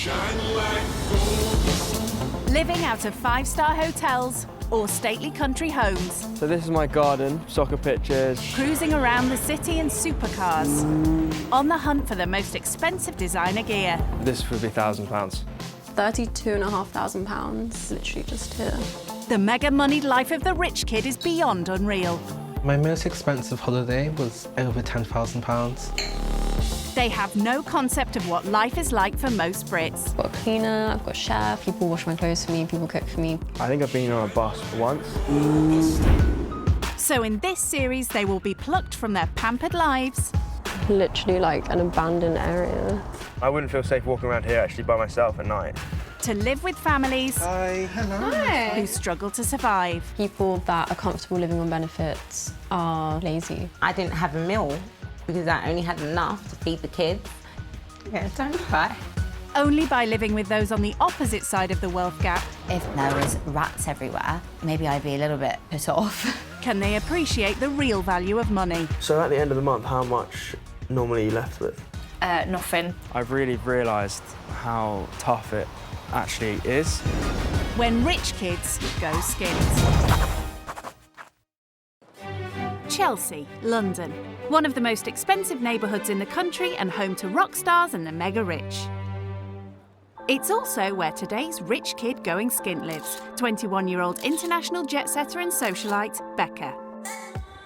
shine like gold. Living out of five-star hotels or stately country homes. So this is my garden, soccer pitches. Cruising around the city in supercars. On the hunt for the most expensive designer gear. This would be £1,000. £32,500, literally just here. The mega-moneyed life of the rich kid is beyond unreal. My most expensive holiday was over £10,000. They have no concept of what life is like for most Brits. I've got a cleaner, I've got a chef, people wash my clothes for me, people cook for me. I think I've been on a bus once. So in this series, they will be plucked from their pampered lives. Literally like an abandoned area. I wouldn't feel safe walking around here actually by myself at night. To live with families Hi. Hello. who struggle to survive. People that are comfortable living on benefits are lazy. I didn't have a meal because I only had enough to feed the kids. Yeah, don't cry. Only by living with those on the opposite side of the wealth gap If there was rats everywhere, maybe I'd be a little bit put off. can they appreciate the real value of money. So at the end of the month, how much normally are you left with? Nothing. I've really realised how tough it actually is. When rich kids go skint. Chelsea, London. One of the most expensive neighbourhoods in the country and home to rock stars and the mega rich. It's also where today's rich kid going skint lives, 21-year-old international jet-setter and socialite, Becca.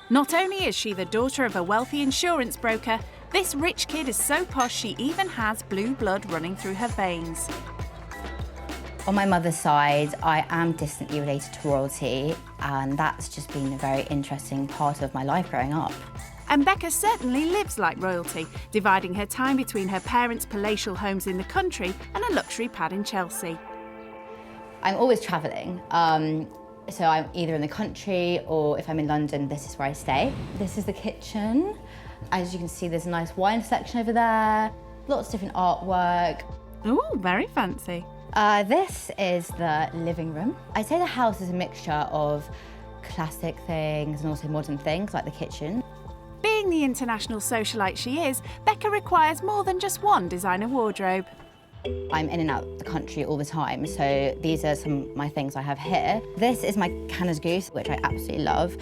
Not only is she the daughter of a wealthy insurance broker, this rich kid is so posh she even has blue blood running through her veins. On my mother's side, I am distantly related to royalty, and that's just been a very interesting part of my life growing up. And Becca certainly lives like royalty, dividing her time between her parents' palatial homes in the country and a luxury pad in Chelsea. I'm always travelling, so I'm either in the country or if I'm in London, this is where I stay. This is the kitchen. As you can see, there's a nice wine section over there, lots of different artwork. Ooh, very fancy. This is the living room. I'd say the house is a mixture of classic things and also modern things, like the kitchen. Being the international socialite she is, Becca requires more than just one designer wardrobe. I'm in and out the country all the time, so these are some of my things I have here. This is my Canada's Goose, which I absolutely love.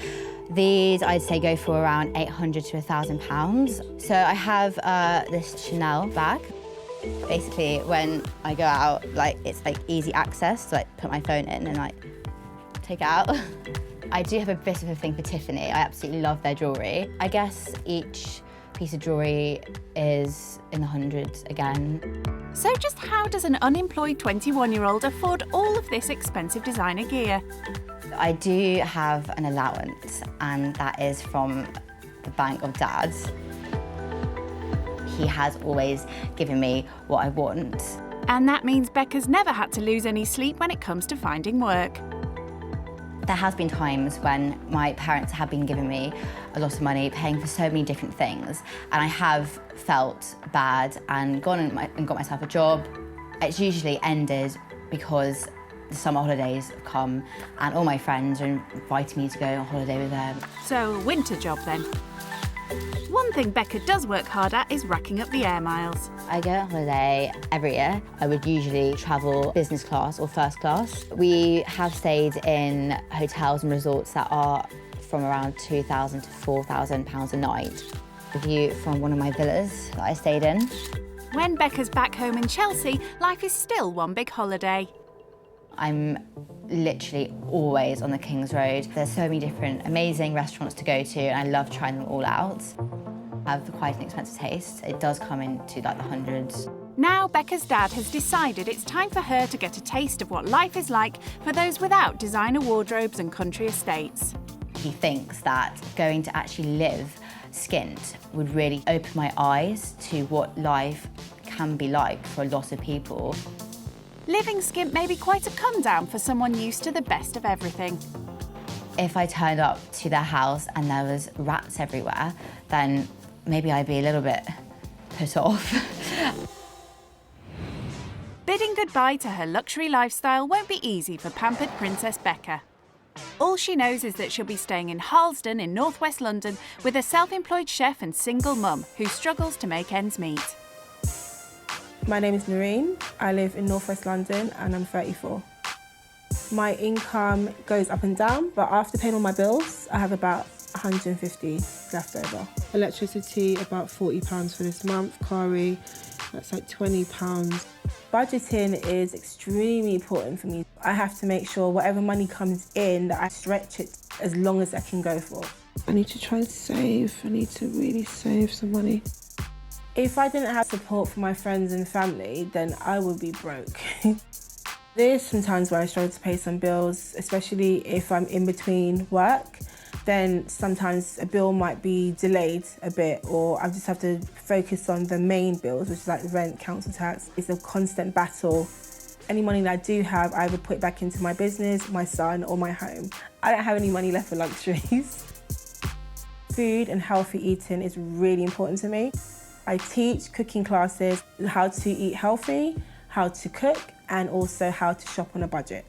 These, I'd say, go for around £800 to £1,000. So I have this Chanel bag. Basically, when I go out, it's easy access to put my phone in and take it out. I do have a bit of a thing for Tiffany. I absolutely love their jewellery. I guess each piece of jewellery is in the hundreds again. So just how does an unemployed 21-year-old afford all of this expensive designer gear? I do have an allowance, and that is from the bank of Dad's. He has always given me what I want. And that means Becca's never had to lose any sleep when it comes to finding work. There has been times when my parents have been giving me a lot of money, paying for so many different things, and I have felt bad and gone and got myself a job. It's usually ended because the summer holidays have come and all my friends are inviting me to go on holiday with them. So, winter job then. One thing Becca does work hard at is racking up the air miles. I go on holiday every year. I would usually travel business class or first class. We have stayed in hotels and resorts that are from around £2,000 to £4,000 a night. The view from one of my villas that I stayed in. When Becca's back home in Chelsea, life is still one big holiday. I'm literally always on the King's Road. There's so many different amazing restaurants to go to, and I love trying them all out. I have quite an expensive taste. It does come into the hundreds. Now Becca's dad has decided it's time for her to get a taste of what life is like for those without designer wardrobes and country estates. He thinks that going to actually live skint would really open my eyes to what life can be like for a lot of people. Living skint may be quite a come down for someone used to the best of everything. If I turned up to their house and there was rats everywhere, then maybe I'd be a little bit put off. Bidding goodbye to her luxury lifestyle won't be easy for pampered Princess Becca. All she knows is that she'll be staying in Hardships in northwest London with a self-employed chef and single mum who struggles to make ends meet. My name is Noreen. I live in northwest London and I'm 34. My income goes up and down, but after paying all my bills, I have about 150 left over. Electricity, about £40 for this month. Curry, that's like £20. Budgeting is extremely important for me. I have to make sure whatever money comes in, that I stretch it as long as I can go for. I need to try and save. I need to really save some money. If I didn't have support from my friends and family, then I would be broke. There's some times where I struggle to pay some bills, especially if I'm in between work. Then sometimes a bill might be delayed a bit, or I just have to focus on the main bills, which is like rent, council tax. It's a constant battle. Any money that I do have, I would put back into my business, my son, or my home. I don't have any money left for luxuries. Food and healthy eating is really important to me. I teach cooking classes, how to eat healthy, how to cook, and also how to shop on a budget.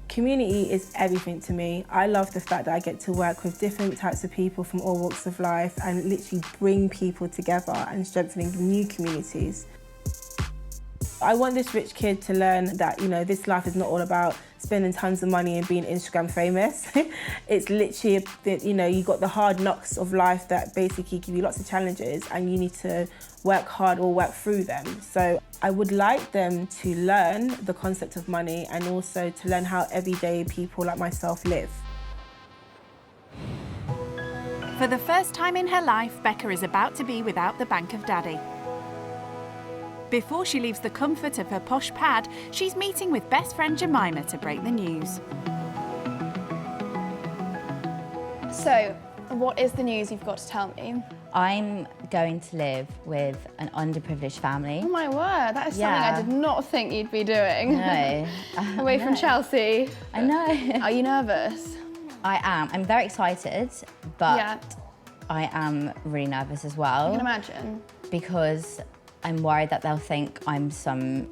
Community is everything to me. I love the fact that I get to work with different types of people from all walks of life and literally bring people together and strengthening new communities. I want this rich kid to learn that, you know, this life is not all about spending tons of money and being Instagram famous. It's literally, you know, you got the hard knocks of life that basically give you lots of challenges and you need to work hard or work through them. So I would like them to learn the concept of money and also to learn how everyday people like myself live. For the first time in her life, Becca is about to be without the bank of daddy. Before she leaves the comfort of her posh pad, she's meeting with best friend Jemima to break the news. So, what is the news you've got to tell me? I'm going to live with an underprivileged family. Oh my word, that is something I did not think you'd be doing. No. Away from Chelsea. I know. Are you nervous? I am. I'm very excited, but I am really nervous as well. I can imagine. Because I'm worried that they'll think I'm some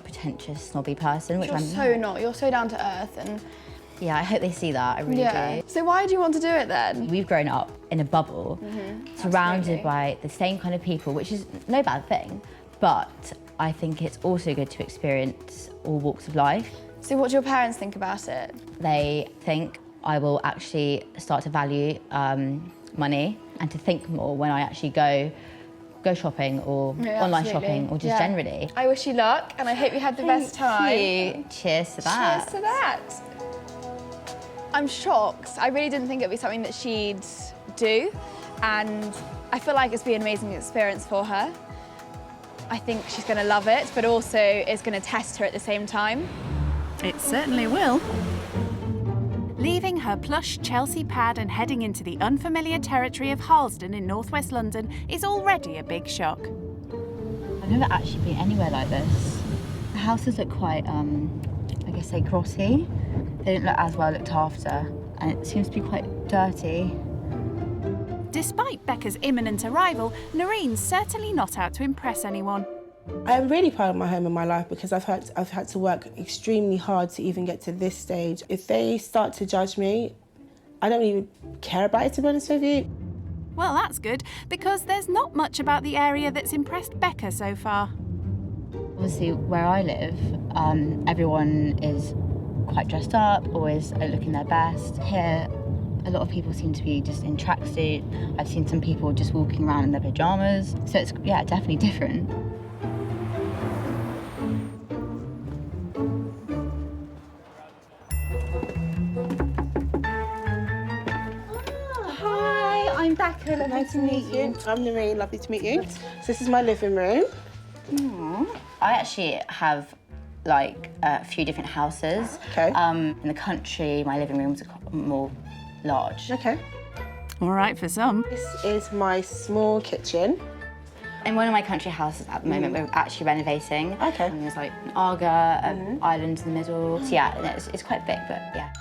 pretentious, snobby person, which You're I'm so not. You're so down to earth and... Yeah, I hope they see that, I really do. So why do you want to do it then? We've grown up in a bubble, surrounded by the same kind of people, which is no bad thing, but I think it's also good to experience all walks of life. So what do your parents think about it? They think I will actually start to value money and to think more when I actually go shopping or online shopping or just generally. I wish you luck and I hope you had the best time. Thank you. Cheers to that. Cheers to that. I'm shocked. I really didn't think it'd be something that she'd do, and I feel like it's been an amazing experience for her. I think she's going to love it, but also it's going to test her at the same time. It certainly will. Leaving her plush Chelsea pad and heading into the unfamiliar territory of Hardships in northwest London is already a big shock. I've never actually been anywhere like this. The houses look quite, I guess, say grotty. They don't look as well looked after, and it seems to be quite dirty. Despite Becca's imminent arrival, Noreen's certainly not out to impress anyone. I'm really proud of my home and my life because I've had to work extremely hard to even get to this stage. If they start to judge me, I don't even care about it, to be honest with you. Well, that's good, because there's not much about the area that's impressed Becca so far. Obviously, where I live, everyone is quite dressed up, always looking their best. Here, a lot of people seem to be just in tracksuit. I've seen some people just walking around in their pyjamas. So it's, yeah, definitely different. Hi, I'm Becca. Lovely to meet you. I'm Noreen. Lovely to meet you. So this is my living room. I actually have like a few different houses. Okay. In the country, my living room's more large. Okay. All right for some. This is my small kitchen. In one of my country houses at the moment, we're actually renovating. Okay. And there's like an Aga, an island in the middle. So yeah, it's quite big, but yeah.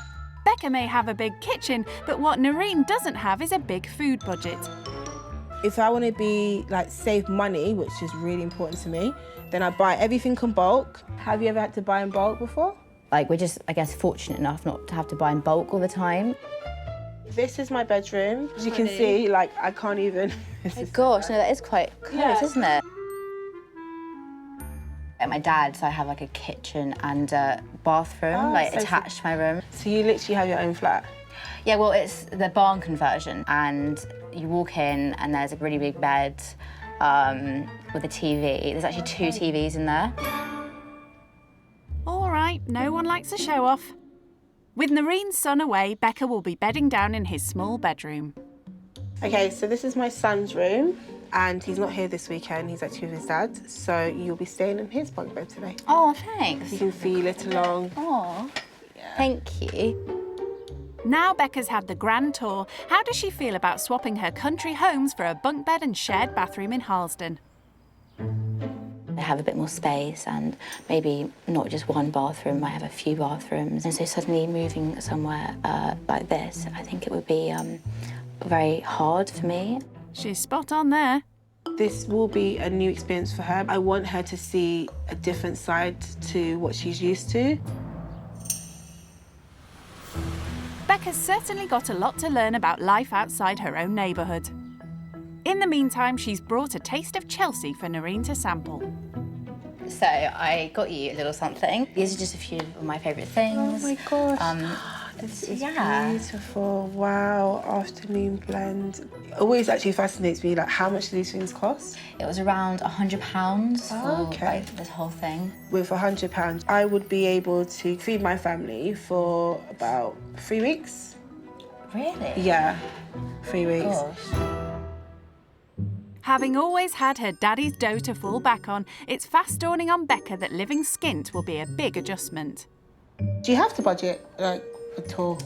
Becca may have a big kitchen, but what Noreen doesn't have is a big food budget. If I want to save money, which is really important to me, then I buy everything in bulk. Have you ever had to buy in bulk before? Like, we're just, I guess, fortunate enough not to have to buy in bulk all the time. This is my bedroom. As you can see, I can't even... Oh gosh, no, that is quite close, isn't it? At my dad's, I have like a kitchen and a bathroom, attached to my room. So you literally have your own flat? Yeah, well, it's the barn conversion, and you walk in and there's a really big bed with a TV. There's actually 2 TVs in there. All right, no one likes a show-off. With Noreen's son away, Becca will be bedding down in his small bedroom. Okay, so this is my son's room, and he's not here this weekend. He's actually with his dad, so you'll be staying in his bunk bed today. Oh, thanks. You can feel it along. Oh, thank you. Now Becca's had the grand tour, how does she feel about swapping her country homes for a bunk bed and shared bathroom in Harlesden? I have a bit more space and maybe not just one bathroom, I have a few bathrooms. And so suddenly moving somewhere like this, I think it would be very hard for me. She's spot on there. This will be a new experience for her. I want her to see a different side to what she's used to. Becca's certainly got a lot to learn about life outside her own neighbourhood. In the meantime, she's brought a taste of Chelsea for Noreen to sample. So I got you a little something. These are just a few of my favourite things. Oh my gosh. This is beautiful. Wow, afternoon blend. It always actually fascinates me, like, how much do these things cost? It was around £100 for like, this whole thing. With £100, I would be able to feed my family for about 3 weeks. Really? Yeah, 3 weeks. Gosh. Having always had her daddy's dough to fall back on, it's fast dawning on Becca that living skint will be a big adjustment. Do you have to budget, like, at all?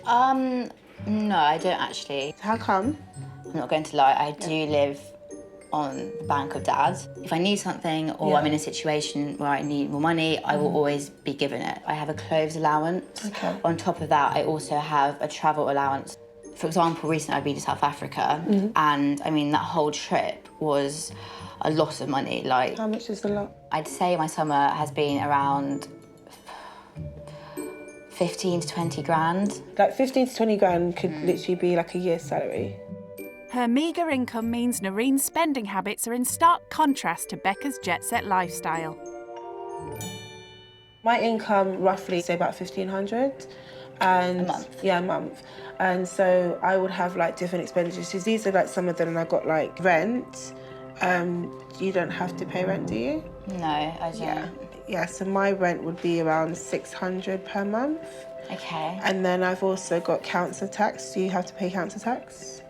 No, I don't actually. How come? I'm not going to lie, I do live on the bank of Dad. If I need something or I'm in a situation where I need more money, I will always be given it. I have a clothes allowance. Okay. On top of that, I also have a travel allowance. For example, recently I've been to South Africa, and I mean, that whole trip was a lot of money. Like, How much is a lot? I'd say my summer has been around 15 to 20 grand. Like 15 to 20 grand could literally be like a year's salary. Her meagre income means Noreen's spending habits are in stark contrast to Becca's jet-set lifestyle. My income, roughly, say about 1,500. And A month? Yeah, a month. And so I would have like different expenditures. So these are like some of them, and I got like rent. You don't have to pay rent, do you? No, I don't. Yeah, so my rent would be around 600 per month. Okay. And then I've also got council tax. Do you have to pay council tax?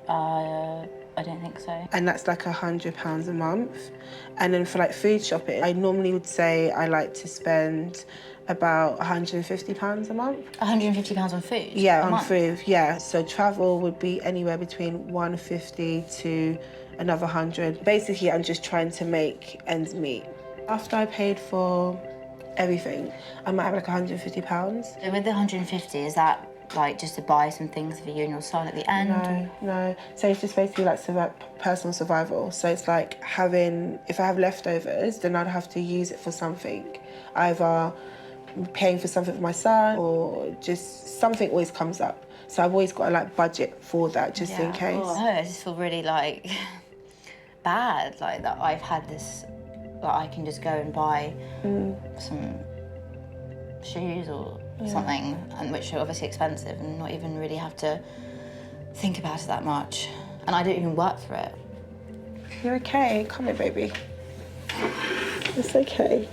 I don't think so. And that's like £100 a month. And then for like food shopping, I normally would say I like to spend about £150 a month. £150 on food? Yeah, a on month? food, yeah. So travel would be anywhere between 150 to another 100. Basically, I'm just trying to make ends meet. After I paid for everything, I might have like £150. So with the 150, is that like just to buy some things for you and your son at the end? No. So it's just basically like personal survival. So it's like if I have leftovers, then I'd have to use it for something. Either paying for something for my son, or just something always comes up. So I've always got to like budget for that just in case. Oh, I just feel really like bad, like that I've had this, like I can just go and buy some shoes or something, and which are obviously expensive, and not even really have to think about it that much. And I don't even work for it. You're okay. Come here, baby. It's okay.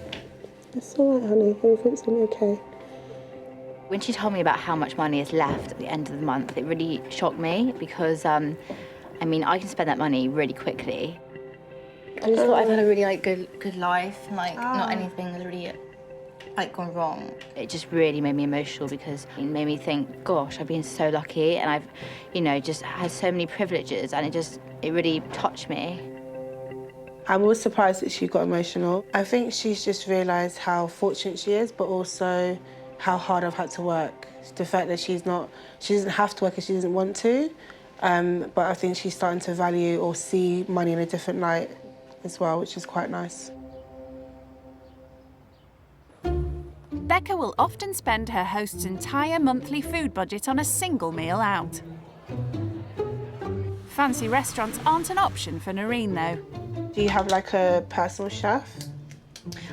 It's all right, honey. Everything's gonna be okay. When she told me about how much money is left at the end of the month, it really shocked me because, I mean, I can spend that money really quickly. I just thought I've had a really like good life, and like not anything has really like gone wrong. It just really made me emotional because it made me think, gosh, I've been so lucky, and I've, you know, just had so many privileges, and it really touched me. I was surprised that she got emotional. I think she's just realised how fortunate she is, but also how hard I've had to work. The fact that she doesn't have to work if she doesn't want to, but I think she's starting to value or see money in a different light as well, which is quite nice. Becca will often spend her host's entire monthly food budget on a single meal out. Fancy restaurants aren't an option for Noreen, though. Do you have like a personal chef?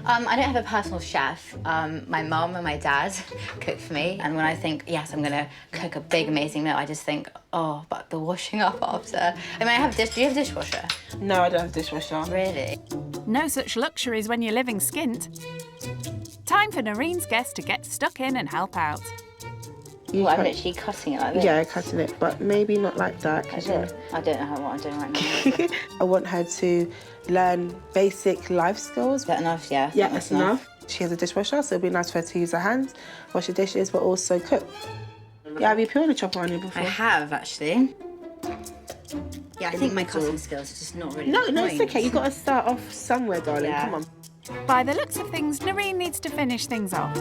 I don't have a personal chef. My mum and my dad cook for me. And when I think, yes, I'm gonna cook a big, amazing meal, I just think, oh, but the washing up after. I mean, do you have a dishwasher? No, I don't have a dishwasher. Really? No such luxuries when you're living skint. Time for Noreen's guest to get stuck in and help out. Well, I'm literally cutting it like this. Yeah, cutting it, but maybe not like that. I don't know what I'm doing right now. I want her to learn basic life skills. Is that enough? Yeah. Yeah, that's enough. She has a dishwasher, so it'd be nice for her to use her hands, wash the dishes, but also cook. Yeah, have you peeled a chopper on you before? I have, actually. Yeah, I think my cutting skills are just not really No, it's okay. You've got to start off somewhere, darling. Yeah. Come on. By the looks of things, Noreen needs to finish things off.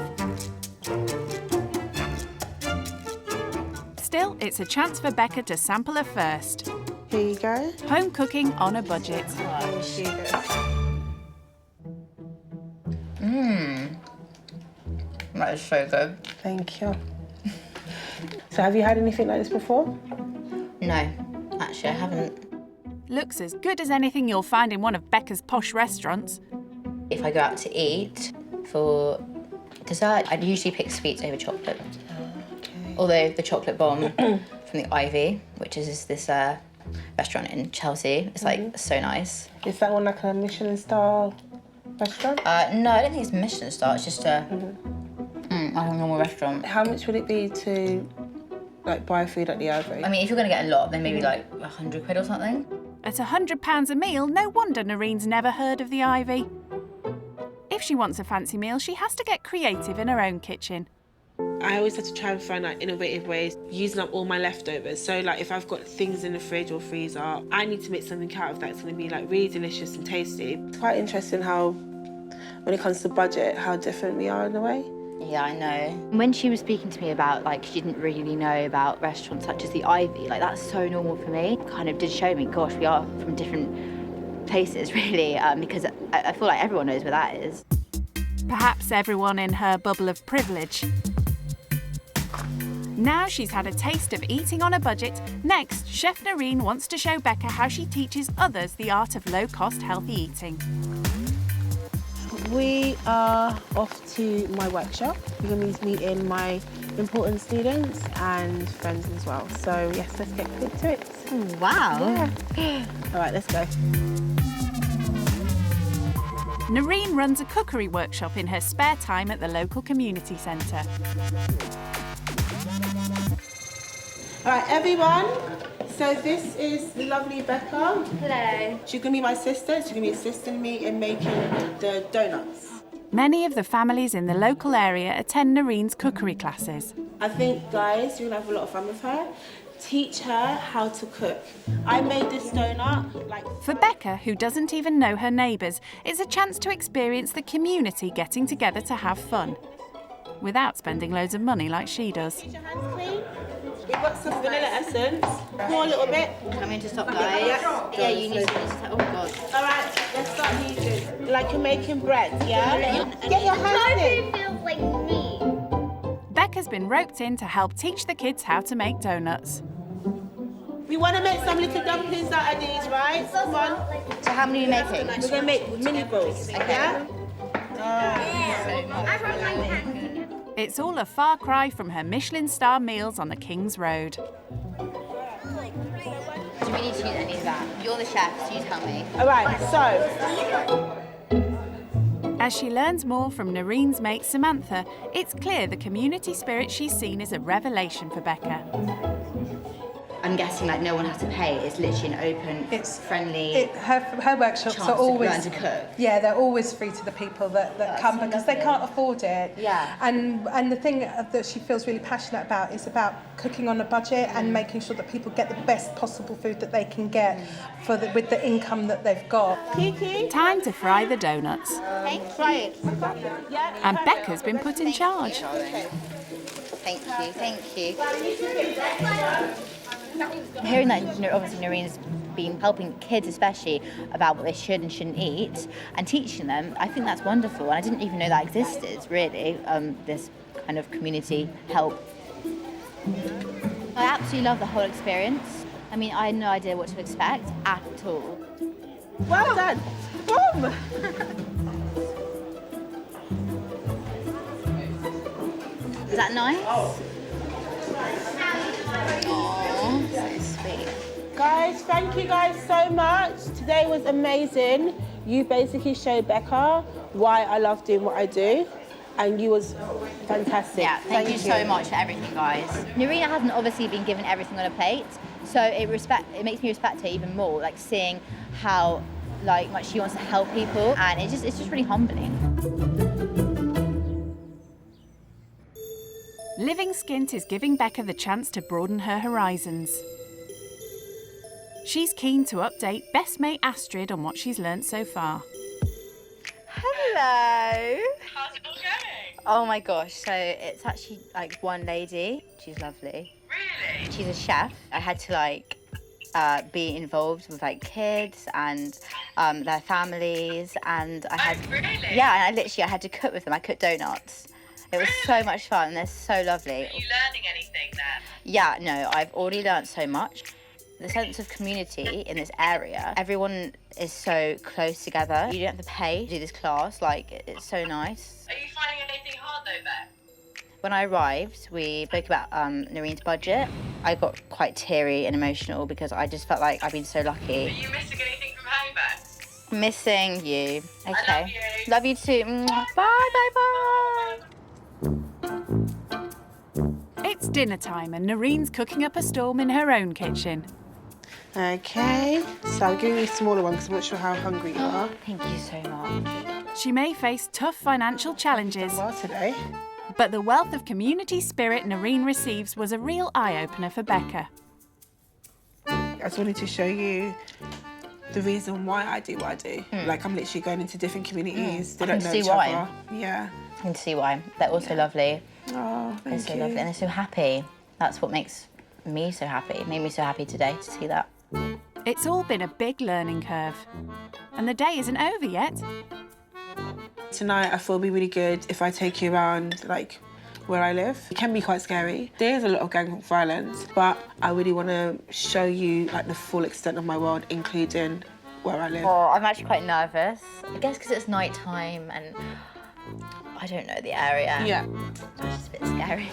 Still, it's a chance for Becca to sample her first. Here you go. Home cooking on a budget. That is so good. Thank you. So have you had anything like this before? No, actually, I haven't. Looks as good as anything you'll find in one of Becca's posh restaurants. If I go out to eat for dessert, I'd usually pick sweets over chocolate. Okay. Although the chocolate bomb from the Ivy, which is this restaurant in Chelsea, it's like so nice. Is that one like a Michelin star restaurant? No, I don't think it's Michelin star. It's just a like a normal restaurant. How much would it be to like buy food at the Ivy? I mean, if you're gonna get a lot, then maybe like 100 quid or something. At £100 a meal, no wonder Noreen's never heard of the Ivy. If she wants a fancy meal, she has to get creative in her own kitchen. I always have to try and find like innovative ways, using up all my leftovers. So like if I've got things in the fridge or freezer, I need to make something out of that. It's going to be like really delicious and tasty. It's quite interesting how, when it comes to budget, how different we are in a way. Yeah, I know. When she was speaking to me about, like, she didn't really know about restaurants such as the Ivy, like, that's so normal for me. Kind of did show me, gosh, we are from different places, really, because I feel like everyone knows where that is. Perhaps everyone in her bubble of privilege. Now she's had a taste of eating on a budget, next, Chef Noreen wants to show Becca how she teaches others the art of low-cost healthy eating. We are off to my workshop. We're going to be meeting my important students and friends as well. So yes, let's get quick to it. Oh, wow. Yeah. All right, let's go. Noreen runs a cookery workshop in her spare time at the local community centre. All right, everyone. So this is the lovely Becca. Hello. She's going to be my sister. She's going to be assisting me in making the donuts. Many of the families in the local area attend Noreen's cookery classes. I think, guys, you're going to have a lot of fun with her. Teach her how to cook. I made this donut like... For Becca, who doesn't even know her neighbours, it's a chance to experience the community getting together to have fun, without spending loads of money like she does. Keep your hands clean. We've got some vanilla essence. Pour a little bit. I'm going to stop, guys. Yeah, you need to... Oh, God. All right, let's start using. Like you're making bread, yeah? Get your hands in. Feels like me. Becca's been roped in to help teach the kids how to make donuts. We want to make some little dumplings out of these, right? Come on. So how many are you making? We're going to make mini balls, yeah? I brought my hand. It's all a far cry from her Michelin star meals on the King's Road. Do we need to use any of that? You're the chef, so you tell me. All right, so... As she learns more from Noreen's mate Samantha, it's clear the community spirit she's seen is a revelation for Becca. I'm guessing like no one has to pay. It's literally an open, friendly. Her workshops chance are always to learn to cook. Yeah, they're always free to the people that come so because they lovely. can't afford it. Yeah. And the thing that she feels really passionate about is about cooking on a budget and making sure that people get the best possible food that they can get with the income that they've got. Kiki? Time to fry the donuts. Try it. And Becca's been put in charge. Thank you. Hearing that, obviously Noreen's been helping kids especially about what they should and shouldn't eat and teaching them, I think that's wonderful. And I didn't even know that existed, really, this kind of community help. I absolutely love the whole experience. I mean, I had no idea what to expect at all. Well done. Boom! Is that nice? Oh, so sweet. Guys, thank you guys so much. Today was amazing. You basically showed Becca why I love doing what I do, and you was fantastic. Yeah, thank you so much for everything, guys. Narina hasn't obviously been given everything on a plate, so it makes me respect her even more, like seeing how much she wants to help people, and it's just really humbling. Living Skint is giving Becca the chance to broaden her horizons. She's keen to update best mate Astrid on what she's learnt so far. Hello. How's it all going? Oh my gosh, so it's actually like one lady. She's lovely. Really? She's a chef. I had to be involved with kids and their families, and I had really? Yeah, and I had to cook with them. I cooked donuts. It was so much fun. They're so lovely. Are you learning anything there? Yeah, no, I've already learnt so much. The sense of community in this area, everyone is so close together. You don't have to pay to do this class, it's so nice. Are you finding anything hard though there? When I arrived, we spoke about Noreen's budget. I got quite teary and emotional because I just felt like I've been so lucky. Are you missing anything from home though? Missing you. Okay. I love you. Love you too. Mwah. Bye. It's dinner time and Noreen's cooking up a storm in her own kitchen. Okay, so I'm giving you a smaller one because I'm not sure how hungry you are. Thank you so much. She may face tough financial challenges, Well, today. but the wealth of community spirit Noreen receives was a real eye-opener for Becca. I just wanted to show you the reason why I do what I do. I'm literally going into different communities. They I don't can know see each why. other. Yeah. I can see why. They're also lovely. Oh, They're thank so you. lovely and they're so happy. That's what makes me so happy. It made me so happy today to see that. It's all been a big learning curve. And the day isn't over yet. Tonight, I feel it'll be really good if I take you around, where I live. It can be quite scary. There is a lot of gang violence, but I really want to show you, the full extent of my world, including where I live. Oh, I'm actually quite nervous. I guess because it's night time and I don't know the area. Yeah. It's just a bit scary.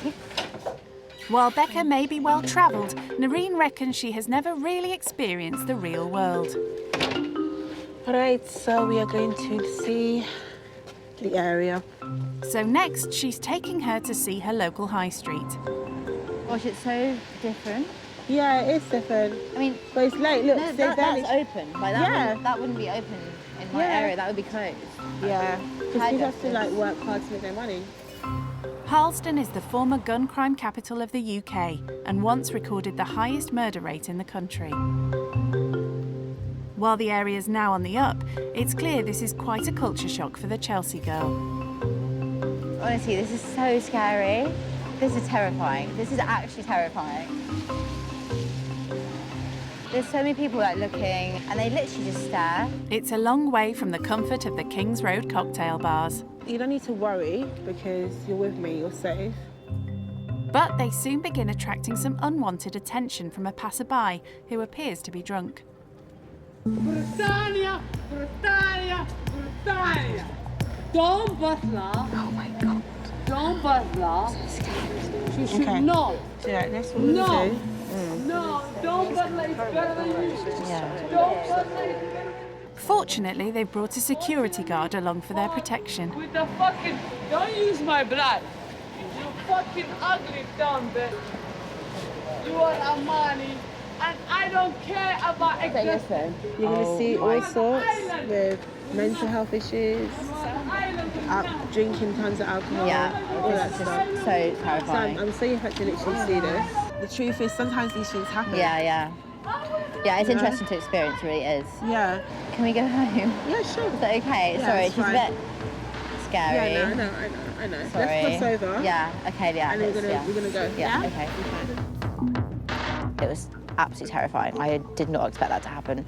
While Becca may be well-travelled, Noreen reckons she has never really experienced the real world. All right, so we are going to see the area. So next, she's taking her to see her local high street. Gosh, it's so different. Yeah, it is different. I mean, but it's late. Look, no, there's that's open. Yeah. That wouldn't be open in my area. That would be closed. Yeah, because people have to work hard to make their money. Harlesden is the former gun crime capital of the UK and once recorded the highest murder rate in the country. While the area's now on the up, it's clear this is quite a culture shock for the Chelsea girl. Honestly, this is so scary. This is terrifying. This is actually terrifying. There's so many people looking and they literally just stare. It's a long way from the comfort of the King's Road cocktail bars. You don't need to worry because you're with me, you're safe. But they soon begin attracting some unwanted attention from a passerby who appears to be drunk. Britannia, Britannia, Britannia. Don't butler. Oh my God. Don't butler. She should Okay. not. Yeah, that's what we're No. going to do. No, don't butler is better than you. Yeah. Don't butler is better. Fortunately, they've brought a security guard along for their protection. With the fucking, don't use my blood. You fucking ugly dumb bitch. You are Amani, and I don't care about existence. You're going to see all sorts with mental health issues, drinking tons of alcohol, all that It's just stuff. so So terrifying. I'm so happy to literally see this. The truth is, sometimes these things happen. Yeah, it's interesting to experience, it really is. Yeah. Can we go home? Yeah, sure. Is that okay? Yeah, Sorry, it's she's fine. a bit scary. Yeah, no, I know. Sorry. Let's cross over. Yeah, okay, yeah. And then we're let's- gonna go. Yeah, okay. It was absolutely terrifying. I did not expect that to happen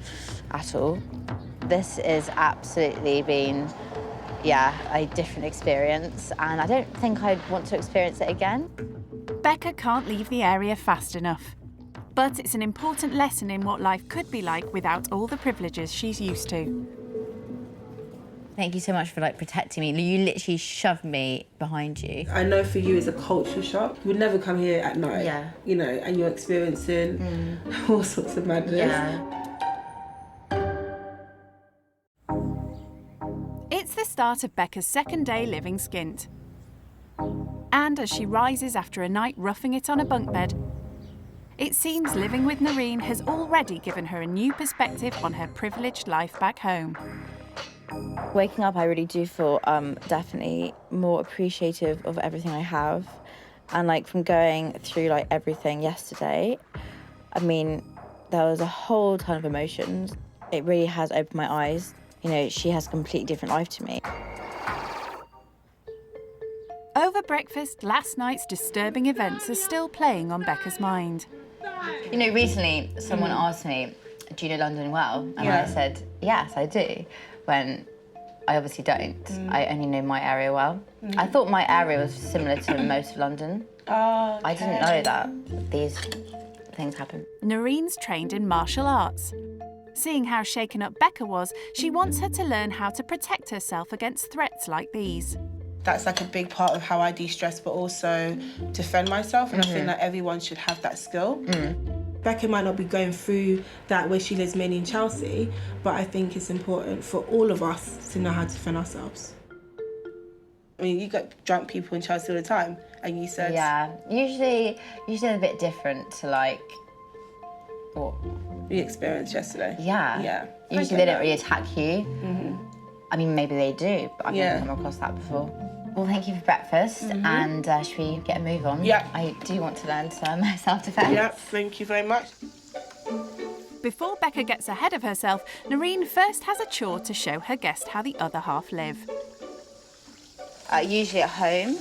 at all. This has absolutely been, a different experience, and I don't think I'd want to experience it again. Becca can't leave the area fast enough. But it's an important lesson in what life could be like without all the privileges she's used to. Thank you so much for like protecting me. You literally shoved me behind you. I know for you it's a culture shock. You would never come here at night, you know, and you're experiencing all sorts of madness. It's the start of Becca's second day living skint. And as she rises after a night roughing it on a bunk bed, it seems living with Noreen has already given her a new perspective on her privileged life back home. Waking up, I really do feel definitely more appreciative of everything I have. And like from going through like everything yesterday, I mean, there was a whole ton of emotions. It really has opened my eyes. You know, she has a completely different life to me. Over breakfast, last night's disturbing events are still playing on Becca's mind. You know, recently someone asked me, do you know London well? And I said, yes, I do. When I obviously don't. I only know my area well. I thought my area was similar to most of London. Oh, I didn't know that these things happen. Noreen's trained in martial arts. Seeing how shaken up Becca was, she wants her to learn how to protect herself against threats like these. That's like a big part of how I de-stress, but also defend myself. And I think that everyone should have that skill. Becca might not be going through that where she lives mainly in Chelsea, but I think it's important for all of us to know how to defend ourselves. I mean, you got drunk people in Chelsea all the time, and you said... Yeah, usually they're a bit different to like, what? You experienced yesterday. Yeah. Yeah. Usually they don't really attack you. I mean, maybe they do, but I've never come across that before. Well, thank you for breakfast, and should we get a move on? Yeah. I do want to learn some self-defense. Yeah, thank you very much. Before Becca gets ahead of herself, Noreen first has a chore to show her guest how the other half live. Usually at home,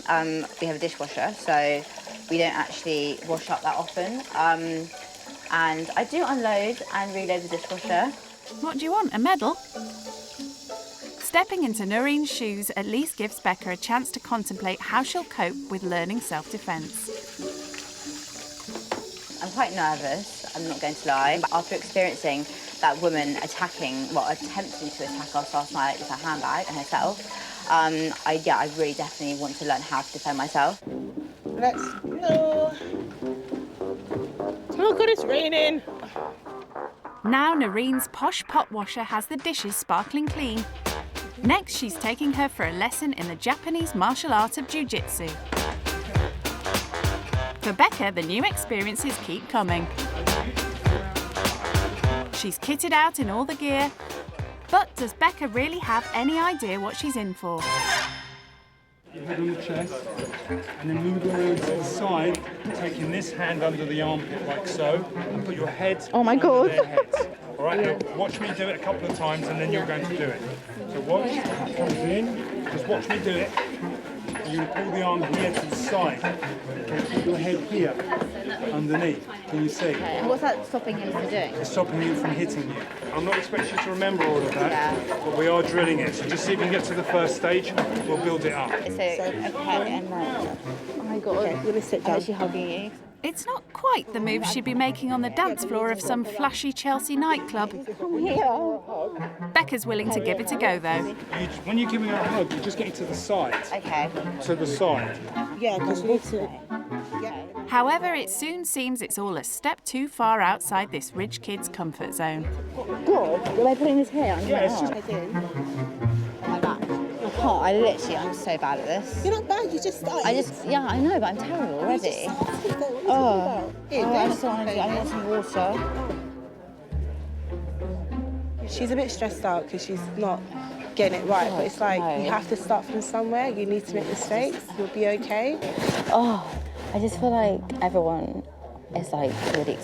we have a dishwasher, so we don't actually wash up that often. And I do unload and reload the dishwasher. What do you want, a medal? Stepping into Noreen's shoes at least gives Becca a chance to contemplate how she'll cope with learning self-defense. I'm quite nervous, I'm not going to lie. After experiencing that woman attempting to attack us last night with her handbag and herself, I really definitely want to learn how to defend myself. Let's go. Oh God, it's raining. Now Noreen's posh pot washer has the dishes sparkling clean. Next, she's taking her for a lesson in the Japanese martial art of jiu-jitsu. For Becca, the new experiences keep coming. She's kitted out in all the gear, but does Becca really have any idea what she's in for? Your head on the chest, and then move around to the side, taking this hand under the armpit like so, and put your head under their heads. All right, now watch me do it a couple of times, and then you're going to do it. So watch, it comes in, just watch me do it. You pull the arm here to the side. Okay, put your head here, underneath. Can you see? Okay, and what's that stopping him from doing? It's stopping you from hitting you. I'm not expecting you to remember all of that, but we are drilling it. So just see if you can get to the first stage, we'll build it up. So, okay, and then... Oh my God, Okay, you're gonna sit down. is she hugging you? It's not quite the move she'd be making on the dance floor of some flashy Chelsea nightclub. Becca's willing to give it a go, though. When you're giving her a hug, you're just getting to the side. Okay. To the side. Yeah, because you need to... However, it soon seems it's all a step too far outside this rich kid's comfort zone. Good. Were they putting this here? Yeah, it's just... On my back. I'm so bad at this. You're not bad, you just started. Yeah, I know, but I'm terrible already. I just don't want to do I need some water. She's a bit stressed out because she's not getting it right, but it's like you have to start from somewhere. You need to make mistakes. You'll be okay. I just feel like everyone is like really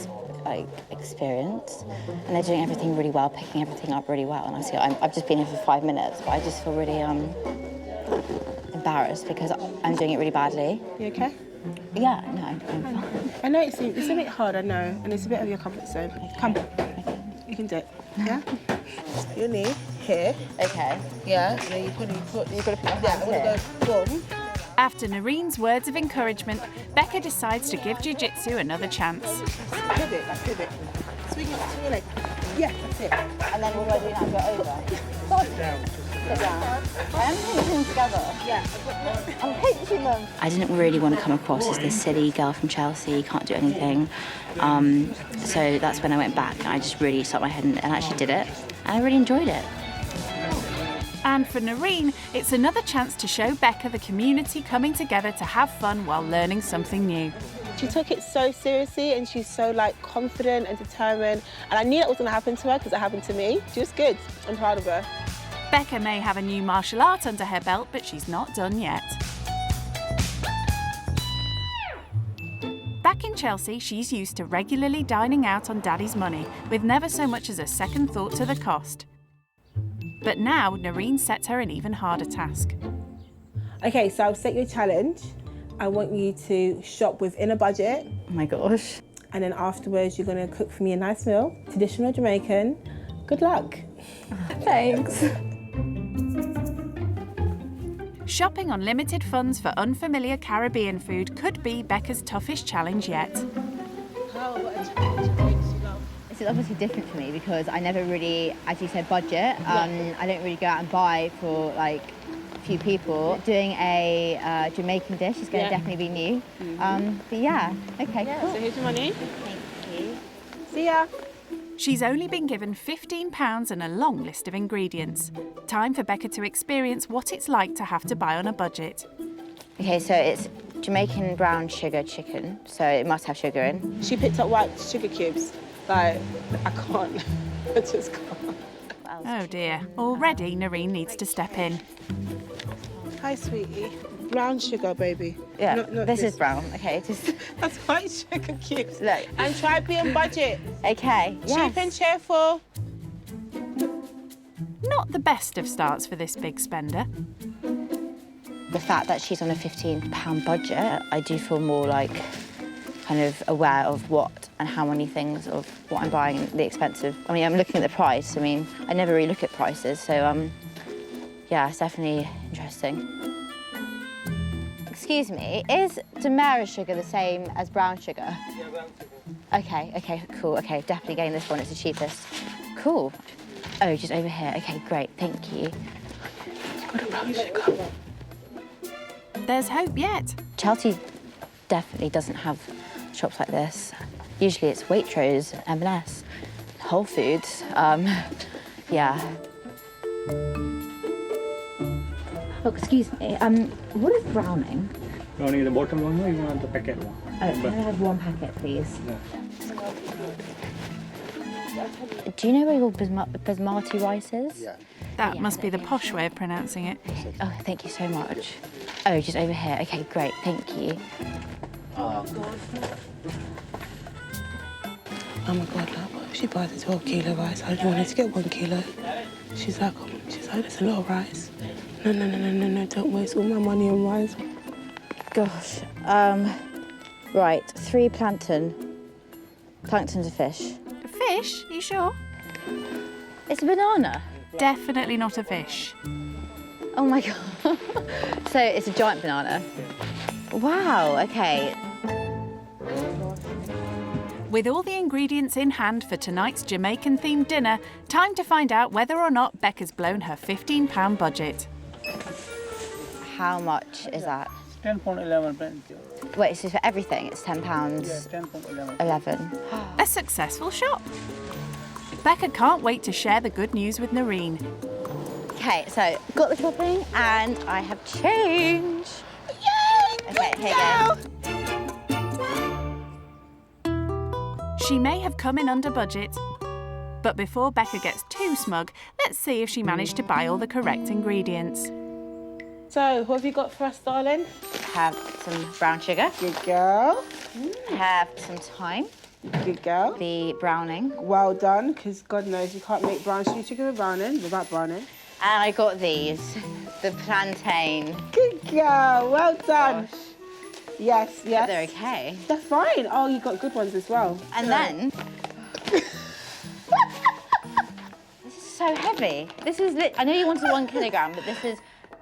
experienced, and they're doing everything really well, picking everything up really well. And I've just been here for 5 minutes, but I just feel really embarrassed because I'm doing it really badly. You okay? Yeah, no, I'm fine. I know it's a bit hard, I know, and it's a bit of your comfort zone. Okay. Come, you can do it. Yeah. Your knee here. Okay. Yeah. And then you've got to put your hands here. Boom. After Noreen's words of encouragement, Becca decides to give jiu-jitsu another chance. Pivot. Swing your leg. Yeah, that's it. And then what do I do now? Go over? Sit down. sit down. I am pinching them together. Yeah. I'm pinching them. I didn't really want to come across as this silly girl from Chelsea, can't do anything. So that's when I went back and I just really stuck my head in and actually did it. And I really enjoyed it. And for Noreen, it's another chance to show Becca the community coming together to have fun while learning something new. She took it so seriously and she's so like confident and determined. And I knew that was going to happen to her because it happened to me. She was good. I'm proud of her. Becca may have a new martial art under her belt, but she's not done yet. Back in Chelsea, she's used to regularly dining out on Daddy's money, with never so much as a second thought to the cost. But now, Noreen sets her an even harder task. Okay, so I'll set you a challenge. I want you to shop within a budget. Oh my gosh. And then afterwards, you're going to cook for me a nice meal, traditional Jamaican. Good luck. Thanks. Shopping on limited funds for unfamiliar Caribbean food could be Becca's toughest challenge yet. This is obviously different for me because I never really, as you said, budget. I don't really go out and buy for like a few people. Doing a Jamaican dish is going to definitely be new. But yeah, okay, cool. So here's your money. Thank you. See ya. She's only been given £15 and a long list of ingredients. Time for Becca to experience what it's like to have to buy on a budget. Okay, so it's Jamaican brown sugar chicken, so it must have sugar in. She picked up white sugar cubes. Like, I can't. I just can't. Oh dear, already Noreen needs to step in. Hi, sweetie. Brown sugar, baby. Yeah, Not this is brown. Okay, just... That's white sugar cubes. Look. And try being budget. Okay, Cheap and cheerful. Not the best of starts for this big spender. The fact that she's on a £15 budget, I do feel more like kind of aware of what and how many things of what I'm buying, the expensive. I mean, I'm looking at the price. I mean, I never really look at prices, so yeah, it's definitely interesting. Excuse me, is Demerara sugar the same as brown sugar? Yeah, brown sugar. Okay, cool. Okay, definitely getting this one. It's the cheapest. Cool. Oh, just over here. Okay, great. Thank you. Got a brown sugar. There's hope yet. Chelsea definitely doesn't have shops like this. Usually it's Waitrose, M&S, Whole Foods. Yeah. Oh, excuse me. What is browning? Browning is the bottom one, or you want the packet one? Oh, can I have one packet, please? Do you know where your basmati rice is? Yeah. That must be the posh way of pronouncing it. Oh, thank you so much. Oh, just over here. Okay, great. Thank you. Oh, God. Oh, my God, look. She buys a 12 kilo rice. I only wanted to get 1 kilo. She's like, that's a lot of rice. No, don't waste all my money on rice. Gosh. Right, 3 plankton. Plankton's a fish. A fish? Are you sure? It's a banana. Definitely not a fish. Oh my God. So it's a giant banana. Wow, okay. With all the ingredients in hand for tonight's Jamaican-themed dinner, time to find out whether or not Becca's blown her £15 budget. How much is that? £10.11. Wait, so for everything it's £10? Yeah, £10.11. 11. A successful shop. Becca can't wait to share the good news with Noreen. Okay, so got the shopping and I have change. Yay! Okay, here you go. She may have come in under budget, but before Becca gets too smug, let's see if she managed to buy all the correct ingredients. So, what have you got for us, darling? Have some brown sugar. Good girl. Have some thyme. Good girl. The browning. Well done, because God knows you can't make brown sugar with browning without browning. And I got these, the plantain. Good girl, well done. Gosh. Yes. But they're okay. They're fine. Oh, you got good ones as well. And then... This is so heavy. This is, I know you wanted 1 kilogram, but this is...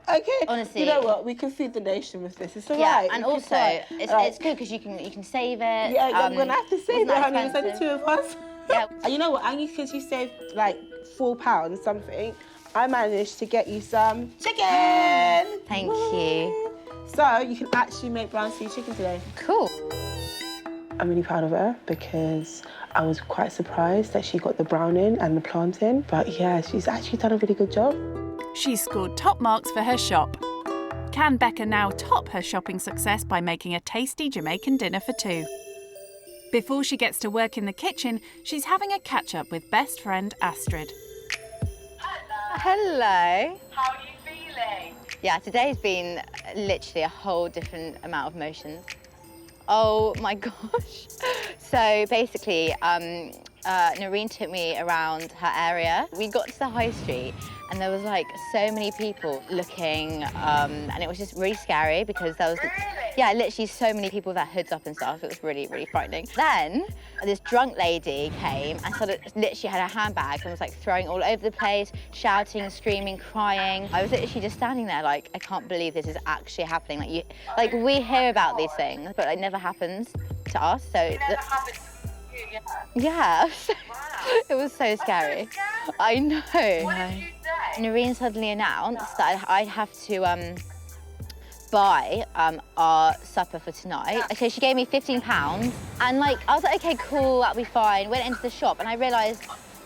Okay. Honestly, you know what? We can feed the nation with this. It's all yeah, right. And also, it's good because you can save it. Yeah, I'm gonna have to save it, honey. It's only 2 of us. Yeah. And you know what? Only because you saved like £4 something, I managed to get you some chicken. Thank you. So you can actually make brown stew chicken today. Cool. I'm really proud of her because I was quite surprised that she got the browning and the planting. But yeah, she's actually done a really good job. She's scored top marks for her shop. Can Becca now top her shopping success by making a tasty Jamaican dinner for two? Before she gets to work in the kitchen, she's having a catch-up with best friend Astrid. Hello. How are you feeling? Yeah, today's been literally a whole different amount of emotions. Oh my gosh. So basically, Noreen took me around her area. We got to the high street and there was like so many people looking and it was just really scary because there was, yeah, literally so many people with their hoods up and stuff. It was really, really frightening. Then this drunk lady came and sort of literally had her handbag and was like throwing all over the place, shouting, screaming, crying. I was literally just standing there like, I can't believe this is actually happening. Like we hear about these things, but it never happens to us. So It never happened to you, yeah, Wow. it was so scary. So scary. I know. What did you say? Noreen suddenly announced that I'd have to buy our supper for tonight. Okay, she gave me £15 and like, I was like, okay, cool, that'll be fine. Went into the shop and I realised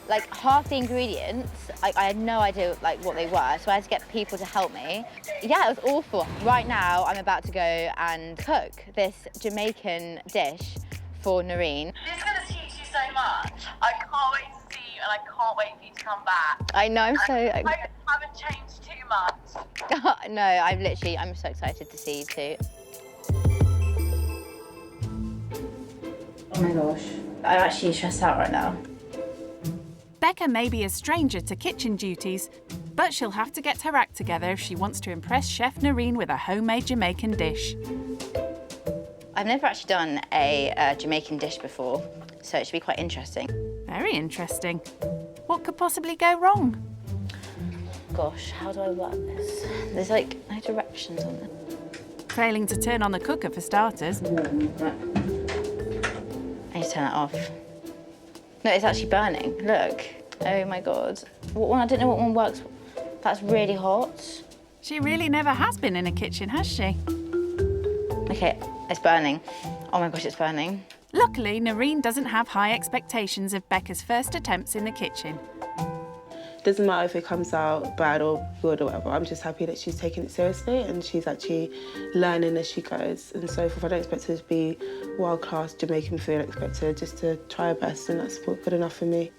like half the ingredients, I had no idea like what they were, so I had to get people to help me. Yeah, it was awful. Right now, I'm about to go and cook this Jamaican dish for Noreen. This is going to teach you so much. I can't wait to see you and I can't wait for you to come back. I know, I'm so... I hope you haven't changed too much. No, I'm so excited to see you too. Oh my gosh, I'm actually stressed out right now. Becca may be a stranger to kitchen duties, but she'll have to get her act together if she wants to impress Chef Noreen with a homemade Jamaican dish. I've never actually done a Jamaican dish before, so it should be quite interesting. Very interesting. What could possibly go wrong? Gosh, how do I work this? There's like no directions on it. Failing to turn on the cooker for starters. I need to turn it off. No, it's actually burning. Look. Oh my God. What one? I don't know what one works. That's really hot. She really never has been in a kitchen, has she? Okay, it's burning. Oh my gosh, it's burning. Luckily, Noreen doesn't have high expectations of Becca's first attempts in the kitchen. Doesn't matter if it comes out bad or good or whatever. I'm just happy that she's taking it seriously and she's actually learning as she goes and so forth. I don't expect her to be world-class Jamaican food. I expect her just to try her best and that's good enough for me.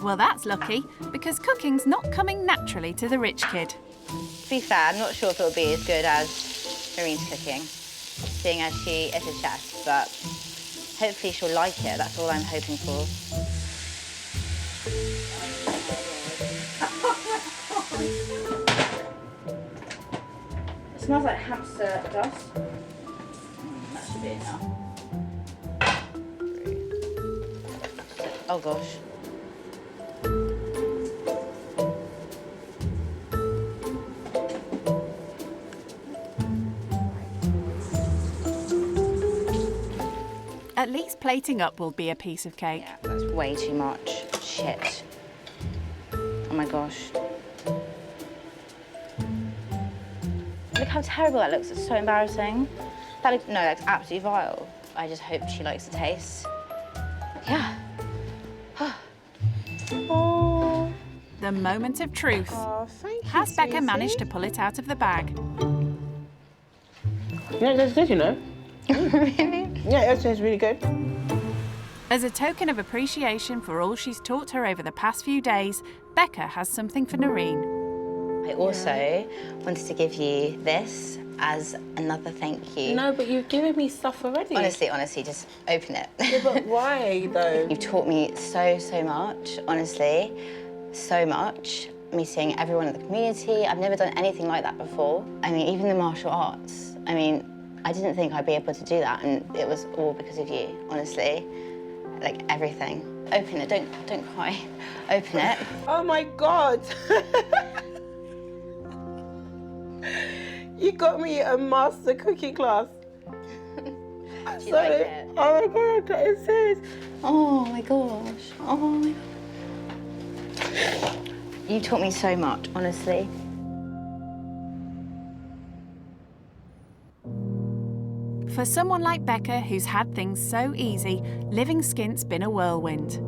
Well, that's lucky, because cooking's not coming naturally to the rich kid. To be fair, I'm not sure if it'll be as good as Noreen's cooking, seeing as she is a chef, but hopefully she'll like it. That's all I'm hoping for. It smells like hamster dust. That should be enough. Oh gosh. At least plating up will be a piece of cake. Yeah, that's way too much. Shit. Oh my gosh. Look how terrible that looks. It's so embarrassing. No, that's absolutely vile. I just hope she likes the taste. Yeah. Oh. The moment of truth. Oh, thank you, Has Becca Susie. managed to pull it out of the bag? Yeah, that's good, you know. Really? Yeah, it tastes really good. As a token of appreciation for all she's taught her over the past few days, Becca has something for Noreen. I also wanted to give you this as another thank you. No, but you've given me stuff already. Honestly, just open it. Yeah, but why, though? You've taught me so much, honestly. So much. Me seeing everyone in the community. I've never done anything like that before. I mean, even the martial arts. I mean, I didn't think I'd be able to do that, and it was all because of you, honestly. Like, everything. Open it, don't cry. Open it. Oh my God. You got me a master cooking class. I'm Do you sorry. like it? Oh my God, that is it. Oh my gosh. Oh my God. You taught me so much, honestly. For someone like Becca, who's had things so easy, living skint's been a whirlwind.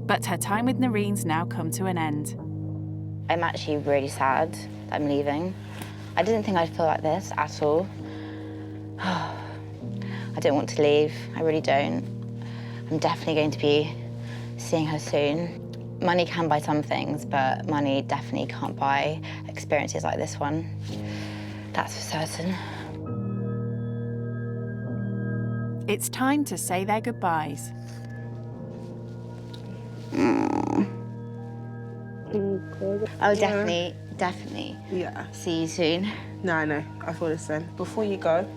But her time with Noreen's now come to an end. I'm actually really sad that I'm leaving. I didn't think I'd feel like this at all. I don't want to leave, I really don't. I'm definitely going to be seeing her soon. Money can buy some things, but money definitely can't buy experiences like this one. That's for certain. It's time to say their goodbyes. Oh, definitely. Yeah. See you soon. No, I know. I feel the same. Before you go,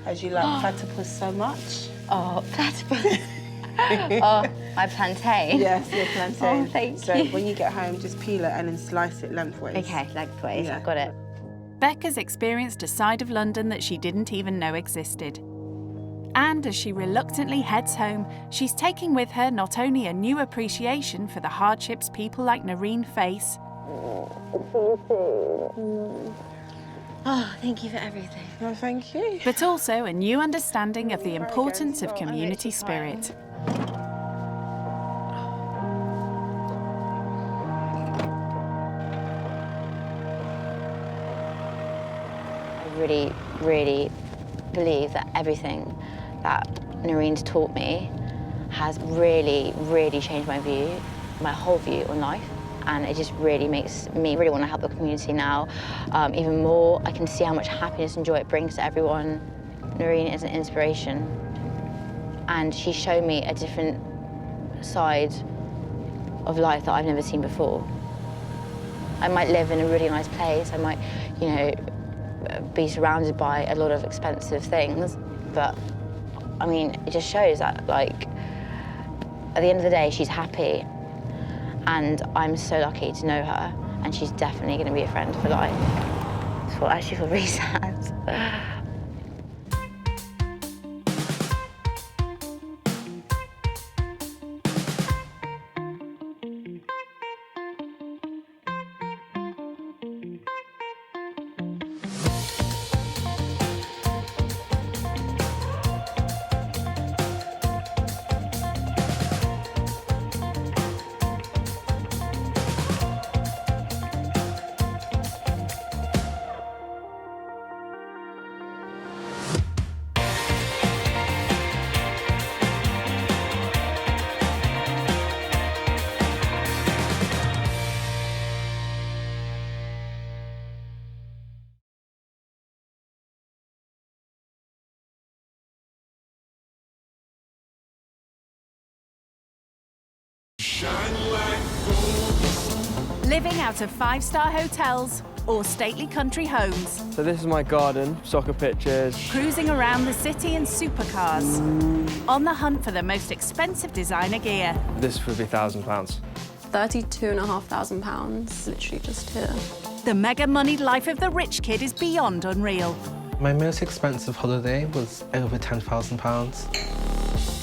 as you like platypus so much. Oh, platypus. Oh, my plantain. Yes, your plantain. Oh, thank so you. when you get home, just peel it and then slice it lengthways. Okay, lengthways. Yeah. I've got it. Becca's experienced a side of London that she didn't even know existed. And as she reluctantly heads home, she's taking with her not only a new appreciation for the hardships people like Noreen face. Oh, thank you for everything. Oh, thank you. But also a new understanding of the importance of community spirit. I really, really believe that everything that Noreen's taught me has really, really changed my view, my whole view on life. And it just really makes me really want to help the community now even more. I can see how much happiness and joy it brings to everyone. Noreen is an inspiration. And she showed me a different side of life that I've never seen before. I might live in a really nice place. I might, you know, be surrounded by a lot of expensive things. But, I mean, it just shows that, like, at the end of the day, she's happy. And I'm so lucky to know her, and she's definitely going to be a friend for life. So I actually feel really sad. Living out of five-star hotels or stately country homes. So this is my garden, soccer pitches. Cruising around the city in supercars. On the hunt for the most expensive designer gear. This would be £1,000. £32,500, literally just here. The mega-moneyed life of the rich kid is beyond unreal. My most expensive holiday was over £10,000.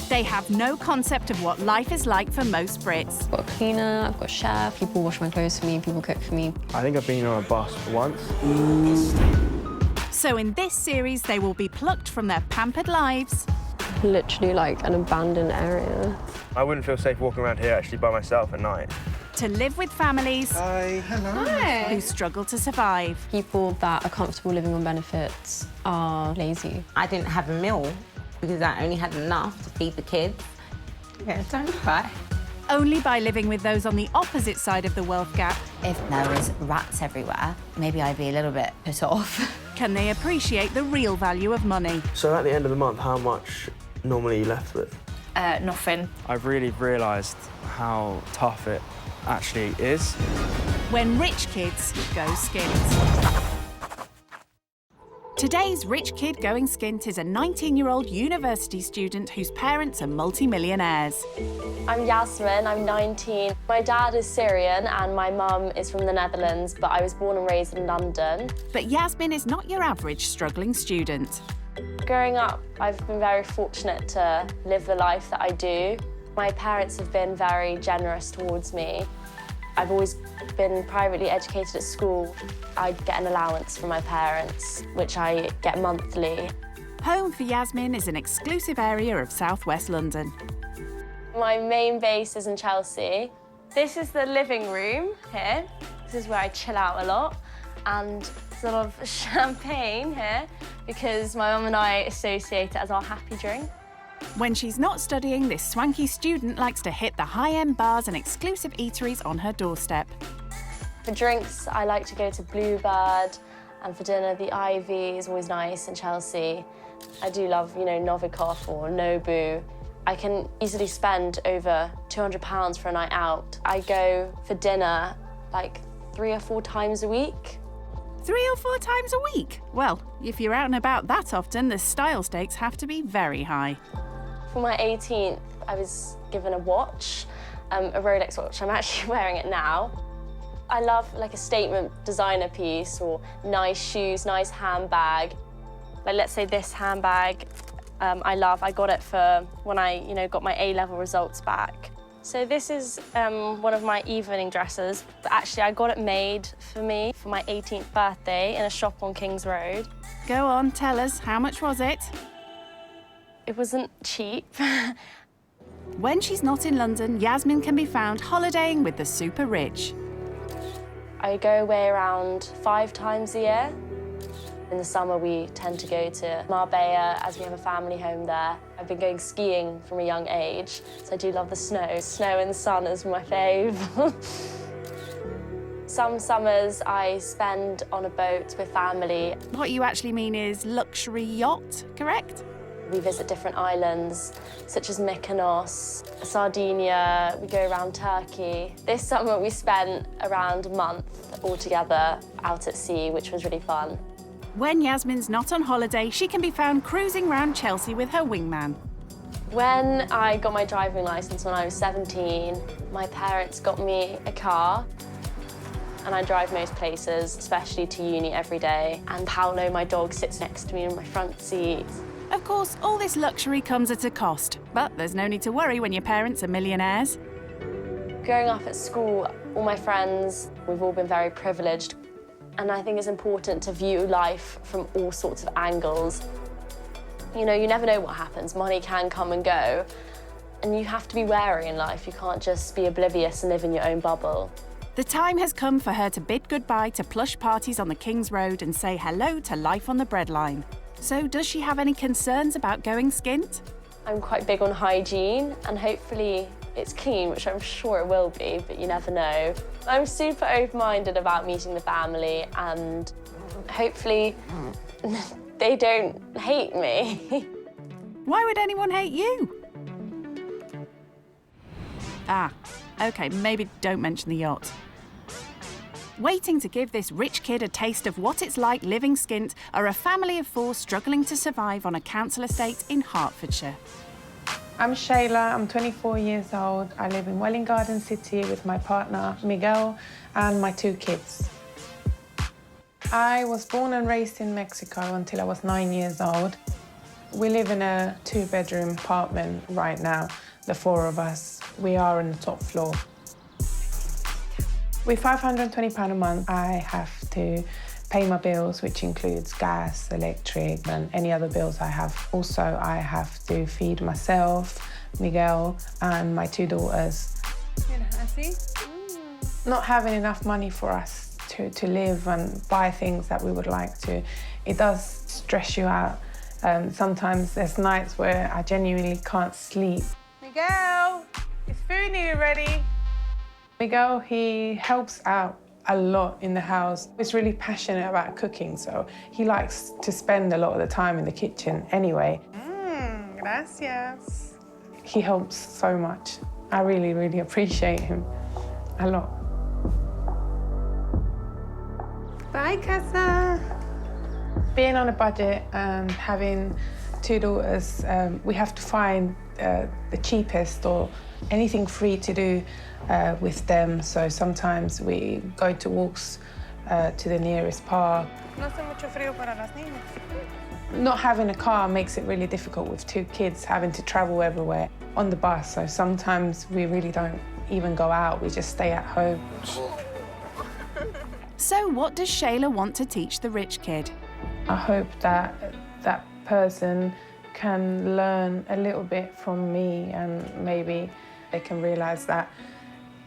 They have no concept of what life is like for most Brits. I've got a cleaner, I've got a chef, people wash my clothes for me, people cook for me. I think I've been on a bus once. So in this series, they will be plucked from their pampered lives. Literally like an abandoned area. I wouldn't feel safe walking around here actually by myself at night. To live with families. Hi. Hello. Who struggle to survive. People that are comfortable living on benefits are lazy. I didn't have a meal because I only had enough to feed the kids. Yeah, don't cry. Only by living with those on the opposite side of the wealth gap. If there was rats everywhere, maybe I'd be a little bit put off. Can they appreciate the real value of money? So at the end of the month, how much normally are you left with? Nothing. I've really realised how tough it actually is. When rich kids go skint. Today's Rich Kid Going Skint is a 19-year-old university student whose parents are multi-millionaires. I'm Yasmin, I'm 19. My dad is Syrian and my mum is from the Netherlands, but I was born and raised in London. But Yasmin is not your average struggling student. Growing up, I've been very fortunate to live the life that I do. My parents have been very generous towards me. I've always been privately educated at school. I get an allowance from my parents, which I get monthly. Home for Yasmin is an exclusive area of southwest London. My main base is in Chelsea. This is the living room here. This is where I chill out a lot. And sort of champagne here, because my mum and I associate it as our happy drink. When she's not studying, this swanky student likes to hit the high-end bars and exclusive eateries on her doorstep. For drinks, I like to go to Bluebird, and for dinner, the Ivy is always nice in Chelsea. I do love, you know, Novikov or Nobu. I can easily spend over £200 for a night out. I go for dinner like 3 or 4 times a week. 3 or 4 times a week? Well, if you're out and about that often, the style stakes have to be very high. For my 18th, I was given a watch, a Rolex watch. I'm actually wearing it now. I love like a statement designer piece or nice shoes, nice handbag. Like let's say this handbag, I got it for when I, you know, got my A-level results back. So this is one of my evening dresses, but actually I got it made for me for my 18th birthday in a shop on King's Road. Go on, tell us, how much was it? It wasn't cheap. When she's not in London, Yasmin can be found holidaying with the super rich. I go away around 5 times a year. In the summer, we tend to go to Marbella, as we have a family home there. I've been going skiing from a young age, so I do love the snow. Snow and sun is my fave. Some summers I spend on a boat with family. What you actually mean is luxury yacht, correct? We visit different islands, such as Mykonos, Sardinia, we go around Turkey. This summer we spent around a month all together out at sea, which was really fun. When Yasmin's not on holiday, she can be found cruising around Chelsea with her wingman. When I got my driving licence when I was 17, my parents got me a car, and I drive most places, especially to uni every day. And Paolo, my dog, sits next to me in my front seat. Of course, all this luxury comes at a cost, but there's no need to worry when your parents are millionaires. Growing up at school, all my friends, we've all been very privileged. And I think it's important to view life from all sorts of angles. You know, you never know what happens. Money can come and go. And you have to be wary in life. You can't just be oblivious and live in your own bubble. The time has come for her to bid goodbye to plush parties on the King's Road and say hello to life on the breadline. So does she have any concerns about going skint? I'm quite big on hygiene, and hopefully it's clean, which I'm sure it will be, but you never know. I'm super open-minded about meeting the family, and hopefully they don't hate me. Why would anyone hate you? Ah, OK, maybe don't mention the yacht. Waiting to give this rich kid a taste of what it's like living skint are a family of 4 struggling to survive on a council estate in Hertfordshire. I'm Shayla, I'm 24 years old. I live in Welling Garden City with my partner, Miguel, and my 2 kids. I was born and raised in Mexico until I was 9 years old. We live in a 2-bedroom apartment right now, the 4 of us. We are on the top floor. With £520 a month, I have to pay my bills, which includes gas, electric, and any other bills I have. Also, I have to feed myself, Miguel, and my 2 daughters. Not having enough money for us to live and buy things that we would like to, it does stress you out. Sometimes there's nights where I genuinely can't sleep. Miguel, is food nearly ready? Miguel, he helps out a lot in the house. He's really passionate about cooking, so he likes to spend a lot of the time in the kitchen anyway. Gracias. He helps so much. I really, really appreciate him a lot. Bye, Casa. Being on a budget and having 2 daughters, we have to find the cheapest or anything free to do with them. So sometimes we go to walks to the nearest park. Not having a car makes it really difficult with 2 kids having to travel everywhere on the bus. So sometimes we really don't even go out, we just stay at home. So what does Shayla want to teach the rich kid? I hope that that person can learn a little bit from me, and maybe they can realise that,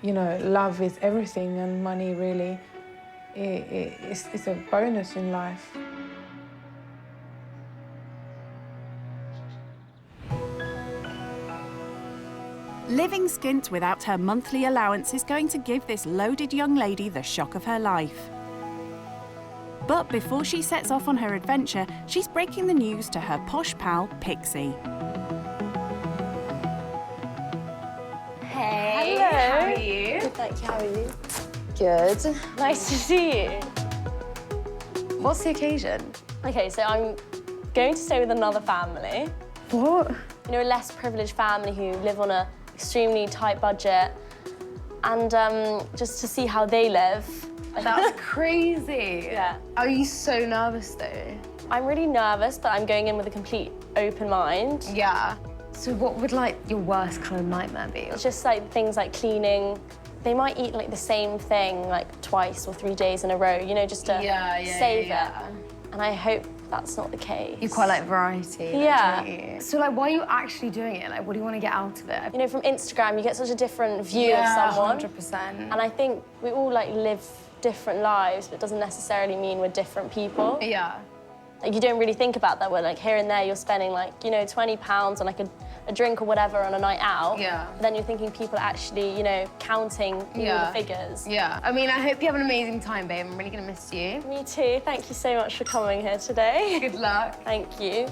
you know, love is everything and money really it's a bonus in life. Living skint without her monthly allowance is going to give this loaded young lady the shock of her life. But before she sets off on her adventure, she's breaking the news to her posh pal, Pixie. Hey. Hello. How are you? Good, thank you. How are you? Good. Nice to see you. What's the occasion? Okay, so I'm going to stay with another family. What? You know, a less privileged family who live on a extremely tight budget, and just to see how they live. That's crazy. Yeah. Are you so nervous though? I'm really nervous, but I'm going in with a complete open mind. Yeah. So what would like your worst kind of nightmare be? It's just like things like cleaning. They might eat like the same thing like twice or 3 days in a row, you know, just to save it. And I hope that's not the case. You quite like variety. Yeah. Don't you? So like, why are you actually doing it? Like, what do you want to get out of it? You know, from Instagram, you get such a different view of someone. 100%. And I think we all like live different lives, but it doesn't necessarily mean we're different people. Yeah. Like, you don't really think about that. Where like here and there, you're spending like, you know, £20 on like a drink or whatever on a night out. Yeah. Then you're thinking people are actually, you know, counting all the figures. Yeah. I mean, I hope you have an amazing time, babe. I'm really gonna miss you. Me too. Thank you so much for coming here today. Good luck. Thank you.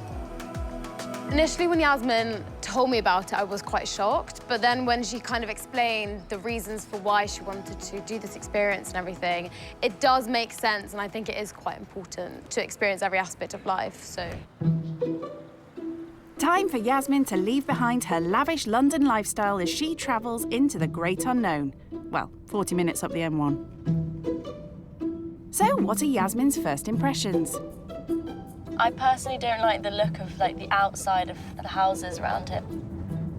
Initially, when Yasmin told me about it, I was quite shocked. But then when she kind of explained the reasons for why she wanted to do this experience and everything, it does make sense. And I think it is quite important to experience every aspect of life, so. Time for Yasmin to leave behind her lavish London lifestyle as she travels into the great unknown. Well, 40 minutes up the M1. So, what are Yasmin's first impressions? I personally don't like the look of like the outside of the houses around here.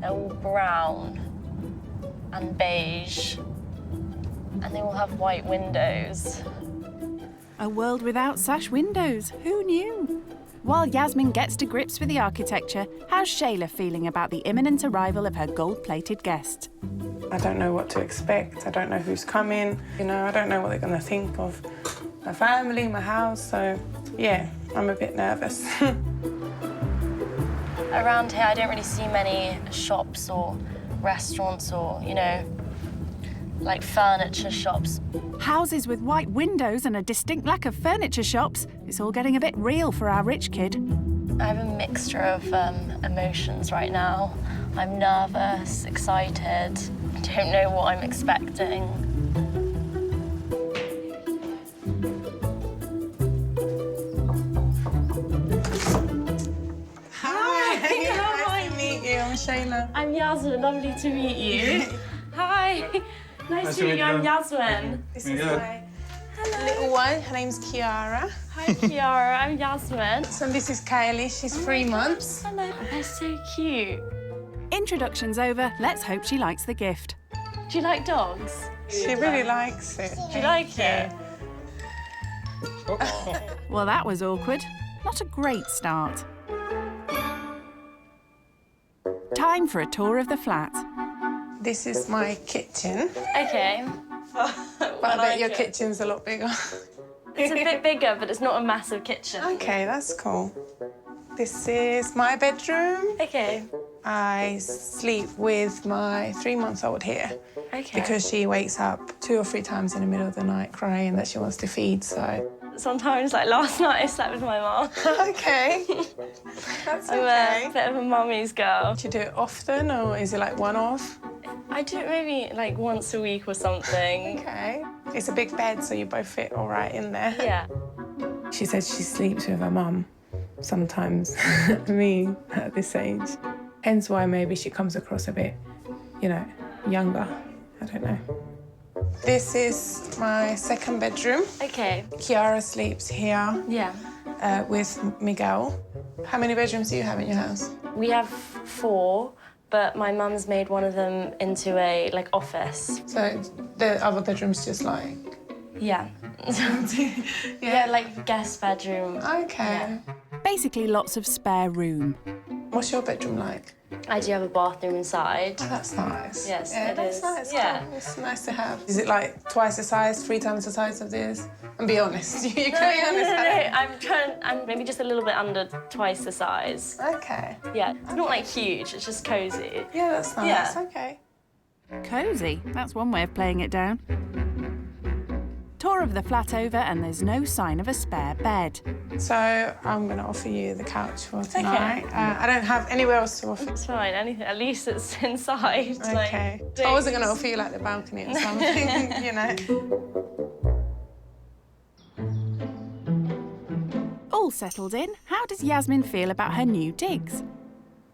They're all brown and beige, and they all have white windows. A world without sash windows, who knew? While Yasmin gets to grips with the architecture, how's Shayla feeling about the imminent arrival of her gold-plated guest? I don't know what to expect. I don't know who's coming. You know, I don't know what they're going to think of my family, my house. So, yeah, I'm a bit nervous. Around here, I don't really see many shops or restaurants or, you know, like furniture shops. Houses with white windows and a distinct lack of furniture shops. It's all getting a bit real for our rich kid. I have a mixture of emotions right now. I'm nervous, excited, don't know what I'm expecting. Hi, nice to meet you. I'm Shayla. I'm Yasmin, lovely to meet you. Hi, nice to meet you, I'm Yasmin. This is my little one. Her name's Kiara. Hi, Kiara, I'm Yasmin. So this is Kylie. She's 3 months. Hello, they're so cute. Introduction's over. Let's hope she likes the gift. Do you like dogs? She really likes it. Do you like it? Well, that was awkward. Not a great start. Time for a tour of the flat. This is my kitchen. Okay. But I bet your kitchen's a lot bigger. It's a bit bigger, but it's not a massive kitchen. Okay, that's cool. This is my bedroom. Okay. I sleep with my 3-month-old here. Okay. Because she wakes up 2 or 3 times in the middle of the night crying that she wants to feed, so. Sometimes, like last night, I slept with my mum. Okay. That's I'm okay. a bit of a mummy's girl. Do you do it often, or is it like one-off? I do it maybe like once a week or something. Okay. It's a big bed, so you both fit all right in there. Yeah. She said she sleeps with her mum sometimes, me at this age. Hence why maybe she comes across a bit, you know, younger. I don't know. This is my 2nd bedroom. Okay. Kiara sleeps here. Yeah. With Miguel. How many bedrooms do you have in your house? We have 4, but my mum's made one of them into a, like, office. So the other bedroom's just like... Yeah. Yeah, like guest bedroom. Okay. Basically lots of spare room. What's your bedroom like? I do have a bathroom inside. Oh, that's nice. Yes, yeah, it that's is. nice. Yeah. It's nice to have. Is it like twice the size, 3 times the size of this? And be honest. You can be honest. No, I'm maybe just a little bit under twice the size. Okay. Yeah, it's not like huge, it's just cozy. Yeah, that's nice. Yeah. Okay. Cosy, that's one way of playing it down. Tour of the flat over and there's no sign of a spare bed. So I'm going to offer you the couch for tonight. Okay. I don't have anywhere else to offer. It's fine, anything. At least it's inside. Okay. Like, I wasn't going to offer you like the balcony or something, you know. All settled in, how does Yasmin feel about her new digs?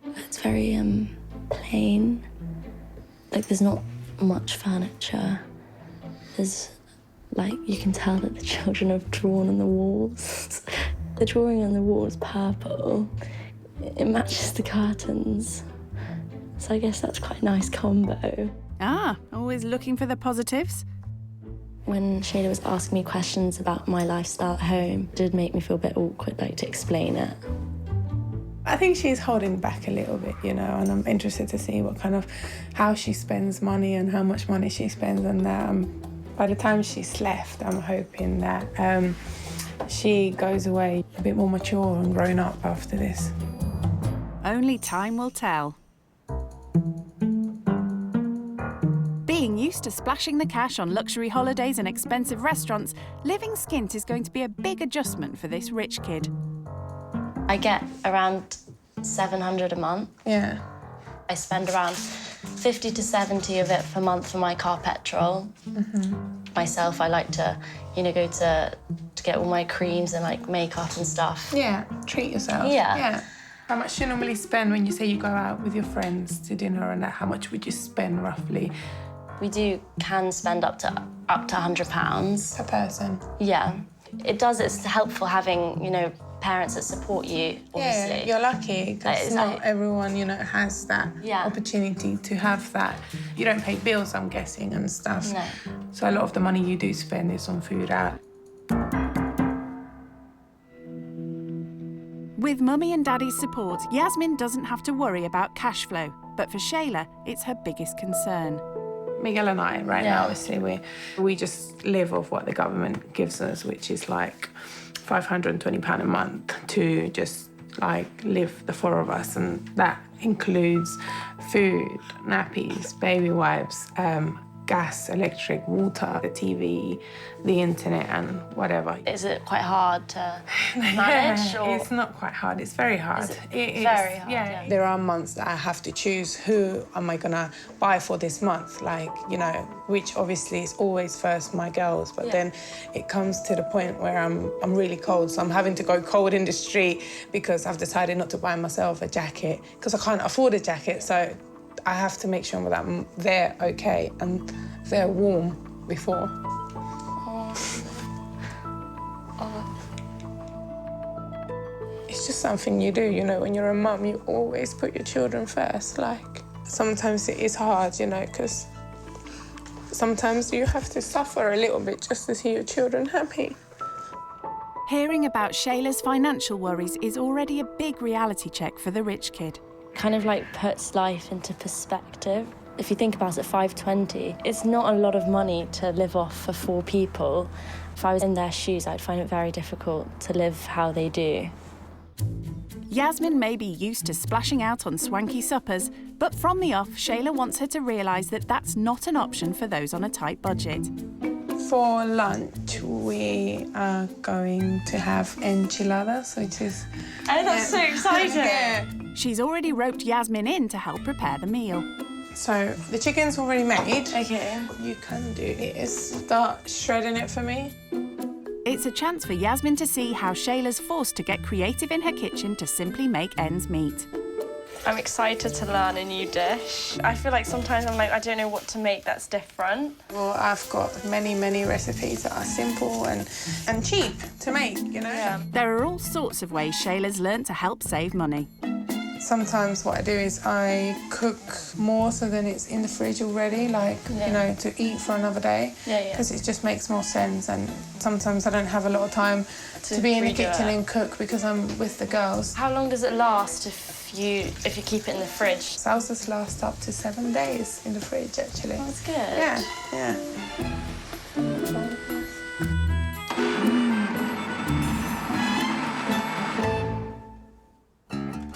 It's very plain. Like, there's not much furniture. There's, like, you can tell that the children have drawn on the walls. The drawing on the wall is purple. It matches the curtains. So I guess that's quite a nice combo. Ah, always looking for the positives. When Shayla was asking me questions about my lifestyle at home, it did make me feel a bit awkward, like, to explain it. I think she's holding back a little bit, you know, and I'm interested to see what kind of, how she spends money and how much money she spends on that. By the time she's left, I'm hoping that she goes away a bit more mature and grown up after this. Only time will tell. Being used to splashing the cash on luxury holidays and expensive restaurants, living skint is going to be a big adjustment for this rich kid. I get around 700 a month. Yeah. I spend around 50 to 70 of it per month for my car petrol. Myself, I like to, you know, go to get all my creams and, like, makeup and stuff. Yeah, treat yourself. Yeah. Yeah. How much do you normally spend when you say you go out with your friends to dinner and that? How much would you spend roughly? We can spend up to £100. Per person? Yeah. It's helpful having, you know, parents that support you, obviously. Yeah, you're lucky, because not everyone, you know, has that opportunity to have that. You don't pay bills, I'm guessing, and stuff. No. So a lot of the money you do spend is on food out. With Mummy and Daddy's support, Yasmin doesn't have to worry about cash flow. But for Shayla, it's her biggest concern. Miguel and I, right now, obviously, we just live off what the government gives us, which is like £520 a month to just, like, live the 4 of us. And that includes food, nappies, baby wipes, gas, electric, water, the TV, the internet, and whatever. Is it quite hard to manage? Or? It's not quite hard. It's very hard. It's very hard, yeah. There are months that I have to choose who am I gonna buy for this month, like, you know, which obviously is always first my girls, but then it comes to the point where I'm really cold, so I'm having to go cold in the street because I've decided not to buy myself a jacket because I can't afford a jacket, so I have to make sure that they're okay and they're warm before. It's just something you do, you know, when you're a mum, you always put your children first. Like, sometimes it is hard, you know, because sometimes you have to suffer a little bit just to see your children happy. Hearing about Shayla's financial worries is already a big reality check for the rich kid. Kind of, like, puts life into perspective. If you think about it, $520, it's not a lot of money to live off for 4 people. If I was in their shoes, I'd find it very difficult to live how they do. Yasmin may be used to splashing out on swanky suppers, but from the off, Shayla wants her to realise that that's not an option for those on a tight budget. For lunch, we are going to have enchiladas, which is... Oh, that's so exciting! Yeah. She's already roped Yasmin in to help prepare the meal. So the chicken's already made. Okay. What you can do is start shredding it for me. It's a chance for Yasmin to see how Shayla's forced to get creative in her kitchen to simply make ends meet. I'm excited to learn a new dish. I feel like sometimes I'm like, I don't know what to make that's different. Well, I've got many, many recipes that are simple and cheap to make, you know? There are all sorts of ways Shayla's learnt to help save money. Sometimes what I do is I cook more so then it's in the fridge already, like, you know, to eat for another day. Because it just makes more sense, and sometimes I don't have a lot of time to be in the kitchen and cook because I'm with the girls. How long does it last if you keep it in the fridge? Salsas last up to 7 days in the fridge, actually. Oh, that's good. Yeah, yeah.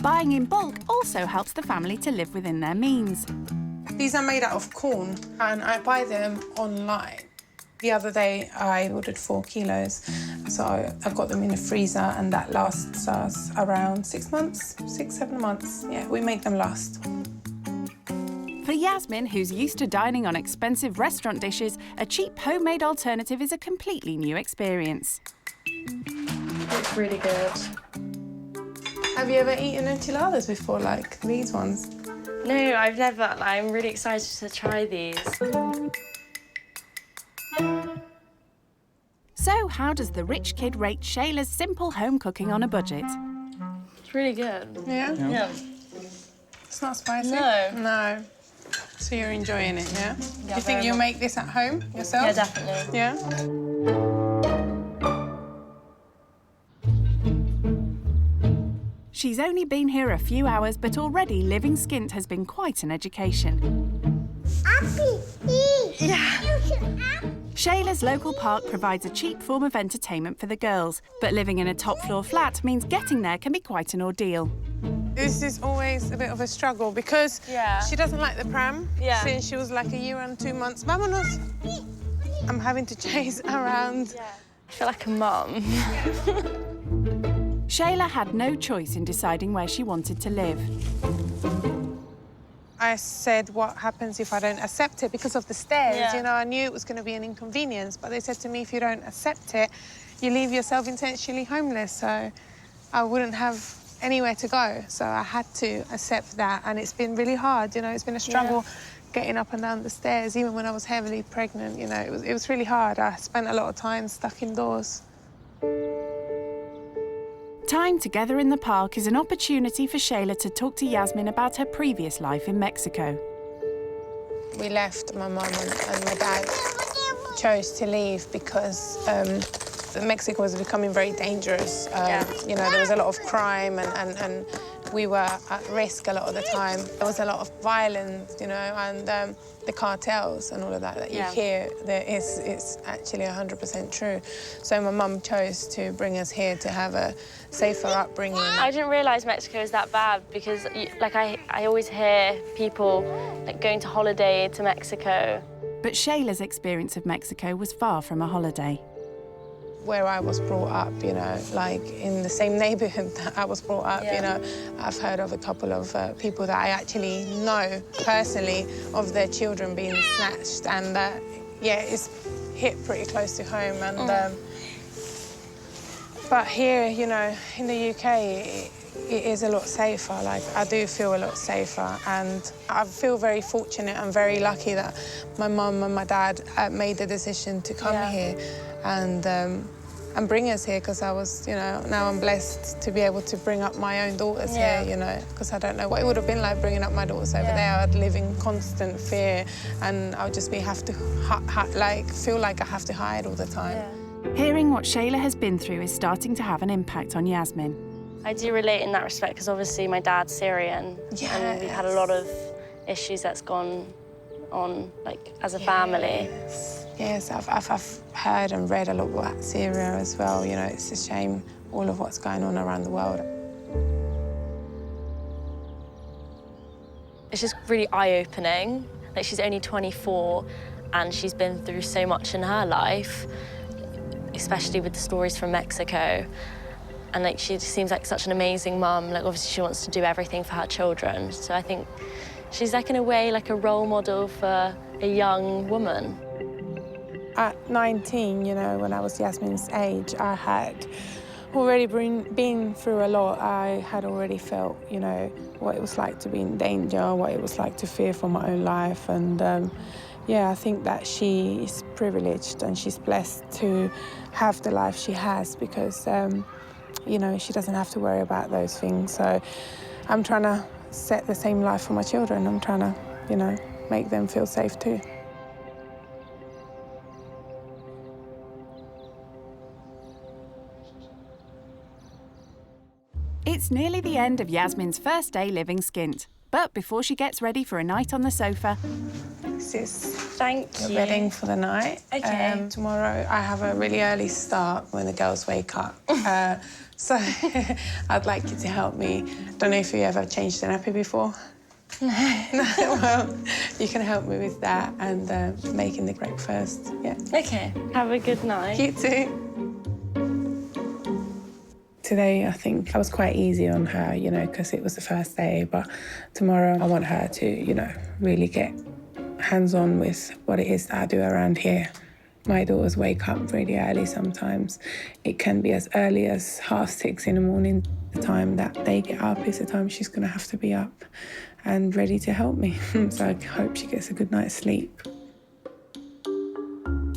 Buying in bulk also helps the family to live within their means. These are made out of corn, and I buy them online. The other day, I ordered 4 kilos, so I got them in the freezer, and that lasts us around 6 months, 6-7 months. Yeah, we make them last. For Yasmin, who's used to dining on expensive restaurant dishes, a cheap homemade alternative is a completely new experience. It's really good. Have you ever eaten enchiladas before, like these ones? No, I've never. I'm really excited to try these. So, how does the rich kid rate Shayla's simple home cooking on a budget? It's really good. Yeah? Yeah. It's not spicy? No. No. So you're enjoying it, yeah? Yeah, you think you'll make this at home yourself? Yeah, definitely. Yeah? She's only been here a few hours, but already living skint has been quite an education. Shayla's local park provides a cheap form of entertainment for the girls, but living in a top-floor flat means getting there can be quite an ordeal. This is always a bit of a struggle because she doesn't like the pram since she was like a year and 2 months. Vámonos! I'm having to chase around. I feel like a mum. Shayla had no choice in deciding where she wanted to live. I said, what happens if I don't accept it because of the stairs? Yeah. You know, I knew it was going to be an inconvenience, but they said to me, if you don't accept it, you leave yourself intentionally homeless. So I wouldn't have anywhere to go. So I had to accept that, and it's been really hard. You know, it's been a struggle getting up and down the stairs, even when I was heavily pregnant. You know, it was really hard. I spent a lot of time stuck indoors. Time together in the park is an opportunity for Shayla to talk to Yasmin about her previous life in Mexico. We left, my mum and my dad chose to leave because Mexico was becoming very dangerous. You know, there was a lot of crime and we were at risk a lot of the time. There was a lot of violence, you know, and the cartels and all of that you hear, it's actually 100% true. So my mum chose to bring us here to have a safer upbringing. I didn't realise Mexico was that bad because, like, I always hear people, like, going to holiday to Mexico. But Shayla's experience of Mexico was far from a holiday. Where I was brought up, you know, like in the same neighbourhood that I was brought up, you know, I've heard of a couple of people that I actually know personally of their children being snatched, and yeah, it's hit pretty close to home. And but here, you know, in the UK, it is a lot safer. Like, I do feel a lot safer, and I feel very fortunate and very lucky that my mum and my dad made the decision to come here and bring us here, because I was, you know, now I'm blessed to be able to bring up my own daughters here, you know, because I don't know what it would have been like bringing up my daughters over there. I'd live in constant fear, and I would just be feel like I have to hide all the time. Hearing what Shayla has been through is starting to have an impact on Yasmin. I do relate in that respect because obviously my dad's Syrian and we've had a lot of issues that's gone on, like, as a family. Yes, I've heard and read a lot about Syria as well. You know, it's a shame, all of what's going on around the world. It's just really eye-opening. Like, she's only 24 and she's been through so much in her life, especially with the stories from Mexico. And, like, she seems like such an amazing mum. Like, obviously she wants to do everything for her children. So I think she's, like, in a way, like a role model for a young woman. At 19, you know, when I was Yasmin's age, I had already been through a lot. I had already felt, you know, what it was like to be in danger, what it was like to fear for my own life. And, yeah, I think that she is privileged and she's blessed to have the life she has because, you know, she doesn't have to worry about those things. So I'm trying to set the same life for my children. I'm trying to, you know, make them feel safe too. It's nearly the end of Yasmin's first day living skint. But before she gets ready for a night on the sofa... This is the bedding for the night. Okay. Tomorrow I have a really early start when the girls wake up. So I'd like you to help me. Don't know if you ever changed the nappy before? No. Well, you can help me with that and making the breakfast. Yeah. Okay. Have a good night. You too. Today, I think I was quite easy on her, you know, because it was the first day. But tomorrow, I want her to, you know, really get hands-on with what it is that I do around here. My daughters wake up really early sometimes. It can be as early as 6:30 in the morning. The time that they get up is the time she's going to have to be up and ready to help me. So I hope she gets a good night's sleep.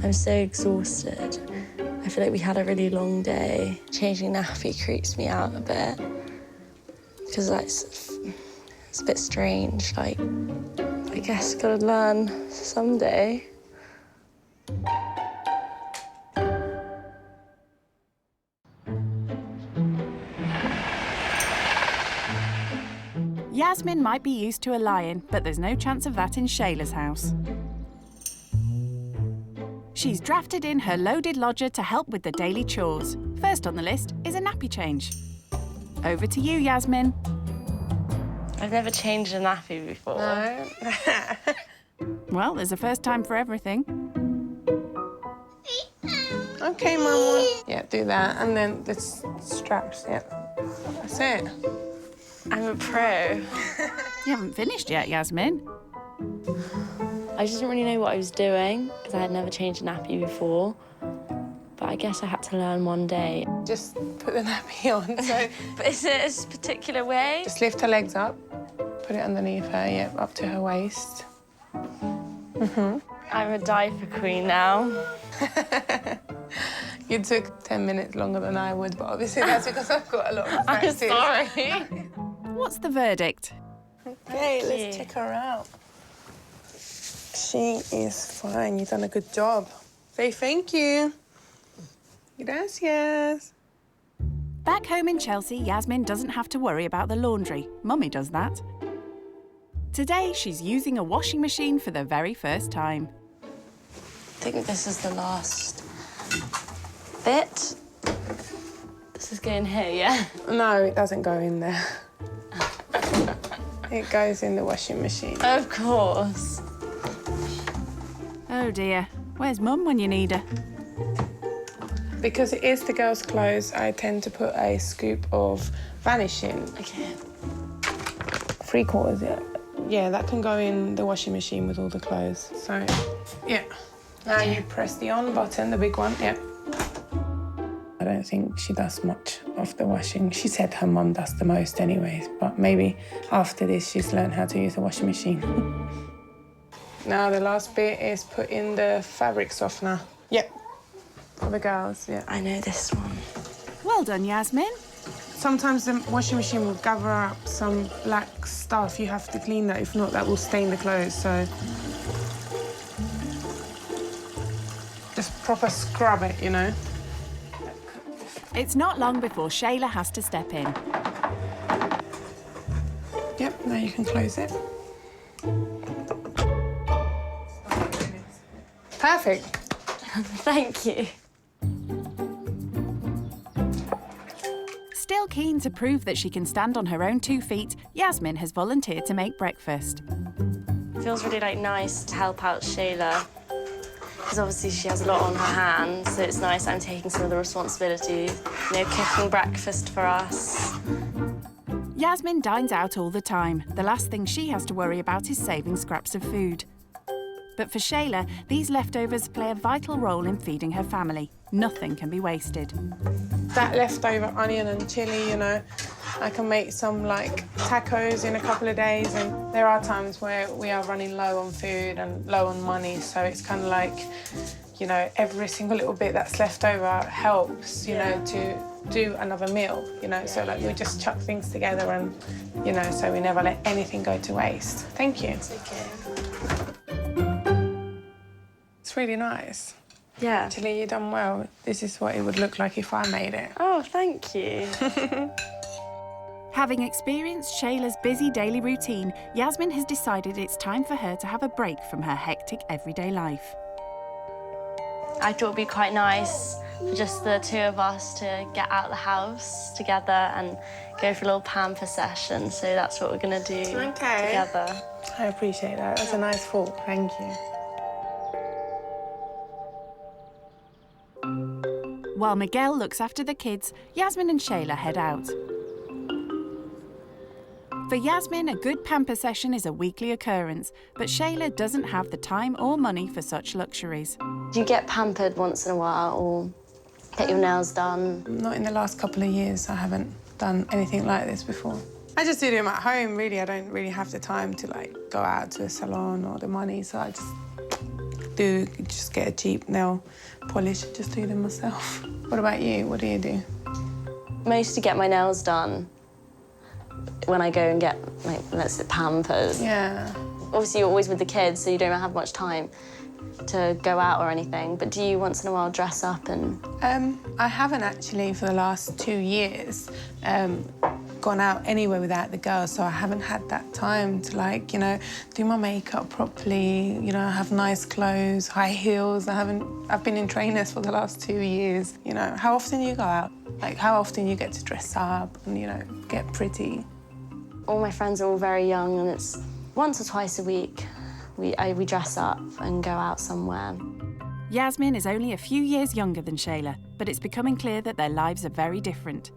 I'm so exhausted. I feel like we had a really long day. Changing nappy creeps me out a bit because it's a bit strange. Like, I guess gotta learn someday. Yasmin might be used to a lion, but there's no chance of that in Shayla's house. She's drafted in her loaded lodger to help with the daily chores. First on the list is a nappy change. Over to you, Yasmin. I've never changed a nappy before. No. Well, there's a first time for everything. OK, Mama. Yeah, do that. And then the straps, yeah. That's it. I'm a pro. You haven't finished yet, Yasmin. I just didn't really know what I was doing because I had never changed a nappy before. But I guess I had to learn one day. Just put the nappy on. So but is it a particular way? just lift her legs up, put it underneath her, yeah, up to her waist. I'm a diaper queen now. You took 10 minutes longer than I would, but obviously that's because I've got a lot of I'm practice. sorry. What's the verdict? OK, let's check her out. She is fine. You've done a good job. Say thank you. Gracias. Back home in Chelsea, Yasmin doesn't have to worry about the laundry. Mummy does that. Today, she's using a washing machine for the very first time. I think this is the last bit. This is going here, yeah? No, it doesn't go in there. It goes in the washing machine. Of course. Oh dear, where's Mum when you need her? Because it is the girls' clothes, I tend to put a scoop of Vanish in. Okay. 3/4, yeah. Yeah, that can go in the washing machine with all the clothes. So, yeah. Now you press the on button, the big one, yeah. I don't think she does much of the washing. She said her mum does the most anyways, but maybe after this she's learned how to use the washing machine. Now the last bit is put in the fabric softener. Yep. For the girls, yeah. I know this one. Well done, Yasmin. Sometimes the washing machine will gather up some black stuff. You have to clean that. If not, that will stain the clothes, so... just proper scrub it, you know? It's not long before Shayla has to step in. Yep, now you can close it. Perfect. Thank you. Still keen to prove that she can stand on her own 2 feet, Yasmin has volunteered to make breakfast. It feels really nice to help out Shayla because obviously she has a lot on her hands, so it's nice I'm taking some of the responsibility, you know, cooking breakfast for us. Yasmin dines out all the time. The last thing she has to worry about is saving scraps of food. But for Shayla, these leftovers play a vital role in feeding her family. Nothing can be wasted. That leftover onion and chilli, you know, I can make some tacos in a couple of days, and there are times where we are running low on food and low on money, so it's kind of you know, every single little bit that's left over helps, you know, to do another meal, you know, so like we just chuck things together and, you know, so we never let anything go to waste. Thank you. It's okay. It's really nice. Yeah. Actually, you've done well. This is what it would look like if I made it. Oh, thank you. Having experienced Shayla's busy daily routine, Yasmin has decided it's time for her to have a break from her hectic everyday life. I thought it'd be quite nice for just the two of us to get out of the house together and go for a little pamper session. So that's what we're going to do together. I appreciate that. That's a nice thought. Thank you. While Miguel looks after the kids, Yasmin and Shayla head out. For Yasmin, a good pamper session is a weekly occurrence, but Shayla doesn't have the time or money for such luxuries. Do you get pampered once in a while or get your nails done? Not in the last couple of years. I haven't done anything like this before. I just do them at home, really. I don't really have the time to, like, go out to a salon or the money, so I just get a cheap nail polish and just do them myself. What about you? What do you do? Mostly get my nails done when I go and get, like, let's say, pampers. Yeah. Obviously, you're always with the kids, so you don't have much time to go out or anything, but do you once in a while dress up and...? I haven't actually for the last 2 years gone out anywhere without the girls, so I haven't had that time to, like, you know, do my makeup properly, you know, have nice clothes, high heels. I've been in trainers for the last 2 years, you know. How often you go out? Like, how often you get to dress up and, you know, get pretty? All my friends are all very young, and it's once or twice a week we dress up and go out somewhere. Yasmin is only a few years younger than Shayla, but it's becoming clear that their lives are very different.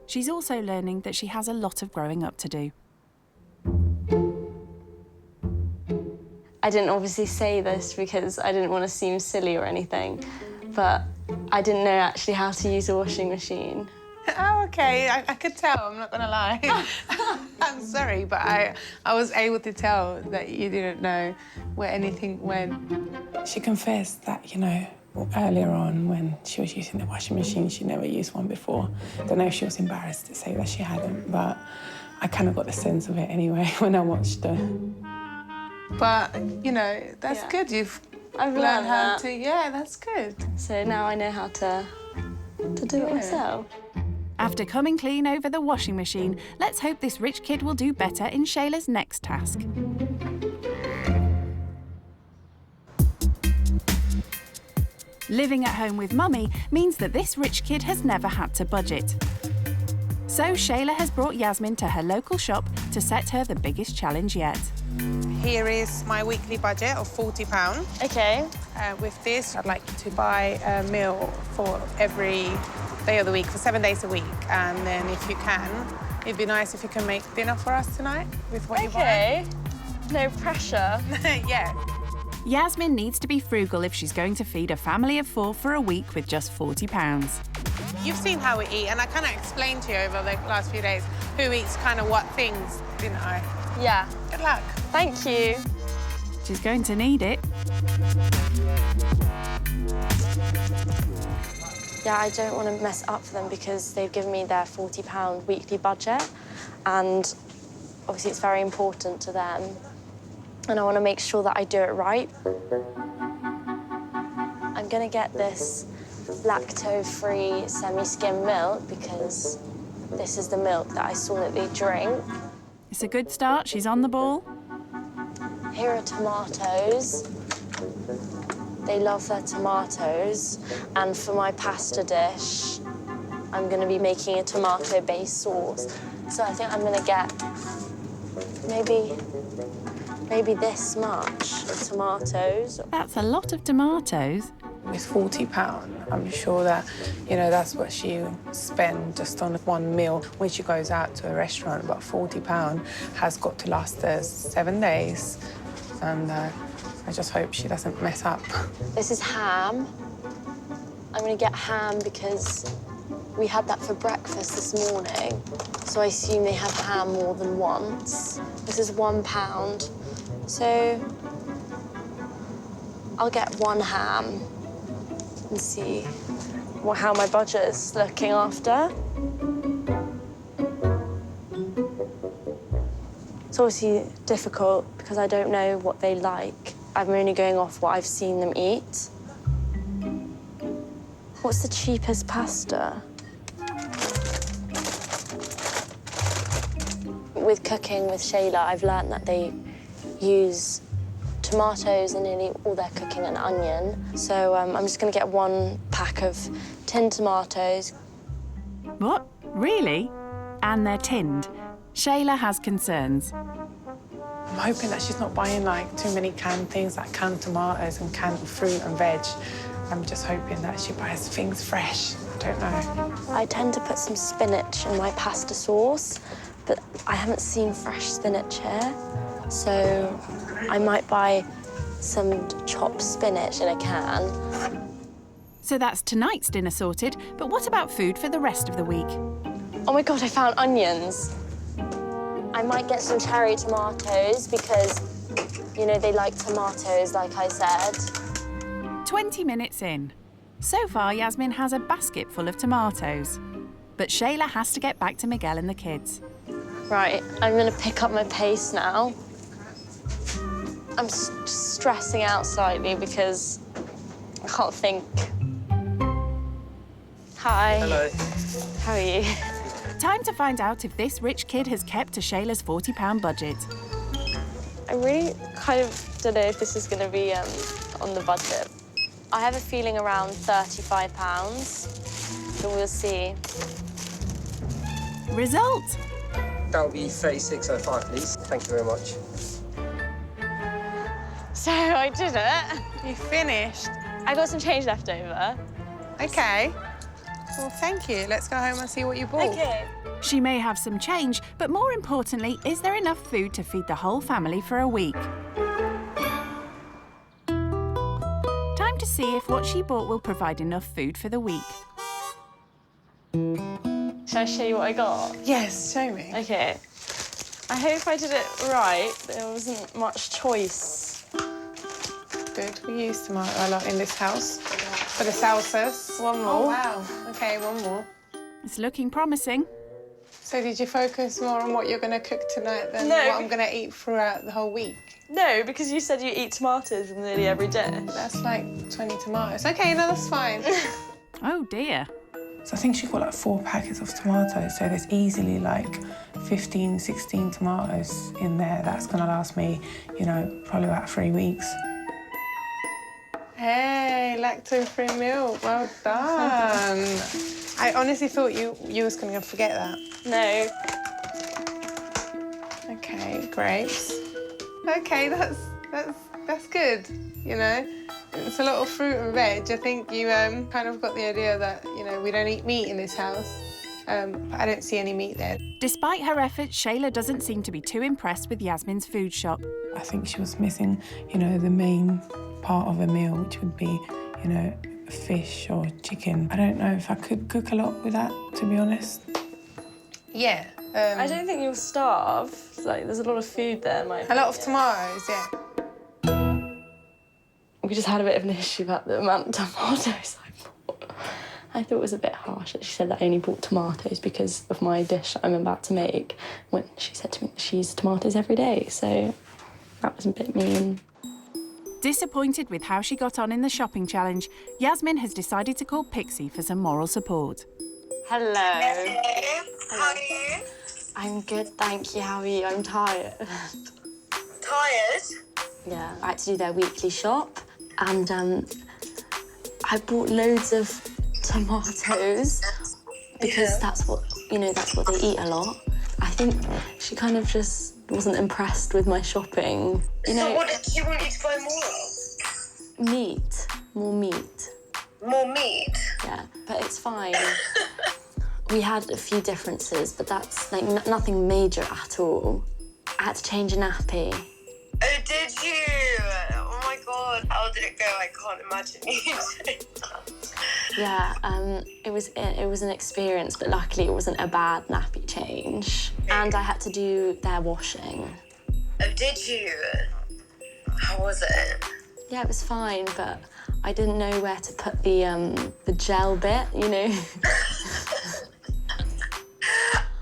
She's also learning that she has a lot of growing up to do. I didn't obviously say this because I didn't want to seem silly or anything, but I didn't know actually how to use a washing machine. Oh, OK. I could tell, I'm not going to lie. I'm sorry, but I was able to tell that you didn't know where anything went. She confessed that, you know, earlier on when she was using the washing machine, she never used one before. I don't know if she was embarrassed to say that she hadn't, but I kind of got the sense of it anyway when I watched her. But, you know, that's good. I've learned how to, yeah, that's good. So now I know how to do it myself. After coming clean over the washing machine, let's hope this rich kid will do better in Shayla's next task. Living at home with Mummy means that this rich kid has never had to budget. So Shayla has brought Yasmin to her local shop to set her the biggest challenge yet. Here is my weekly budget of £40. OK. With this, I'd like you to buy a meal for every day of the week, for 7 days a week. And then if you can, it'd be nice if you can make dinner for us tonight with what you buy. OK. No pressure. Yeah. Yasmin needs to be frugal if she's going to feed a family of 4 for a week with just £40. You've seen how we eat, and I kind of explained to you over the last few days who eats kind of what things, didn't I? Yeah. Good luck. Thank you. She's going to need it. Yeah, I don't want to mess up for them because they've given me their £40 weekly budget, and obviously it's very important to them, and I want to make sure that I do it right. I'm going to get this lactose-free semi-skim milk because this is the milk that I saw that they drink. It's a good start. She's on the ball. Here are tomatoes. They love their tomatoes. And for my pasta dish, I'm going to be making a tomato-based sauce. So I think I'm going to get maybe this much of tomatoes. That's a lot of tomatoes. With £40, I'm sure that, you know, that's what she'll spend just on one meal when she goes out to a restaurant. But £40 has got to last us 7 days. And I just hope she doesn't mess up. This is ham. I'm going to get ham because we had that for breakfast this morning. So I assume they have ham more than once. This is £1. So I'll get 1 ham and see how my budget is looking after. It's obviously difficult because I don't know what they like. I'm only going off what I've seen them eat. What's the cheapest pasta? With cooking with Shayla, I've learned that they use tomatoes in nearly all their cooking and onion. So I'm just going to get 1 pack of tinned tomatoes. What? Really? And they're tinned. Shayla has concerns. I'm hoping that she's not buying like too many canned things, like canned tomatoes and canned fruit and veg. I'm just hoping that she buys things fresh. I don't know. I tend to put some spinach in my pasta sauce, but I haven't seen fresh spinach here. So I might buy some chopped spinach in a can. So that's tonight's dinner sorted, but what about food for the rest of the week? Oh my God, I found onions. I might get some cherry tomatoes because, you know, they like tomatoes, like I said. 20 minutes in. So far, Yasmin has a basket full of tomatoes. But Shayla has to get back to Miguel and the kids. Right, I'm gonna pick up my pace now. I'm stressing out slightly because I can't think. Hi. Hello. How are you? Time to find out if this rich kid has kept to Shayla's £40 budget. I really kind of don't know if this is gonna be on the budget. I have a feeling around £35, but we'll see. Result! That'll be 36.05, please. Thank you very much. So I did it. You finished. I got some change left over. OK. Well, thank you. Let's go home and see what you bought. OK. She may have some change, but more importantly, is there enough food to feed the whole family for a week? Time to see if what she bought will provide enough food for the week. Shall I show you what I got? Yes, show me. OK. I hope I did it right. There wasn't much choice. Good. We use tomato a lot in this house. For the salsas. One more. Oh, wow. OK, one more. It's looking promising. So did you focus more on what you're going to cook tonight than No. what I'm going to eat throughout the whole week? No, because you said you eat tomatoes nearly every day. That's like 20 tomatoes. OK, no, that's fine. Oh, dear. So I think she got like 4 packets of tomatoes, so there's easily like 15, 16 tomatoes in there. That's going to last me, you know, probably about 3 weeks. Hey, lactose-free milk, well done. I honestly thought you was going to forget that. No. OK, grapes. OK, that's good, you know. It's a lot of fruit and veg. I think you kind of got the idea that, you know, we don't eat meat in this house. But I don't see any meat there. Despite her efforts, Shayla doesn't seem to be too impressed with Yasmin's food shop. I think she was missing, you know, the main part of a meal, which would be, you know, fish or chicken. I don't know if I could cook a lot with that, to be honest. Yeah. I don't think you'll starve. Like, there's a lot of food there, A lot of tomatoes, yeah. We just had a bit of an issue about the amount of tomatoes I bought. I thought it was a bit harsh that she said that I only bought tomatoes because of my dish I'm about to make, when she said to me that she uses tomatoes every day, so that was a bit mean. Disappointed with how she got on in the shopping challenge, Yasmin has decided to call Pixie for some moral support. Hello. How are you? I'm good, thank you. How are you? I'm tired. Tired? Yeah, I had to do their weekly shop, and I bought loads of tomatoes because that's what, you know, that's what they eat a lot. I think she kind of just wasn't impressed with my shopping. You know, So what did she want you to buy more of? meat, more meat. More meat? Yeah, but it's fine. We had a few differences, but that's like nothing major at all. I had to change a nappy. Oh, did you? Oh my God, how did it go? I can't imagine you doing that. Yeah, it was an experience, but luckily it wasn't a bad nappy change. And I had to do their washing. Oh, did you? How was it? Yeah, it was fine, but I didn't know where to put the gel bit, you know.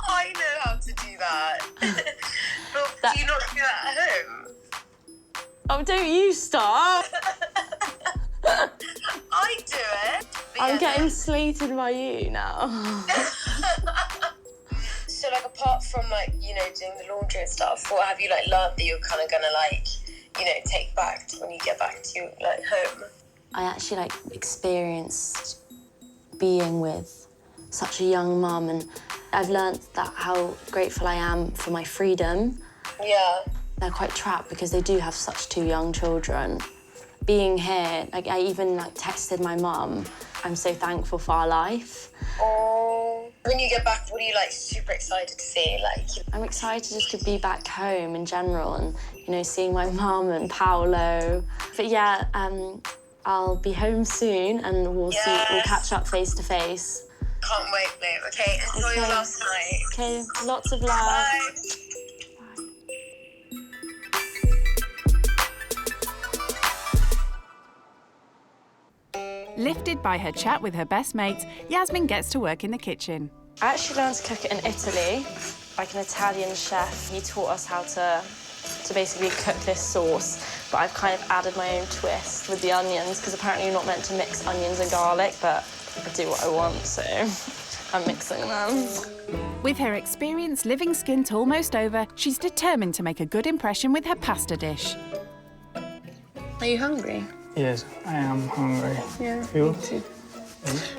I know how to do that. But do you not do that at home? Oh, don't you stop! I do it. I'm getting slated by you now. So, like, apart from, like, you know, doing the laundry and stuff, what have you, like, learned that you're kind of gonna, like, you know, take back to when you get back to, like, home? I actually, like, experienced being with such a young mum, and I've learned that how grateful I am for my freedom. Yeah. They're quite trapped because they do have such two young children. Being here, like, I even, like, texted my mum, I'm so thankful for our life. Oh. When you get back, what are you, like, super excited to see? Like, I'm excited just to be back home in general and, you know, seeing my mum and Paolo. But yeah, I'll be home soon and we'll catch up face to face. Can't wait, babe. Okay, enjoy your last night. Okay, lots of love. Bye. Lifted by her chat with her best mates, Yasmin gets to work in the kitchen. I actually learned to cook it in Italy, like an Italian chef. He taught us how to basically cook this sauce, but I've kind of added my own twist with the onions, because apparently you're not meant to mix onions and garlic, but I do what I want, so I'm mixing them. With her experience living skint almost over, she's determined to make a good impression with her pasta dish. Are you hungry? Yes, I am hungry. Yeah, You? me too.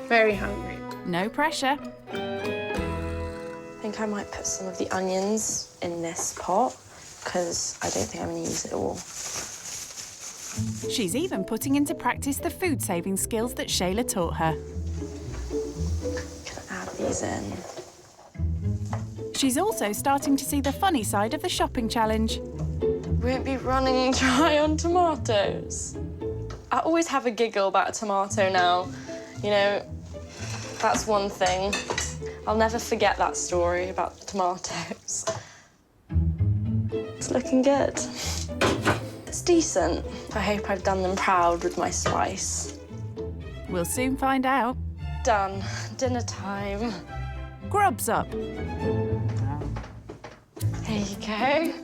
Very hungry. No pressure. I think I might put some of the onions in this pot, because I don't think I'm going to use it all. She's even putting into practice the food-saving skills that Shayla taught her. Can add these in. She's also starting to see the funny side of the shopping challenge. Won't be running dry on tomatoes. I always have a giggle about a tomato now. You know, that's one thing. I'll never forget that story about the tomatoes. It's looking good. It's decent. I hope I've done them proud with my spice. We'll soon find out. Done. Dinner time. Grub's up. There you go.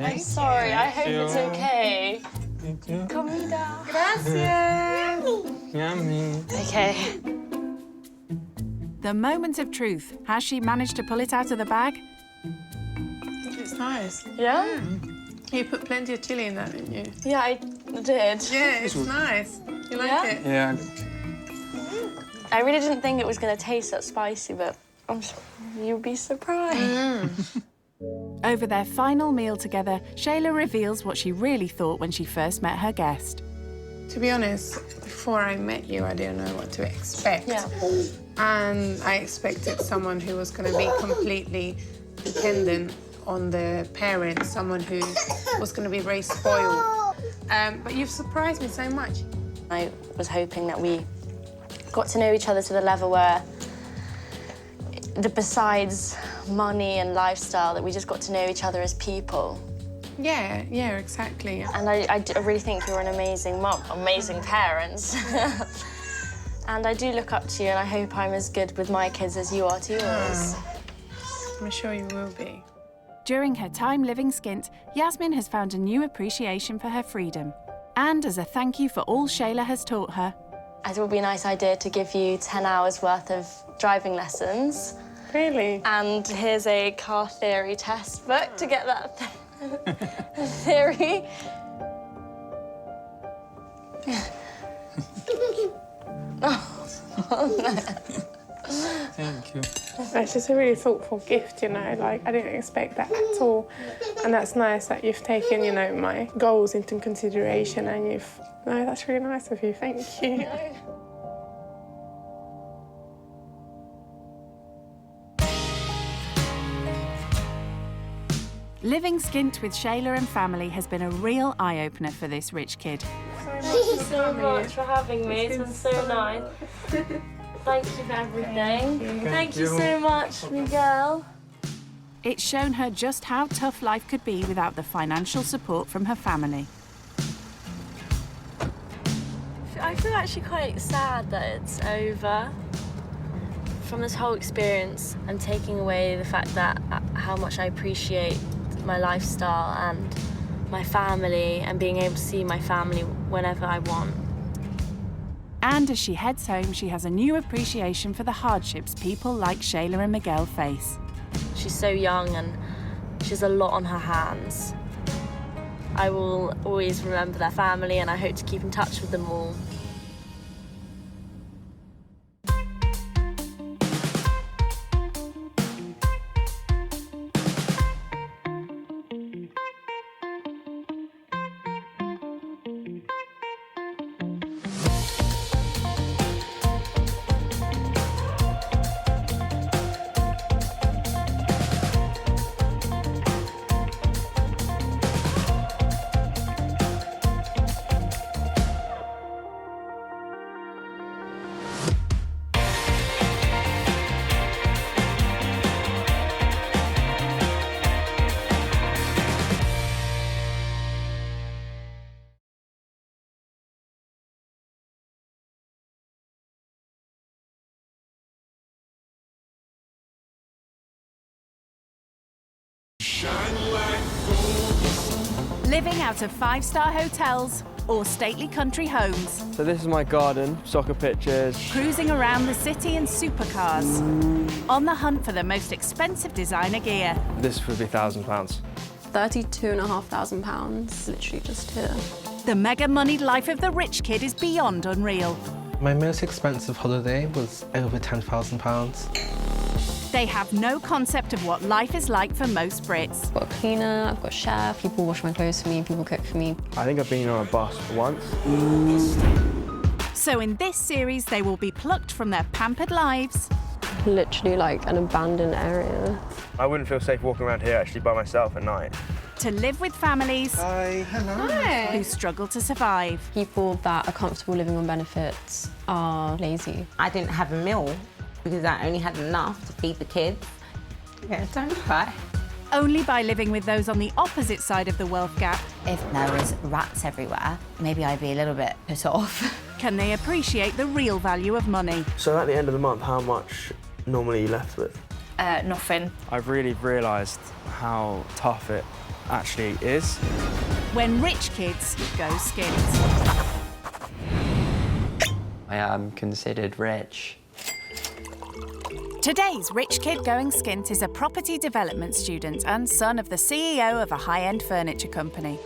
I'm sorry, I hope it's okay. Thank you. Comida. Gracias. Yummy. Okay. The moment of truth. Has she managed to pull it out of the bag? It's nice. Yeah? You put plenty of chili in that, didn't you? Yeah, I did. Yeah, it's nice. You like it? Yeah. I really didn't think it was going to taste that spicy, but you'll be surprised. Over their final meal together, Shayla reveals what she really thought when she first met her guest. To be honest, before I met you, I didn't know what to expect. Yeah. And I expected someone who was going to be completely dependent on their parents, someone who was going to be very spoiled. But you've surprised me so much. I was hoping that we got to know each other to the level where, besides money and lifestyle, that we just got to know each other as people. Yeah, exactly. And I really think you're an amazing mum, amazing parents. And I do look up to you, and I hope I'm as good with my kids as you are to yours. I'm sure you will be. During her time living skint, Yasmin has found a new appreciation for her freedom. And as a thank you for all Shayla has taught her, I thought it would be a nice idea to give you 10 hours worth of driving lessons. Really? And here's a car theory test book to get that theory. Oh, no. Thank you. It's just a really thoughtful gift, you know, like I didn't expect that at all. And that's nice that you've taken, you know, my goals into consideration and no, that's really nice of you, thank you. living skint with Shayla and family has been a real eye-opener for this rich kid. Thank you so much for having me. It's been so nice. Thank you for everything. Thank you so much, Miguel. It's shown her just how tough life could be without the financial support from her family. feel actually quite sad that it's over. From this whole experience, I'm taking away the fact that how much I appreciate my lifestyle and my family and being able to see my family whenever I want. And as she heads home, she has a new appreciation for the hardships people like Shayla and Miguel face. She's so young and she has a lot on her hands. I will always remember their family and I hope to keep in touch with them all. Living out of five-star hotels or stately country homes. So this is my garden, soccer pitches. Cruising around the city in supercars. On the hunt for the most expensive designer gear. This would be £1,000. £32,500, literally just here. The mega-moneyed life of the rich kid is beyond unreal. My most expensive holiday was over £10,000. They have no concept of what life is like for most Brits. I've got a cleaner, I've got a chef, people wash my clothes for me, people cook for me. I think I've been on a bus once. So in this series, they will be plucked from their pampered lives. Literally like an abandoned area. I wouldn't feel safe walking around here actually by myself at night. To live with families who struggle to survive. People that are comfortable living on benefits are lazy. I didn't have a meal because I only had enough to feed the kids. Yeah, don't cry. Only by living with those on the opposite side of the wealth gap. If there was rats everywhere, maybe I'd be a little bit put off. Can they appreciate the real value of money? So at the end of the month, how much normally are you left with? Nothing. I've really realised how tough it actually is. When rich kids go skint. I am considered rich. Today's rich kid going skint is a property development student and son of the CEO of a high-end furniture company.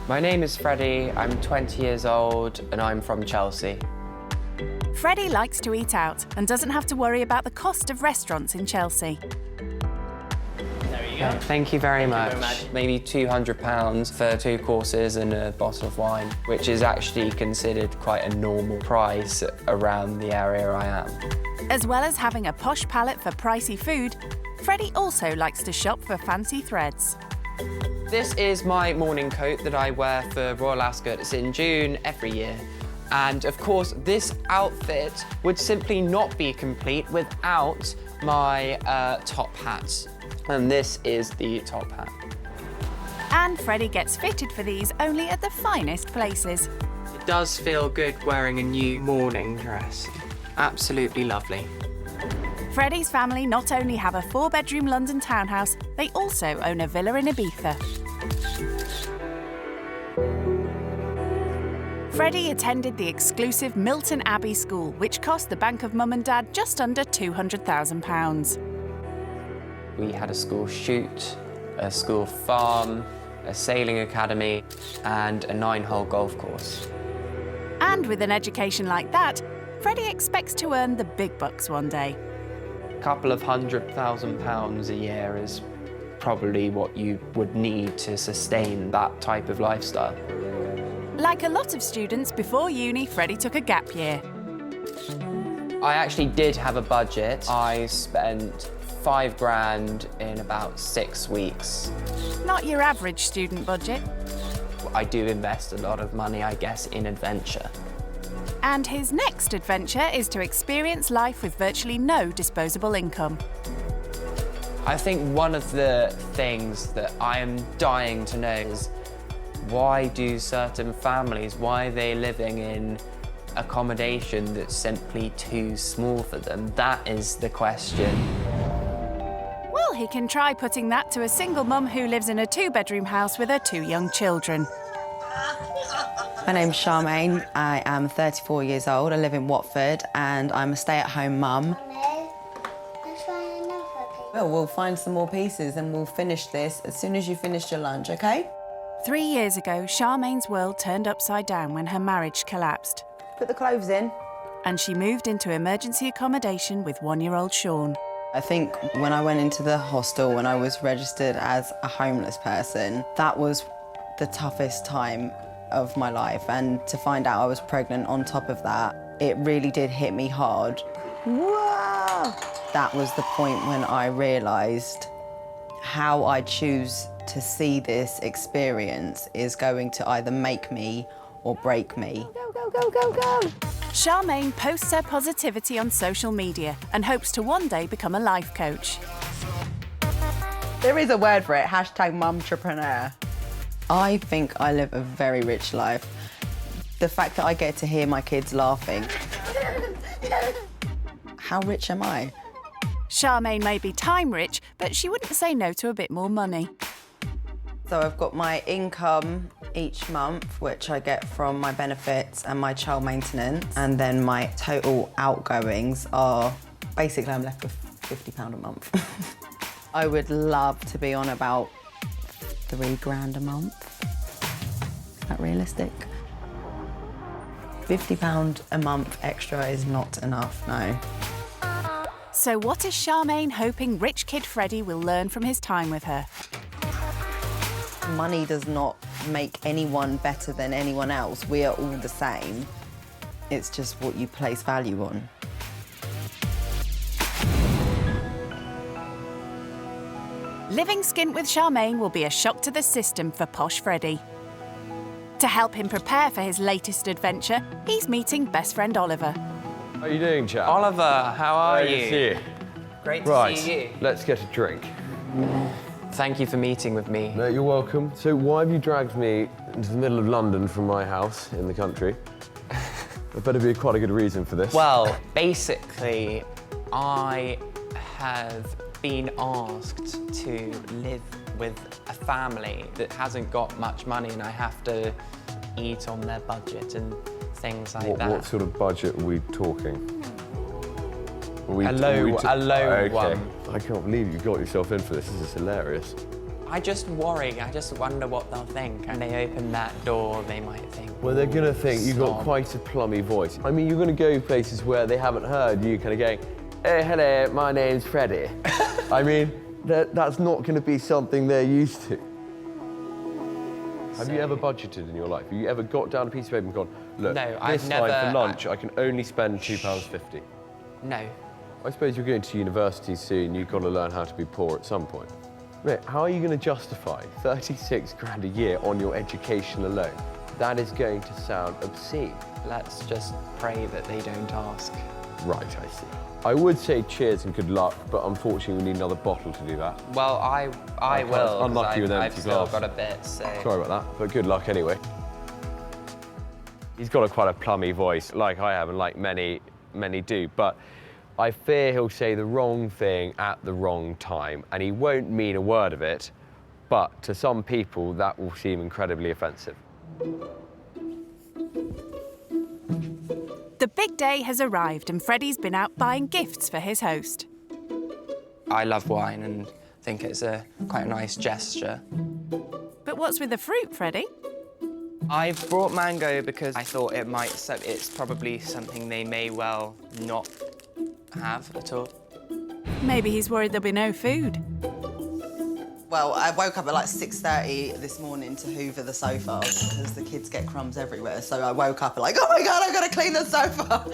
My name is Freddy, I'm 20 years old and I'm from Chelsea. Freddy likes to eat out and doesn't have to worry about the cost of restaurants in Chelsea. Thank you very much. Maybe £200 for 2 courses and a bottle of wine, which is actually considered quite a normal price around the area I am. As well as having a posh palate for pricey food, Freddy also likes to shop for fancy threads. This is my morning coat that I wear for Royal Ascot. It's in June every year. And of course, this outfit would simply not be complete without my top hat. And this is the top hat. And Freddy gets fitted for these only at the finest places. It does feel good wearing a new morning dress. Absolutely lovely. Freddy's family not only have a 4-bedroom London townhouse, they also own a villa in Ibiza. Freddy attended the exclusive Milton Abbey School, which cost the bank of mum and dad just under £200,000. We had a school shoot, a school farm, a sailing academy, and a 9-hole golf course. And with an education like that, Freddy expects to earn the big bucks one day. A couple of £100,000 a year is probably what you would need to sustain that type of lifestyle. Like a lot of students before uni, Freddy took a gap year. I actually did have a budget. I spent £5,000 in about 6 weeks. Not your average student budget. I do invest a lot of money, I guess, in adventure. And his next adventure is to experience life with virtually no disposable income. I think one of the things that I am dying to know is Why do certain families, why are they living in accommodation that's simply too small for them? That is the question. Well, he can try putting that to a single mum who lives in a 2-bedroom house with her 2 young children. My name's Charmaine. I am 34 years old. I live in Watford and I'm a stay-at-home mum. Well, we'll find some more pieces and we'll finish this as soon as you finish your lunch, OK? 3 years ago, Charmaine's world turned upside down when her marriage collapsed. Put the clothes in. And she moved into emergency accommodation with 1-year-old Sean. I think when I went into the hostel, when I was registered as a homeless person, that was the toughest time of my life. And to find out I was pregnant on top of that, it really did hit me hard. Whoa! That was the point when I realised how I choose to see this experience is going to either make me or break me. Go, go, go, go, go! Charmaine posts her positivity on social media and hopes to one day become a life coach. There is a word for it, #mumtrepreneur. I think I live a very rich life. The fact that I get to hear my kids laughing. How rich am I? Charmaine may be time rich, but she wouldn't say no to a bit more money. So I've got my income each month, which I get from my benefits and my child maintenance. And then my total outgoings are, basically I'm left with £50 a month. I would love to be on about £3 a month. Is that realistic? £50 a month extra is not enough, no. So what is Charmaine hoping rich kid Freddy will learn from his time with her? Money does not make anyone better than anyone else. We are all the same. It's just what you place value on. Living skint with Charmaine will be a shock to the system for posh Freddy. To help him prepare for his latest adventure, he's meeting best friend Oliver. How are you doing, chap? Oliver, how are Great you? to see you. Great to Right, see you. let's get a drink. Thank you for meeting with me. No, you're welcome. So why have you dragged me into the middle of London from my house in the country? There better be quite a good reason for this. Well, basically, I have been asked to live with a family that hasn't got much money and I have to eat on their budget and things like that. What sort of budget are we talking? A low okay. one. I can't believe you got yourself in for this. This is hilarious. I just worry, I just wonder what they'll think. And they open that door, they might think... Well, they're going to think you've got Snob. quite a plummy voice. I mean, you're going to go places where they haven't heard you kind of going, hey, hello, my name's Freddy. I mean, that's not going to be something they're used to. Have you ever budgeted in your life? Have you ever got down a piece of paper and gone, look, No, this I've time never- for lunch, I can only spend £2.50? No. I suppose you're going to university soon, you've got to learn how to be poor at some point. Mate, how are you going to justify 36 grand a year on your education alone? That is going to sound obscene. Let's just pray that they don't ask. Right, I see. I would say cheers and good luck, but unfortunately we need another bottle to do that. Well, I will. 'cause Unlucky with I've empty still glass. got a bit, so... Sorry about that, but good luck anyway. He's got quite a plummy voice, like I have and like many do, but I fear he'll say the wrong thing at the wrong time, and he won't mean a word of it, but to some people that will seem incredibly offensive. The big day has arrived and Freddy's been out buying gifts for his host. I love wine and think it's quite a nice gesture. But what's with the fruit, Freddy? I've brought mango because I thought it's probably something they may well not have at all. Maybe he's worried there'll be no food. Well, I woke up at like 6:30 this morning to hoover the sofa because the kids get crumbs everywhere. So I woke up like, oh my God, I've got to clean the sofa.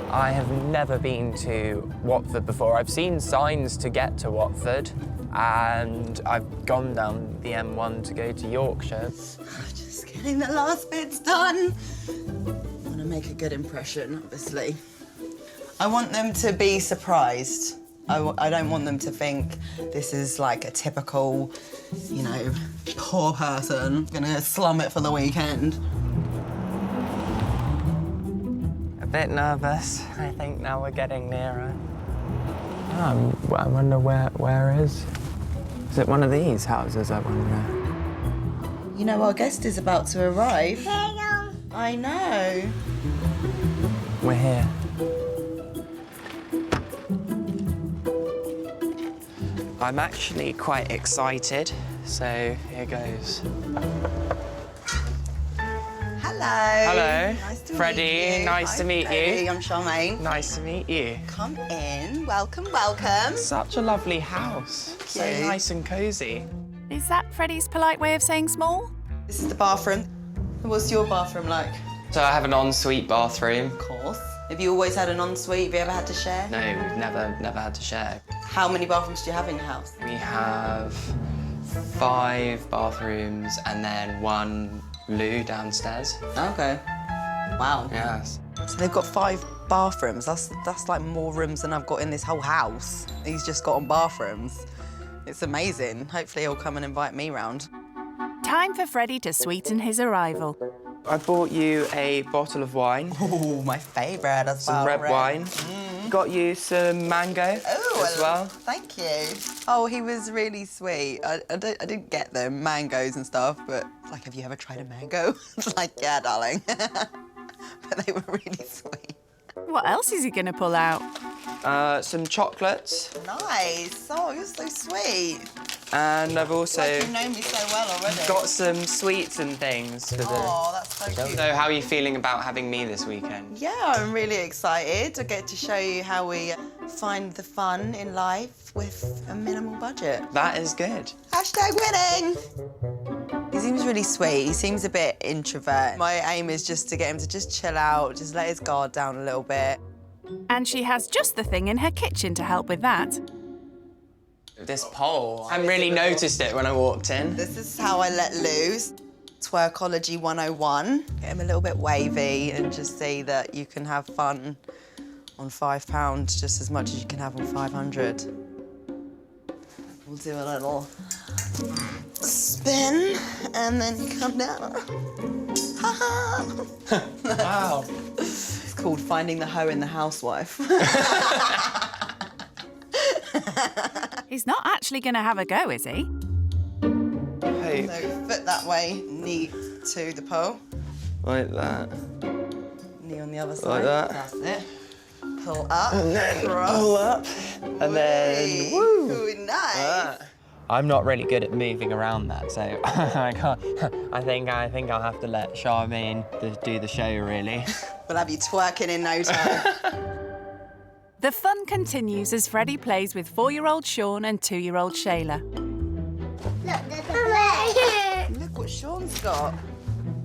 I have never been to Watford before. I've seen signs to get to Watford and I've gone down the M1 to go to Yorkshire. Just getting the last bits done. I want to make a good impression, obviously. I want them to be surprised. I don't want them to think this is like a typical, you know, poor person gonna slum it for the weekend. A bit nervous. I think now we're getting nearer. Oh, I wonder where is? Is it one of these houses, I wonder? You know, our guest is about to arrive. Hello. I know. We're here. I'm actually quite excited, so here goes. Hello. Hello. Nice to Freddie, meet you. nice to meet Freddie. you. I'm Charmaine. Nice to meet you. Come in. Welcome, welcome. Such a lovely house. So you. nice and cosy. Is that Freddie's polite way of saying small? This is the bathroom. What's your bathroom like? So I have an ensuite bathroom. Of course. Have you always had an ensuite? Have you ever had to share? No, we've never had to share. How many bathrooms do you have in your house? We have 5 bathrooms and then 1 loo downstairs. Okay. Wow. Yes. So they've got 5 bathrooms. That's like more rooms than I've got in this whole house. He's just got on bathrooms. It's amazing. Hopefully he'll come and invite me round. Time for Freddie to sweeten his arrival. I bought you a bottle of wine. Oh, my favourite as well. Some red wine. Got you some mango as well. Thank you. Oh, he was really sweet. I didn't get them, mangoes and stuff, but like, have you ever tried a mango? It's like, yeah, darling. But they were really sweet. What else is he going to pull out? Some chocolates. Nice. Oh, you're so sweet. And I've also Like, you know me so well already. got some sweets and things for the... Oh, that's so cute. So how are you feeling about having me this weekend? Yeah, I'm really excited to get to show you how we find the fun in life with a minimal budget. That is good. Hashtag winning! He seems really sweet. He seems a bit introvert. My aim is just to get him to just chill out, just let his guard down a little bit. And she has just the thing in her kitchen to help with that. This pole. I hadn't really noticed it when I walked in. This is how I let loose. Twerkology 101. Get him a little bit wavy and just see that you can have fun on £5 just as much as you can have on 500. We'll do a little spin and then you come down. Ha-ha! Wow. It's called finding the hoe in the housewife. He's not actually going to have a go, is he? Hey. So foot that way, knee to the pole. Like that. Knee on the other side. Like that. That's it. Pull up. And then cross. pull up. And then, woo! Ooh, nice. I'm not really good at moving around that, so I can't. I think I'll have to let Charmaine do the show, really. We'll have you twerking in no time. The fun continues as Freddie plays with 4-year-old Sean and 2-year-old Shayla. Look, there's a bird. Look what Sean's got.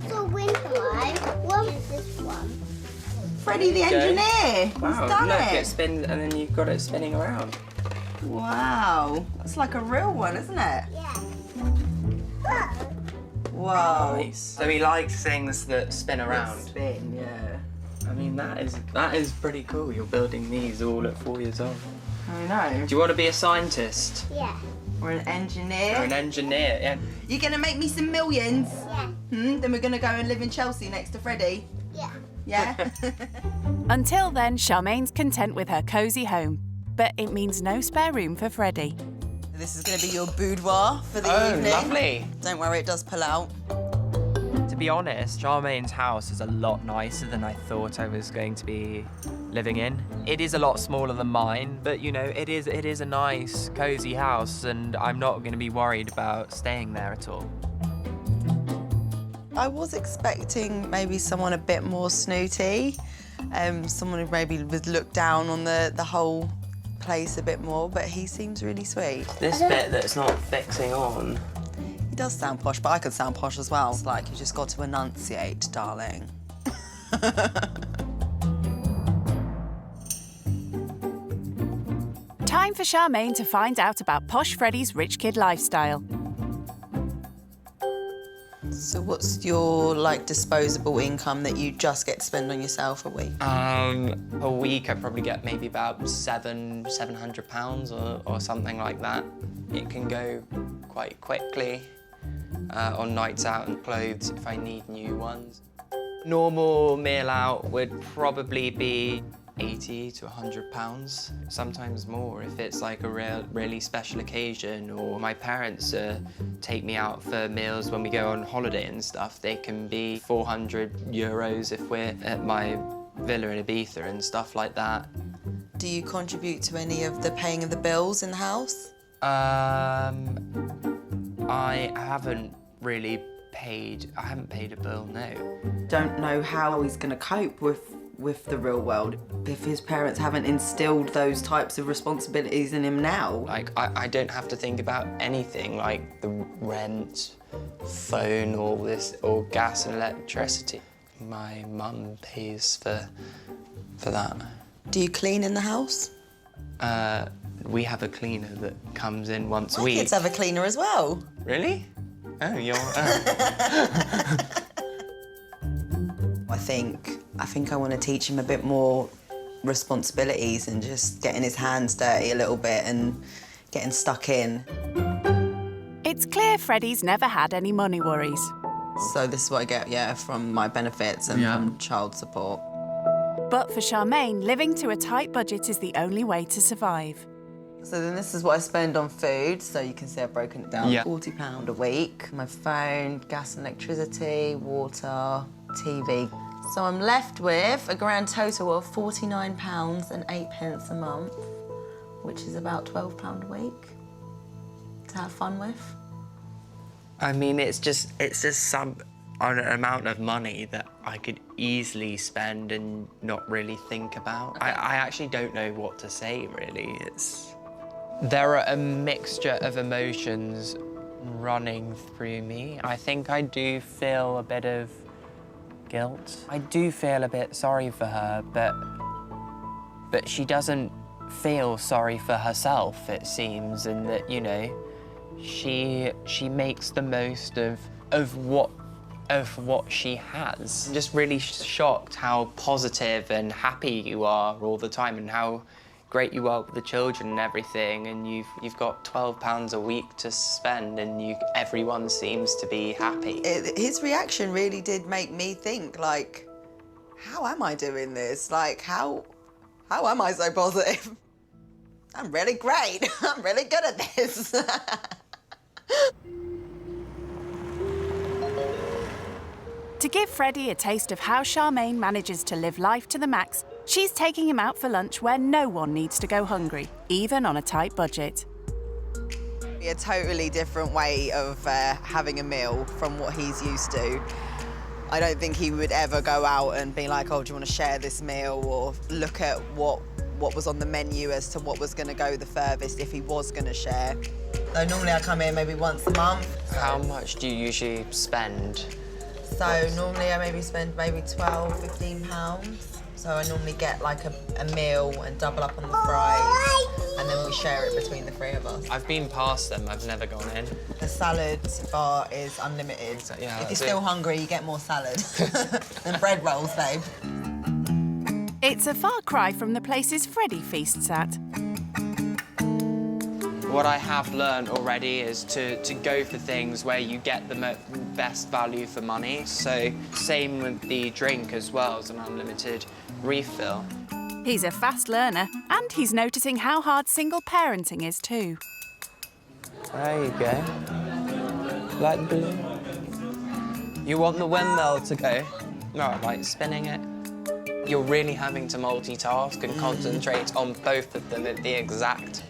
It's a windmill. What is this one? Freddie the engineer. Wow, He's done look, it. it spins, and then you've got it spinning around. Wow. That's like a real one, isn't it? Yeah. Wow. Nice. So he likes things that spin around. Spin, yeah. I mean, that is pretty cool. You're building these all at 4 years old. I know. Do you want to be a scientist? Yeah. Or an engineer. Or an engineer, yeah. You're gonna make me some millions? Yeah. Then we're gonna go and live in Chelsea next to Freddy? Yeah. Yeah? Until then, Charmaine's content with her cosy home. But it means no spare room for Freddie. This is gonna be your boudoir for the evening. Oh, lovely. Don't worry, it does pull out. To be honest, Charmaine's house is a lot nicer than I thought I was going to be living in. It is a lot smaller than mine, but you know, it is a nice, cozy house, and I'm not going to be worried about staying there at all. I was expecting maybe someone a bit more snooty, someone who maybe would look down on the whole place a bit more, but he seems really sweet. This bit that's not fixing on. He does sound posh, but I could sound posh as well. It's like you just got to enunciate, darling. Time for Charmaine to find out about Posh Freddy's rich kid lifestyle. So what's your disposable income that you just get to spend on yourself a week? A week I probably get maybe about £700 or something like that. It can go quite quickly on nights out and clothes if I need new ones. Normal meal out would probably be £80 to £100, sometimes more if it's like a really special occasion, or my parents take me out for meals when we go on holiday and stuff. They can be €400 if we're at my villa in Ibiza and stuff like that. Do you contribute to any of the paying of the bills in the house? I haven't really paid a bill, no. Don't know how he's going to cope with the real world if his parents haven't instilled those types of responsibilities in him now. Like, I don't have to think about anything like the rent, phone, or gas and electricity. My mum pays for that. Do you clean in the house? We have a cleaner that comes in once a My week. kids have a cleaner as well. Really? Oh, you're... I think I want to teach him a bit more responsibilities and just getting his hands dirty a little bit and getting stuck in. It's clear Freddy's never had any money worries. So this is what I get, from my benefits and from child support. But for Charmaine, living to a tight budget is the only way to survive. So then this is what I spend on food. So you can see I've broken it down. Yeah. £40 a week. My phone, gas and electricity, water, TV. So I'm left with a grand total of £49.08 a month, which is about £12 a week to have fun with. I mean, it's just some amount of money that I could easily spend and not really think about. I actually don't know what to say, really. There are a mixture of emotions running through me. I think I do feel a bit of guilt. I do feel a bit sorry for her, but she doesn't feel sorry for herself, it seems, and that, you know, she makes the most of what she has. I'm just really shocked how positive and happy you are all the time, and how great you are with the children and everything, and you've got £12 a week to spend, and everyone seems to be happy. His reaction really did make me think, like, how am I doing this? Like, how am I so positive? I'm really great. I'm really good at this. To give Freddy a taste of how Charmaine manages to live life to the max, she's taking him out for lunch where no one needs to go hungry, even on a tight budget. A totally different way of having a meal from what he's used to. I don't think he would ever go out and be like, oh, do you want to share this meal, or look at what was on the menu as to what was going to go the furthest if he was going to share. So normally I come in maybe once a month. How much do you usually spend? So normally I maybe spend maybe £12, £15. So I normally get like a meal and double up on the fries, and then we share it between the three of us. I've been past them, I've never gone in. The salad bar is unlimited. Yeah, if you're still hungry, you get more salad. And bread rolls, babe. It's a far cry from the places Freddy feasts at. What I have learned already is to go for things where you get the best value for money. So same with the drink as well, as an unlimited refill. He's a fast learner, and he's noticing how hard single parenting is too. There you go. Like blue. You want the windmill to go? No, like spinning it. You're really having to multitask and concentrate on both of them at the exact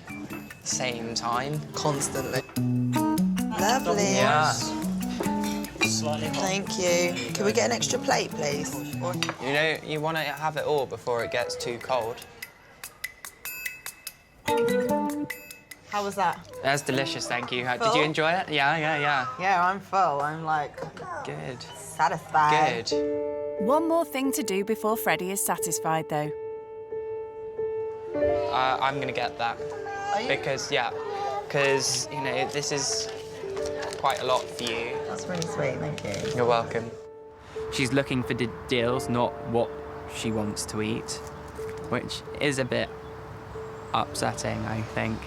same time. Constantly. Lovely. Yeah. Thank you. Can we get an extra plate, please? You know, you want to have it all before it gets too cold. How was that? That's delicious, thank you. Did Full? you enjoy it? Yeah. Yeah, I'm full. I'm like... Good. Satisfied. Good. One more thing to do before Freddy is satisfied, though. I'm gonna get that. Are you? Because, you know, this is quite a lot for you. That's really sweet, thank you. You're welcome. She's looking for deals, not what she wants to eat, which is a bit upsetting, I think.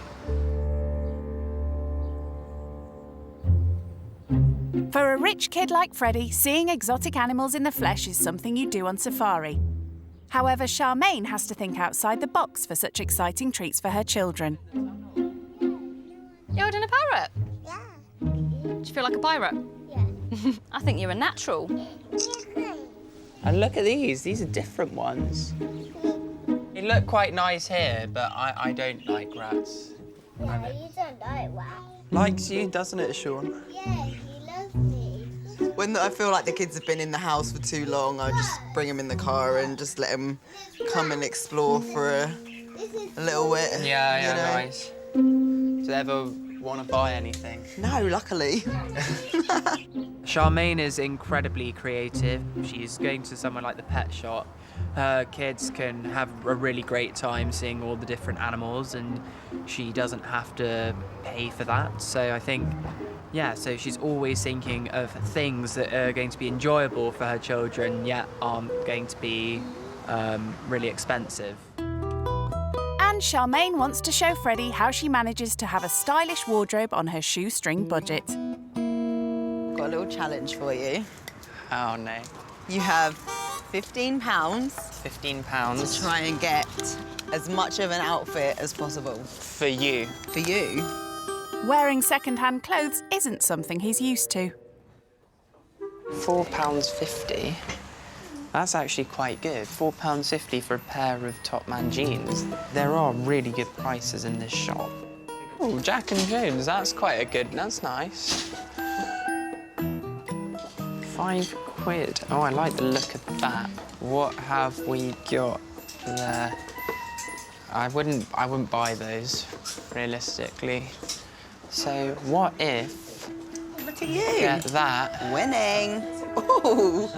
For a rich kid like Freddy, seeing exotic animals in the flesh is something you do on safari. However, Charmaine has to think outside the box for such exciting treats for her children. You're holding a parrot? Yeah. Do you feel like a pirate? Yeah. I think you're a natural. And look at these are different ones. They look quite nice here, but I don't like rats. Yeah, you don't like rats. Likes you, doesn't it, Sean? Yeah, he loves me. When I feel like the kids have been in the house for too long, I just bring them in the car and just let them come and explore for a little bit. Yeah, you know? nice. Do they ever want to buy anything? No, luckily. Charmaine is incredibly creative. She's going to somewhere like the pet shop. Her kids can have a really great time seeing all the different animals, and she doesn't have to pay for that. So I think, yeah, so she's always thinking of things that are going to be enjoyable for her children, yet aren't going to be really expensive. And Charmaine wants to show Freddy how she manages to have a stylish wardrobe on her shoestring budget. Got a little challenge for you. Oh, no. You have £15. £15. To try and get as much of an outfit as possible. For you. For you? Wearing second-hand clothes isn't something he's used to. £4.50. That's actually quite good. £4.50 for a pair of Topman jeans. There are really good prices in this shop. Oh, Jack and Jones, that's that's nice. £5. Oh, I like the look of that. What have we got there? I wouldn't buy those, realistically. So what if... Look at you. Get that. Winning. Ooh.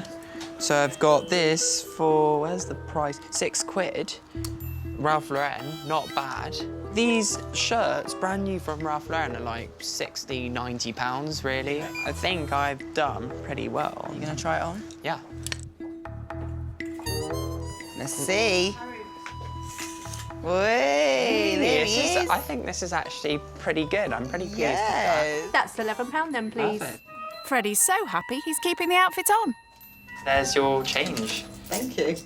So I've got this for, where's the price? £6. Ralph Lauren, not bad. These shirts, brand new from Ralph Lauren, are like £60, £90, really. I think I've done pretty well. You gonna try it on? Yeah. Let's see. Wait, there he is. I think this is actually pretty good. I'm pretty pleased with Yes. That's £11 then, please. Perfect. Freddy's so happy he's keeping the outfit on. There's your change. Thank you.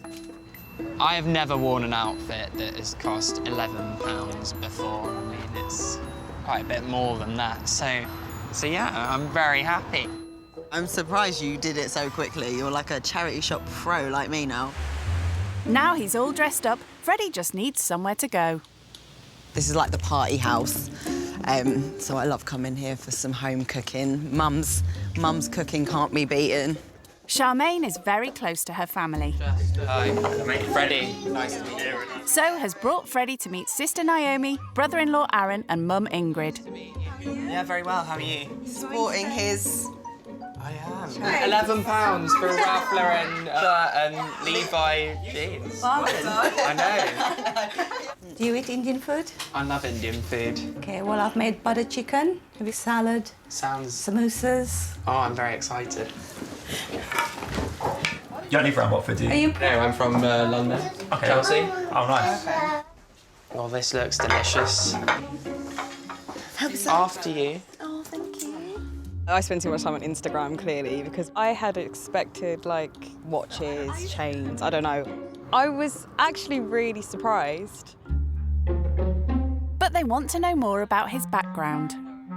I have never worn an outfit that has cost £11 before. I mean, it's quite a bit more than that. So yeah, I'm very happy. I'm surprised you did it so quickly. You're like a charity shop pro like me now. Now he's all dressed up, Freddy just needs somewhere to go. This is like the party house. So I love coming here for some home cooking. Mum's cooking can't be beaten. Charmaine is very close to her family. Hi, Freddy. Nice to meet you. So has brought Freddy to meet sister Naomi, brother-in-law Aaron and mum Ingrid. Yeah, very well. How are you? Sporting his... I am. £11 for a Ralph Lauren shirt and Levi jeans. I know. Do you eat Indian food? I love Indian food. Okay, well, I've made butter chicken with salad. Sounds... Samosas. Oh, I'm very excited. You only from Watford, do you? Are you... No, I'm from London. Okay. Chelsea. Oh, nice. Well, this looks delicious. After you. Oh, thank you. I spend too much time on Instagram, clearly, because I had expected, like, watches, chains, I don't know. I was actually really surprised. But they want to know more about his background.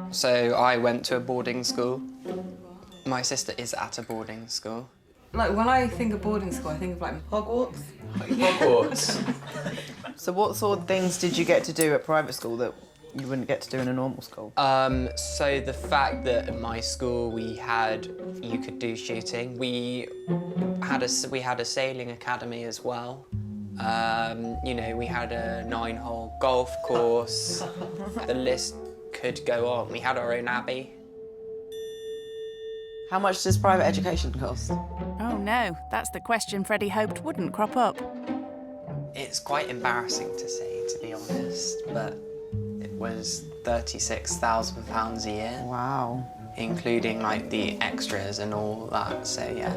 So I went to a boarding school. My sister is at a boarding school. Like, when I think of boarding school, I think of, like, Hogwarts. Hogwarts. So what sort of things did you get to do at private school that you wouldn't get to do in a normal school? So the fact that at my school you could do shooting. We had a sailing academy as well. You know, we had a 9-hole golf course. The list could go on. We had our own abbey. How much does private education cost? Oh no, that's the question Freddy hoped wouldn't crop up. It's quite embarrassing to say, to be honest, but it was £36,000 a year. Wow. including like the extras and all that. So yeah,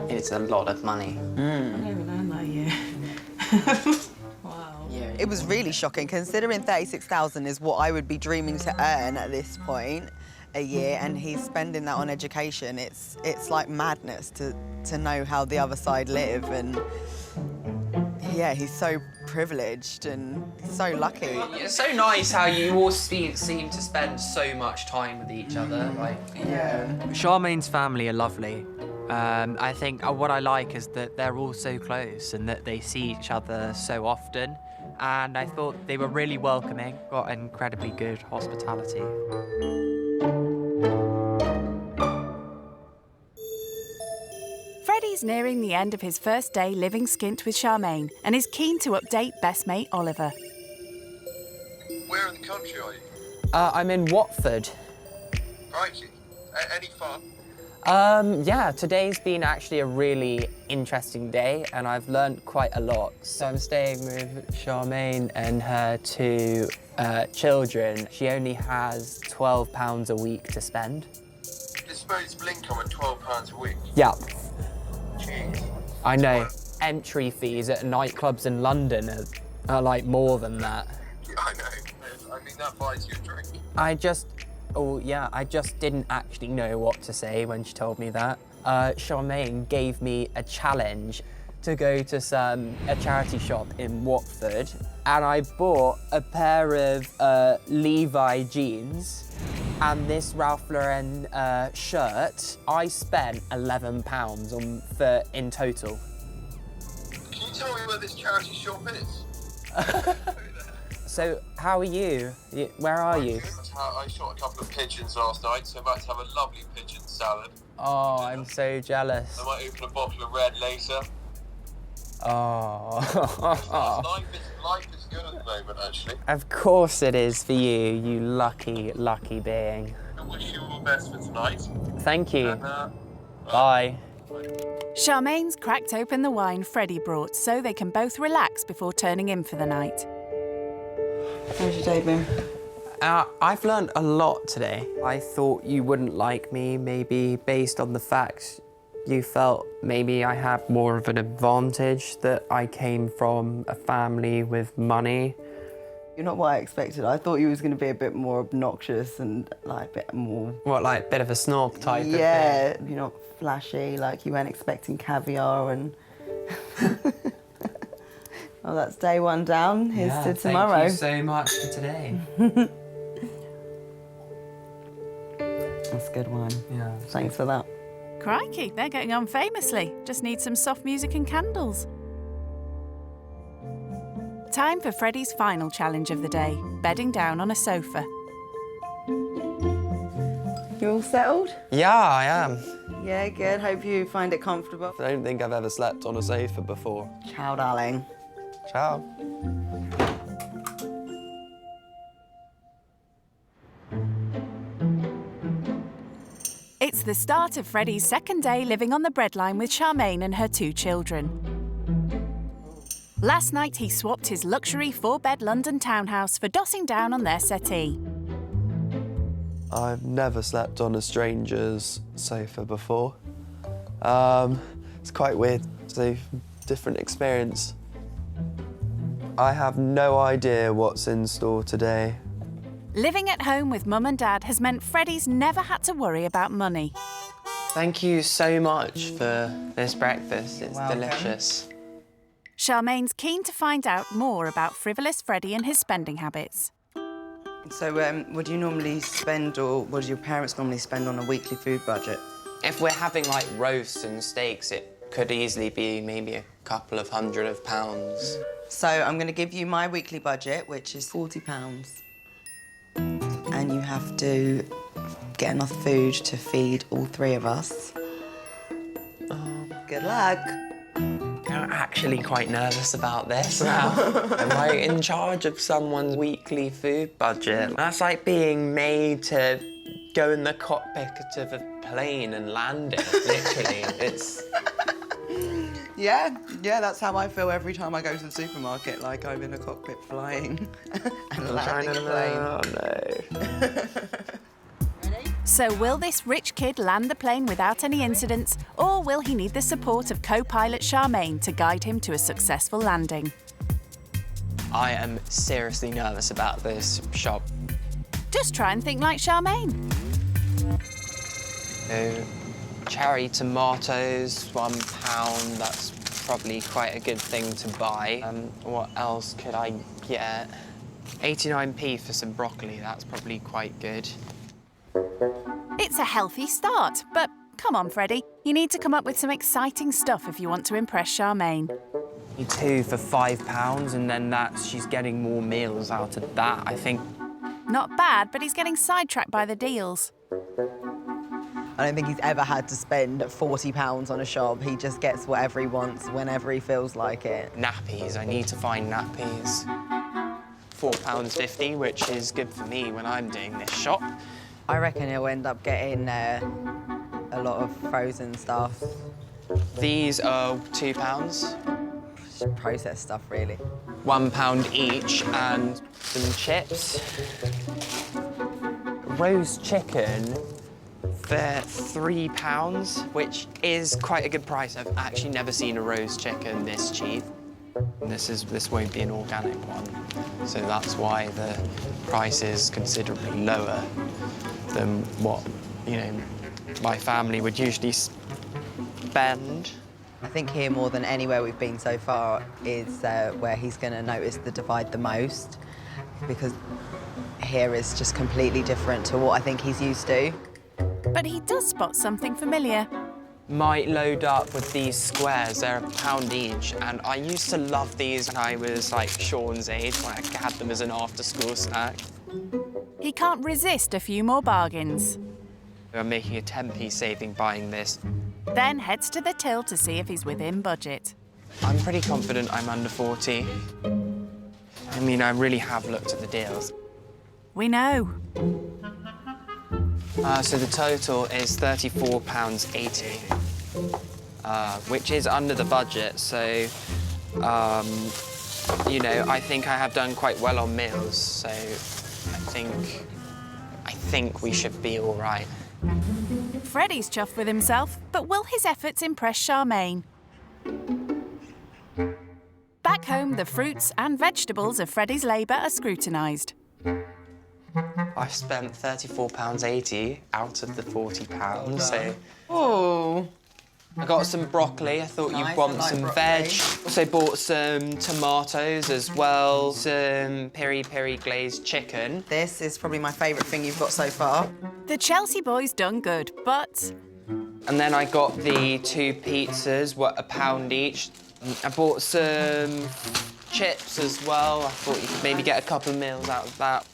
it's a lot of money. I don't even earn that a year. Wow. It was really shocking, considering 36,000 is what I would be dreaming to earn at this point a year, and he's spending that on education. It's like madness to know how the other side live, and yeah, he's so privileged and so lucky. It's so nice how you all seem to spend so much time with each other. Like, yeah. Charmaine's family are lovely. I think what I like is that they're all so close and that they see each other so often. And I thought they were really welcoming, got incredibly good hospitality. Freddy's nearing the end of his first day living skint with Charmaine and is keen to update best mate Oliver. Where in the country are you? I'm in Watford. Crikey. Any fun? Yeah, today's been actually a really interesting day and I've learned quite a lot. So I'm staying with Charmaine and her 2 children. She only has £12 a week to spend. Disposable income at £12 a week? Yeah. Jeez. I know. Entry fees at nightclubs in London are like more than that. Yeah, I know. I mean, that buys you a drink. I just didn't actually know what to say when she told me that. Charmaine gave me a challenge to go to a charity shop in Watford, and I bought a pair of Levi jeans and this Ralph Lauren shirt. I spent £11 in total. Can you tell me where this charity shop is? So, how are you? Where are you? I shot a couple of pigeons last night, so I'm about to have a lovely pigeon salad. Oh, I'm so jealous. I might open a bottle of red later. Oh. Life is good at the moment, actually. Of course it is for you, you lucky, lucky being. I wish you all the best for tonight. Thank you. And, bye. Charmaine's cracked open the wine Freddy brought so they can both relax before turning in for the night. How's your day been? I've learned a lot today. I thought you wouldn't like me, maybe based on the fact you felt maybe I had more of an advantage, that I came from a family with money. You're not what I expected. I thought you was going to be a bit more obnoxious and like a bit more... What, like a bit of a snob type of thing? Yeah, you're not flashy, like you weren't expecting caviar and... Well, that's day 1 down. Here's to tomorrow. Thank you so much for today. That's a good one. Yeah. Thanks for that. Crikey, they're getting on famously. Just need some soft music and candles. Time for Freddy's final challenge of the day, bedding down on a sofa. You all settled? Yeah, I am. Yeah, good. Hope you find it comfortable. I don't think I've ever slept on a sofa before. Ciao, darling. Ciao. It's the start of Freddy's second day living on the breadline with Charmaine and her 2 children. Last night he swapped his luxury 4-bed London townhouse for dossing down on their settee. I've never slept on a stranger's sofa before. It's quite weird. It's a different experience. I have no idea what's in store today. Living at home with Mum and Dad has meant Freddy's never had to worry about money. Thank you so much for this breakfast. It's welcome. delicious. Charmaine's keen to find out more about frivolous Freddy and his spending habits. So, what do you normally spend, or what do your parents normally spend on a weekly food budget? If we're having like roasts and steaks, it could easily be maybe a couple of £100. So I'm going to give you my weekly budget, which is £40. And you have to get enough food to feed all 3 of us. Good luck. I'm actually quite nervous about this now. Am I in charge of someone's weekly food budget? That's like being made to go in the cockpit of a plane and land it, literally. It's... Yeah, that's how I feel every time I go to the supermarket, like I'm in a cockpit flying and landing a plane. Oh, no. Ready? So will this rich kid land the plane without any incidents, or will he need the support of co-pilot Charmaine to guide him to a successful landing? I am seriously nervous about this shop. Just try and think like Charmaine. So, cherry tomatoes, £1. That's probably quite a good thing to buy. What else could I get? 89p for some broccoli. That's probably quite good. It's a healthy start, but come on, Freddy. You need to come up with some exciting stuff if you want to impress Charmaine. 2 for £5, and then she's getting more meals out of that, I think. Not bad, but he's getting sidetracked by the deals. I don't think he's ever had to spend £40 on a shop. He just gets whatever he wants whenever he feels like it. Nappies, I need to find nappies. £4.50, which is good for me when I'm doing this shop. I reckon he'll end up getting a lot of frozen stuff. These are £2. Just processed stuff, really. £1 each, and some chips. Roast chicken for £3, which is quite a good price. I've actually never seen a roast chicken this cheap. This won't be an organic one, so that's why the price is considerably lower than what, my family would usually spend. I think here, more than anywhere we've been so far, is where he's going to notice the divide the most, because here is just completely different to what I think he's used to. But he does spot something familiar. Might load up with these squares. They're £1 each, and I used to love these when I was like Sean's age, when I had them as an after-school snack. He can't resist a few more bargains. I'm making a 10p saving buying this. Then heads to the till to see if he's within budget. I'm pretty confident I'm under 40. I mean, I really have looked at the deals. We know. So the total is £34.80, which is under the budget. So, I think I have done quite well on meals. So I think we should be all right. Freddy's chuffed with himself, but will his efforts impress Charmaine? Back home, the fruits and vegetables of Freddy's labour are scrutinised. I've spent £34.80 out of the £40, so... Oh. I got some broccoli. I thought you'd want some veg. Also bought some tomatoes as well, some peri-peri glazed chicken. This is probably my favourite thing you've got so far. The Chelsea boy's done good, but... And then I got the 2 pizzas, £1 each. I bought some chips as well. I thought you could maybe get a couple of meals out of that.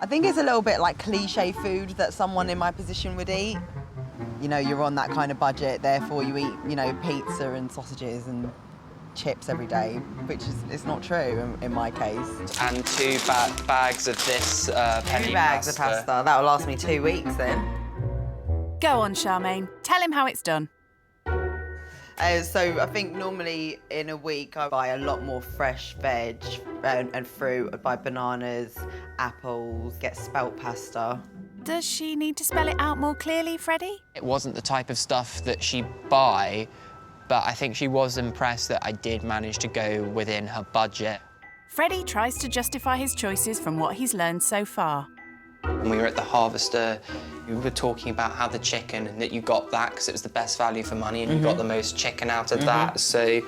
I think it's a little bit like cliche food that someone in my position would eat. You're on that kind of budget, therefore you eat, pizza and sausages and chips every day, which is not true in my case. And 2 bags of this penny 2 bags of pasta. That'll last me 2 weeks then. Go on, Charmaine. Tell him how it's done. So I think normally in a week I buy a lot more fresh veg and fruit. I buy bananas, apples, get spelt pasta. Does she need to spell it out more clearly, Freddy? It wasn't the type of stuff that she'd buy, but I think she was impressed that I did manage to go within her budget. Freddy tries to justify his choices from what he's learned so far. When we were at the harvester, we were talking about how the chicken, and that you got that because it was the best value for money and you got the most chicken out of that. So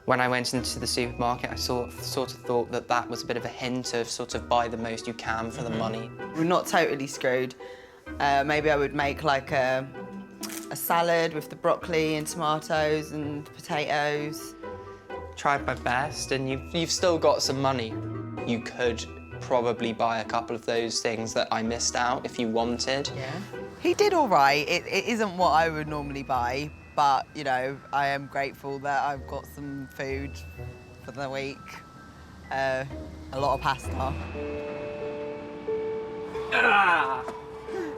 when I went into the supermarket, I sort of thought that was a bit of a hint of sort of buy the most you can for the money. We're not totally screwed. Maybe I would make like a salad with the broccoli and tomatoes and potatoes. Tried my best, and you've still got some money. You could probably buy a couple of those things that I missed out if you wanted. Yeah. He did all right. It isn't what I would normally buy, but, I am grateful that I've got some food for the week. A lot of pasta. Ah!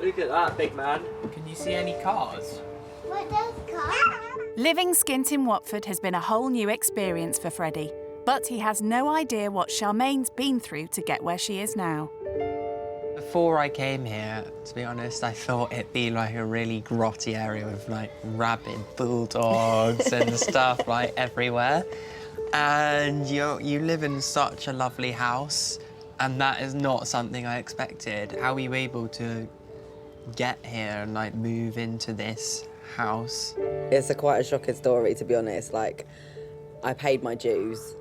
Look at that, big man. Can you see any cars? What does cars? Living skint in Watford has been a whole new experience for Freddy, but he has no idea what Charmaine's been through to get where she is now. Before I came here, to be honest, I thought it'd be like a really grotty area with like rabid bulldogs and stuff like everywhere. And you live in such a lovely house, and that is not something I expected. How were you able to get here and like move into this house? It's quite a shocking story, to be honest. Like, I paid my dues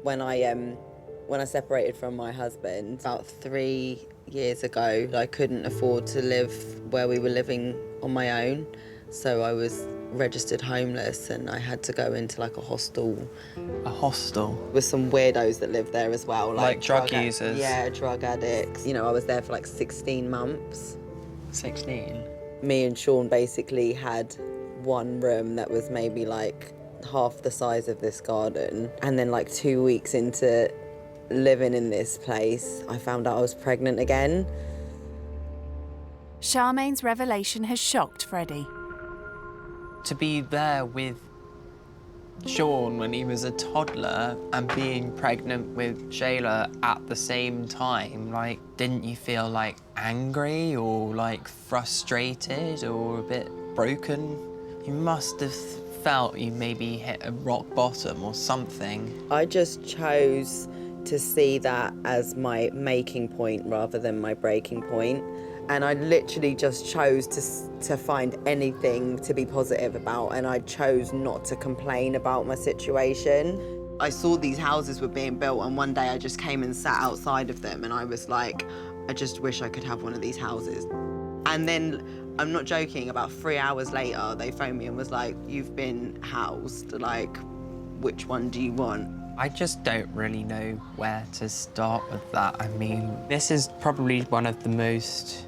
when I separated from my husband about 3 years ago. I couldn't afford to live where we were living on my own, so I was registered homeless and I had to go into like a hostel. A hostel? With some weirdos that lived there as well. Like drug users? Yeah, drug addicts. You know, I was there for like 16 months. 16? Me and Sean basically had one room that was maybe like half the size of this garden. And then like 2 weeks into living in this place, I found out I was pregnant again. Charmaine's revelation has shocked Freddy. To be there with Sean when he was a toddler and being pregnant with Shayla at the same time, like, didn't you feel like angry or like frustrated or a bit broken? You must have felt you maybe hit a rock bottom or something. I just chose to see that as my making point rather than my breaking point. And I literally just chose to find anything to be positive about, and I chose not to complain about my situation. I saw these houses were being built, and one day I just came and sat outside of them and I was like, I just wish I could have one of these houses. And then, I'm not joking, about 3 hours later, they phoned me and was like, you've been housed, like, which one do you want? I just don't really know where to start with that. I mean, this is probably one of the most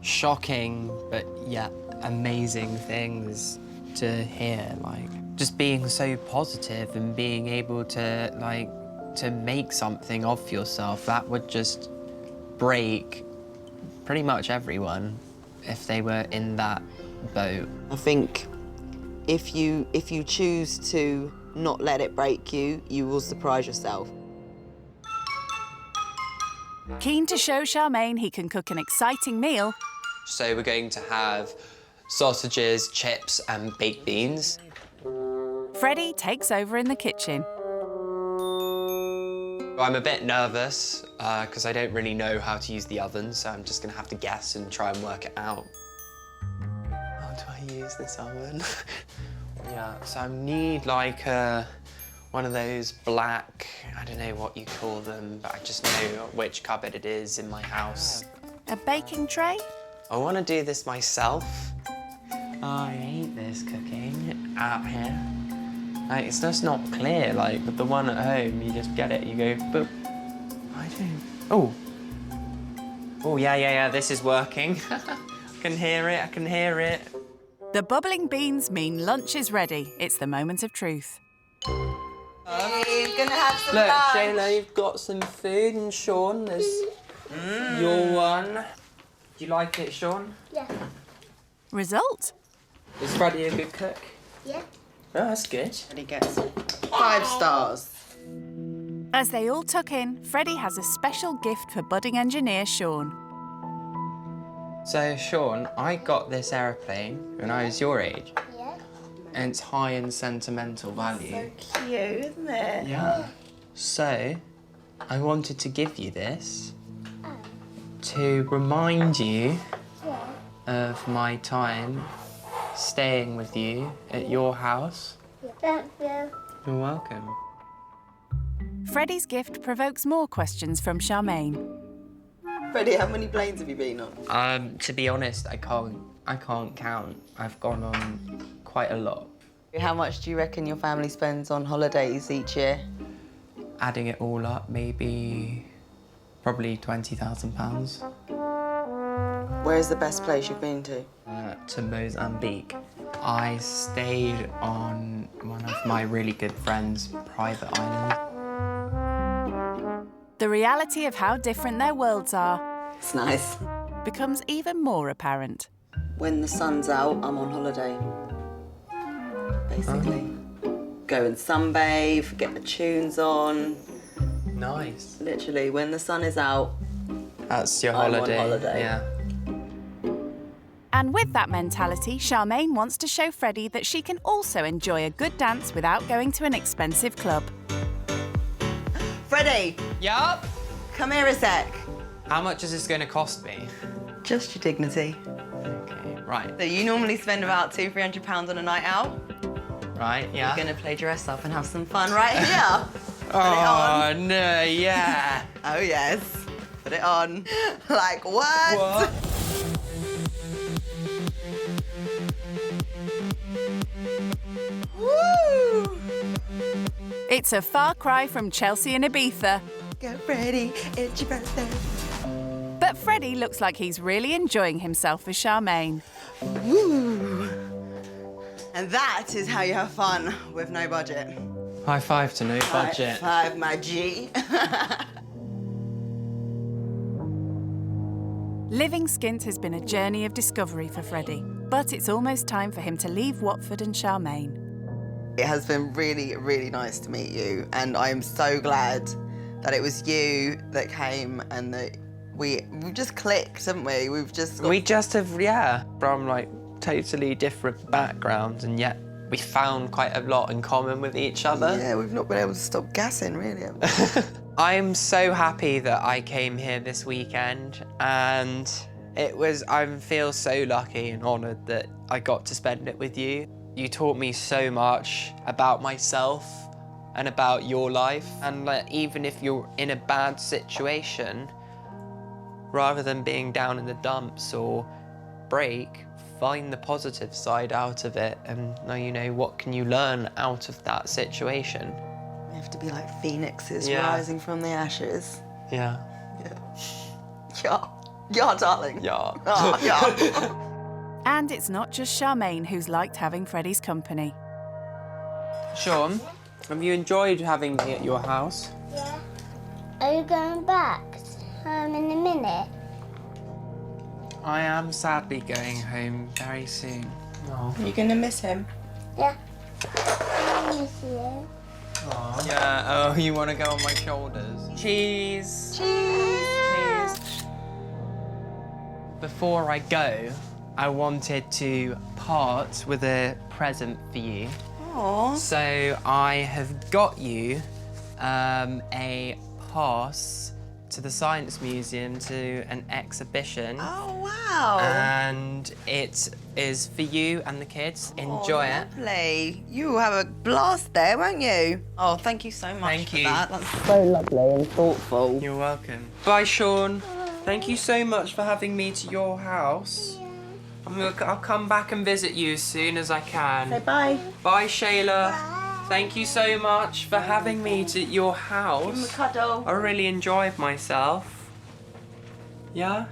shocking but yet amazing things to hear. Like, just being so positive and being able to, like, to make something of yourself, that would just break pretty much everyone if they were in that boat. I think if you choose to not let it break you, you will surprise yourself. Keen to show Charmaine he can cook an exciting meal, So we're going to have sausages, chips, and baked beans. Freddy takes over in the kitchen. I'm a bit nervous because I don't really know how to use the oven, so I'm just gonna have to guess and try and work it out. How do I use this oven? Yeah, so I need like one of those black, I don't know what you call them, but I just know which cupboard it is in my house. A baking tray? I want to do this myself. I hate this cooking out here. Like, it's just not clear. Like, with the one at home, you just get it, you go, boop. I don't... Oh. Oh, yeah, this is working. I can hear it. The bubbling beans mean lunch is ready. It's the moment of truth. He's gonna have some Look, lunch. Shayla, you've got some food, and Sean, there's your one. Do you like it, Sean? Yeah. Result? Is Freddy a good cook? Yeah. Oh, that's good. And he gets 5 stars. As they all tuck in, Freddy has a special gift for budding engineer Sean. So, Sean, I got this aeroplane when I was your age. Yeah. And it's high in sentimental value. So cute, isn't it? Yeah. So, I wanted to give you this to remind you of my time staying with you at your house. Thank you. You're welcome. Freddy's gift provokes more questions from Charmaine. Freddy, how many planes have you been on? To be honest, I can't count. I've gone on quite a lot. How much do you reckon your family spends on holidays each year? Adding it all up, maybe probably £20,000. Where's the best place you've been to? To Mozambique. I stayed on one of my really good friends' private island. The reality of how different their worlds are It's nice. becomes even more apparent. When the sun's out, I'm on holiday. Basically. Go and sunbathe, get the tunes on. Nice. Literally, when the sun is out, That's your I'm on holiday. holiday. Yeah. And with that mentality, Charmaine wants to show Freddy that she can also enjoy a good dance without going to an expensive club. Freddie! Yup? Come here a sec. How much is this going to cost me? Just your dignity. Okay, right. So you normally spend about £200-300 on a night out. Right, yeah. We're going to play dress up and have some fun right here. Oh, no, yeah. Oh, yes. Put it on. Like what? Woo! It's a far cry from Chelsea and Ibiza. Go, Freddie, it's your birthday. But Freddy looks like he's really enjoying himself with Charmaine. Woo! And that is how you have fun with no budget. High five to no budget. High five, my G. Living skint has been a journey of discovery for Freddy, but it's almost time for him to leave Watford and Charmaine. It has been really, really nice to meet you, and I am so glad that it was you that came and that we've just clicked, haven't we? We just have, yeah, from like totally different backgrounds, and yet we found quite a lot in common with each other. Yeah, we've not been able to stop gassing, really, have we? I'm so happy that I came here this weekend, and I feel so lucky and honoured that I got to spend it with you. You taught me so much about myself and about your life, and like, even if you're in a bad situation, rather than being down in the dumps or break, find the positive side out of it, and now you know what can you learn out of that situation. We have to be like phoenixes Yeah. rising from the ashes. Yeah. Yeah. Yeah, darling. Yeah. Oh, yeah. And it's not just Charmaine who's liked having Freddy's company. Sean, have you enjoyed having me at your house? Yeah. Are you going back in a minute? I am sadly going home very soon. Oh. Are you going to miss him? Yeah. I miss you. Oh. Yeah, oh, you want to go on my shoulders? Cheese. Cheese. Before I go, I wanted to part with a present for you. Aww. So I have got you a pass to the Science Museum to an exhibition. Oh, wow. And it is for you and the kids. Enjoy it. Lovely. You will have a blast there, won't you? Oh, thank you so much for that. That's so lovely and thoughtful. You're welcome. Bye, Sean. Thank you so much for having me to your house. I'll come back and visit you as soon as I can. Say bye. Bye, Shayla. Thank you so much for having me to your house. Give him a cuddle. I really enjoyed myself. Yeah?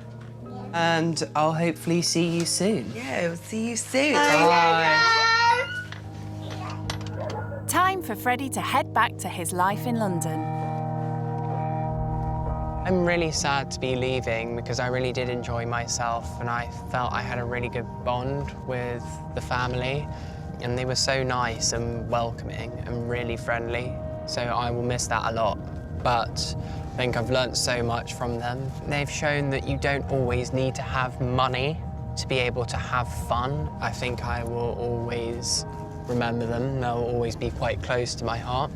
And I'll hopefully see you soon. Yeah, we'll see you soon. Bye. Time for Freddy to head back to his life in London. I'm really sad to be leaving because I really did enjoy myself, and I felt I had a really good bond with the family, and they were so nice and welcoming and really friendly. So I will miss that a lot. But I think I've learnt so much from them. They've shown that you don't always need to have money to be able to have fun. I think I will always remember them. They'll always be quite close to my heart.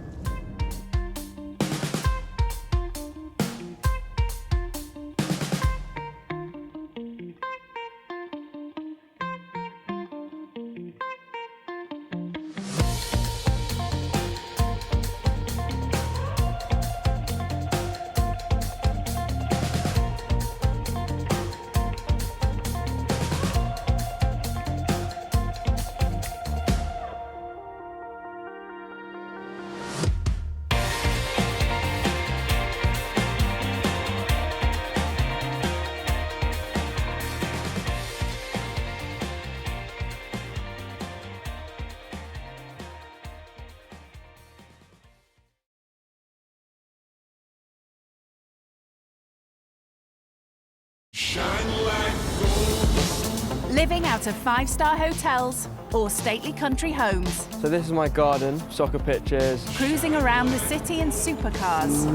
Living out of 5-star hotels, or stately country homes. So this is my garden, soccer pitches. Cruising around the city in supercars.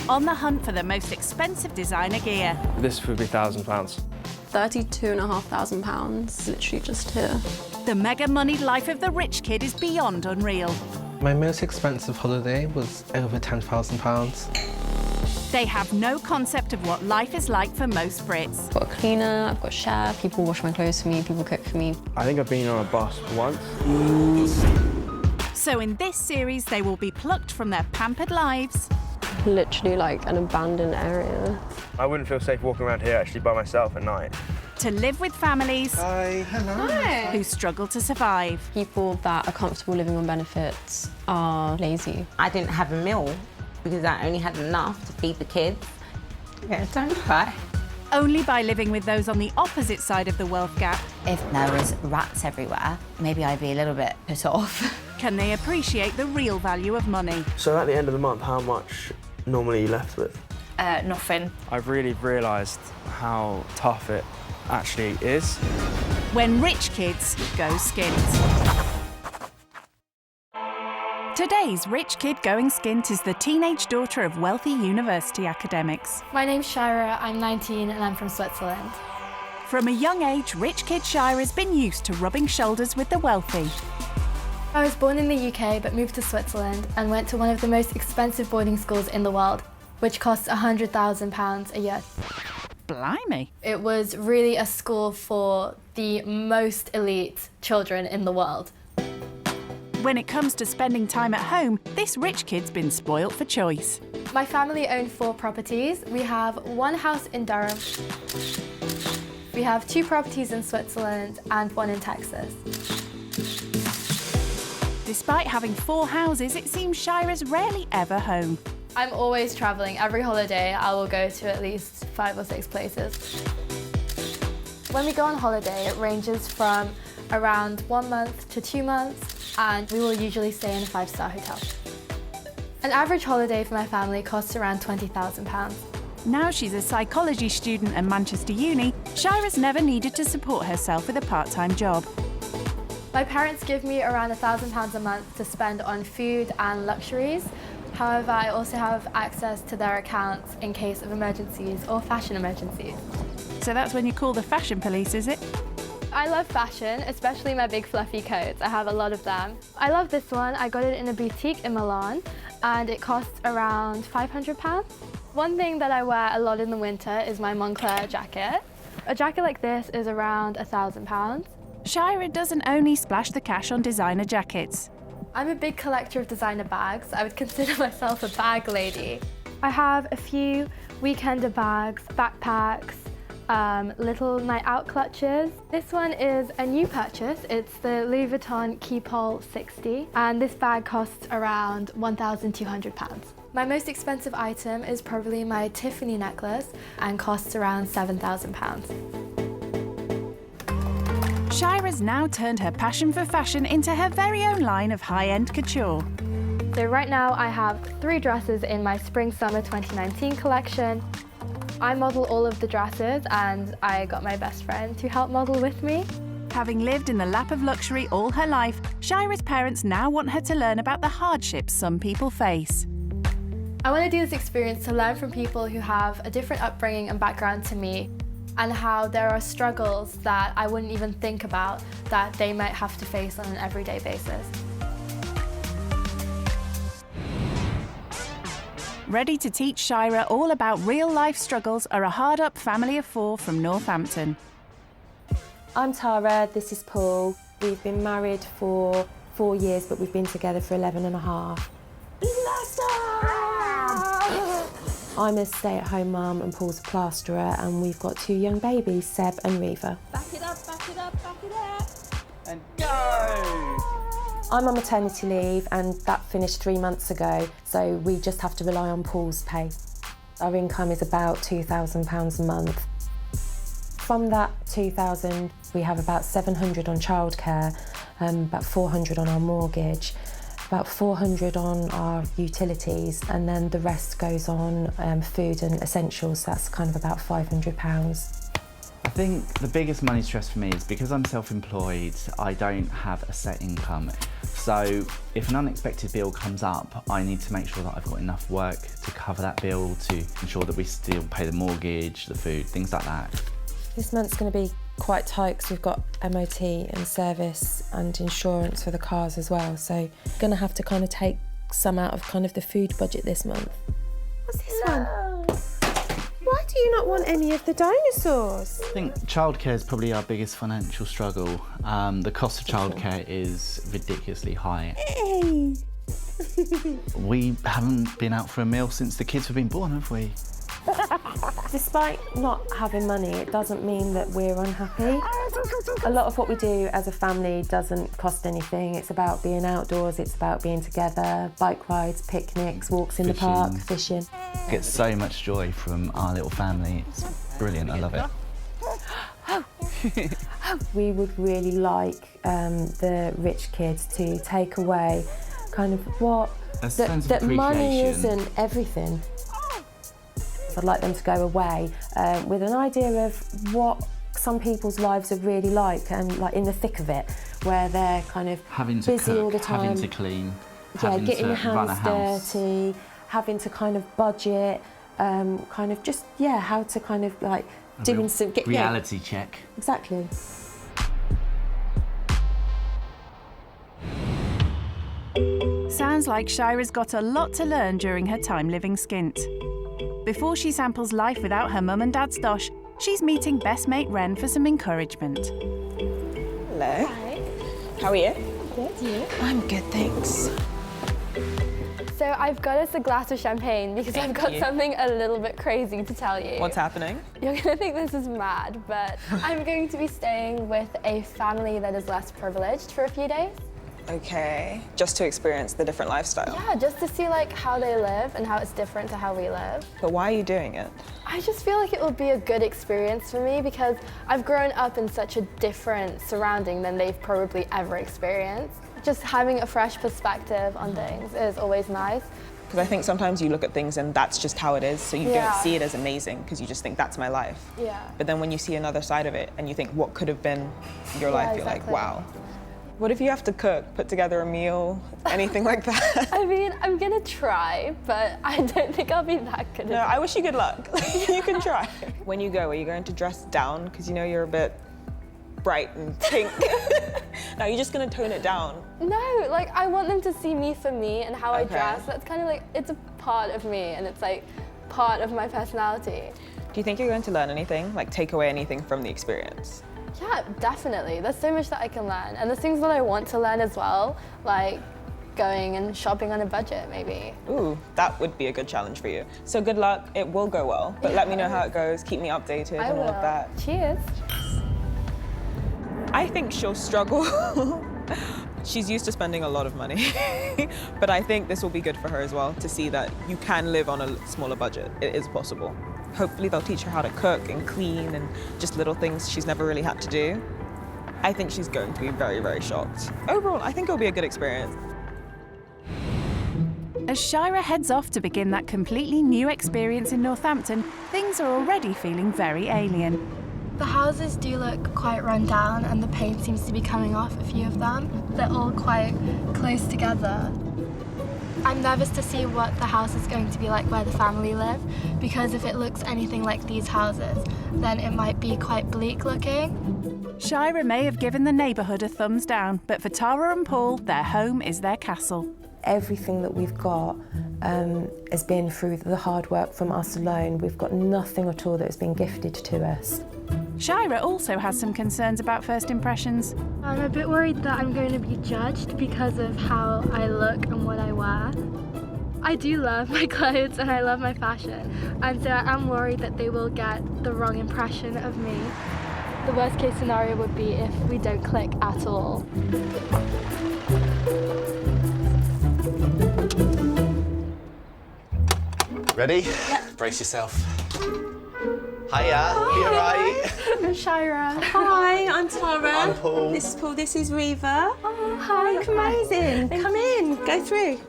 On the hunt for the most expensive designer gear. This would be £1,000. £32,500, literally just here. The mega-moneyed life of the rich kid is beyond unreal. My most expensive holiday was over £10,000. They have no concept of what life is like for most Brits. I've got a cleaner, I've got a chef, people wash my clothes for me, people cook for me. I think I've been on a bus once. So in this series, they will be plucked from their pampered lives. Literally like an abandoned area. I wouldn't feel safe walking around here actually by myself at night. To live with families who struggle to survive. People that are comfortable living on benefits are lazy. I didn't have a meal because I only had enough to feed the kids. Yeah, don't cry. Only by living with those on the opposite side of the wealth gap. If there was rats everywhere, maybe I'd be a little bit put off. Can they appreciate the real value of money? So at the end of the month, how much normally are you left with? Nothing. I've really realised how tough it actually is. When rich kids go skint. Today's rich kid going skint is the teenage daughter of wealthy university academics. My name's Shira, I'm 19 and I'm from Switzerland. From a young age, rich kid Shira has been used to rubbing shoulders with the wealthy. I was born in the UK but moved to Switzerland and went to one of the most expensive boarding schools in the world, which costs £100,000 a year. Blimey. It was really a school for the most elite children in the world. When it comes to spending time at home, this rich kid's been spoilt for choice. My family own 4 properties. We have 1 house in Durham. We have 2 properties in Switzerland and 1 in Texas. Despite having 4 houses, it seems Shira's rarely ever home. I'm always travelling. Every holiday I will go to at least 5 or 6 places. When we go on holiday, it ranges from around 1 month to 2 months, and we will usually stay in a 5-star hotel. An average holiday for my family costs around £20,000. Now she's a psychology student at Manchester Uni, Shira's never needed to support herself with a part-time job. My parents give me around £1,000 a month to spend on food and luxuries. However, I also have access to their accounts in case of emergencies or fashion emergencies. So that's when you call the fashion police, is it? I love fashion, especially my big fluffy coats. I have a lot of them. I love this one. I got it in a boutique in Milan and it costs around £500. One thing that I wear a lot in the winter is my Moncler jacket. A jacket like this is around £1,000. Shira doesn't only splash the cash on designer jackets. I'm a big collector of designer bags. I would consider myself a bag lady. I have a few weekender bags, backpacks, little night out clutches. This one is a new purchase. It's the Louis Vuitton Keepall 60 and this bag costs around £1,200. My most expensive item is probably my Tiffany necklace and costs around £7,000. Shira's now turned her passion for fashion into her very own line of high-end couture. So right now I have 3 dresses in my Spring-Summer 2019 collection. I model all of the dresses and I got my best friend to help model with me. Having lived in the lap of luxury all her life, Shira's parents now want her to learn about the hardships some people face. I want to do this experience to learn from people who have a different upbringing and background to me, and how there are struggles that I wouldn't even think about that they might have to face on an everyday basis. Ready to teach Shira all about real-life struggles are a hard-up family of 4 from Northampton. I'm Tara, this is Paul. We've been married for 4 years, but we've been together for 11 and a half. I'm a stay-at-home mum and Paul's a plasterer, and we've got 2 young babies, Seb and Reva. Back it up, back it up, back it up. And go! I'm on maternity leave and that finished 3 months ago, so we just have to rely on Paul's pay. Our income is about £2,000 a month. From that £2,000, we have about £700 on childcare, about £400 on our mortgage, about £400 on our utilities, and then the rest goes on food and essentials. That's kind of about £500. think the biggest money stress for me is because I'm self-employed, I don't have a set income. So if an unexpected bill comes up, I need to make sure that I've got enough work to cover that bill, to ensure that we still pay the mortgage, the food, things like that. This month's going to be quite tight because we've got MOT and service and insurance for the cars as well. So going to have to kind of take some out of kind of the food budget this month. What's this one? Why do you not want any of the dinosaurs? I think childcare is probably our biggest financial struggle. The cost of childcare is ridiculously high. Hey! We haven't been out for a meal since the kids have been born, have we? Despite not having money, it doesn't mean that we're unhappy. A lot of what we do as a family doesn't cost anything. It's about being outdoors, it's about being together, bike rides, picnics, walks in the park, fishing. I get so much joy from our little family. It's brilliant, I love it. We would really like the rich kids to take away kind of what... that money isn't everything. I'd like them to go away with an idea of what some people's lives are really like, and like in the thick of it, where they're kind of having to busy cook, all the time, having to clean, getting your run a hands house. dirty, having to kind of budget, kind of just how to kind of like doing some reality check. Exactly. Sounds like Shira's got a lot to learn during her time living skint. Before she samples life without her mum and dad's dosh, she's meeting best mate Ren for some encouragement. Hello. Hi. How are you? Good, you? I'm good, thanks. So I've got us a glass of champagne because I've got something a little bit crazy to tell you. What's happening? You're gonna think this is mad, but I'm going to be staying with a family that is less privileged for a few days. Okay, just to experience the different lifestyle. Yeah, just to see like how they live and how it's different to how we live. But why are you doing it? I just feel like it will be a good experience for me because I've grown up in such a different surrounding than they've probably ever experienced. Just having a fresh perspective on things is always nice. Because I think sometimes you look at things and that's just how it is, so you don't see it as amazing because you just think that's my life. Yeah. But then when you see another side of it and you think what could have been your life, you're like, wow. What if you have to cook, put together a meal, anything like that? I mean, I'm gonna try, but I don't think I'll be that good at it. No, I wish you good luck. You can try. When you go, are you going to dress down? Because you know you're a bit bright and pink. No, you're just gonna tone it down. No, like I want them to see me for me and how I dress. That's kind of like, it's a part of me and it's like part of my personality. Do you think you're going to learn anything? Like take away anything from the experience? Yeah, definitely. There's so much that I can learn. And there's things that I want to learn as well, like going and shopping on a budget, maybe. Ooh, that would be a good challenge for you. So good luck, it will go well. But let me know how it goes, keep me updated and all of that. Cheers. I think she'll struggle. She's used to spending a lot of money. But I think this will be good for her as well, to see that you can live on a smaller budget. It is possible. Hopefully they'll teach her how to cook and clean and just little things she's never really had to do. I think she's going to be very, very shocked. Overall, I think it'll be a good experience. As Shira heads off to begin that completely new experience in Northampton, things are already feeling very alien. The houses do look quite run down and the paint seems to be coming off a few of them. They're all quite close together. I'm nervous to see what the house is going to be like where the family live, because if it looks anything like these houses, then it might be quite bleak looking. Shira may have given the neighbourhood a thumbs down, but for Tara and Paul, their home is their castle. Everything that we've got has been through the hard work from us alone. We've got nothing at all that has been gifted to us. Shira also has some concerns about first impressions. I'm a bit worried that I'm going to be judged because of how I look and what I wear. I do love my clothes and I love my fashion, and so I am worried that they will get the wrong impression of me. The worst case scenario would be if we don't click at all. Ready? Yep. Brace yourself. Hiya, you alright? I'm Shira. Hi, I'm Tara. I'm Paul. This is Paul, this is Reva. Oh, hi. Amazing. Come in, go through.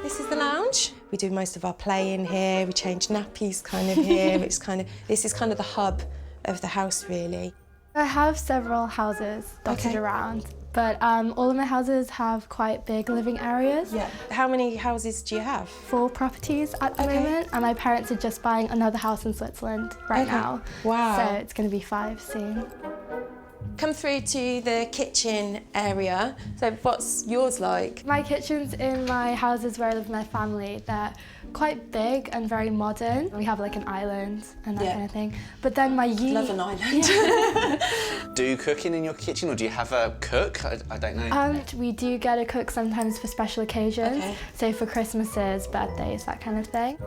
This is the lounge. We do most of our play in here. We change nappies kind of here. This is kind of the hub of the house, really? I have several houses dotted around, but all of my houses have quite big living areas. Yeah. How many houses do you have? 4 properties at the moment, and my parents are just buying another house in Switzerland right now. Wow. So it's going to be 5 soon. Come through to the kitchen area. So what's yours like? My kitchens in my houses where I live with my family, they're quite big and very modern. We have like an island and that kind of thing. But then my Love an island. Do cooking in your kitchen, or do you have a cook? I don't know. We do get a cook sometimes for special occasions. So for Christmases, birthdays, that kind of thing.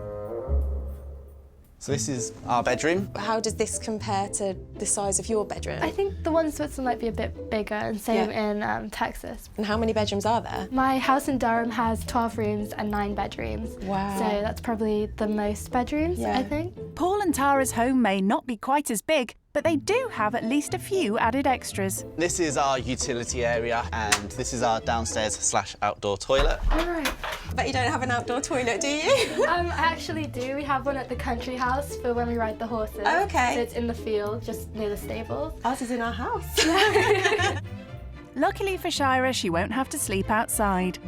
So this is our bedroom. How does this compare to the size of your bedroom? I think the one in Switzerland might be a bit bigger, and same in Texas. And how many bedrooms are there? My house in Durham has 12 rooms and 9 bedrooms. Wow. So that's probably the most bedrooms, I think. Paul and Tara's home may not be quite as big, but they do have at least a few added extras. This is our utility area, and this is our downstairs/outdoor toilet. All right. But you don't have an outdoor toilet, do you? I actually do. We have one at the country house for when we ride the horses. Oh, okay. So it's in the field, just near the stables. Ours is in our house. Luckily for Shira, she won't have to sleep outside.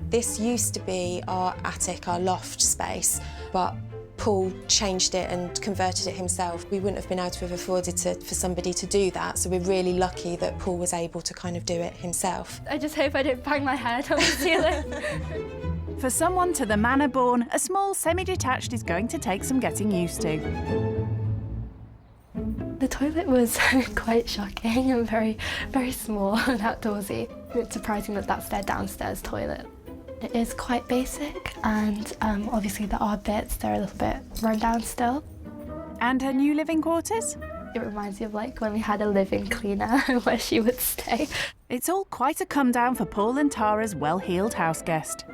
This used to be our attic, our loft space, but Paul changed it and converted it himself. We wouldn't have been able to have afforded for somebody to do that, so we're really lucky that Paul was able to kind of do it himself. I just hope I didn't bang my head on the ceiling. For someone to the manor born, a small semi-detached is going to take some getting used to. The toilet was quite shocking and very, very small and outdoorsy. It's surprising that that's their downstairs toilet. It is quite basic, and obviously there are bits that are a little bit run down still. And her new living quarters? It reminds me of like when we had a living cleaner where she would stay. It's all quite a come down for Paul and Tara's well-heeled house guest.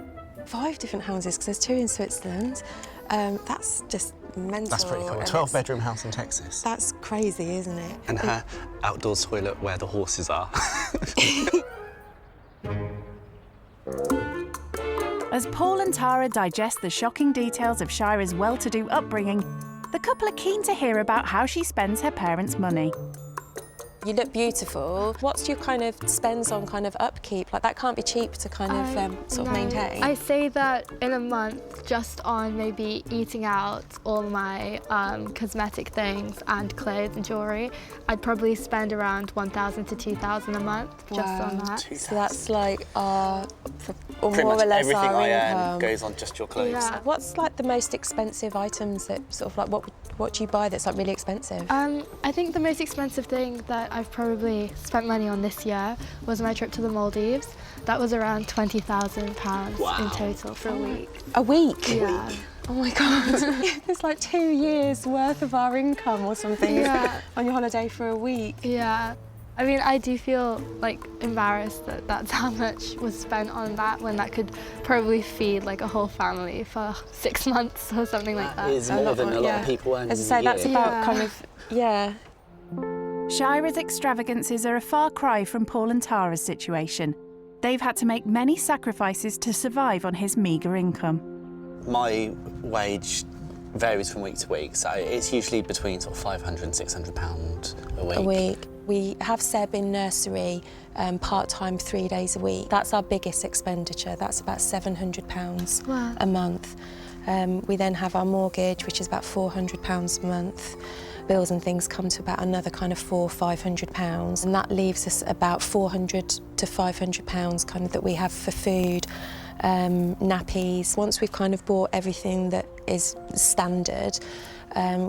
5 different houses, because there's 2 in Switzerland. That's just mental. That's pretty cool. 12-bedroom house in Texas. That's crazy, isn't it? And her outdoor toilet where the horses are. As Paul and Tara digest the shocking details of Shira's well-to-do upbringing, the couple are keen to hear about how she spends her parents' money. You look beautiful. What's your kind of spends on kind of upkeep? Like that can't be cheap to kind of sort of maintain. I say that in a month, just on maybe eating out, all my cosmetic things and clothes and jewellery, I'd probably spend around 1,000 to 2,000 a month just on that. So that's like or Pretty more much or less everything our I income. earn goes on just your clothes. Yeah. What's like the most expensive items that sort of like what do you buy that's like really expensive? I think the most expensive thing that I've probably spent money on this year was my trip to the Maldives. That was around £20,000 in total for a week. A week? Yeah. Oh my God. It's like 2 years worth of our income or something on your holiday for a week. Yeah. I mean, I do feel like embarrassed that that's how much was spent on that when that could probably feed like a whole family for 6 months or something like that. It is more than a lot of people earn. As I say, that's about kind of, Shira's extravagances are a far cry from Paul and Tara's situation. They've had to make many sacrifices to survive on his meagre income. My wage varies from week to week, so it's usually between sort of £500 and £600 a week. We have Seb in nursery part-time 3 days a week. That's our biggest expenditure. That's about £700 a month. We then have our mortgage, which is about £400 a month. Bills and things come to about another kind of £400–500, and that leaves us about £400 to £500 kind of that we have for food, nappies. Once we've kind of bought everything that is standard,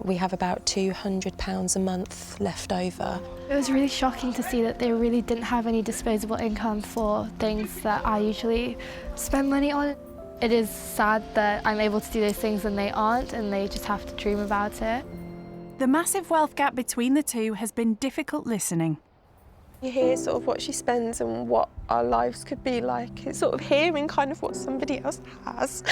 we have about £200 a month left over. It was really shocking to see that they really didn't have any disposable income for things that I usually spend money on. It is sad that I'm able to do those things and they aren't, and they just have to dream about it. The massive wealth gap between the two has been difficult listening. You hear sort of what she spends and what our lives could be like. It's sort of hearing kind of what somebody else has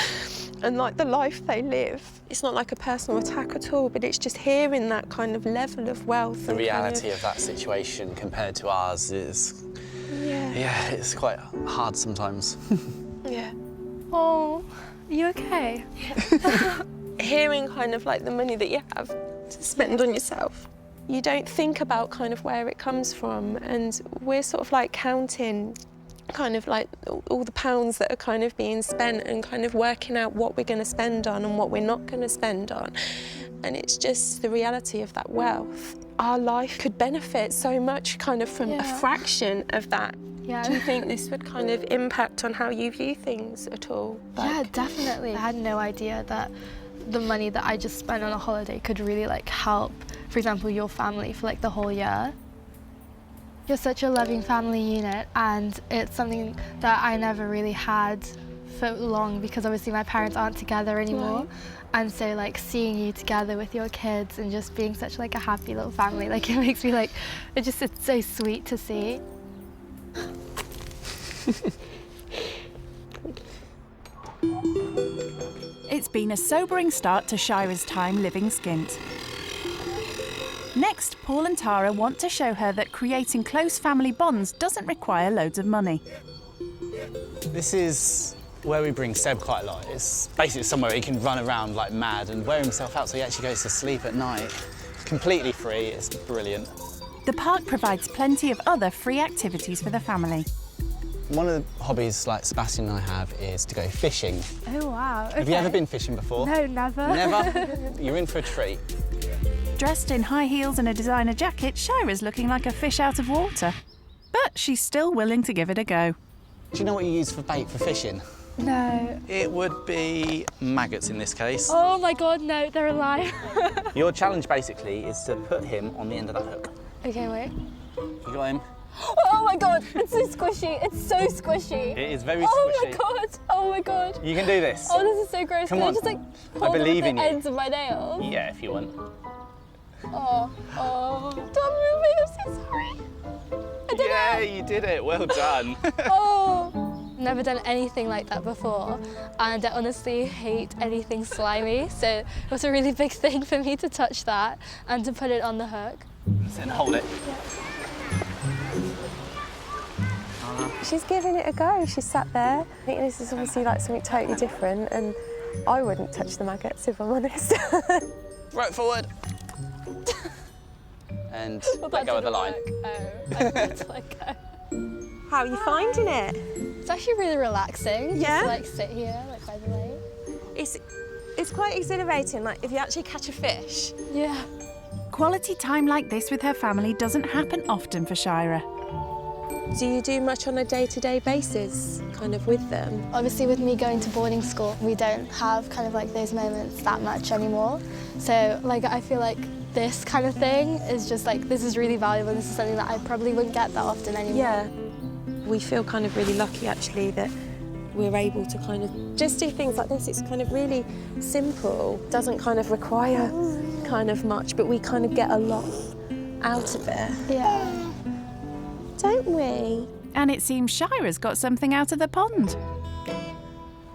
and like the life they live. It's not like a personal attack at all, but it's just hearing that kind of level of wealth. The reality of that situation compared to ours is, yeah, it's quite hard sometimes. Yeah. Oh, are you okay? Hearing kind of like the money that you have to spend on yourself. you don't think about kind of where it comes from, and we're sort of like counting kind of like all the pounds that are kind of being spent and kind of working out what we're going to spend on and what we're not going to spend on. And it's just the reality of that wealth. Our life could benefit so much kind of from a fraction of that. Yeah. Do you think this would kind of impact on how you view things at all? Yeah, definitely. I had no idea that the money that I just spent on a holiday could really like help, for example, your family for like the whole year. You're such a loving family unit, and it's something that I never really had for long because obviously my parents aren't together anymore. Right. And so like seeing you together with your kids and just being such like a happy little family, like it makes me like, it's so sweet to see. It's been a sobering start to Shira's time living skint. Next, Paul and Tara want to show her that creating close family bonds doesn't require loads of money. This is where we bring Seb quite a lot. It's basically somewhere he can run around like mad and wear himself out so he actually goes to sleep at night. Completely free, it's brilliant. The park provides plenty of other free activities for the family. One of the hobbies like Sebastian and I have is to go fishing. Oh wow, okay. Have you ever been fishing before? No, never. Never? You're in for a treat. Dressed in high heels and a designer jacket, Shira's looking like a fish out of water. But she's still willing to give it a go. Do you know what you use for bait for fishing? No. It would be maggots in this case. Oh my God, no, they're alive. Your challenge basically is to put him on the end of that hook. Okay, wait. You got him? Oh my God, it's so squishy. It's so squishy. It is very Oh squishy. my God, oh my God. You can do this. Oh, this is so gross. Come Can on. I just like I hold believe it in with you. the ends of my nails? Yeah, if you want. Oh, stop moving, I'm so sorry. I did it. You did it. Well done. Oh. Never done anything like that before, and I honestly hate anything slimy, so it was a really big thing for me to touch that and to put it on the hook. Then hold it. She's giving it a go. She's sat there. I think this is obviously like something totally different, and I wouldn't touch the maggots if I'm honest. Right forward. And let go of the line. Oh, I need to let go. How are you finding it? It's actually really relaxing. Yeah? Just to, like sit here, like by the lake. It's quite exhilarating, like if you actually catch a fish. Yeah. Quality time like this with her family doesn't happen often for Shira. Do you do much on a day-to-day basis, kind of with them? Obviously with me going to boarding school, we don't have kind of like those moments that much anymore. So like I feel like this kind of thing is just like, this is really valuable. This is something that I probably wouldn't get that often anymore. Yeah. We feel kind of really lucky actually that we're able to kind of just do things like this. It's kind of really simple, doesn't kind of require kind of much, but we kind of get a lot out of it. Yeah. Don't we? And it seems Shira's got something out of the pond.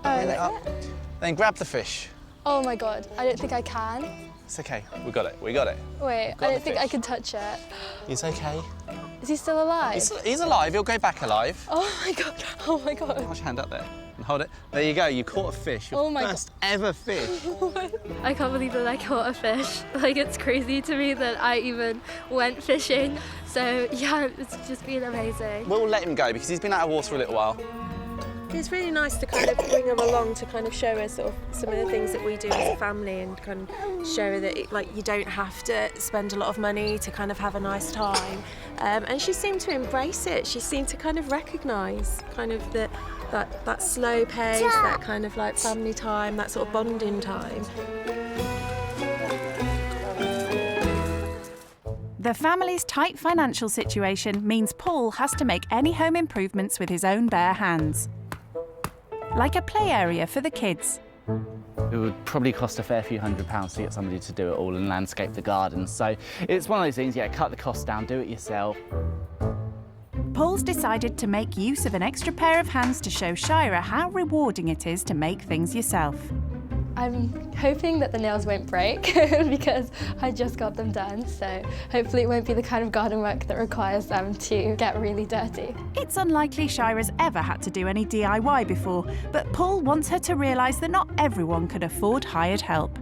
Then grab the fish. Oh my God, I don't think I can. It's okay. We got it. We got it. Wait, I don't think I can touch it. It's okay. Is he still alive? He's alive. He'll go back alive. Oh my God, oh my God. Hold your hand up there and hold it. There you go. You caught a fish. Your Oh my first ever fish. I can't believe that I caught a fish. Like, it's crazy to me that I even went fishing. So yeah, it's just been amazing. We'll let him go because he's been out of water a little while. It's really nice to kind of bring them along to kind of show her sort of some of the things that we do as a family and kind of show her that like you don't have to spend a lot of money to kind of have a nice time. And she seemed to embrace it. She seemed to kind of recognise kind of that slow pace, that kind of like family time, that sort of bonding time. The family's tight financial situation means Paul has to make any home improvements with his own bare hands. Like a play area for the kids. It would probably cost a fair few £100s to get somebody to do it all and landscape the garden. So it's one of those things, yeah, cut the cost down, do it yourself. Paul's decided to make use of an extra pair of hands to show Shira how rewarding it is to make things yourself. I'm hoping that the nails won't break because I just got them done, so hopefully it won't be the kind of garden work that requires them to get really dirty. It's unlikely Shira's ever had to do any DIY before, but Paul wants her to realise that not everyone could afford hired help.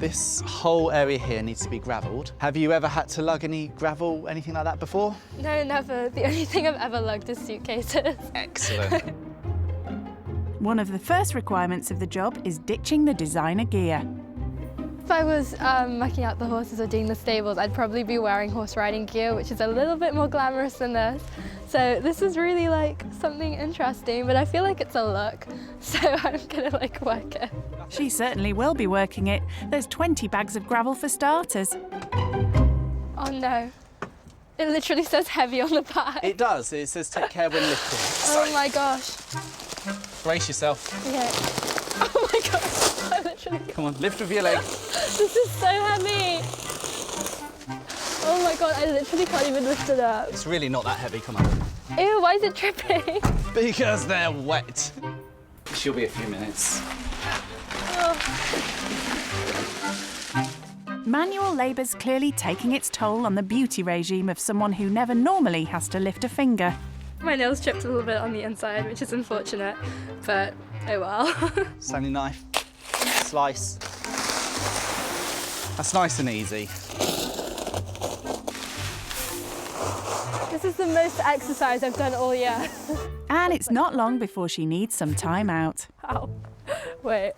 This whole area here needs to be gravelled. Have you ever had to lug any gravel, anything like that before? No, never. The only thing I've ever lugged is suitcases. Excellent. One of the first requirements of the job is ditching the designer gear. If I was mucking out the horses or doing the stables, I'd probably be wearing horse riding gear, which is a little bit more glamorous than this. So this is really like something interesting, but I feel like it's a look, so I'm gonna like work it. She certainly will be working it. There's 20 bags of gravel for starters. Oh no. It literally says heavy on the bag. It does. It says take care when lifting. Oh my gosh. Brace yourself. Okay. Oh my gosh. I literally... Come on, lift with your leg. This is so heavy. Oh my god, I literally can't even lift it up. It's really not that heavy, come on. Ew, why is it dripping? Because they're wet. She'll be a few minutes. Manual labour's clearly taking its toll on the beauty regime of someone who never normally has to lift a finger. My nails chipped a little bit on the inside, which is unfortunate, but oh well. Stanley knife, slice. That's nice and easy. This is the most exercise I've done all year. And it's not long before she needs some time out. Ow. Wait.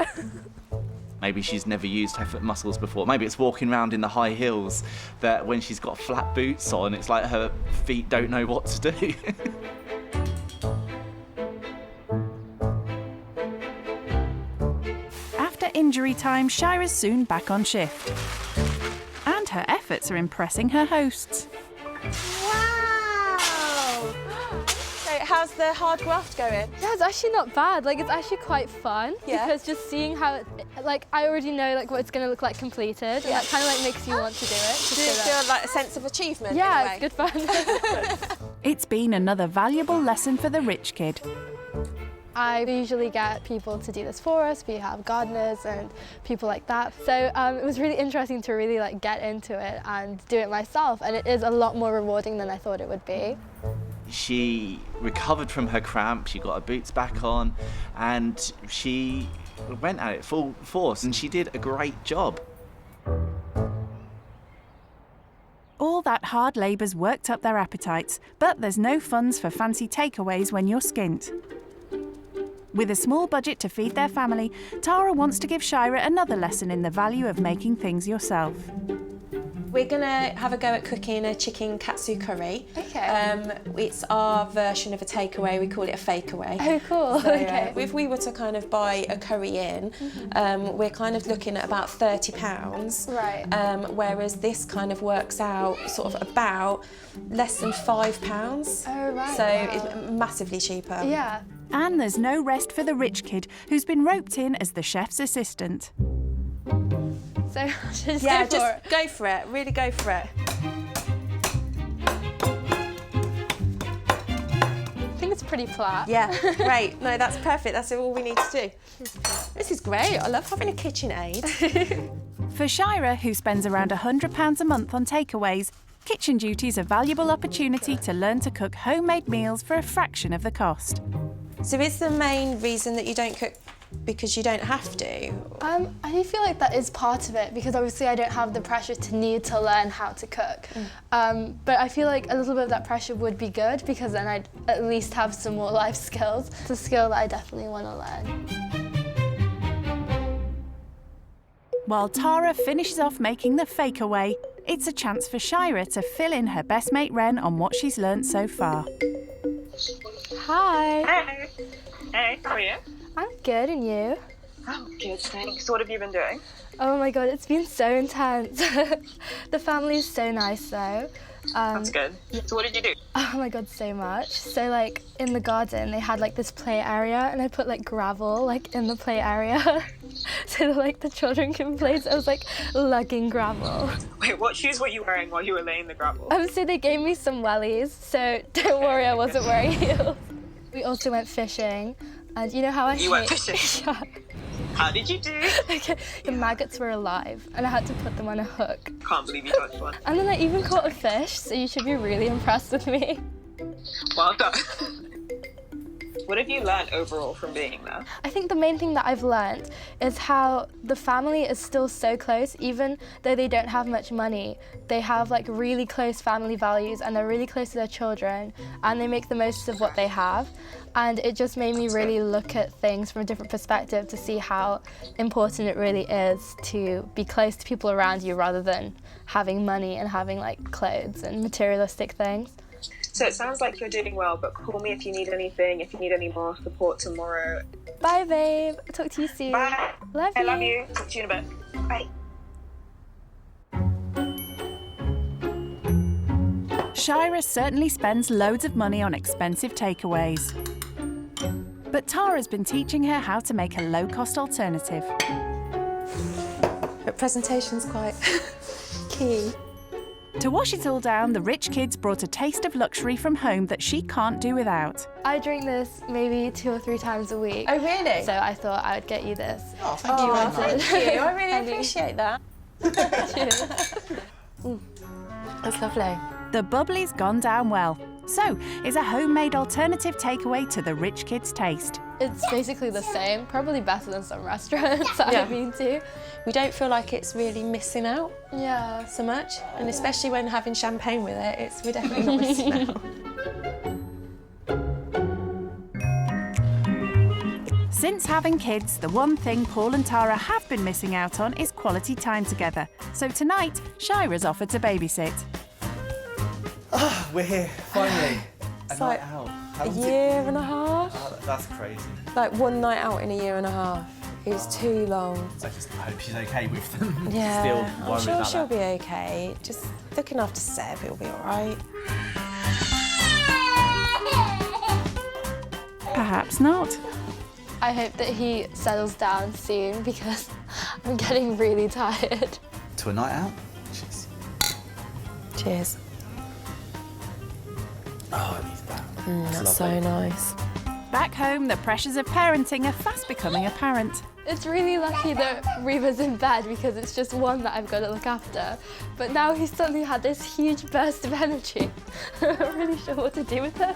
Maybe she's never used her foot muscles before. Maybe it's walking around in the high heels that when she's got flat boots on, it's like her feet don't know what to do. After injury time, Shira's soon back on shift. And her efforts are impressing her hosts. How's the hard graft going? Yeah, it's actually not bad. Like, it's actually quite fun. Yeah. Because just seeing how, like, I already know, like, what it's going to look like completed. Yeah. And that kind of, like, makes you want to do it. Do you feel like a sense of achievement? Yeah, in a way? it's good fun. It's been another valuable lesson for the rich kid. I usually get people to do this for us. We have gardeners and people like that. So it was really interesting to really, like, get into it and do it myself. And it is a lot more rewarding than I thought it would be. She recovered from her cramp, she got her boots back on, and she went at it full force, and she did a great job. All that hard labour's worked up their appetites, but there's no funds for fancy takeaways when you're skint. With a small budget to feed their family, Tara wants to give Shira another lesson in the value of making things yourself. We're gonna have a go at cooking a chicken katsu curry. Okay. It's our version of a takeaway. We call it a fakeaway. Oh, cool. So, okay. if we were to kind of buy a curry in, we're kind of looking at about £30. Right. Whereas this kind of works out sort of about less than £5. Oh, right. So it's massively cheaper. Yeah. And there's no rest for the rich kid who's been roped in as the chef's assistant. So just yeah, go for it. Go for it. Really go for it. I think it's pretty flat. Yeah, great. No, that's perfect. That's all we need to do. This is great. I love having a kitchen aid. For Shira, who spends around £100 a month on takeaways, kitchen duty's a valuable opportunity to learn to cook homemade meals for a fraction of the cost. So is the main reason that you don't cook because you don't have to? I do feel like that is part of it, because obviously I don't have the pressure to need to learn how to cook. But I feel like a little bit of that pressure would be good, because then I'd at least have some more life skills. It's a skill that I definitely want to learn. While Tara finishes off making the fake away, it's a chance for Shira to fill in her best mate Ren on what she's learnt so far. Hi. Hey. Hey, how are you? I'm good, and you? Oh, good, thanks. What have you been doing? Oh my god, it's been so intense. The family is so nice though. That's good. So what did you do? Oh my god, so much. So like in the garden they had like this play area, and I put like gravel like in the play area so that like the children can play. So I was like lugging gravel. Wait, what shoes were you wearing while you were laying the gravel? So they gave me some wellies, so don't worry, I wasn't wearing heels. We also went fishing, and you know how I You went fishing? Yeah. How did you do? Okay, the maggots were alive, and I had to put them on a hook. Can't believe you touched one. And then I even caught a fish, so you should be really impressed with me. Well done. What have you learned overall from being there? I think the main thing that I've learned is how the family is still so close, even though they don't have much money. They have like really close family values and they're really close to their children and they make the most of what they have. And it just made me really look at things from a different perspective to see how important it really is to be close to people around you rather than having money and having like clothes and materialistic things. So it sounds like you're doing well, but call me if you need anything, if you need any more support tomorrow. Bye, babe. I'll talk to you soon. Bye. Love I you. love you. Talk to you in a bit. Bye. Shira certainly spends loads of money on expensive takeaways. But Tara's been teaching her how to make a low-cost alternative. But presentation's quite key. To wash it all down, the rich kids brought a taste of luxury from home that she can't do without. I drink this maybe 2 or 3 times a week. Oh, really? So I thought I would get you this. Oh, thank you very much. Thank you. I really appreciate that. That's lovely. The bubbly's gone down well. So, is a homemade alternative takeaway to the rich kids' taste. It's basically the same, probably better than some restaurants I've been to. We don't feel like it's really missing out so much. And especially when having champagne with it, we're definitely not missing out. Since having kids, the one thing Paul and Tara have been missing out on is quality time together. So tonight, Shira's offered to babysit. Oh, we're here, finally. It's like a year and a half. Oh, that's crazy. Like one night out in a year and a half. It was too long. I just hope she's okay with them. Yeah, Still I'm sure about she'll that. be okay. Just looking after Seb, it'll be all right. Perhaps not. I hope that he settles down soon because I'm getting really tired. To a night out? Cheers. Cheers. Oh, I need that. That's so nice. Back home, the pressures of parenting are fast becoming apparent. It's really lucky that Reba's in bed because it's just one that I've got to look after. But now he's suddenly had this huge burst of energy. I'm not really sure what to do with it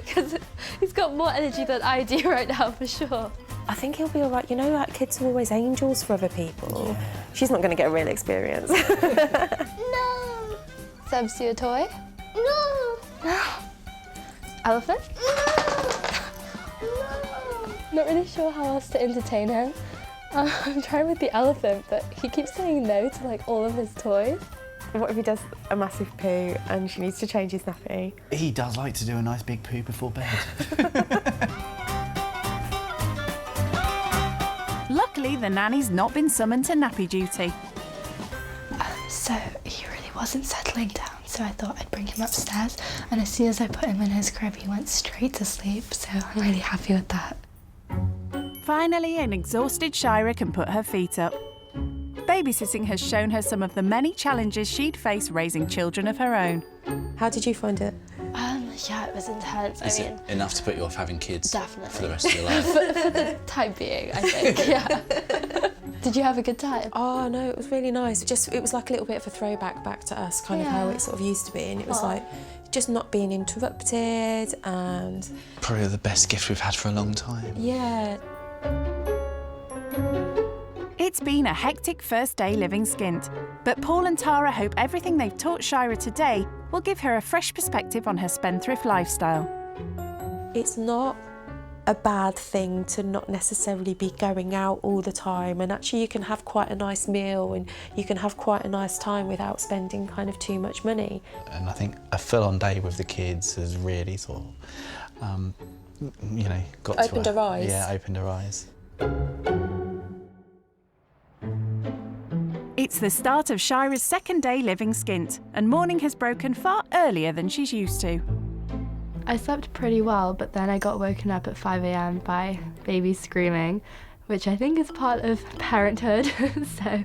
because he's got more energy than I do right now for sure. I think he'll be all right. You know, like kids are always angels for other people. Yeah. She's not going to get a real experience. No. Seb's your toy? No. Elephant? Not really sure how else to entertain him. I'm trying with the elephant, but he keeps saying no to like all of his toys. What if he does a massive poo and she needs to change his nappy? He does like to do a nice big poo before bed. Luckily, the nanny's not been summoned to nappy duty. So he really wasn't settling down, so I thought I'd bring him upstairs, and as soon as I put him in his crib, he went straight to sleep, so I'm really happy with that. Finally, an exhausted Shira can put her feet up. Babysitting has shown her some of the many challenges she'd face raising children of her own. How did you find it? Yeah, it was intense. Is it enough to put you off having kids Definitely. for the rest of your life? for the time being, I think, yeah. Did you have a good time? Oh, no, it was really nice. It was like a little bit of a throwback back to us, kind of how it sort of used to be. And it was like just not being interrupted and... Probably the best gift we've had for a long time. Yeah. It's been a hectic first day living skint, but Paul and Tara hope everything they've taught Shira today will give her a fresh perspective on her spendthrift lifestyle. It's not a bad thing to not necessarily be going out all the time, and actually you can have quite a nice meal and you can have quite a nice time without spending kind of too much money. And I think a full-on day with the kids has really sort of, you know, got Opened to her eyes. Yeah, opened her eyes. It's the start of Shira's second day living skint, and morning has broken far earlier than she's used to. I slept pretty well, but then I got woken up at 5 a.m. by baby screaming, which I think is part of parenthood. So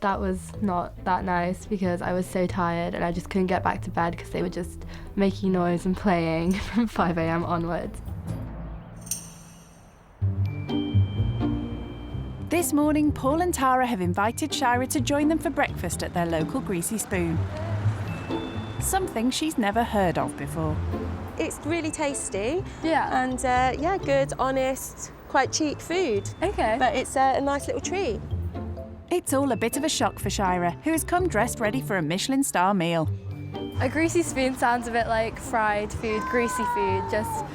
that was not that nice because I was so tired and I just couldn't get back to bed because they were just making noise and playing from 5 a.m. onwards. This morning, Paul and Tara have invited Shira to join them for breakfast at their local Greasy Spoon. Something she's never heard of before. it's really tasty. Yeah. And yeah, good, honest, quite cheap food. Okay. But it's a nice little treat. It's all a bit of a shock for Shira, who has come dressed ready for a Michelin star meal. A greasy spoon sounds a bit like fried food, greasy food, just,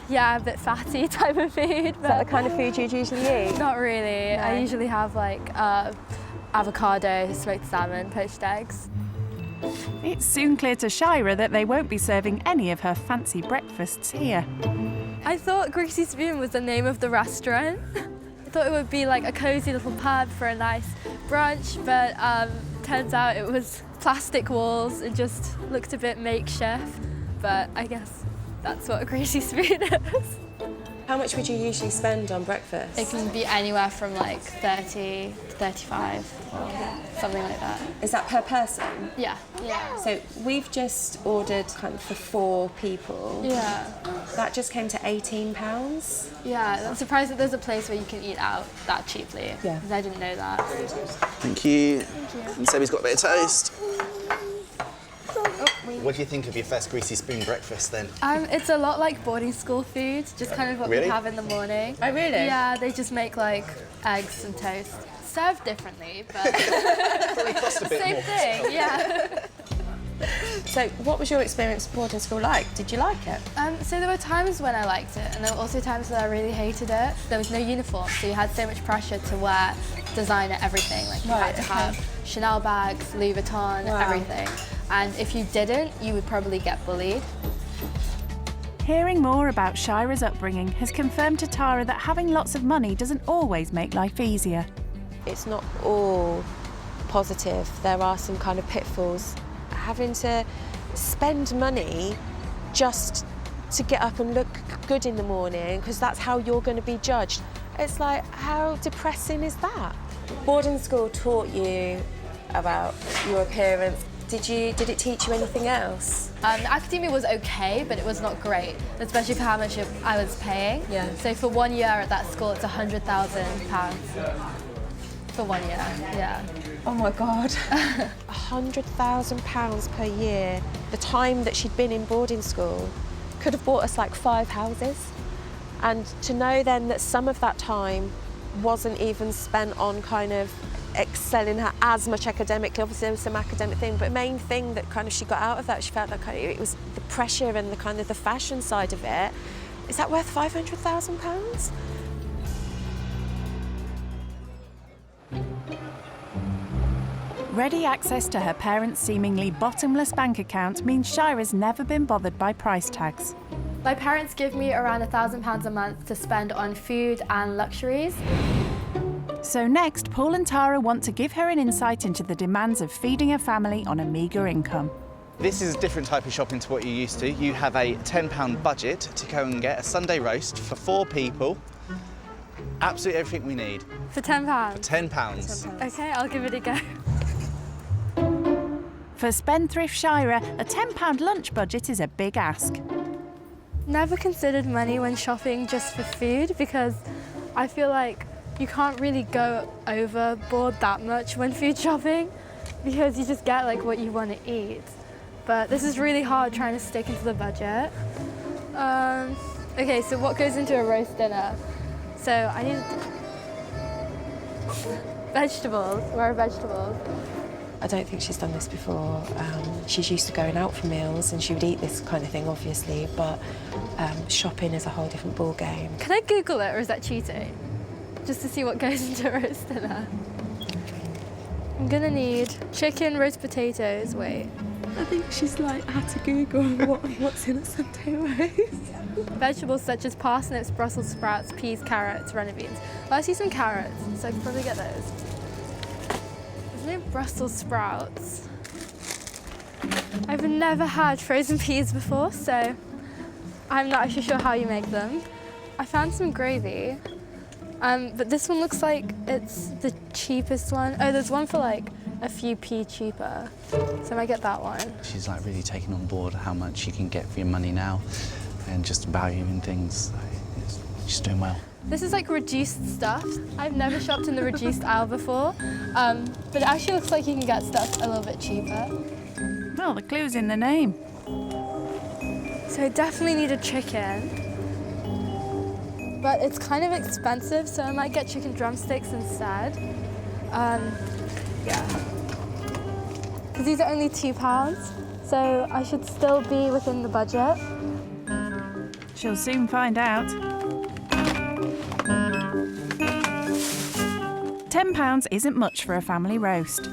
yeah, a bit fatty type of food. Is that the kind of food you'd usually eat? Not really. No. I usually have like avocado, smoked salmon, poached eggs. It's soon clear to Shira that they won't be serving any of her fancy breakfasts here. I thought Greasy Spoon was the name of the restaurant. I thought it would be like a cosy little pub for a nice brunch, but turns out it was plastic walls. It just looked a bit makeshift, but I guess that's what a Greasy Spoon is. How much would you usually spend on breakfast? It can be anywhere from like 30 to 35, something like that. Is that per person? Yeah. Yeah. So we've just ordered kind of for 4 people. Yeah. That just came to £18. Yeah, I'm surprised that there's a place where you can eat out that cheaply. Yeah. Because I didn't know that. Thank you. Thank you. And Sebby's got a bit of toast. Oh, What do you think of your first Greasy Spoon breakfast then? It's a lot like boarding school food, just kind of what we Really? have in the morning. Oh, really? Yeah, they just make like eggs and toast. Served differently, but Probably cost a bit same more. thing, yeah. So what was your experience of boarding school like? Did you like it? So there were times when I liked it, and there were also times that I really hated it. There was no uniform, so you had so much pressure to wear designer everything. Like you had to have Chanel bags, Louis Vuitton, everything. And if you didn't, you would probably get bullied. Hearing more about Shira's upbringing has confirmed to Tara that having lots of money doesn't always make life easier. It's not all positive. There are some kind of pitfalls. Having to spend money just to get up and look good in the morning, because that's how you're going to be judged. It's like, how depressing is that? Boarding school taught you about your appearance. Did it teach you anything else? The academia was okay, but it was not great, especially for how much I was paying. Yeah. So for 1 year at that school, it's £100,000 for 1 year. Yeah. Oh my God. £100,000 per year. The time that she'd been in boarding school could have bought us like 5 houses. And to know then that some of that time wasn't even spent on kind of excelling her as much academically. Obviously there was some academic thing, but main thing that kind of she got out of that, she felt like it was the pressure and the kind of the fashion side of it. Is that worth £500,000? Ready access to her parents' seemingly bottomless bank account means Shira's never been bothered by price tags. My parents give me around £1,000 a month to spend on food and luxuries. So next, Paul and Tara want to give her an insight into the demands of feeding a family on a meagre income. This is a different type of shopping to what you're used to. You have a £10 budget to go and get a Sunday roast for 4 people. Absolutely everything we need. For £10? For £10. Okay, I'll give it a go. For spendthrift Shira, a £10 lunch budget is a big ask. Never considered money when shopping just for food, because I feel like you can't really go overboard that much when food shopping, because you just get like what you want to eat. But this is really hard trying to stick into the budget. Okay, so what goes into a roast dinner? So I need vegetables. Where are vegetables? I don't think she's done this before. She's used to going out for meals and she would eat this kind of thing, obviously, but shopping is a whole different ball game. Can I Google it, or is that cheating? Just to see what goes into a roast dinner. I'm gonna need chicken, roast potatoes. Wait. I think she's like had to Google what's in a Sunday roast. Vegetables such as parsnips, Brussels sprouts, peas, carrots, runner beans. Well, I see some carrots, so I can probably get those. There's no Brussels sprouts. I've never had frozen peas before, so I'm not actually sure how you make them. I found some gravy, but this one looks like it's the cheapest one. Oh, there's one for like a few p cheaper, so I might get that one. She's like really taking on board how much you can get for your money now and just valuing things. She's doing well. This is like reduced stuff. I've never shopped in the reduced aisle before, but it actually looks like you can get stuff a little bit cheaper. Well, the clue's in the name. So I definitely need a chicken. But it's kind of expensive, so I might get chicken drumsticks instead. Yeah. Because these are only £2, so I should still be within the budget. She'll soon find out. £10 isn't much for a family roast.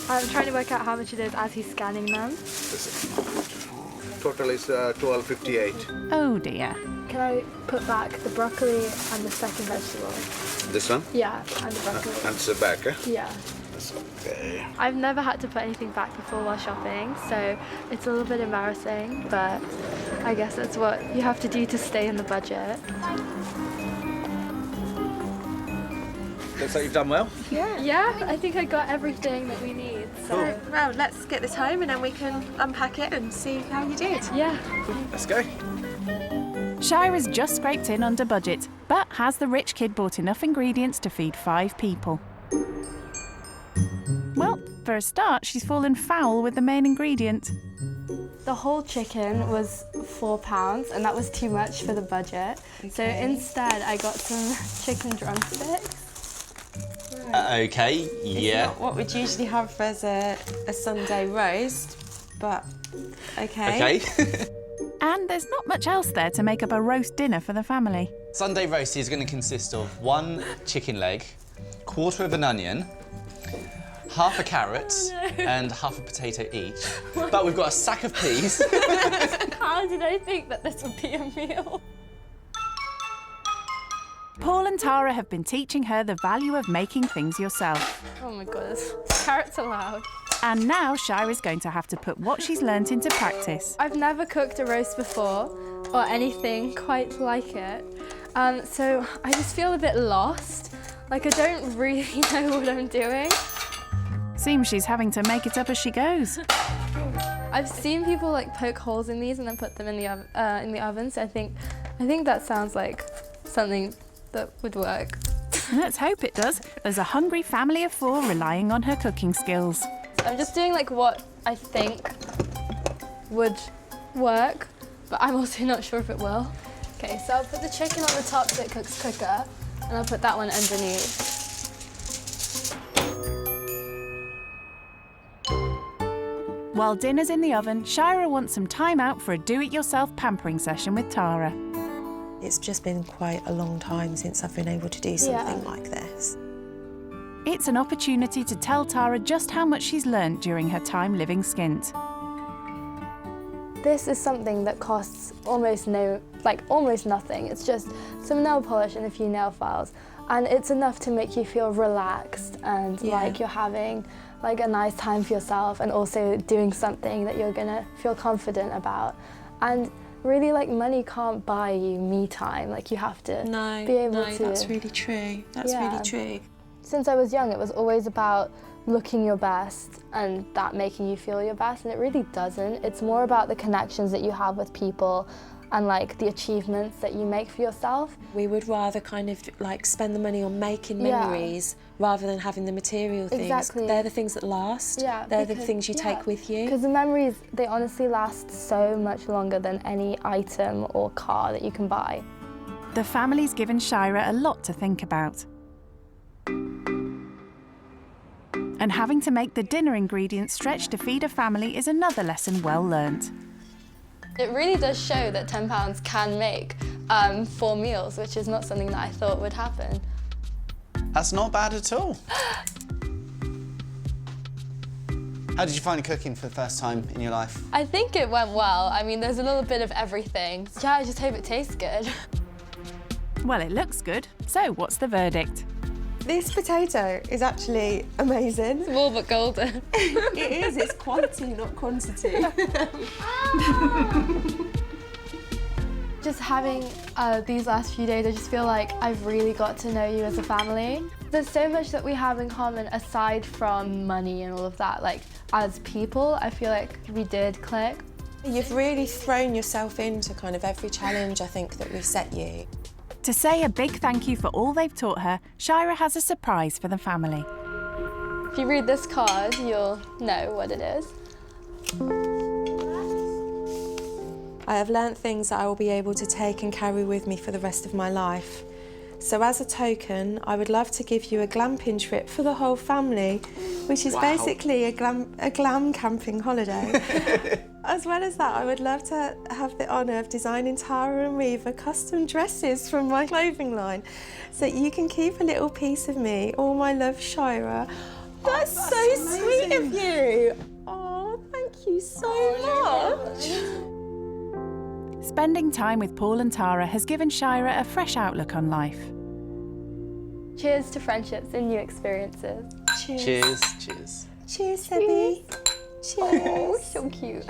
I'm trying to work out how much it is as he's scanning them. Total is $12.58. Oh dear. Can I put back the broccoli and the second vegetable? This one? Yeah, and the broccoli. And it's back, eh? Yeah. That's okay. I've never had to put anything back before while shopping, so it's a little bit embarrassing, but I guess that's what you have to do to stay in the budget. Looks like you've done well. Yeah, I think I got everything that we need. So. Cool. Well, let's get this home and then we can unpack it and see how you did. Yeah. Let's go. Shira's just scraped in under budget, but has the rich kid bought enough ingredients to feed 5 people? Well, for a start, she's fallen foul with the main ingredient. The whole chicken was £4 and that was too much for the budget. Okay. So instead I got some chicken drumsticks. Okay, yeah. Not what we'd usually have as a Sunday roast, but okay. Okay. And there's not much else there to make up a roast dinner for the family. Sunday roast is going to consist of 1 chicken leg, 1/4 of an onion, half a carrot, and half a potato each. But we've got a sack of peas. How did I think that this would be a meal? Paul and Tara have been teaching her the value of making things yourself. Oh my goodness, carrots allowed. And now Shira's going to have to put what she's learnt into practice. I've never cooked a roast before, or anything quite like it. So I just feel a bit lost. Like I don't really know what I'm doing. Seems she's having to make it up as she goes. I've seen people like poke holes in these and then put them in the oven. So I think that sounds like something that would work. Let's hope it does. There's a hungry family of 4 relying on her cooking skills. I'm just doing like what I think would work, but I'm also not sure if it will. Okay, so I'll put the chicken on the top so it cooks quicker, and I'll put that one underneath. While dinner's in the oven, Shira wants some time out for a do-it-yourself pampering session with Tara. It's just been quite a long time since I've been able to do something like this. It's an opportunity to tell Tara just how much she's learnt during her time living skint. This is something that costs almost nothing. It's just some nail polish and a few nail files. And it's enough to make you feel relaxed and like you're having like a nice time for yourself and also doing something that you're gonna feel confident about. And really, like, money can't buy you me time. Like, you have to be able to... No, that's really true. That's really true. Since I was young, it was always about looking your best and that making you feel your best, and it really doesn't. It's more about the connections that you have with people and like the achievements that you make for yourself. We would rather kind of like spend the money on making memories rather than having the material things. Exactly. They're the things that last. Yeah, They're the things you take with you. Because the memories, they honestly last so much longer than any item or car that you can buy. The family's given Shira a lot to think about. And having to make the dinner ingredients stretch to feed a family is another lesson well learnt. It really does show that £10 can make 4 meals, which is not something that I thought would happen. That's not bad at all. How did you find cooking for the first time in your life? I think it went well. I mean, there's a little bit of everything. Yeah, I just hope it tastes good. Well, it looks good. So, what's the verdict? This potato is actually amazing. Small but golden. It is, it's quality, not quantity. Just having these last few days, I just feel like I've really got to know you as a family. There's so much that we have in common aside from money and all of that. Like, as people, I feel like we did click. You've really thrown yourself into kind of every challenge, I think, that we've set you. To say a big thank you for all they've taught her, Shira has a surprise for the family. If you read this card, you'll know what it is. I have learnt things that I will be able to take and carry with me for the rest of my life. So as a token, I would love to give you a glamping trip for the whole family, which is basically a glam camping holiday. As well as that, I would love to have the honour of designing Tara and Reva custom dresses from my clothing line, so that you can keep a little piece of me. All my love, Shira. That's so sweet of you. Oh, thank you so much. Spending time with Paul and Tara has given Shira a fresh outlook on life. Cheers to friendships and new experiences. Cheers. Cheers. Cheers. Cheers, Sebby. Cheers. Oh, so cute.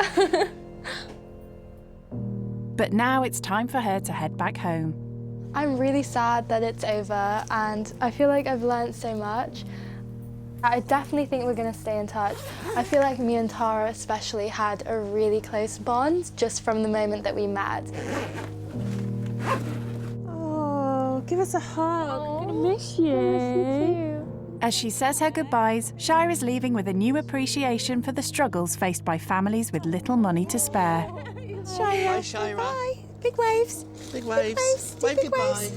But now it's time for her to head back home. I'm really sad that it's over, and I feel like I've learned so much. I definitely think we're going to stay in touch. I feel like me and Tara especially had a really close bond just from the moment that we met. Oh, give us a hug. I'm going to miss you. I miss you too. As she says her goodbyes, Shira's leaving with a new appreciation for the struggles faced by families with little money to spare. Shira. Bye, Shira. Bye. Big waves. Big waves. Wave goodbye.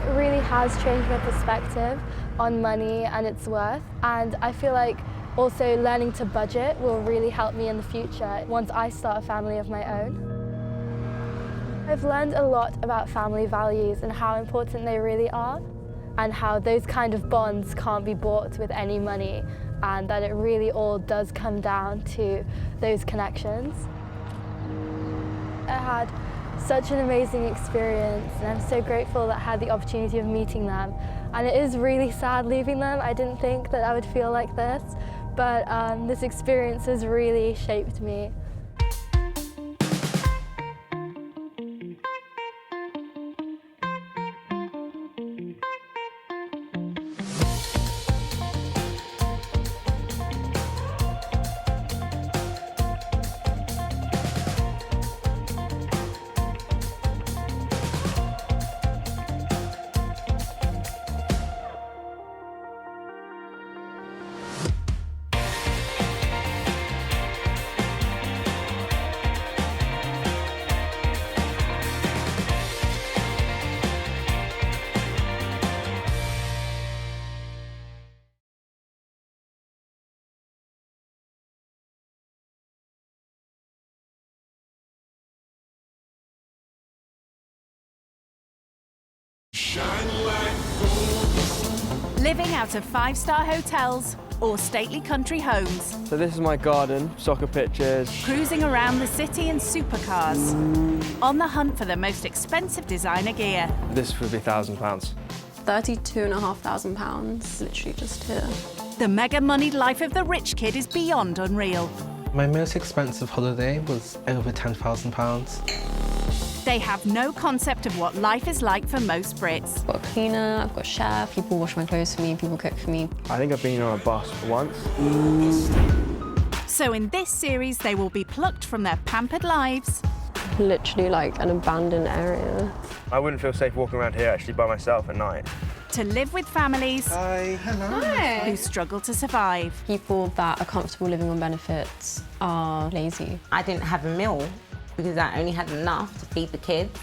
It really has changed my perspective on money and its worth, and I feel like also learning to budget will really help me in the future once I start a family of my own. I've learned a lot about family values and how important they really are, and how those kind of bonds can't be bought with any money, and that it really all does come down to those connections. I had such an amazing experience, and I'm so grateful that I had the opportunity of meeting them. And it is really sad leaving them. I didn't think that I would feel like this, but this experience has really shaped me. Living out of five-star hotels or stately country homes. So this is my garden, soccer pitches. Cruising around the city in supercars. On the hunt for the most expensive designer gear. This would be £1,000. £32,500, literally just here. The mega-moneyed life of the rich kid is beyond unreal. My most expensive holiday was over £10,000. They have no concept of what life is like for most Brits. I've got a cleaner, I've got a chef, people wash my clothes for me, people cook for me. I think I've been on a bus once. So in this series, they will be plucked from their pampered lives. Literally like an abandoned area. I wouldn't feel safe walking around here actually by myself at night. To live with families who struggle to survive. People that are comfortable living on benefits are lazy. I didn't have a meal because I only had enough to feed the kids.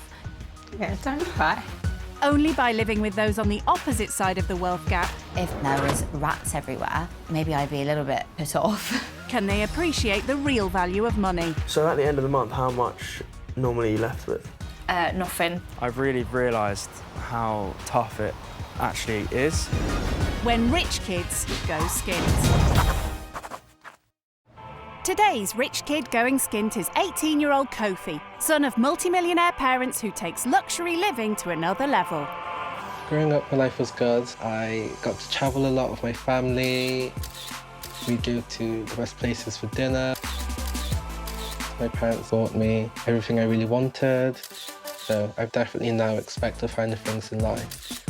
Yeah, don't cry. Only by living with those on the opposite side of the wealth gap. If there was rats everywhere, maybe I'd be a little bit put off. Can they appreciate the real value of money? So at the end of the month, how much normally are you left with? Nothing. I've really realised how tough it actually is. When rich kids go skint. Today's rich kid going skint is 18-year-old Kofi, son of multimillionaire parents who takes luxury living to another level. Growing up, my life was good. I got to travel a lot with my family. We go to the best places for dinner. My parents bought me everything I really wanted. So I definitely now expect to find the things in life.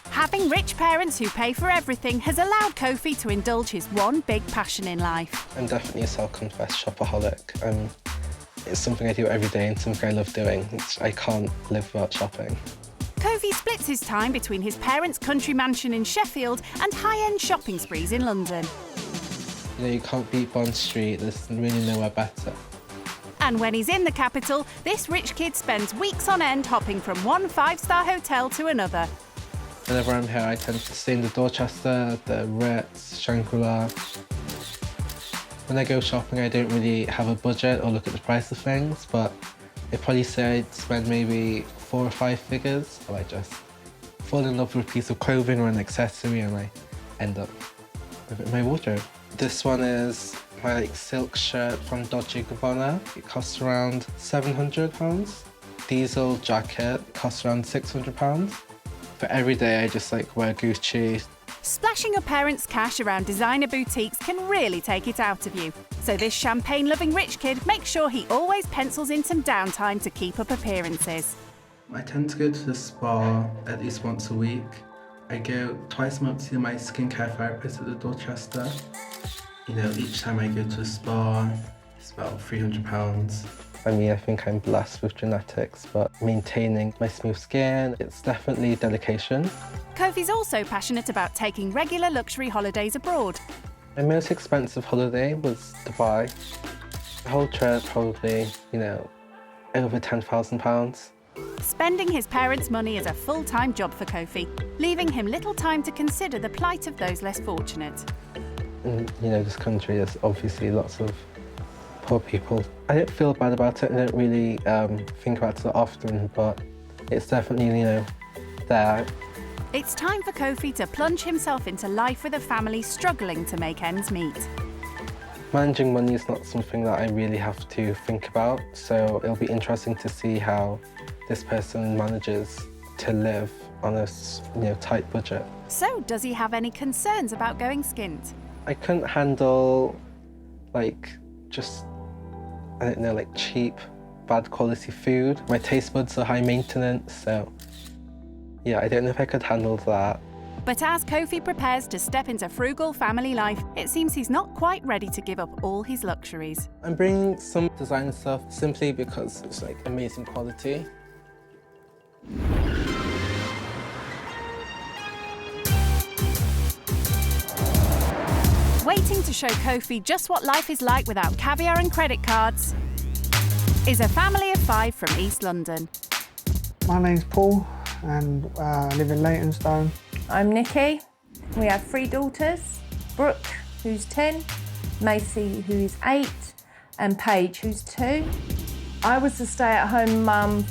Having rich parents who pay for everything has allowed Kofi to indulge his one big passion in life. I'm definitely a self-confessed shopaholic. It's something I do every day and something I love doing. I can't live without shopping. Kofi splits his time between his parents' country mansion in Sheffield and high-end shopping sprees in London. You know, you can't beat Bond Street. There's really nowhere better. And when he's in the capital, this rich kid spends weeks on end hopping from one 5-star hotel to another. Whenever I'm here, I tend to stay in the Dorchester, the Ritz, Shangri-La. When I go shopping, I don't really have a budget or look at the price of things, but I'd probably say I'd spend maybe 4 or 5 figures, or I just fall in love with a piece of clothing or an accessory and I end up with it in my wardrobe. This one is my silk shirt from Dolce & Gabbana. It costs around £700. Diesel jacket costs around £600. For every day, I just wear Gucci. Splashing your parents' cash around designer boutiques can really take it out of you. So this champagne-loving rich kid makes sure he always pencils in some downtime to keep up appearances. I tend to go to the spa at least once a week. I go twice a month to see my skincare therapist at the Dorchester. You know, each time I go to a spa, it's about £300. I mean, I think I'm blessed with genetics, but maintaining my smooth skin, it's definitely dedication. Kofi's also passionate about taking regular luxury holidays abroad. My most expensive holiday was Dubai. The whole trip probably, you know, over £10,000. Spending his parents' money is a full-time job for Kofi, leaving him little time to consider the plight of those less fortunate. In, you know, this country, there's obviously lots of poor people. I don't feel bad about it. I don't really think about it often, but it's definitely, you know, there. It's time for Kofi to plunge himself into life with a family struggling to make ends meet. Managing money is not something that I really have to think about, so it'll be interesting to see how this person manages to live on a, you know, tight budget. So, does he have any concerns about going skint? I couldn't handle, just, I don't know, cheap, bad quality food. My taste buds are high maintenance, so yeah, I don't know if I could handle that. But as Kofi prepares to step into frugal family life, it seems he's not quite ready to give up all his luxuries. I'm bringing some designer stuff simply because it's amazing quality. Waiting to show Kofi just what life is like without caviar and credit cards is a family of 5 from East London. My name's Paul and I live in Leytonstone. I'm Nikki. We have 3 daughters, Brooke, who's 10, Macy, who's 8, and Paige, who's 2. I was the stay-at-home mum.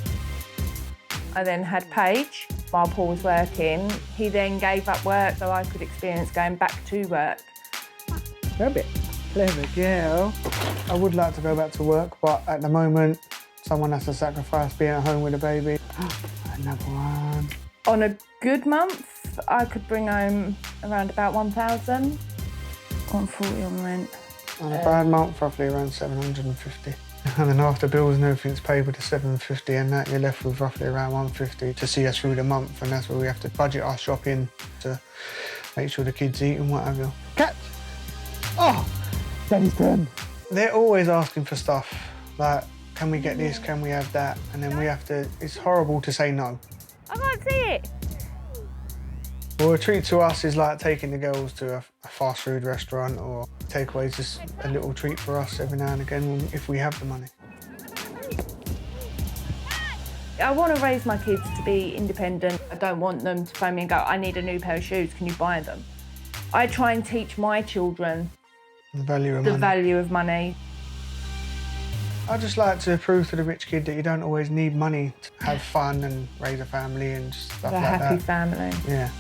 I then had Paige while Paul was working. He then gave up work so I could experience going back to work. You're a bit clever girl. I would like to go back to work, but at the moment, someone has to sacrifice being at home with a baby. Another one. On a good month, I could bring home around about 1,000. 140 on rent. On a bad month, roughly around 750. And then after bills and everything's paid with the 750 and that, you're left with roughly around 150 to see us through the month, and that's where we have to budget our shopping to make sure the kids eat and what have you. Catch! Oh! Daddy's turn. They're always asking for stuff, like, can we get this, can we have that? And then we have to, it's horrible to say no. I can't see it. Well, a treat to us is like taking the girls to a fast food restaurant, or takeaways, just a little treat for us every now and again if we have the money. I want to raise my kids to be independent. I don't want them to phone me and go, I need a new pair of shoes, can you buy them? I try and teach my children the value of money. I just like to prove to the rich kid that you don't always need money to have fun and raise a family and just stuff like that. A happy family. Yeah.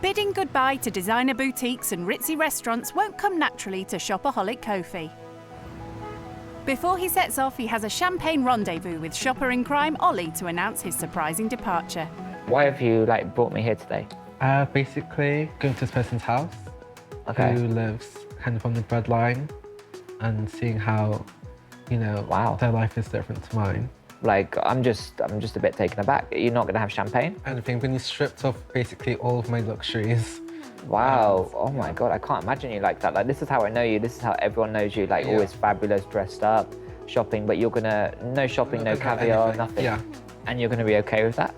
Bidding goodbye to designer boutiques and ritzy restaurants won't come naturally to shopaholic Kofi. Before he sets off, he has a champagne rendezvous with shopper in crime Ollie to announce his surprising departure. Why have you brought me here today? Basically, going to this person's house, who lives kind of on the breadline, and seeing how, you know, their life is different to mine. I'm just a bit taken aback. You're not gonna have champagne? And I've been stripped off basically all of my luxuries. Wow, oh my God, I can't imagine you like that. This is how I know you, this is how everyone knows you, always fabulous, dressed up, shopping, but you're gonna, no shopping, no caviar, nothing. Yeah. And you're gonna be okay with that?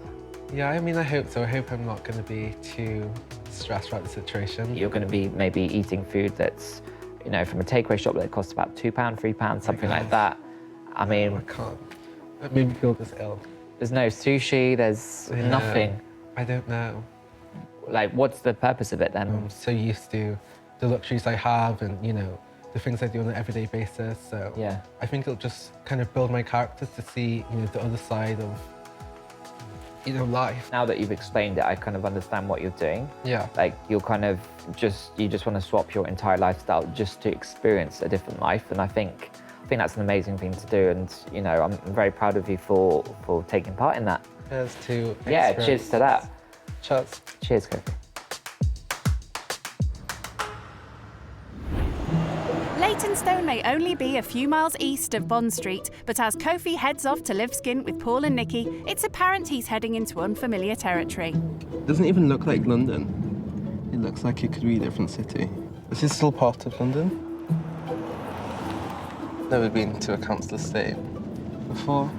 Yeah, I mean, I hope so. I hope I'm not gonna be too stressed about the situation. You're going to be maybe eating food that's, you know, from a takeaway shop that costs about £2, £3, something like that. I mean, I can't. That made me feel this ill. There's no sushi, there's nothing. I don't know. Like, what's the purpose of it then? I'm so used to the luxuries I have and, you know, the things I do on an everyday basis. So yeah, I think it'll just kind of build my character to see, you know, the other side of, you know, life. Now that you've explained it, I kind of understand what you're doing. Yeah. Like, you're kind of you just want to swap your entire lifestyle just to experience a different life. And I think that's an amazing thing to do. And, you know, I'm very proud of you for taking part in that. Cheers to Yeah, cheers to that. Cheers. Cheers, Kofi. Leytonstone may only be a few miles east of Bond Street, but as Kofi heads off to live skint with Paul and Nikki, it's apparent he's heading into unfamiliar territory. Doesn't even look like London. It looks like it could be a different city. Is this still part of London? Never been to a council estate before.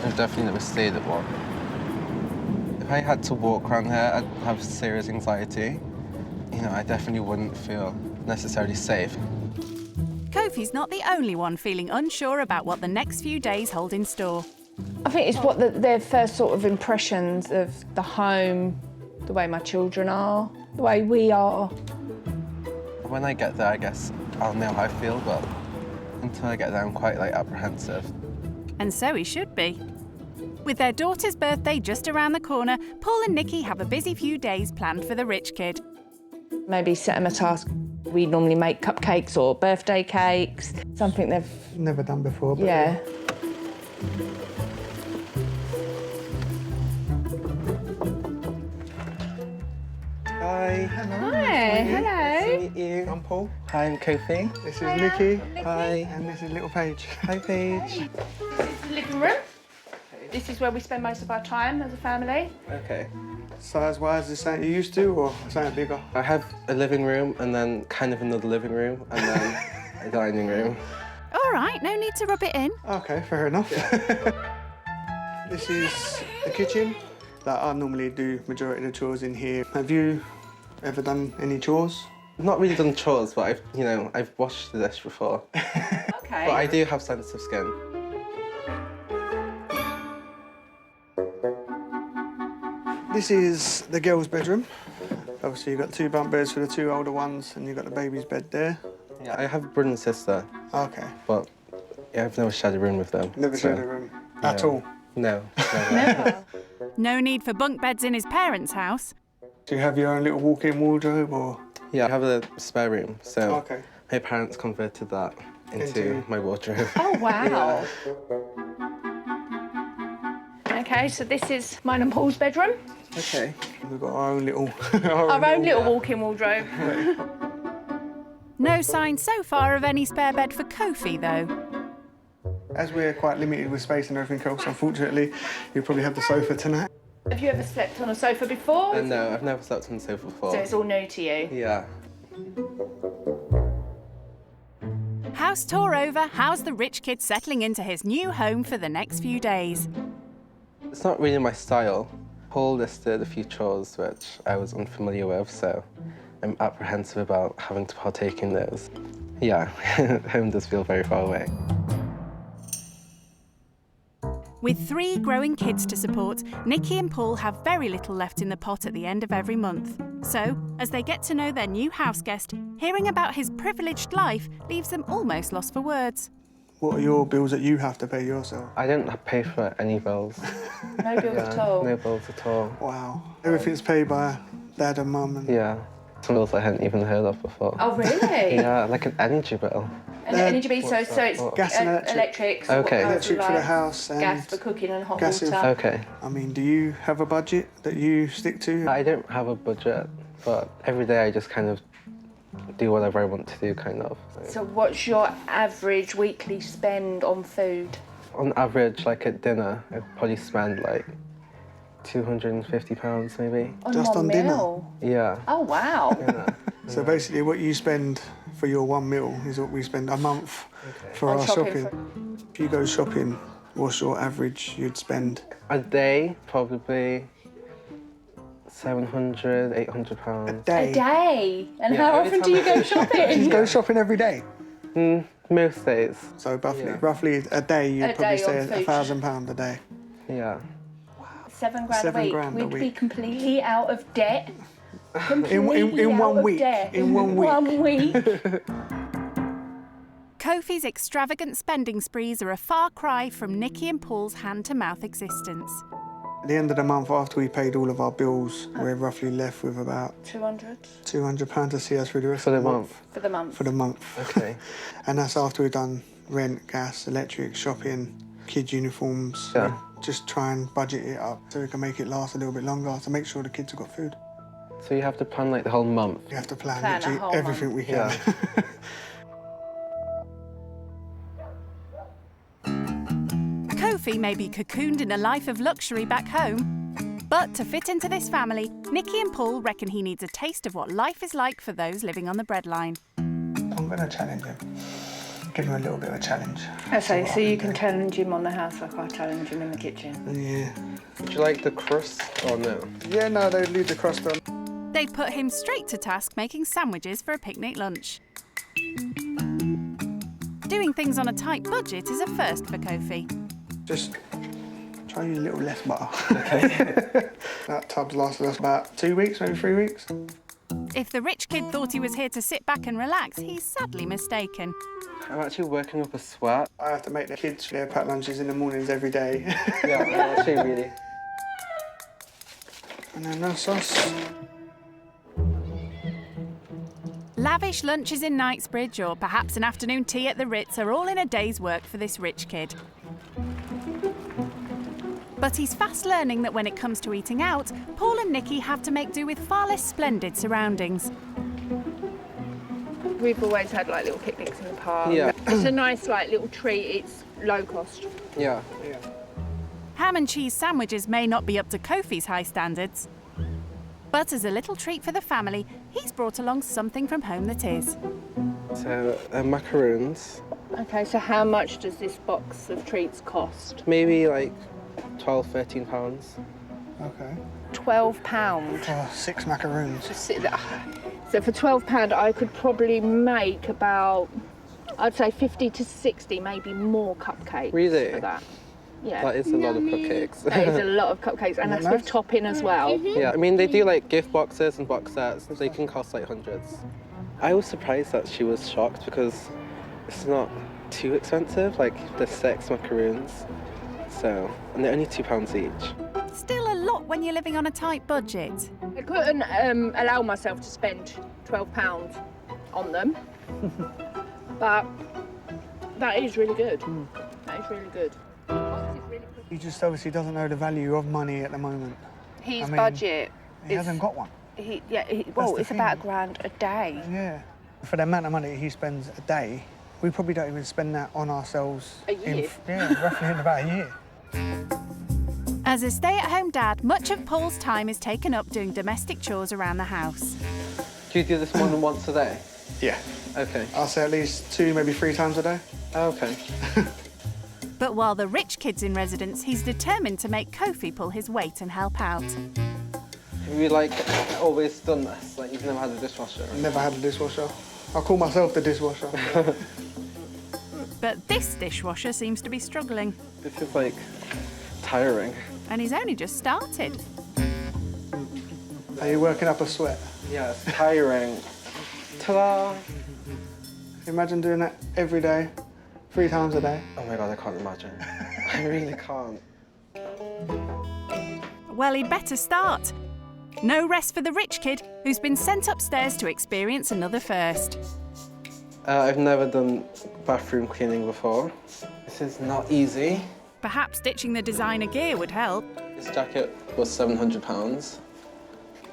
I've definitely never stayed at one. If I had to walk around here, I'd have serious anxiety. You know, I definitely wouldn't feel necessarily safe. Kofi's not the only one feeling unsure about what the next few days hold in store. I think it's what their first sort of impressions of the home, the way my children are, the way we are. When I get there, I guess I'll know how I feel, but until I get there, I'm quite, like, apprehensive. And so he should be. With their daughter's birthday just around the corner, Paul and Nikki have a busy few days planned for the rich kid. Maybe set them a task. We normally make cupcakes or birthday cakes, something they've never done before. But yeah. Hi. Hello. Hi. Hello. Nice to meet you. I'm Paul. Hi, I'm Kofi. This is Hiya, Nikki. Nikki. Hi. And this is little Paige. Hi, Paige. This is the living room. This is where we spend most of our time as a family. Okay. Size-wise, is this something you used to, or something bigger? I have a living room and then kind of another living room and then a dining room. All right, no need to rub it in. Okay, fair enough. This is the kitchen. Like, I normally do majority of the chores in here. Have you ever done any chores? I've not really done chores, but I've washed the dish before. Okay. But I do have sensitive skin. This is the girls' bedroom. Obviously, you've got 2 bunk beds for the 2 older ones, and you've got the baby's bed there. Yeah, I have a brother and sister. Okay. But yeah, I've never shared a room with them. Never shared a room at all? No. Never. No need for bunk beds in his parents' house. Do you have your own little walk-in wardrobe, or? Yeah, I have a spare room, so okay. My parents converted that into my wardrobe. Oh, wow. Okay, so this is mine and Paul's bedroom. Okay. We've got our own little... Our own little walk-in wardrobe. No sign so far of any spare bed for Kofi, though. As we're quite limited with space and everything else, unfortunately, you'll probably have the sofa tonight. Have you ever slept on a sofa before? No, I've never slept on the sofa before. So it's all new to you? Yeah. House tour over, how's the rich kid settling into his new home for the next few days? It's not really my style. Paul listed a few chores which I was unfamiliar with, so I'm apprehensive about having to partake in those. Yeah, home does feel very far away. With 3 growing kids to support, Nikki and Paul have very little left in the pot at the end of every month. So, as they get to know their new house guest, hearing about his privileged life leaves them almost lost for words. What are your bills that you have to pay yourself? I don't pay for any bills. No bills at all? No bills at all. Wow. Everything's paid by Dad and Mum? And... Yeah. Some bills I hadn't even heard of before. Oh, really? Yeah, like an energy bill. An energy bill, so it's gas and electric. Okay. Electric for the house and gas for cooking and hot gas water. Okay. I mean, do you have a budget that you stick to? I don't have a budget, but every day I just kind of do whatever I want to do, kind of. So what's your average weekly spend on food? On average, like at dinner, I probably spend like £250 maybe. Just on meal? dinner? Yeah. Oh, wow. Yeah. So basically what you spend for your 1 meal is what we spend a month for On our shopping shopping. If you go shopping, what's your average you'd spend? A day, probably £700, £800. A day? A day? And Yeah, how every often time do you I- go shopping? Do you go shopping every day? Most days. So roughly a day, you'd A probably day say on food. £1,000 a day. Yeah. £7 grand a £7 week. grand a We'd be week. completely out of debt. In one week. In one week. 1 week. Kofi's extravagant spending sprees are a far cry from Nikki and Paul's hand-to-mouth existence. At the end of the month, after we paid all of our bills, we're roughly left with about 200 £200 to see us through the rest For of the the month? for the month. For the month. Okay. And that's after we've done rent, gas, electric, shopping, kids' uniforms. Yeah. We just try and budget it up so we can make it last a little bit longer to make sure the kids have got food. So you have to plan like the whole month? You have to plan Plan a literally whole everything we can. Yeah. Kofi may be cocooned in a life of luxury back home, but to fit into this family, Nikki and Paul reckon he needs a taste of what life is like for those living on the breadline. I'm going to challenge him. Give him a little bit of a challenge. Okay, so you can challenge him on the house like I challenge him in the kitchen. Yeah. Would you like the crust or no? Yeah, no, they leave the crust on. They'd put him straight to task making sandwiches for a picnic lunch. Doing things on a tight budget is a first for Kofi. Just try to use a little less butter. Okay. That tub's lasted us about 2 weeks, maybe 3 weeks. If the rich kid thought he was here to sit back and relax, he's sadly mistaken. I'm actually working up a sweat. I have to make the kids their packed lunches in the mornings every day. Yeah, I'm actually really. And then no sauce. Lavish lunches in Knightsbridge or perhaps an afternoon tea at the Ritz are all in a day's work for this rich kid. But he's fast learning that when it comes to eating out, Paul and Nikki have to make do with far less splendid surroundings. We've always had like little picnics in the park. Yeah. It's a nice like little treat. It's low cost. Yeah. Ham and cheese sandwiches may not be up to Kofi's high standards, but as a little treat for the family, he's brought along something from home that is. So, macaroons. Okay, so how much does this box of treats cost? Maybe like £12, £13. Okay. £12. For 6 macaroons. So for £12, I could probably make about, I'd say 50 to 60, maybe more cupcakes. Really? For that. Yeah. That is a lot of cupcakes. That is a lot of cupcakes, and that's with topping as well. Yeah, I mean, they do like gift boxes and box sets. They can cost like hundreds. I was surprised that she was shocked because it's not too expensive. Like, there's 6 macaroons. So, and they're only £2 each. Still a lot when you're living on a tight budget. I couldn't allow myself to spend £12 on them, but that is really good. That is really good. He just obviously doesn't know the value of money at the moment. His budget. He hasn't got one. Well, the it's thing. about £1,000 a day. Yeah. For the amount of money he spends a day, we probably don't even spend that on ourselves. A year? Roughly in about a year. As a stay-at-home dad, much of Paul's time is taken up doing domestic chores around the house. Do you do this more than once a day? Yeah. Okay. I'll say at least 2, maybe 3 times a day. Oh, okay. But while the rich kid's in residence, he's determined to make Kofi pull his weight and help out. Have you like always done this? Like, you've never had a dishwasher? Never had a dishwasher. I call myself the dishwasher. But this dishwasher seems to be struggling. This is like tiring. And he's only just started. Are you working up a sweat? Yeah, it's tiring. Ta-da! Imagine doing that every day, 3 times a day. Oh my God, I can't imagine. I really can't. Well, he'd better start. No rest for the rich kid, who's been sent upstairs to experience another first. I've never done bathroom cleaning before. This is not easy. Perhaps ditching the designer gear would help. This jacket was £700,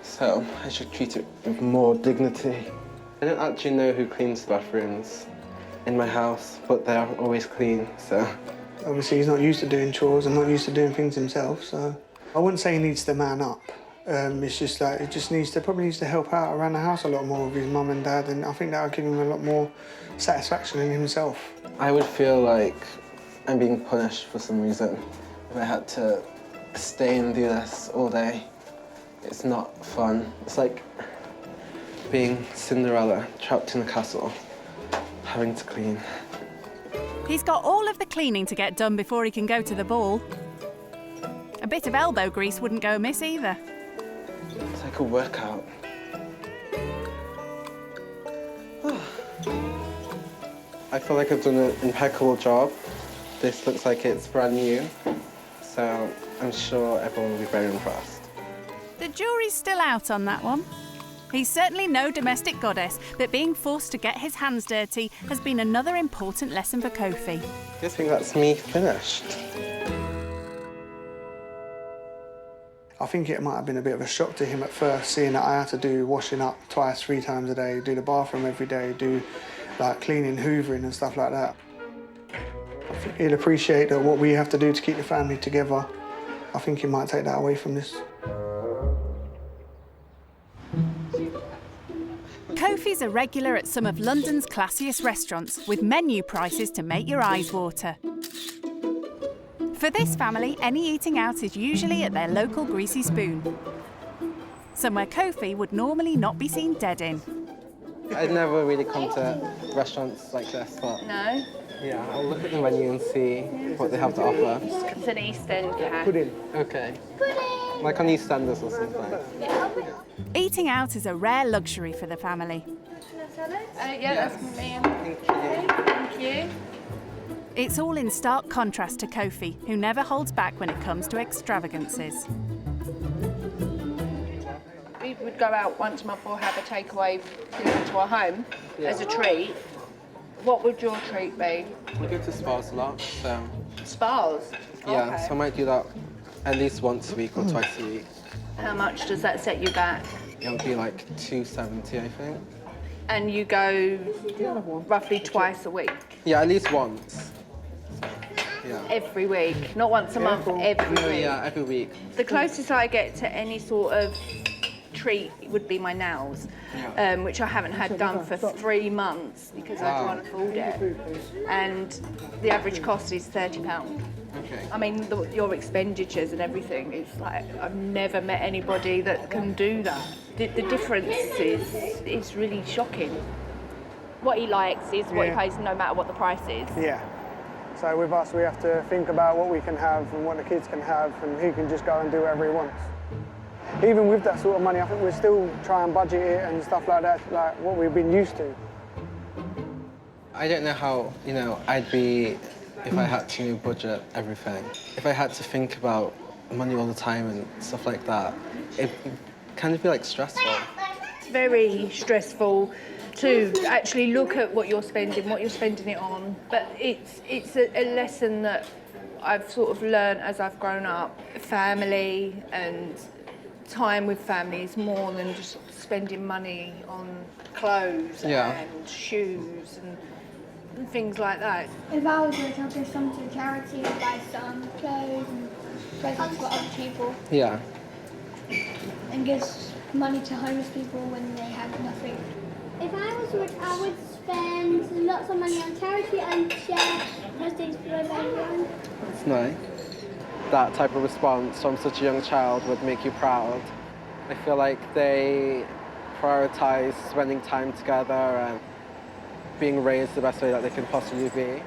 so I should treat it with more dignity. I don't actually know who cleans the bathrooms in my house, but they aren't always clean, so. Obviously, he's not used to doing chores and not used to doing things himself, so I wouldn't say he needs to man up. It's just that he just probably needs to help out around the house a lot more with his mum and dad, and I think that'll give him a lot more satisfaction in himself. I would feel like I'm being punished for some reason if I had to stay and do this all day. It's not fun. It's like being Cinderella, trapped in a castle, having to clean. He's got all of the cleaning to get done before he can go to the ball. A bit of elbow grease wouldn't go amiss either. It's like a workout. I feel like I've done an impeccable job. This looks like it's brand new, so I'm sure everyone will be very impressed. The jury's still out on that one. He's certainly no domestic goddess, but being forced to get his hands dirty has been another important lesson for Kofi. I think that's me finished. I think it might have been a bit of a shock to him at first, seeing that I had to do washing up twice, 3 times a day, do the bathroom every day, do like cleaning, hoovering and stuff like that. I think he'll appreciate that what we have to do to keep the family together. I think he might take that away from this. Kofi's a regular at some of London's classiest restaurants, with menu prices to make your eyes water. For this family, any eating out is usually at their local Greasy Spoon, somewhere Kofi would normally not be seen dead in. I'd never really come to restaurants like this, but No? yeah, I'll look at the menu and see what they have to offer. It's an East End cat. Pudding. Okay. Like on EastEnders or something. Eating out is a rare luxury for the family. Yeah, that's me. Thank you. It's all in stark contrast to Kofi, who never holds back when it comes to extravagances. We would go out once a month or have a takeaway dinner to our home as a treat. What would your treat be? We go to spas a lot, so... Spas? Yeah, Okay. so I might do that at least once a week or twice a week. How much does that set you back? It would be like $270, I think. And you go roughly twice a week? Yeah, at least once. Yeah. Every week? Not once a month, every No, week? yeah, every week. The closest I get to any sort of treat would be my nails, which I haven't had done for 3 months because I can't afford it. And the average cost is £30. Okay. I mean, your expenditures and everything, it's like, I've never met anybody that can do that. The difference is really shocking. What he likes is what he pays no matter what the price is. Yeah. So with us, we have to think about what we can have and what the kids can have, and he can just go and do whatever he wants. Even with that sort of money, I think we'll still try and budget it and stuff like that, like what we've been used to. I don't know how, I'd be if I had to budget everything. If I had to think about money all the time and stuff like that, it kind of be like stressful. It's very stressful to actually look at what you're spending it on. But it's a lesson that I've sort of learned as I've grown up. Family and time with family is more than just spending money on clothes and shoes and things like that. If I was rich, I'd give some to charity and buy some clothes and presents for other people. Yeah. And give money to homeless people when they have nothing. If I was rich, I would spend lots of money on charity and share presents with everyone. It's nice. That type of response from such a young child would make you proud. I feel like they prioritise spending time together and being raised the best way that they can possibly be.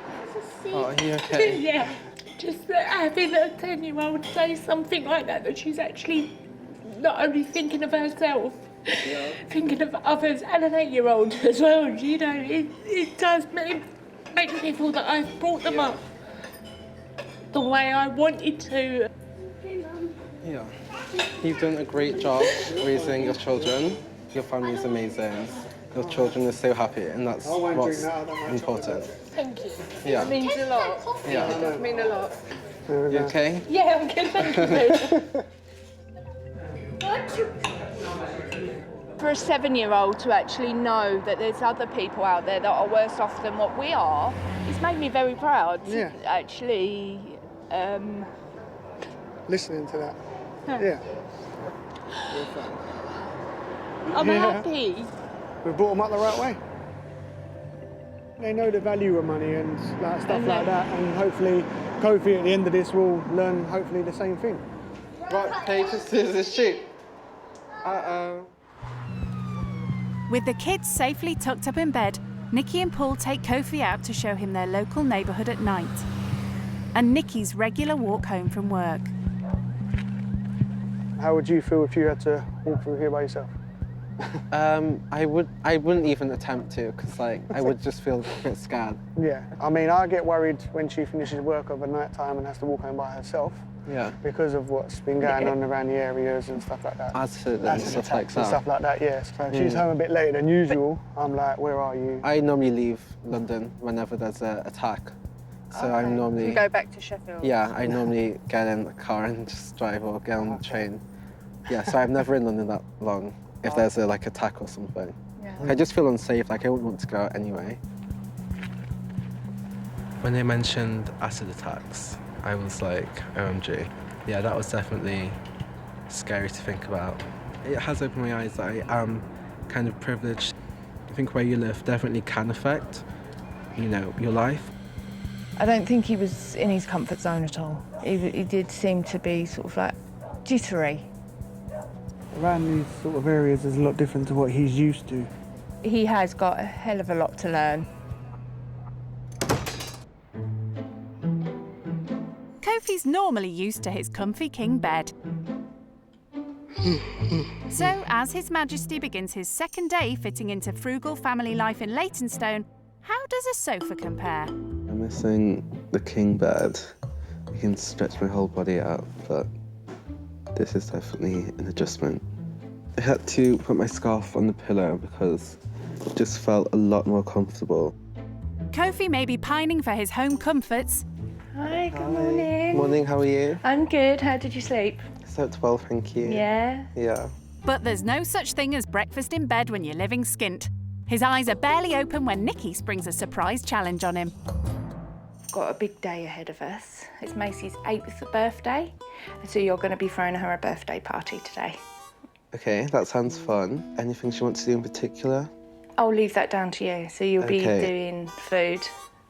Oh, are you okay? Yeah, just having a 10-year-old say something like that she's actually not only thinking of herself, thinking of others, and an 8-year-old as well, it does make me feel that I've brought them up the way I wanted to. Yeah. You've done a great job raising your children. Your family is amazing. Your children are so happy, and that's what's important. Thank you. Yeah. It means a lot. Yeah. It does mean a lot. You okay? Yeah, I'm good, thank you. For a 7-year-old to actually know that there's other people out there that are worse off than what we are, it's made me very proud. Yeah. Actually, Listening to that. Yeah. I'm happy. We brought them up the right way. They know the value of money and stuff like that, and hopefully Kofi at the end of this will learn hopefully the same thing. Rock, paper, scissors, shoot. Uh-oh. With the kids safely tucked up in bed, Nikki and Paul take Kofi out to show him their local neighbourhood at night. And Nikki's regular walk home from work. How would you feel if you had to walk through here by yourself? I wouldn't even attempt to, because like I would just feel a bit scared. Yeah, I mean, I get worried when she finishes work over night time and has to walk home by herself. Yeah. Because of what's been going on around the areas and stuff like that. Absolutely, and stuff like that. And stuff like that, yes. So if she's home a bit later than usual, I'm like, where are you? I normally leave London whenever there's an attack. So I'm normally... You go back to Sheffield? Yeah, I normally get in the car and just drive or get on the train. Yeah, so I'm never in London that long if there's a like attack or something. Yeah. I just feel unsafe, like I wouldn't want to go out anyway. When they mentioned acid attacks, I was like, OMG. Yeah, that was definitely scary to think about. It has opened my eyes that I am kind of privileged. I think where you live definitely can affect, you know, your life. I don't think he was in his comfort zone at all. He did seem to be sort of like jittery. Around these sort of areas is a lot different to what he's used to. He has got a hell of a lot to learn. Kofi's normally used to his comfy king bed. So, as His Majesty begins his second day fitting into frugal family life in Leytonstone, how does a sofa compare? I'm missing the king bed. I can stretch my whole body out, but this is definitely an adjustment. I had to put my scarf on the pillow because it just felt a lot more comfortable. Kofi may be pining for his home comforts. Hi, good morning. Morning, how are you? I'm good. How did you sleep? Slept well, thank you. Yeah? Yeah. But there's no such thing as breakfast in bed when you're living skint. His eyes are barely open when Nikki springs a surprise challenge on him. We've got a big day ahead of us. It's Macy's 8th birthday, so you're going to be throwing her a birthday party today. Okay, that sounds fun. Anything she wants to do in particular? I'll leave that down to you. So you'll be Okay. doing food,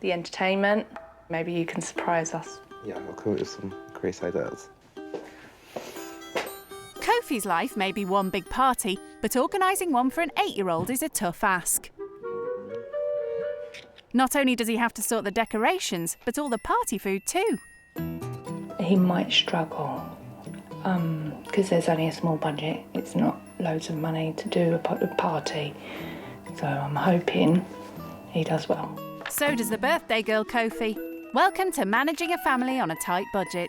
the entertainment. Maybe you can surprise us. Yeah, I'll come up with some great ideas. Kofi's life may be one big party, but organising one for an 8-year-old is a tough ask. Not only does he have to sort the decorations, but all the party food too. He might struggle because there's only a small budget. It's not loads of money to do a party. So I'm hoping he does well. So does the birthday girl Kofi. Welcome to managing a family on a tight budget.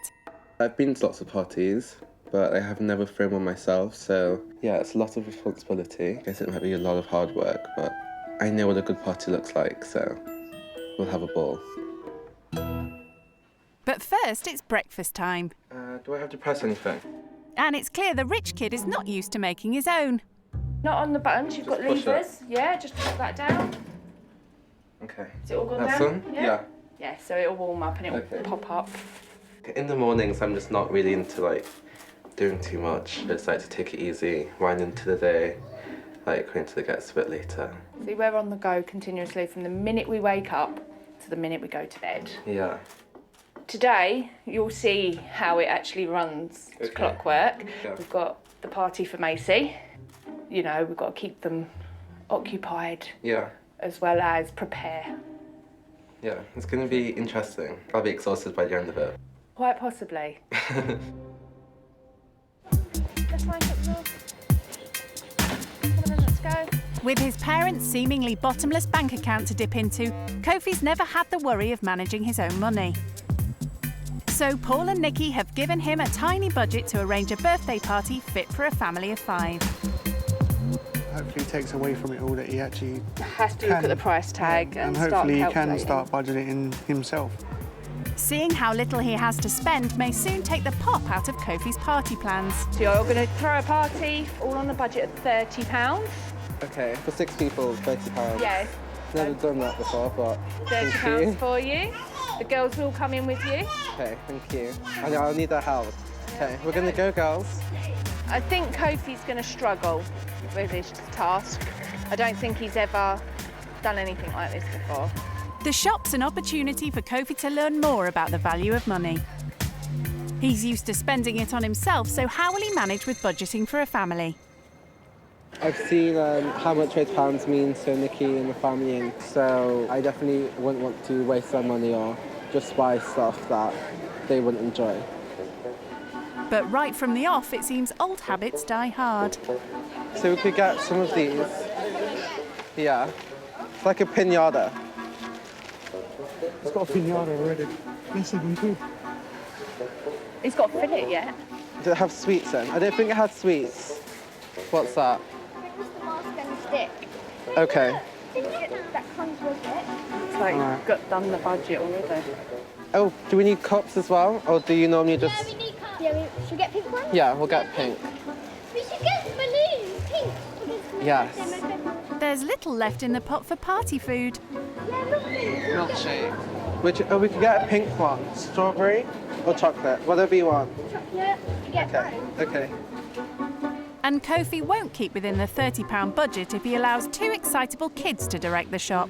I've been to lots of parties, but I have never thrown one myself, so yeah, it's a lot of responsibility. I guess it might be a lot of hard work, but I know what a good party looks like, so we'll have a ball. But first, it's breakfast time. Do I have to press anything? And it's clear the rich kid is not used to making his own. Not on the buttons, you've got push levers. Yeah, just put that down. Okay. Is it all gone That's down? on? Yeah. Yeah, so it'll warm up and it'll Okay. pop up. In the mornings, I'm just not really into like doing too much. I just like to take it easy, wind into the day, like wait until it gets a bit later. See, we're on the go continuously from the minute we wake up to the minute we go to bed. Yeah. Today, you'll see how it actually runs to clockwork. Yeah. We've got the party for Macy. You know, we've got to keep them occupied Yeah. as well as prepare. Yeah, it's going to be interesting. I'll be exhausted by the end of it. Quite possibly. Let's line up now. Come on then, let's go. With his parents' seemingly bottomless bank account to dip into, Kofi's never had the worry of managing his own money. So Paul and Nikki have given him a tiny budget to arrange a birthday party fit for a family of 5. Hopefully it takes away from it all that he actually Has to look at the price tag and start hopefully he can calculating. start budgeting himself. Seeing how little he has to spend may soon take the pop out of Kofi's party plans. So you're going to throw a party all on a budget of £30. Okay, for 6 people, £30. Yes. Never done that before, but thank £30 you. for you. The girls will come in with you. Okay, thank you. I'll need their help. Okay, we're going to go, girls. I think Kofi's going to struggle with this task. I don't think he's ever done anything like this before. The shop's an opportunity for Kofi to learn more about the value of money. He's used to spending it on himself, so how will he manage with budgeting for a family? I've seen how much £8 means to Nikki and the family, and so I definitely wouldn't want to waste their money or just buy stuff that they wouldn't enjoy. But right from the off, it seems old habits die hard. So we could get some of these. Yeah. It's like a piñata. It's got a piñata already. That's even good. It's got a fillet yet. Does it have sweets in? I don't think it has sweets. What's that? It's the mask and stick. Okay. That comes with it. It's like Alright. done the budget already. Oh, do we need cups as well? Or do you normally just... Yeah, we need cups. Yeah, should we get pink ones? Yeah, we'll get pink. We should get balloons, pink. Yes. There's little left in the pot for party food. Milkshake. Which, we could get a pink one. Strawberry or chocolate? Whatever you want. Chocolate. Get both. Okay. And Kofi won't keep within the £30 budget if he allows two excitable kids to direct the shop.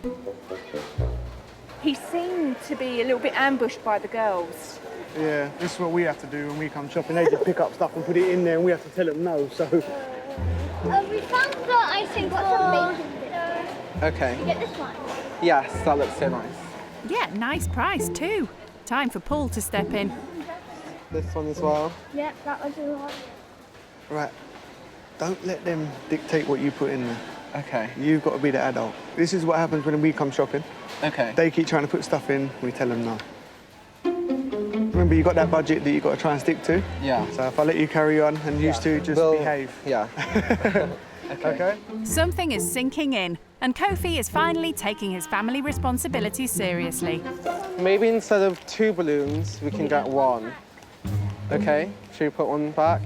He seemed to be a little bit ambushed by the girls. Yeah, this is what we have to do when we come shopping. They just pick up stuff and put it in there and we have to tell them no, so... We found the icing got some bacon. Okay. You get this one. Yes, that looks so nice. Yeah, nice price too. Time for Paul to step in. This one as well. Yeah, that was a lot. Right. Don't let them dictate what you put in there. Okay. You've got to be the adult. This is what happens when we come shopping. Okay. They keep trying to put stuff in, we tell them no. Remember, you got that budget that you got to try and stick to. Yeah. So if I let you carry on and you two just behave. Yeah. Okay. Something is sinking in, and Kofi is finally taking his family responsibilities seriously. Maybe instead of 2 balloons, we can get 1. Okay? Should we put one back?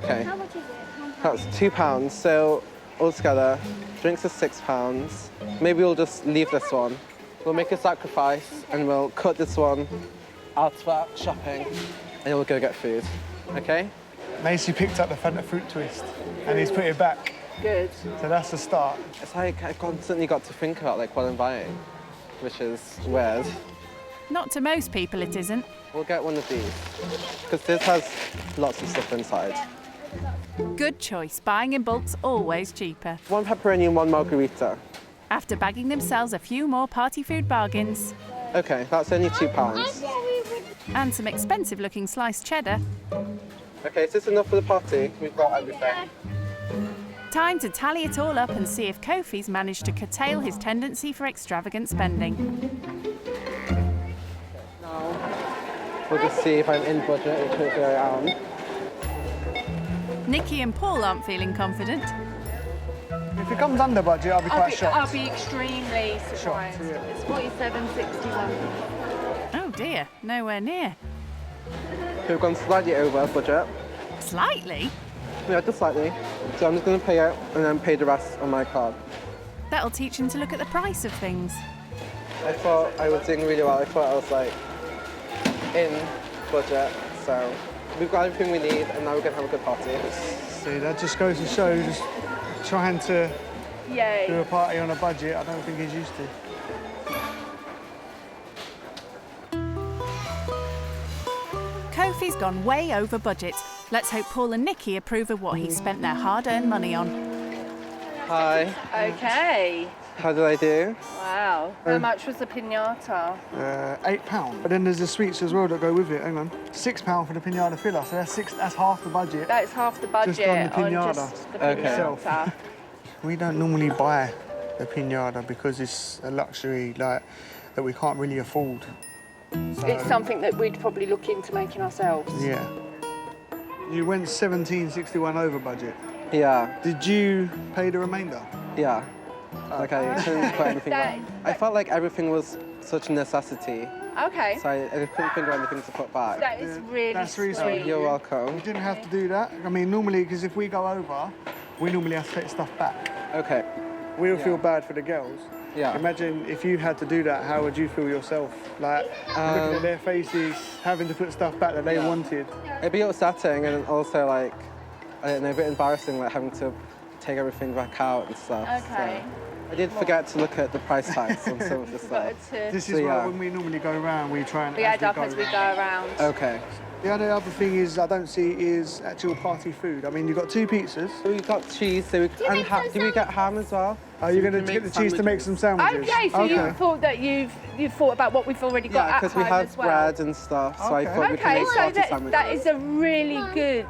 Okay. How much is it? That's £2. So altogether, drinks are £6. Maybe we'll just leave this one. We'll make a sacrifice and we'll cut this one out of our shopping and then we'll go get food. Okay? Macy picked up the Fanta fruit twist and he's put it back. Good. So that's the start. It's like I constantly got to think about like what I'm buying, which is weird. Not to most people, it isn't. We'll get one of these because this has lots of stuff inside. Good choice. Buying in bulk's always cheaper. 1 pepperoni and 1 margarita. After bagging themselves a few more party food bargains. Okay, that's only £2. And some expensive-looking sliced cheddar. Okay, is this enough for the party? We've got everything. Time to tally it all up and see if Kofi's managed to curtail his tendency for extravagant spending. Now, we'll just see if I'm in budget, which hopefully I am. Nikki and Paul aren't feeling confident. If it comes under budget, I'll be quite shocked. I'll be extremely surprised. Yeah. It's 47.61. Oh dear, nowhere near. We've gone slightly over budget. Slightly? Yeah, just slightly. So I'm just going to pay out and then pay the rest on my card. That'll teach him to look at the price of things. I thought I was doing really well. I thought I was like in budget. So we've got everything we need and now we're going to have a good party. See, that just goes to show just trying to do a party on a budget, I don't think he's used to. Kofi's gone way over budget. Let's hope Paul and Nikki approve of what he spent their hard-earned money on. Hi. Okay. How did I do? Wow. How much was the piñata? £8. But then there's the sweets as well that go with it. Hang on. £6 for the piñata filler, so that's half the budget. That's half the budget just on the piñata. just the piñata. We don't normally buy the piñata because it's a luxury like that we can't really afford. So, It's something that we'd probably look into making ourselves. Yeah. You went 17.61 over budget. Yeah. Did you pay the remainder? Yeah. Like I couldn't put anything back. I felt like everything was such a necessity. Okay. So I couldn't think of anything to put back. That is really That's really sweet. sweet. You're welcome. You didn't have to do that. I mean, normally, because if we go over, we normally have to take stuff back. Okay. We'll feel bad for the girls. Yeah. Imagine if you had to do that, how would you feel yourself? Like, looking at their faces, having to put stuff back that they wanted. It'd be upsetting and also like, I don't know, a bit embarrassing, like having to take everything back out and stuff. Okay. So. I did forget to look at the price tags on some of the stuff. This is why when we normally go around, we try and We add up as we go around. Okay. The only other thing is I don't see is actual party food. I mean, you've got 2 pizzas. We've got cheese, so do we get ham as well? Are you going to get the cheese to make some sandwiches? Okay, so you thought that you've thought about what we've already got at home because we have as well. bread and stuff, so I thought we could make so party sandwiches. that is a really good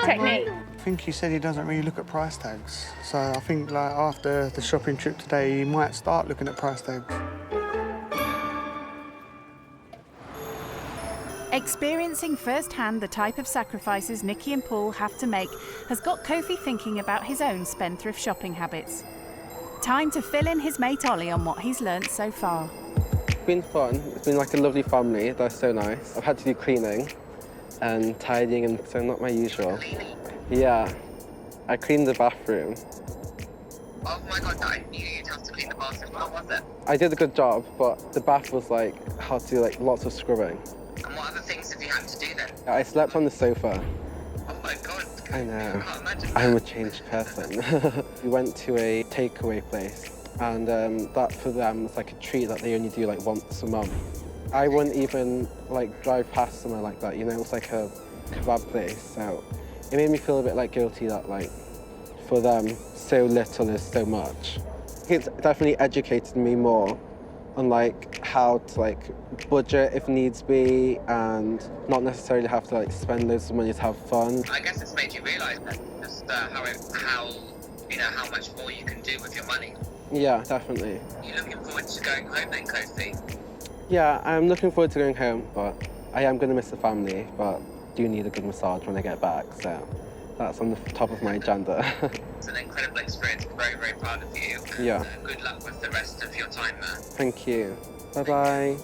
technique. I think he said he doesn't really look at price tags. So I think like after the shopping trip today, he might start looking at price tags. Experiencing firsthand the type of sacrifices Nikki and Paul have to make has got Kofi thinking about his own spendthrift shopping habits. Time to fill in his mate Ollie on what he's learnt so far. It's been fun. It's been like a lovely family. They're so nice. I've had to do cleaning and tidying, and so not my usual. Yeah, I cleaned the bathroom. Oh my God, I knew you'd have to clean the bathroom. What was it? I did a good job, but the bath was like, had to do like lots of scrubbing. And what other things have you had to do then? I slept on the sofa. Oh my God. I know. I can't imagine I'm a changed person. We went to a takeaway place, and that for them was like a treat that they only do like once a month. I wouldn't even like drive past somewhere like that, you know, it's like a kebab place, so it made me feel a bit like guilty that like for them so little is so much. It's definitely educated me more on like how to like budget if needs be and not necessarily have to like spend loads of money to have fun. I guess it's made you realise that just how much more you can do with your money. Yeah, definitely. Are you looking forward to going home then, Kofi? Yeah, I'm looking forward to going home, but I am going to miss the family, but do need a good massage when I get back, so that's on the top of my agenda. It's an incredible experience. I'm very, very proud of you. Yeah. Good luck with the rest of your time there. Thank you. Bye-bye.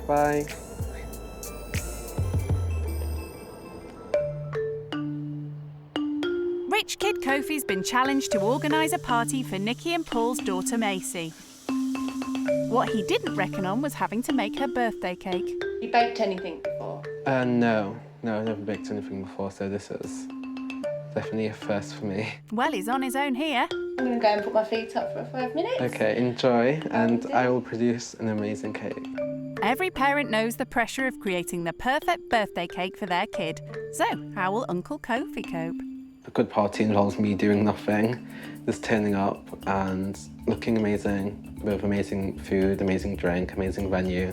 Bye. Rich Kid Kofi's been challenged to organise a party for Nikki and Paul's daughter Macy. What he didn't reckon on was having to make her birthday cake. You baked anything before? No, I've never baked anything before, so this is definitely a first for me. Well, he's on his own here. I'm going to go and put my feet up for 5 minutes. Okay, enjoy, and I will produce an amazing cake. Every parent knows the pressure of creating the perfect birthday cake for their kid. So, how will Uncle Kofi cope? A good party involves me doing nothing, just turning up and looking amazing, with amazing food, amazing drink, amazing venue.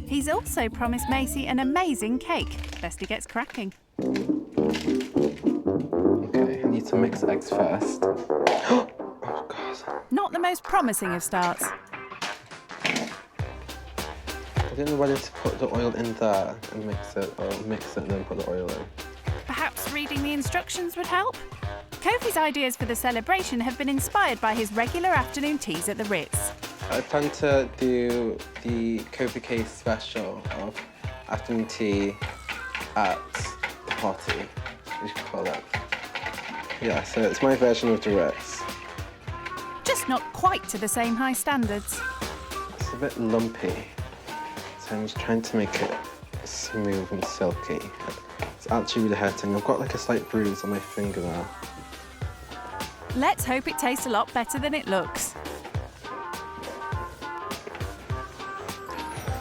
He's also promised Macy an amazing cake. Best he gets cracking. Okay, I need to mix eggs first. Oh, God. Not the most promising of starts. I don't know whether to put the oil in there and mix it, or mix it and then put the oil in. Perhaps reading the instructions would help? Kofi's ideas for the celebration have been inspired by his regular afternoon teas at the Ritz. I plan to do the Kofi Case special of afternoon tea at the party, we should call it. Yeah, so it's my version of the Ritz. Just not quite to the same high standards. It's a bit lumpy, so I'm just trying to make it smooth and silky. It's actually really hurting. I've got like a slight bruise on my finger there. Let's hope it tastes a lot better than it looks.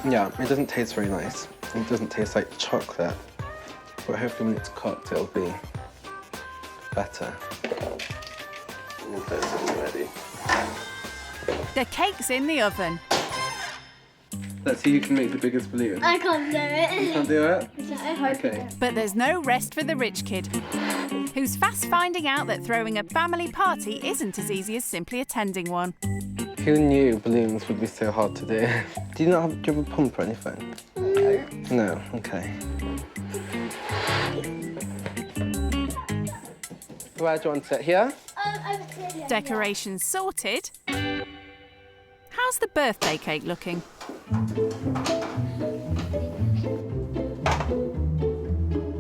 Yeah, it doesn't taste very nice. It doesn't taste like chocolate, but hopefully when it's cooked it'll be better. This is ready. The cake's in the oven. Let's see who can make the biggest balloon. I can't do it. You can't do it? No. Okay. But there's no rest for the rich kid, who's fast finding out that throwing a family party isn't as easy as simply attending one. Who knew balloons would be so hard to do? Do you not have a pump or anything? No. No, okay. Where do you want it? Here? Decorations sorted. How's the birthday cake looking?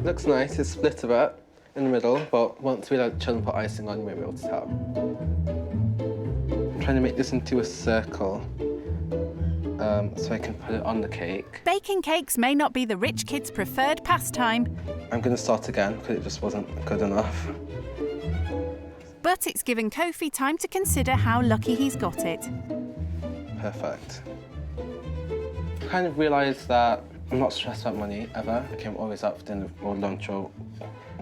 Looks nice. It's split a bit in the middle, but once we chill and put icing on, you won't be able to tell. I'm trying to make this into a circle so I can put it on the cake. Baking cakes may not be the rich kid's preferred pastime. I'm going to start again because it just wasn't good enough. But it's given Kofi time to consider how lucky he's got it. Perfect. I kind of realised that I'm not stressed about money, ever. I'm always out for dinner or lunch or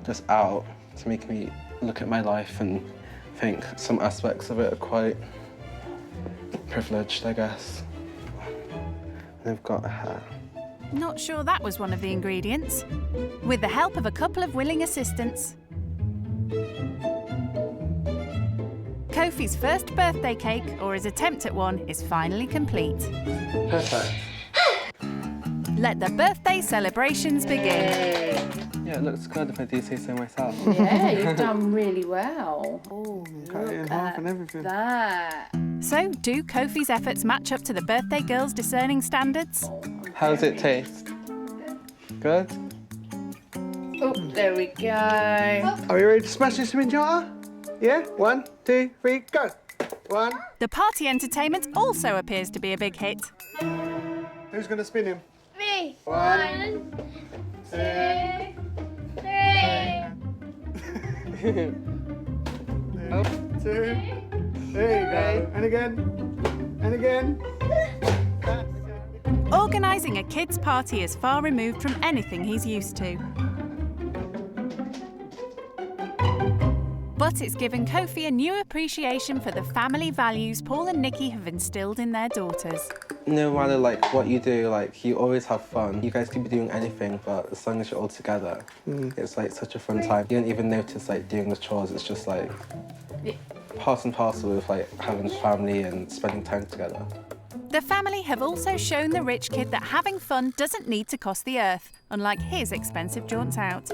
just out to make me look at my life and think some aspects of it are quite privileged, I guess. And I've got a hat. Not sure that was one of the ingredients. With the help of a couple of willing assistants, Kofi's first birthday cake, or his attempt at one, is finally complete. Perfect. Let the birthday celebrations begin. Yeah, it looks good if I do say so myself. Yeah, you've done really well. Oh, Cut it in half and everything. that. So, do Kofi's efforts match up to the birthday girl's discerning standards? How does it taste? Good? Oh, there we go. Are you ready to smash this pinata? Yeah? 1, 2, 3, go. 1. The party entertainment also appears to be a big hit. Who's going to spin him? 3. 1, 2, 3. Up, 2. There you go. And again. And again. Organising a kids' party is far removed from anything he's used to. But it's given Kofi a new appreciation for the family values Paul and Nikki have instilled in their daughters. No matter like what you do, like you always have fun. You guys could be doing anything, but as long as you're all together, it's like such a fun time. You don't even notice like doing the chores. It's just like part and parcel with like having family and spending time together. The family have also shown the rich kid that having fun doesn't need to cost the earth, unlike his expensive jaunts out.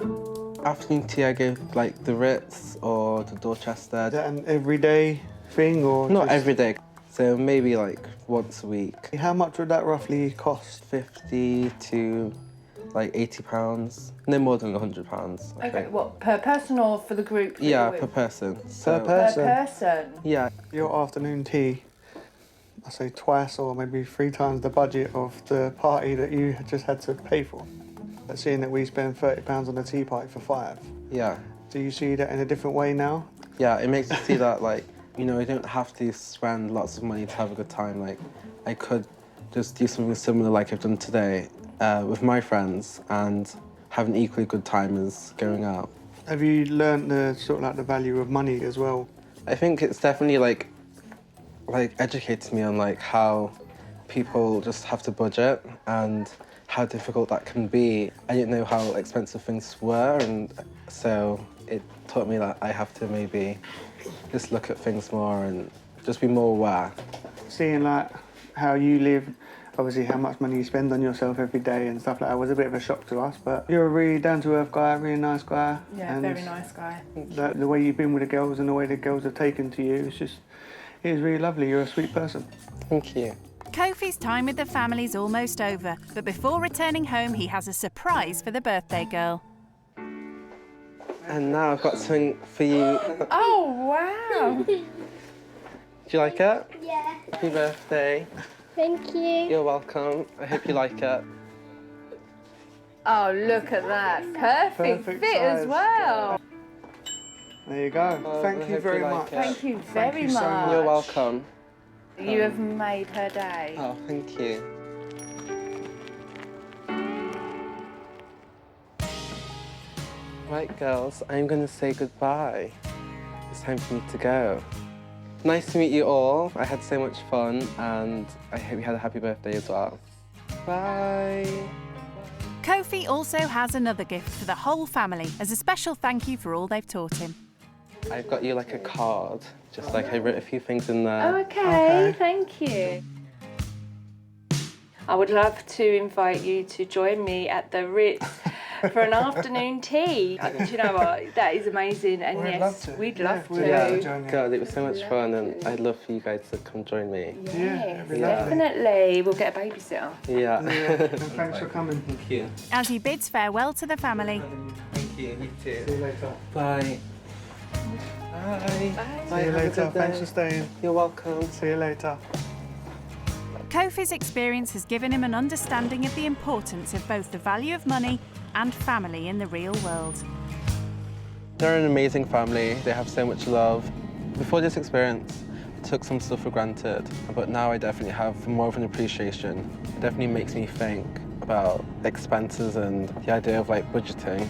Afternoon tea, I go like the Ritz or the Dorchester. Is that an everyday thing or not just... every day? So maybe like once a week. How much would that roughly cost? 50 to like £80. No more than £100. I Okay, think. what, per person or for the group? that Yeah, you're per with? person. Per person? Per person. Yeah. Your afternoon tea, I say twice or maybe 3 times the budget of the party that you just had to pay for. But seeing that we spend £30 on a tea party for 5. Yeah. Do you see that in a different way now? Yeah, it makes me see that like, you know, I don't have to spend lots of money to have a good time. Like, I could just do something similar like I've done today with my friends and have an equally good time as going out. Have you learned the sort of like the value of money as well? I think it's definitely like educated me on like how people just have to budget and how difficult that can be. I didn't know how expensive things were, and so it taught me that I have to maybe just look at things more and just be more aware. Seeing like how you live, obviously how much money you spend on yourself every day and stuff like that was a bit of a shock to us, but you're a really down-to-earth guy, really nice guy. Yeah, and very nice guy. The way you've been with the girls and the way the girls have taken to you, it was really lovely. You're a sweet person. Thank you. Kofi's time with the family's almost over, but before returning home, he has a surprise for the birthday girl. And now I've got something for you. Oh, wow. Do you like it? Yeah. Happy birthday. Thank you. You're welcome. I hope you like it. Oh, look at that. Perfect fit size. as well. There you go. I Thank you hope very like much. it. Thank you very so much. You're welcome. You have made her day. Oh, thank you. Right, girls, I'm going to say goodbye. It's time for me to go. Nice to meet you all. I had so much fun, and I hope you had a happy birthday as well. Bye. Kofi also has another gift for the whole family as a special thank you for all they've taught him. I've got you like a card, just like I wrote a few things in there. Oh, okay. Thank you. I would love to invite you to join me at the Ritz for an afternoon tea. Do you know what? That is amazing. And We'd yes, love to. we'd Yeah, love we'd to. love to join you. God, it was so much fun, and I'd love for you guys to come join me. Yes, be lovely. definitely. We'll get a babysitter. Yeah. And thanks for coming. Thank you. As he bids farewell to the family, Thank you. You too. See you later. Bye. Bye. See you Have a later. good Thanks day. for staying. You're welcome. See you later. Kofi's experience has given him an understanding of the importance of both the value of money and family in the real world. They're an amazing family. They have so much love. Before this experience, I took some stuff for granted, but now I definitely have more of an appreciation. It definitely makes me think about expenses and the idea of like budgeting.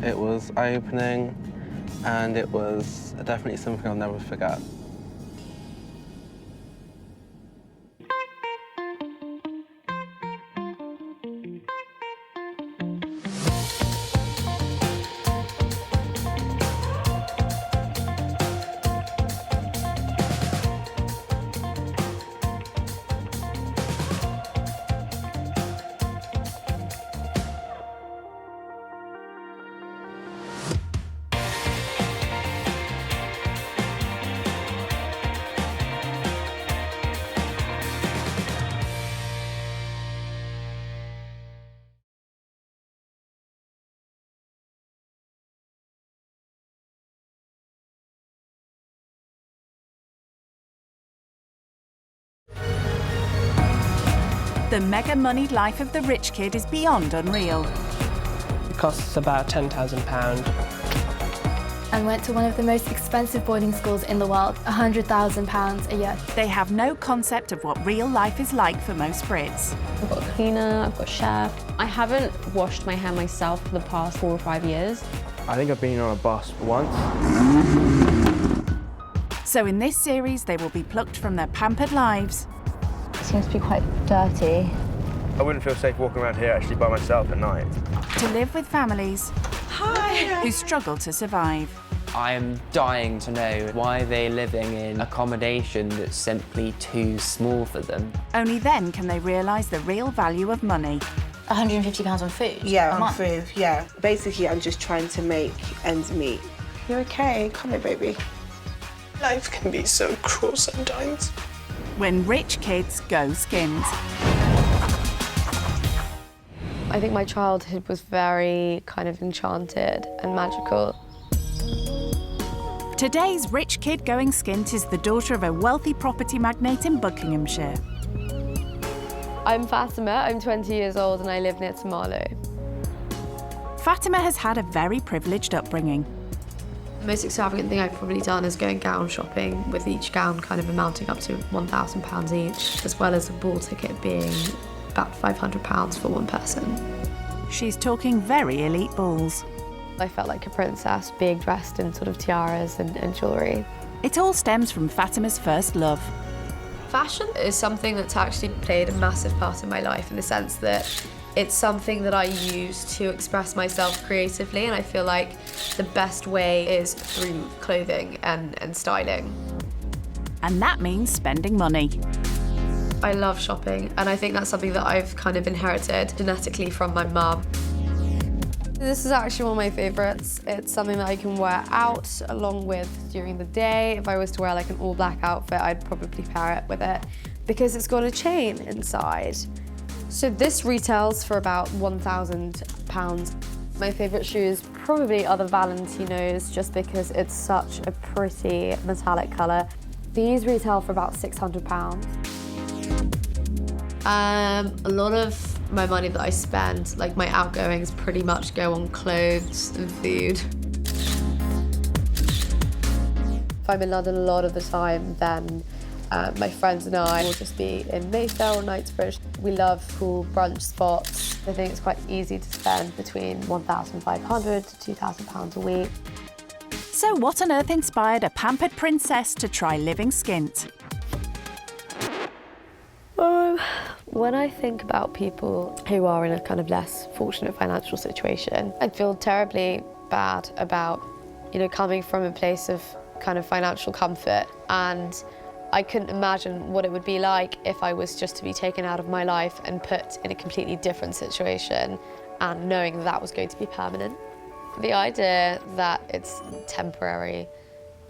It was eye-opening, and it was definitely something I'll never forget. The mega moneyed life of the rich kid is beyond unreal. It costs about £10,000. And went to one of the most expensive boarding schools in the world, £100,000 a year. They have no concept of what real life is like for most Brits. I've got a cleaner, I've got a chef. I haven't washed my hair myself for the past 4 or 5 years. I think I've been on a bus once. So in this series, they will be plucked from their pampered lives. It seems to be quite dirty. I wouldn't feel safe walking around here actually by myself at night. To live with families who struggle to survive. I am dying to know why they're living in accommodation that's simply too small for them. Only then can they realise the real value of money. £150 on food? Yeah, a on month? food, yeah. Basically, I'm just trying to make ends meet. You're okay, come here, baby. Life can be so cruel sometimes. When rich kids go skint. I think my childhood was very kind of enchanted and magical. Today's rich kid going skint is the daughter of a wealthy property magnate in Buckinghamshire. I'm Fatima, I'm 20 years old and I live near Tamalo. Fatima has had a very privileged upbringing. The most extravagant thing I've probably done is going gown shopping, with each gown kind of amounting up to £1,000 each, as well as a ball ticket being about £500 for one person. She's talking very elite balls. I felt like a princess being dressed in sort of tiaras and jewellery. It all stems from Fatima's first love. Fashion is something that's actually played a massive part in my life in the sense that it's something that I use to express myself creatively, and I feel like the best way is through clothing and styling. And that means spending money. I love shopping, and I think that's something that I've kind of inherited genetically from my mum. This is actually one of my favourites. It's something that I can wear out along with during the day. If I was to wear like an all black outfit, I'd probably pair it with it because it's got a chain inside. So this retails for about £1,000. My favourite shoes probably are the Valentinos, just because it's such a pretty metallic colour. These retail for about £600. A lot of my money that I spend, like my outgoings, pretty much go on clothes and food. If I'm in London a lot of the time, then my friends and I will just be in Mayfair or Knightsbridge. We love cool brunch spots. I think it's quite easy to spend between £1,500 to £2,000 a week. So what on earth inspired a pampered princess to try living skint? When I think about people who are in a kind of less fortunate financial situation, I feel terribly bad about, coming from a place of kind of financial comfort, and I couldn't imagine what it would be like if I was just to be taken out of my life and put in a completely different situation, and knowing that was going to be permanent. The idea that it's temporary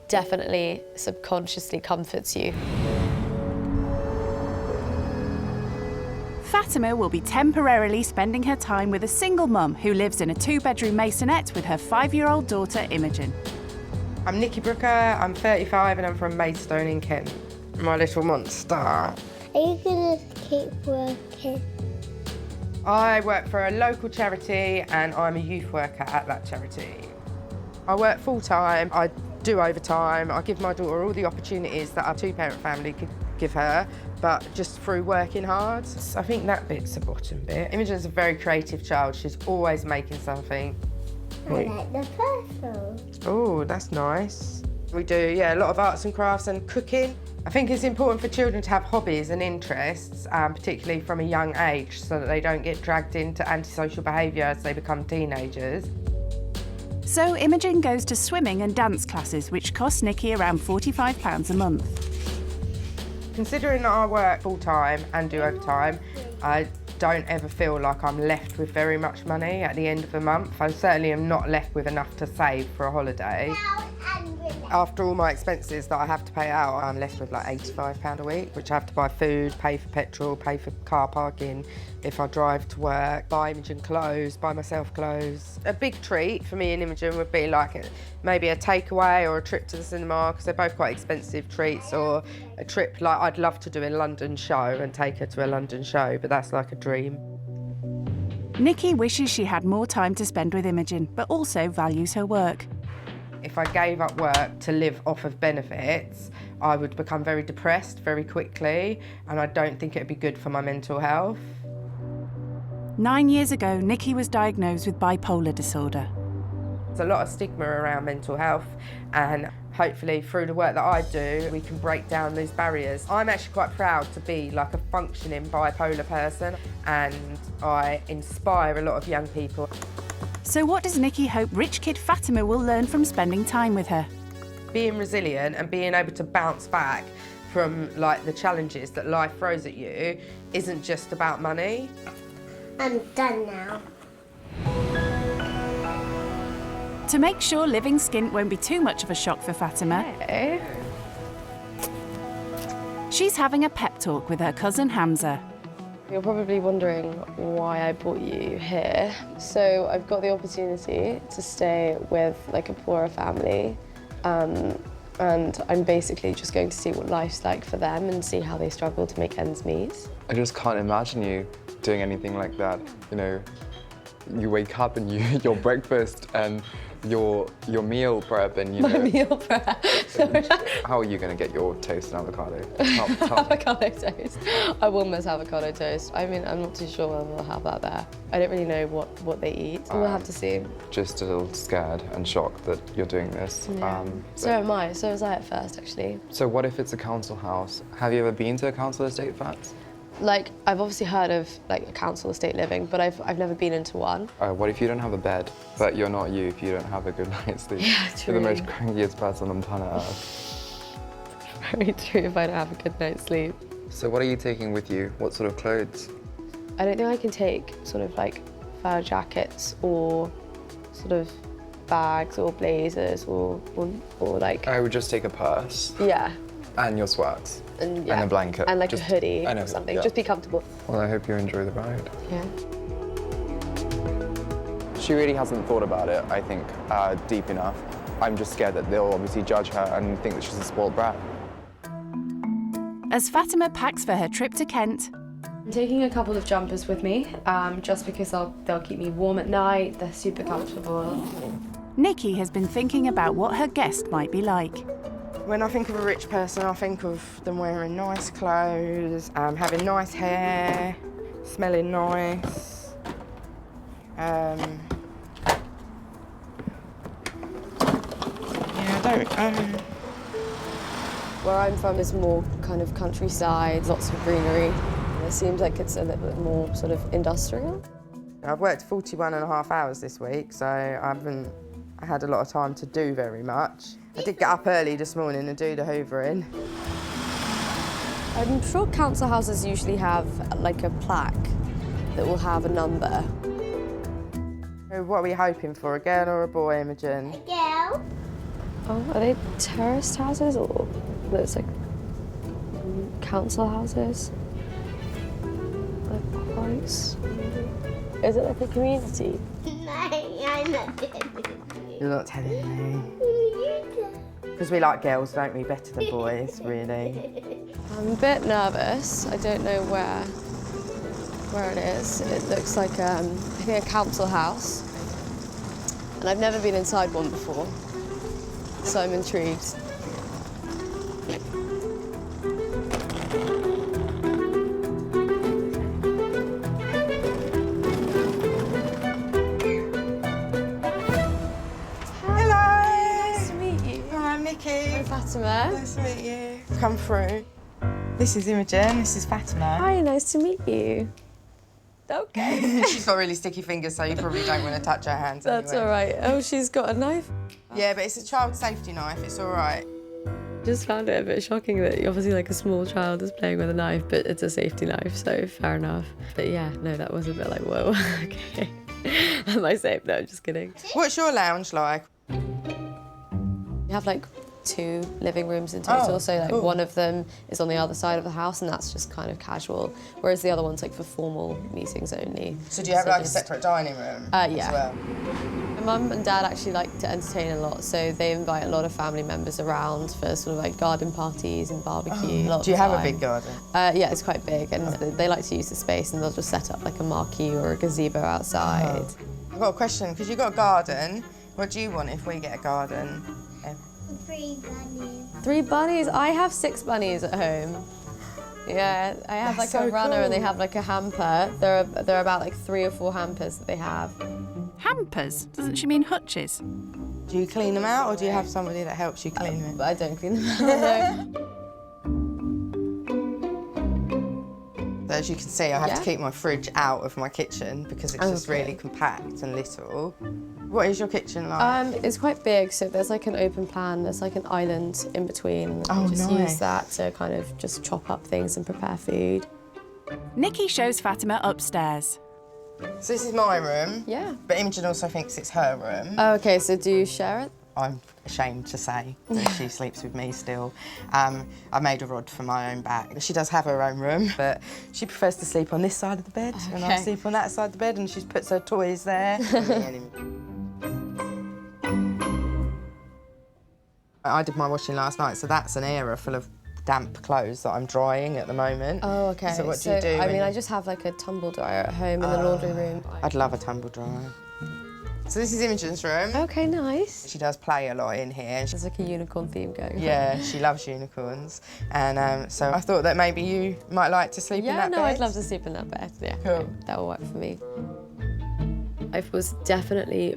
definitely subconsciously comforts you. Fatima will be temporarily spending her time with a single mum who lives in a 2-bedroom maisonette with her 5-year-old daughter, Imogen. I'm Nikki Brooker, I'm 35 and I'm from Maidstone in Kent. My little monster. Are you gonna keep working? I work for a local charity and I'm a youth worker at that charity. I work full-time. I do overtime. I give my daughter all the opportunities that a two-parent family could give her, but just through working hard. I think that bit's the bottom bit. Imogen's a very creative child. She's always making something. I like the purple. Oh, that's nice. We do, yeah, a lot of arts and crafts and cooking. I think it's important for children to have hobbies and interests, particularly from a young age, so that they don't get dragged into antisocial behaviour as they become teenagers. So Imogen goes to swimming and dance classes, which cost Nikki around £45 a month. Considering that I work full-time and do overtime, I don't ever feel like I'm left with very much money at the end of the month. I certainly am not left with enough to save for a holiday. After all my expenses that I have to pay out, I'm left with like £85 a week, which I have to buy food, pay for petrol, pay for car parking, if I drive to work, buy Imogen clothes, buy myself clothes. A big treat for me and Imogen would be like maybe a takeaway or a trip to the cinema, because they're both quite expensive treats, or a trip like I'd love to do a London show and take her to a London show, but that's like a dream. Nikki wishes she had more time to spend with Imogen, but also values her work. If I gave up work to live off of benefits, I would become very depressed very quickly, and I don't think it'd be good for my mental health. 9 years ago, Nikki was diagnosed with bipolar disorder. There's a lot of stigma around mental health, and hopefully through the work that I do, we can break down these barriers. I'm actually quite proud to be like a functioning bipolar person, and I inspire a lot of young people. So what does Nikki hope rich kid Fatima will learn from spending time with her? Being resilient and being able to bounce back from like the challenges that life throws at you isn't just about money. I'm done now. To make sure living skint won't be too much of a shock for Fatima, she's having a pep talk with her cousin Hamza. You're probably wondering why I brought you here. So I've got the opportunity to stay with like a poorer family, and I'm basically just going to see what life's like for them and see how they struggle to make ends meet. I just can't imagine you doing anything like that. You know, you wake up and your breakfast and your meal prep and you know. My meal prep. How are you going to get your toast and avocado? Avocado toast. I will miss avocado toast. I mean, I'm not too sure whether we'll have that there. I don't really know what they eat. We'll have to see. Just a little scared and shocked that you're doing this. Yeah. So am I. So was I at first, actually. So what if it's a council house? Have you ever been to a council estate flats? Like, I've obviously heard of like a council estate living, but I've never been into one. What if you don't have a bed? But you're not you if you don't have a good night's sleep. Yeah, true. You're the most crankiest person on planet Earth. Very true if I don't have a good night's sleep. So what are you taking with you? What sort of clothes? I don't think I can take sort of like fur jackets or sort of bags or blazers or like... I would just take a purse. Yeah. And your sweats. And, yeah. And a blanket. And like just, a hoodie or something. Yeah. Just be comfortable. Well, I hope you enjoy the ride. Yeah. She really hasn't thought about it, I think, deep enough. I'm just scared that they'll obviously judge her and think that she's a spoiled brat. As Fatima packs for her trip to Kent, I'm taking a couple of jumpers with me, just because they'll keep me warm at night. They're super comfortable. Nikki has been thinking about what her guest might be like. When I think of a rich person, I think of them wearing nice clothes, having nice hair, smelling nice. Where I'm from is more kind of countryside, lots of greenery. It seems like it's a little bit more sort of industrial. I've worked 41.5 hours this week, so I haven't had a lot of time to do very much. I did get up early this morning and do the hoovering. I'm sure council houses usually have like a plaque that will have a number. What are we hoping for, a girl or a boy, Imogen? A girl. Oh, are they terraced houses or looks like council houses? Like quotes? Is it like a community? No, I'm not telling you. You're not telling me. Because we like girls, don't we? Better than boys, really. I'm a bit nervous. I don't know where it is. It looks like I think a council house. And I've never been inside one before. so I'm intrigued. Hello! Nice to meet you. Hi, I'm Nikki. I'm Fatima. Nice to meet you. Come through. This is Imogen, this is Fatima. Hi, nice to meet you. Okay. She's got really sticky fingers, so you probably don't want to touch her hands That's anyway. all right. Oh, she's got a knife. Yeah, but it's a child safety knife, it's all right. Just found it a bit shocking that obviously like a small child is playing with a knife, but it's a safety knife, so fair enough. But yeah, no, that was a bit like, whoa, okay. Am I safe? No, just kidding. What's your lounge like? We have like 2 living rooms in total, so like one of them is on the other side of the house, and that's just kind of casual, whereas the other one's like for formal meetings only. So do you have like just- a separate dining room yeah. as well? My mum and dad actually like to entertain a lot, so they invite a lot of family members around for sort of like garden parties and barbecue. lot of Do you have a time. big garden? Yeah, it's quite big, and they like to use the space, and they'll just set up like a marquee or a gazebo outside. I've got a question, because you've got a garden. What do you want if we get a garden? 3 bunnies. 3 bunnies? I have 6 bunnies at home. Yeah, I have That's like a so runner and they cool. have like a hamper. There are about like 3 or 4 hampers that they have. Hampers? Doesn't she mean hutches? Do you clean them out, or do you have somebody that helps you clean them? I don't clean them out, no. As you can see, I have to Yeah. keep my fridge out of my kitchen because it's just Okay. really compact and little. What is your kitchen like? It's quite big, so there's like an open plan, there's like an island in between. And Oh, we just nice. use that to kind of just chop up things and prepare food. Nikki shows Fatima upstairs. So this is my room. Yeah. But Imogen also thinks it's her room. Oh, okay, so do you share it? I'm ashamed to say that she sleeps with me still. I made a rod for my own back. She does have her own room, but she prefers to sleep on this side of the bed, and I Okay. sleep on that side of the bed, and she puts her toys there. I did my washing last night, so that's an area full of damp clothes that I'm drying at the moment. Oh, okay. So what do you do? I when mean, you- I just have like a tumble dryer at home in the laundry room. I'd love a tumble dryer. So this is Imogen's room. Okay, nice. She does play a lot in here. There's like a unicorn theme going on. Yeah, she loves unicorns. And so I thought that maybe you might like to sleep in Yeah, that no, bed. I'd love to sleep in that bed. Yeah, Cool. that will work for me. I was definitely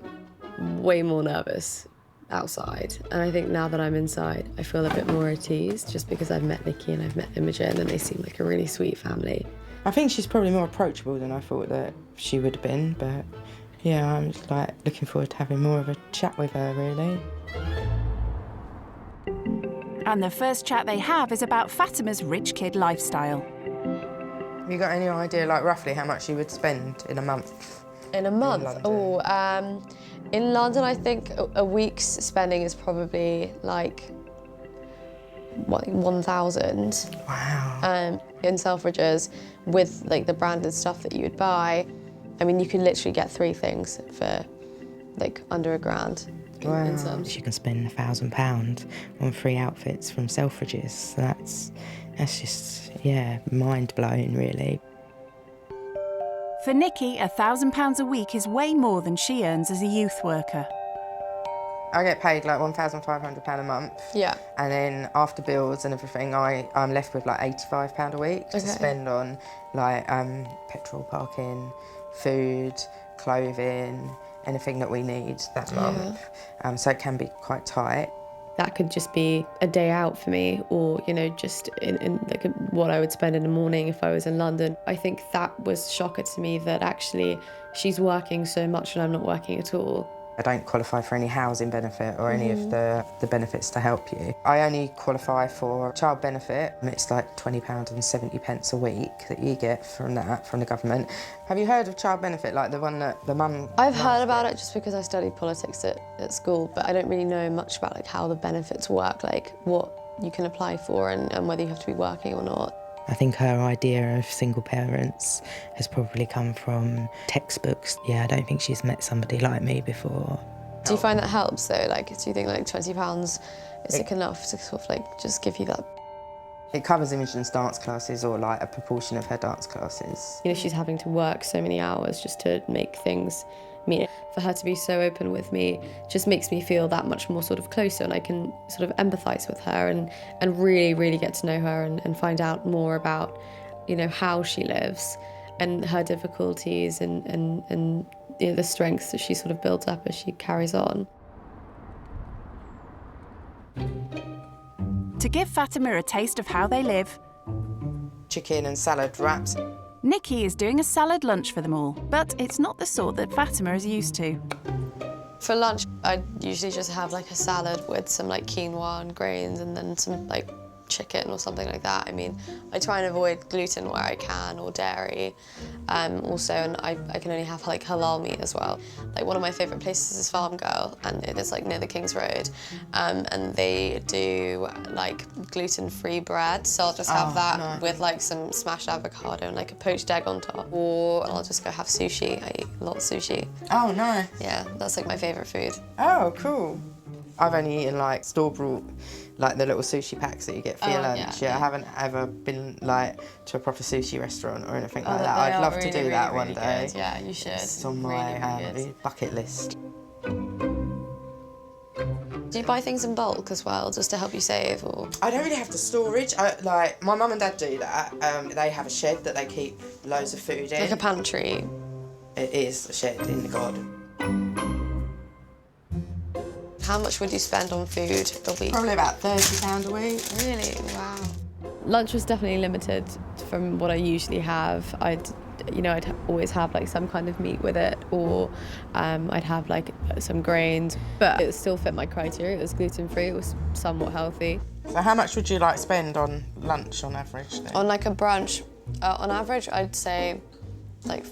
way more nervous outside, and I think now that I'm inside, I feel a bit more at ease, just because I've met Nikki and I've met Imogen, and they seem like a really sweet family. I think she's probably more approachable than I thought that she would have been, but yeah, I'm just like looking forward to having more of a chat with her, really. And the first chat they have is about Fatima's rich kid lifestyle. Have you got any idea, like roughly how much you would spend in a month? In a month? London? Oh, in London, I think a week's spending is probably like, what, 1,000. Wow. In Selfridges, with like the branded stuff that you would buy, I mean, you can literally get 3 things for like under £1,000. In some. She can spend £1,000 on 3 outfits from Selfridges. So that's just, yeah, mind-blowing, really. For Nikki, £1,000 a week is way more than she earns as a youth worker. I get paid like £1,500 a month. Yeah. And then after bills and everything, I'm left with like £85 a week to Okay. spend on like petrol, parking, food, clothing, anything that we need that month. So it can be quite tight. That could just be a day out for me, or, you know, just in like what I would spend in the morning if I was in London. I think that was shocker to me, that actually she's working so much and I'm not working at all. I don't qualify for any housing benefit or any of the benefits to help you. I only qualify for child benefit. It's like £20.70 a week that you get from that, from the government. Have you heard of child benefit, like the one that the mum... I've heard about it just because I studied politics at school, but I don't really know much about like how the benefits work, like what you can apply for and whether you have to be working or not. I think her idea of single parents has probably come from textbooks. Yeah, I don't think she's met somebody like me before. Do you find that helps though? Like, do you think like £20 is like enough to sort of like just give you that? It covers Imogen's dance classes, or like a proportion of her dance classes. You know, she's having to work so many hours just to make things me. For her to be so open with me just makes me feel that much more sort of closer, and I can sort of empathise with her and really, really get to know her and find out more about, you know, how she lives and her difficulties and you know, the strengths that she sort of builds up as she carries on. To give Fatima a taste of how they live, Chicken and salad wraps. Nikki is doing a salad lunch for them all, but it's not the sort that Fatima is used to. For lunch, I usually just have like a salad with some like quinoa and grains and then some like chicken or something like that. I mean, I try and avoid gluten where I can, or dairy. Also, and I can only have like halal meat as well. Like one of my favourite places is Farm Girl, and it is like near the King's Road. And they do like gluten-free bread, so I'll just have that with like some smashed avocado and like a poached egg on top. Or I'll just go have sushi. I eat a lot of sushi. Oh, nice. Yeah, that's like my favourite food. Oh, cool. I've only eaten like store-bought, like the little sushi packs that you get for your lunch. Yeah, I haven't ever been like to a proper sushi restaurant or anything like that. I'd love to do that one day. Good. Yeah, you should. It's on my bucket list. Do you buy things in bulk as well, just to help you save, or? I don't really have the storage. Like my mum and dad do that. They have a shed that they keep loads of food in. Like a pantry. It is a shed in the garden. How much would you spend on food a week? Probably about £30 a week. Really? Wow. Lunch was definitely limited from what I usually have. I'd always have like some kind of meat with it, or I'd have like some grains, but it still fit my criteria. It was gluten-free, it was somewhat healthy. So how much would you like spend on lunch on average then? On like a brunch, on average, I'd say like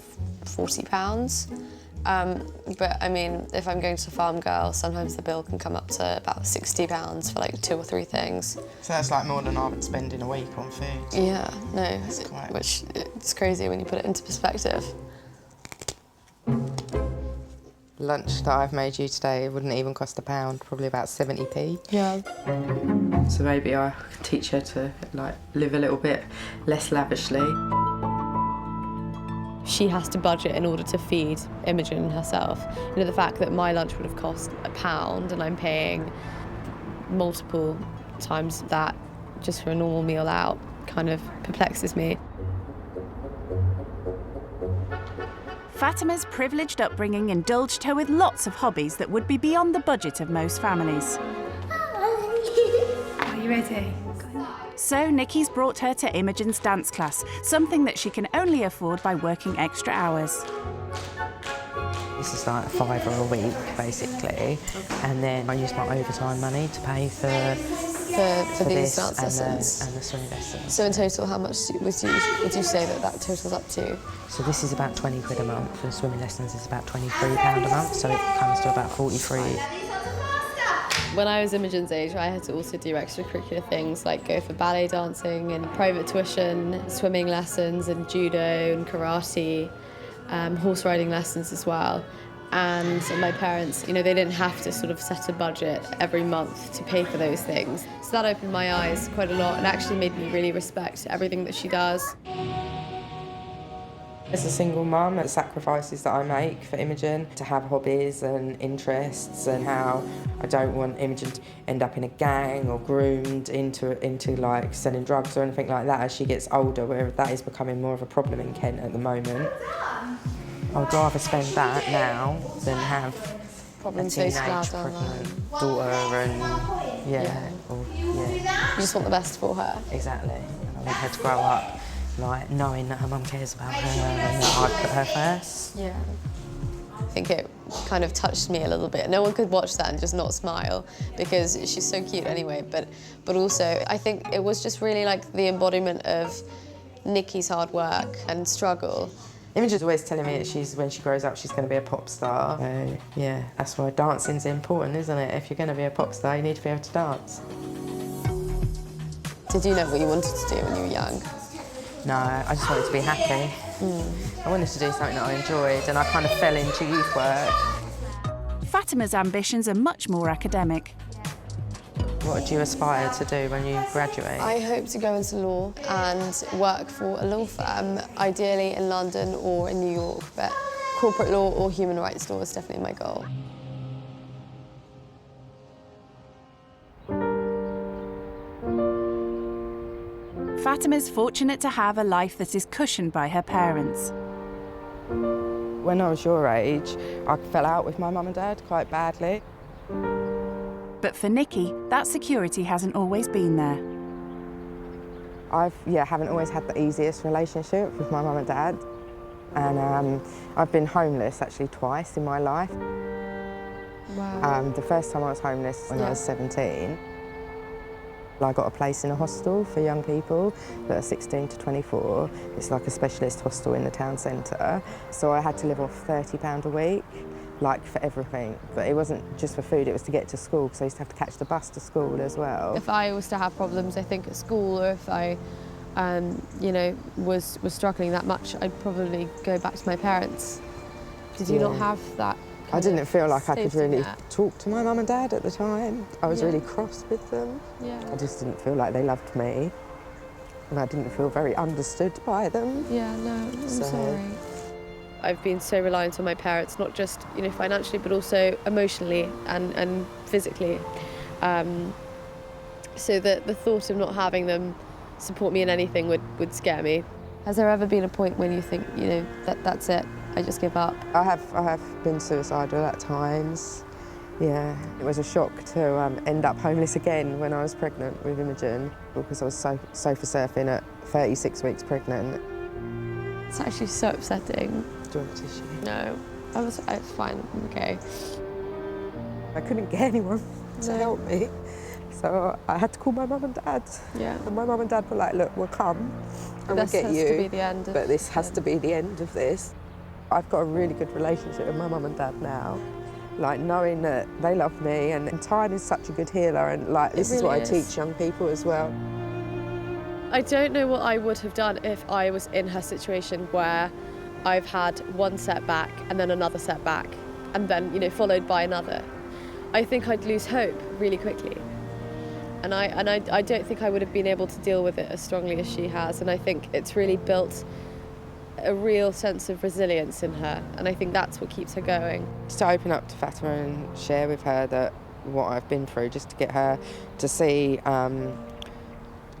£40. But I mean, if I'm going to Farm Girl, sometimes the bill can come up to about £60 for like 2 or 3 things. So that's like more than I would spend in a week on food. Yeah, no, which it's crazy when you put it into perspective. Lunch that I've made you today wouldn't even cost £1, probably about 70p. Yeah. So maybe I teach her to like live a little bit less lavishly. She has to budget in order to feed Imogen herself. You know, the fact that my lunch would have cost £1 and I'm paying multiple times that just for a normal meal out kind of perplexes me. Fatima's privileged upbringing indulged her with lots of hobbies that would be beyond the budget of most families. Are you ready? So Nikki's brought her to Imogen's dance class, something that she can only afford by working extra hours. This is like £5 a week, basically, and then I use my overtime money to pay for these dance lessons and the swing lessons. So in total, how much would you say that totals up to? So this is about £20 a month, and swimming lessons is about £23 a month, so it comes to about 43. When I was Imogen's age, I had to also do extracurricular things like go for ballet dancing and private tuition, swimming lessons and judo and karate, horse riding lessons as well. And my parents, you know, they didn't have to sort of set a budget every month to pay for those things. So that opened my eyes quite a lot and actually made me really respect everything that she does. As a single mum, the sacrifices that I make for Imogen to have hobbies and interests, and how I don't want Imogen to end up in a gang or groomed into like selling drugs or anything like that as she gets older, where that is becoming more of a problem in Kent at the moment. I'd rather spend that now than have a teenage pregnant daughter and You just want the best for her. Exactly. And I want her to grow up like knowing that her mum cares about her and that I put her first. Yeah. I think it kind of touched me a little bit. No one could watch that and just not smile because she's so cute anyway, but also I think it was just really like the embodiment of Nikki's hard work and struggle. Imogen's always telling me that when she grows up, she's going to be a pop star. So, yeah, that's why dancing's important, isn't it? If you're going to be a pop star, you need to be able to dance. Did you know what you wanted to do when you were young? No, I just wanted to be happy. I wanted to do something that I enjoyed, and I kind of fell into youth work. Fatima's ambitions are much more academic. What do you aspire to do when you graduate? I hope to go into law and work for a law firm, ideally in London or in New York, but corporate law or human rights law is definitely my goal. Fatima's fortunate to have a life that is cushioned by her parents. When I was your age, I fell out with my mum and dad quite badly. But for Nikki, that security hasn't always been there. Haven't always had the easiest relationship with my mum and dad. And I've been homeless actually twice in my life. Wow. The first time I was homeless when I was 17. I got a place in a hostel for young people that are 16 to 24. It's like a specialist hostel in the town centre. So I had to live off £30 a week, like for everything. But it wasn't just for food, it was to get to school, because I used to have to catch the bus to school as well. If I was to have problems, I think, at school, or if I, you know, was struggling that much, I'd probably go back to my parents. Did you not have that? I didn't feel like I could really net? talk to my mum and dad at the time. I was really cross with them. I just didn't feel like they loved me. And I didn't feel very understood by them. Yeah, no, I'm sorry. I've been so reliant on my parents, not just, you know, financially, but also emotionally and physically. So that the thought of not having them support me in anything would scare me. Has there ever been a point when you think, you know, that's it, I just give up? I have been suicidal at times. Yeah, it was a shock to end up homeless again when I was pregnant with Imogen, because I was sofa surfing at 36 weeks pregnant. It's actually so upsetting. Do you want a tissue? No, it's fine, I'm okay. I couldn't get anyone to help me, so I had to call my mum and dad. Yeah. And my mum and dad were like, look, we'll come and we'll get you. This has to be the end of but this has to be the end of this. I've got a really good relationship with my mum and dad now. Like, knowing that they love me, and time is such a good healer, and like this is what I teach young people as well. I don't know what I would have done if I was in her situation, where I've had one setback and then another setback and then, you know, followed by another. I think I'd lose hope really quickly. And I don't think I would have been able to deal with it as strongly as she has, and I think it's really built a real sense of resilience in her, and I think that's what keeps her going. Just to open up to Fatima and share with her that what I've been through, just to get her to see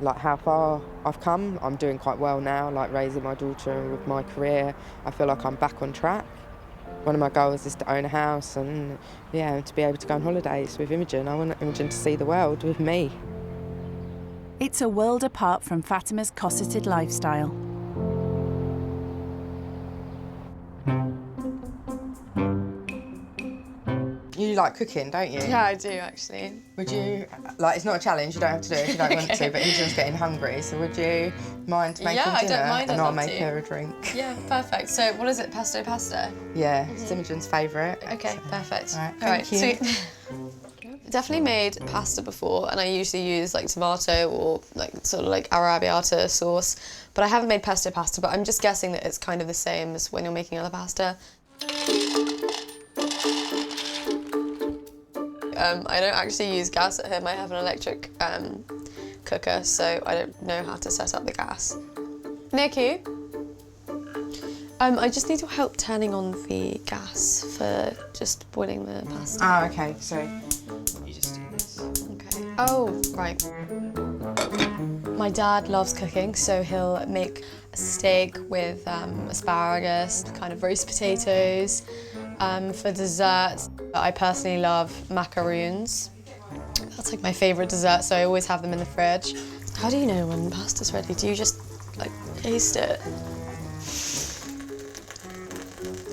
like how far I've come. I'm doing quite well now, like raising my daughter and with my career. I feel like I'm back on track. One of my goals is to own a house and, yeah, to be able to go on holidays with Imogen. I want Imogen to see the world with me. It's a world apart from Fatima's cosseted lifestyle. You like cooking, don't you? Yeah, I do, actually. Would you, like, it's not a challenge, you don't have to do it if you don't want to, but Imogen's getting hungry, so would you mind making dinner? Yeah, I don't mind, and I'd I'll love make to. her a drink. Yeah, perfect. So what is it, pesto pasta? Yeah, it's Imogen's favourite. Okay, perfect. All right, thank you. Sweet. Definitely made pasta before, and I usually use like tomato or like sort of like arrabbiata sauce, but I haven't made pesto pasta, but I'm just guessing that it's kind of the same as when you're making other pasta. I don't actually use gas at home. I have an electric cooker, so I don't know how to set up the gas. Nikki, I just need your help turning on the gas for just boiling the pasta. Oh, okay, so you just do this. Okay. Oh, right. My dad loves cooking, so he'll make a steak with asparagus, kind of roast potatoes. For dessert, I personally love macaroons. That's like my favourite dessert, so I always have them in the fridge. How do you know when pasta's ready? Do you just like taste it?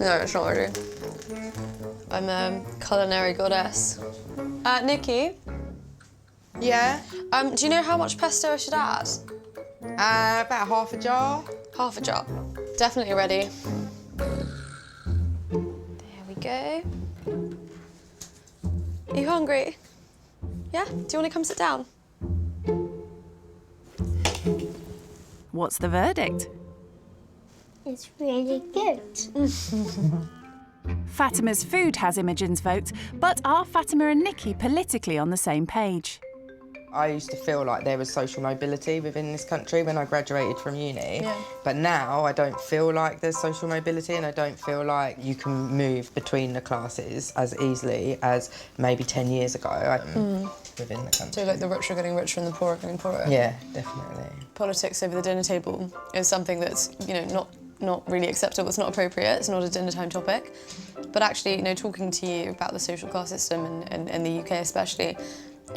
No, it's not ready. I'm a culinary goddess. Nikki? Yeah? Do you know how much pesto I should add? About half a jar. Half a jar. Definitely ready. Go. Are you hungry? Yeah? Do you want to come sit down? What's the verdict? It's really good. Fatima's food has Imogen's vote, but are Fatima and Nikki politically on the same page? I used to feel like there was social mobility within this country when I graduated from uni. Yeah. But now I don't feel like there's social mobility, and I don't feel like you can move between the classes as easily as maybe 10 years ago within the country. So like the rich are getting richer and the poor are getting poorer? Yeah, definitely. Politics over the dinner table is something that's, you know, not really acceptable, it's not appropriate, it's not a dinner time topic. But actually, you know, talking to you about the social class system in the UK especially,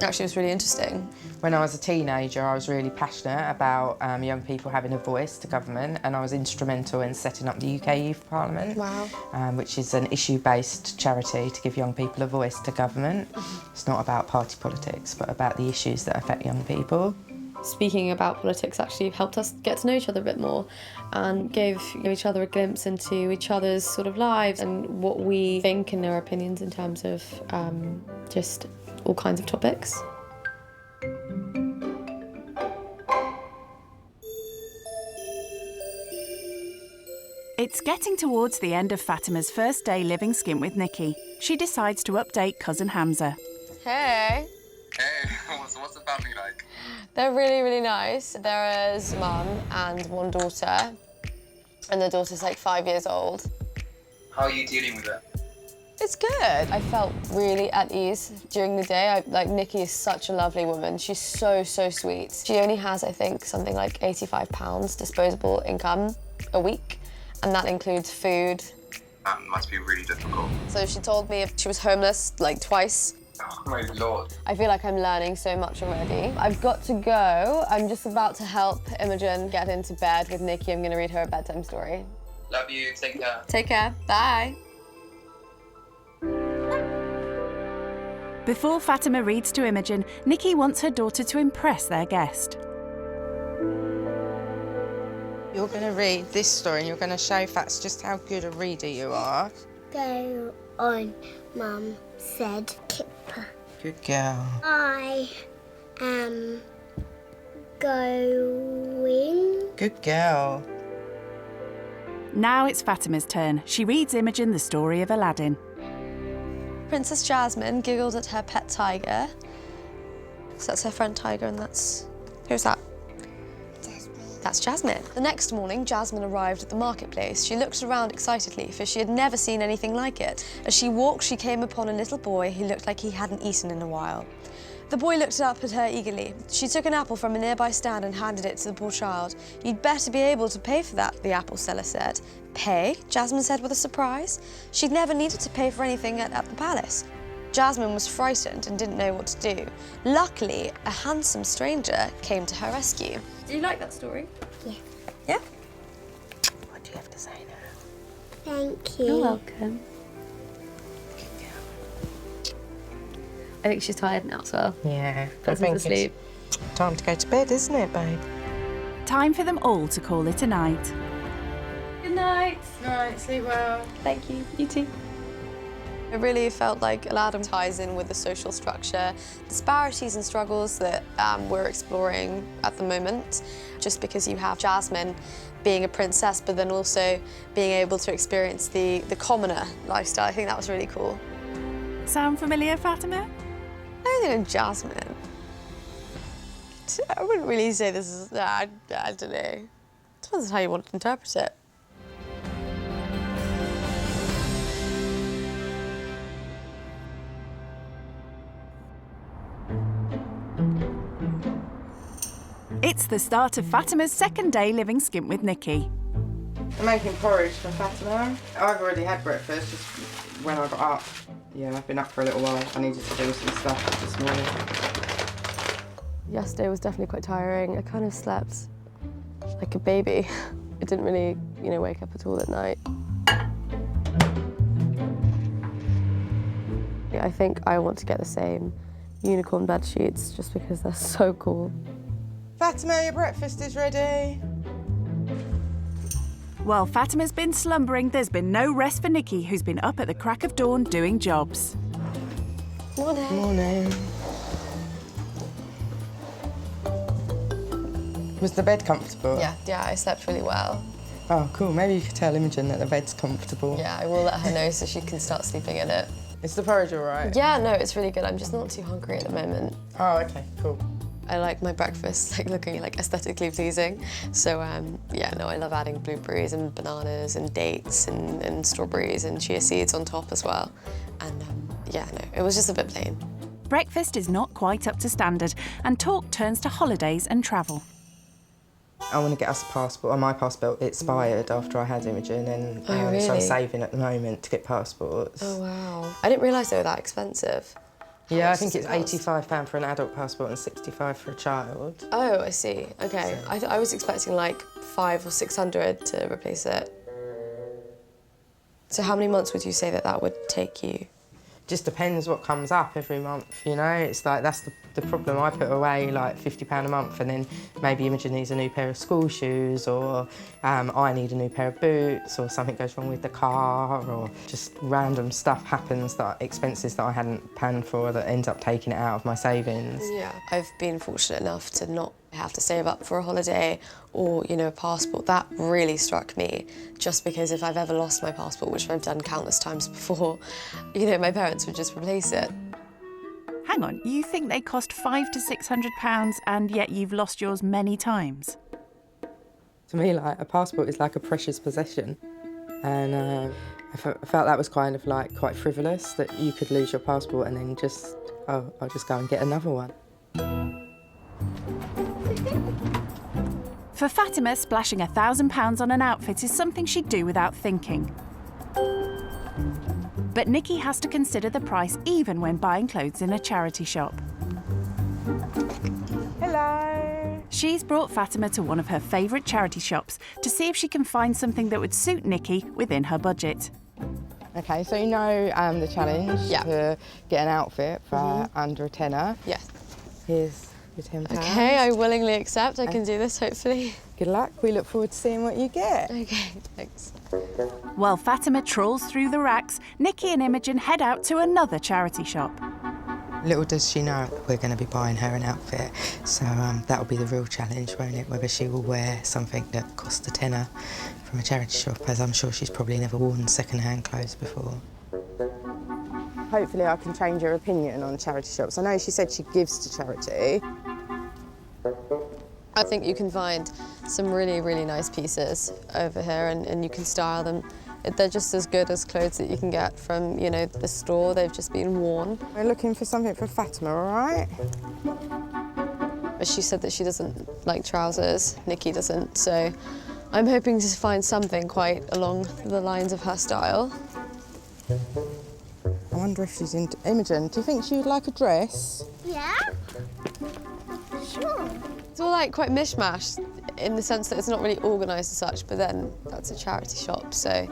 actually was really interesting. When I was a teenager, I was really passionate about young people having a voice to government, and I was instrumental in setting up the UK Youth Parliament, which is an issue-based charity to give young people a voice to government. It's not about party politics, but about the issues that affect young people. Speaking about politics actually helped us get to know each other a bit more and gave each other a glimpse into each other's sort of lives and what we think and our opinions in terms of just all kinds of topics. It's getting towards the end of Fatima's first day living skint with Nikki. She decides to update cousin Hamza. Hey. Hey, what's the family like? They're really, really nice. There is mum and one daughter, and the daughter's like 5 years old. How are you dealing with it? It's good. I felt really at ease during the day. Nikki is such a lovely woman. She's so, so sweet. She only has, I think, something like £85 disposable income a week, and that includes food. That must be really difficult. So she told me she was homeless like twice. Oh my Lord. I feel like I'm learning so much already. I've got to go. I'm just about to help Imogen get into bed with Nikki. I'm going to read her a bedtime story. Love you, take care. Take care, bye. Before Fatima reads to Imogen, Nikki wants her daughter to impress their guest. You're going to read this story and you're going to show Fats just how good a reader you are. Go on, Mum said Kipper. Good girl. I am going. Good girl. Now it's Fatima's turn. She reads Imogen the story of Aladdin. Princess Jasmine giggled at her pet tiger. So that's her friend Tiger, and that's... Who's that? That's Jasmine. The next morning, Jasmine arrived at the marketplace. She looked around excitedly, for she had never seen anything like it. As she walked, she came upon a little boy who looked like he hadn't eaten in a while. The boy looked up at her eagerly. She took an apple from a nearby stand and handed it to the poor child. You'd better be able to pay for that, the apple seller said. Pay? Jasmine said with a surprise. She'd never needed to pay for anything at the palace. Jasmine was frightened and didn't know what to do. Luckily, a handsome stranger came to her rescue. Do you like that story? Yeah. Yeah? What do you have to say now? Thank you. You're welcome. I think she's tired now as well. Yeah. Puts her to sleep. Time to go to bed, isn't it, babe? Time for them all to call it a night. Good night. Night, sleep well. Thank you. You too. It really felt like Aladdin ties in with the social structure, disparities and struggles that we're exploring at the moment. Just because you have Jasmine being a princess, but then also being able to experience the commoner lifestyle. I think that was really cool. Sound familiar, Fatima? I don't think I'm Jasmine. I wouldn't really say this is... I don't know. Depends on how you want to interpret it. It's the start of Fatima's second day living skint with Nikki. I'm making porridge for Fatima. I've already had breakfast just when I got up. Yeah, I've been up for a little while. I needed to do some stuff this morning. Yesterday was definitely quite tiring. I kind of slept like a baby. I didn't really, wake up at all at night. I think I want to get the same unicorn bed sheets just because they're so cool. Fatima, your breakfast is ready. While Fatima's been slumbering, there's been no rest for Nikki, who's been up at the crack of dawn doing jobs. Morning. Morning. Was the bed comfortable? Yeah, I slept really well. Oh, cool. Maybe you could tell Imogen that the bed's comfortable. Yeah, I will let her know so she can start sleeping in it. Is the porridge all right? Yeah, no, it's really good. I'm just not too hungry at the moment. Oh, okay, cool. I like my breakfast looking aesthetically pleasing. So yeah, no, I love adding blueberries and bananas and dates and strawberries and chia seeds on top as well. And yeah, no, it was just a bit plain. Breakfast is not quite up to standard, and talk turns to holidays and travel. I want to get us a passport. My passport expired after I had Imogen, and Oh, really? so I'm saving at the moment to get passports. Oh wow! I didn't realise they were that expensive. Yeah, I think it's £85 for an adult passport and £65 for a child. Oh, I see. Okay, I was expecting like 500 or 600 to replace it. So how many months would you say that would take you? Just depends what comes up every month, you know? It's like, that's the problem. I put away like £50 a month, and then maybe Imogen needs a new pair of school shoes, or I need a new pair of boots, or something goes wrong with the car, or just random stuff happens, expenses that I hadn't planned for, that ends up taking it out of my savings. Yeah, I've been fortunate enough to not have to save up for a holiday or, you know, a passport. That really struck me, just because if I've ever lost my passport, which I've done countless times before, you know, my parents would just replace it. Hang on, you think they cost £500 to £600 and yet you've lost yours many times? To me, like, a passport is like a precious possession, and I felt that was kind of like quite frivolous, that you could lose your passport and then just, oh, I'll just go and get another one. For Fatima, splashing £1,000 on an outfit is something she'd do without thinking. But Nikki has to consider the price even when buying clothes in a charity shop. Hello. She's brought Fatima to one of her favourite charity shops to see if she can find something that would suit Nikki within her budget. Okay, so you know the challenge to get an outfit for under a tenner. Yes. Here's your £10. Okay, I willingly accept. I can do this, hopefully. Good luck. We look forward to seeing what you get. Okay, thanks. While Fatima trawls through the racks, Nikki and Imogen head out to another charity shop. Little does she know we're going to be buying her an outfit, so that'll be the real challenge, won't it? Whether she will wear something that costs a tenner from a charity shop, as I'm sure she's probably never worn second-hand clothes before. Hopefully I can change her opinion on charity shops. I know she said she gives to charity. I think you can find some really, really nice pieces over here, and you can style them. They're just as good as clothes that you can get from, you know, the store. They've just been worn. We're looking for something for Fatima, all right? But she said that she doesn't like trousers. Nikki doesn't, so I'm hoping to find something quite along the lines of her style. I wonder if she's into... Imogen, do you think she would like a dress? Yeah? Sure. It's all like quite mishmash in the sense that it's not really organised as such, but then that's a charity shop, so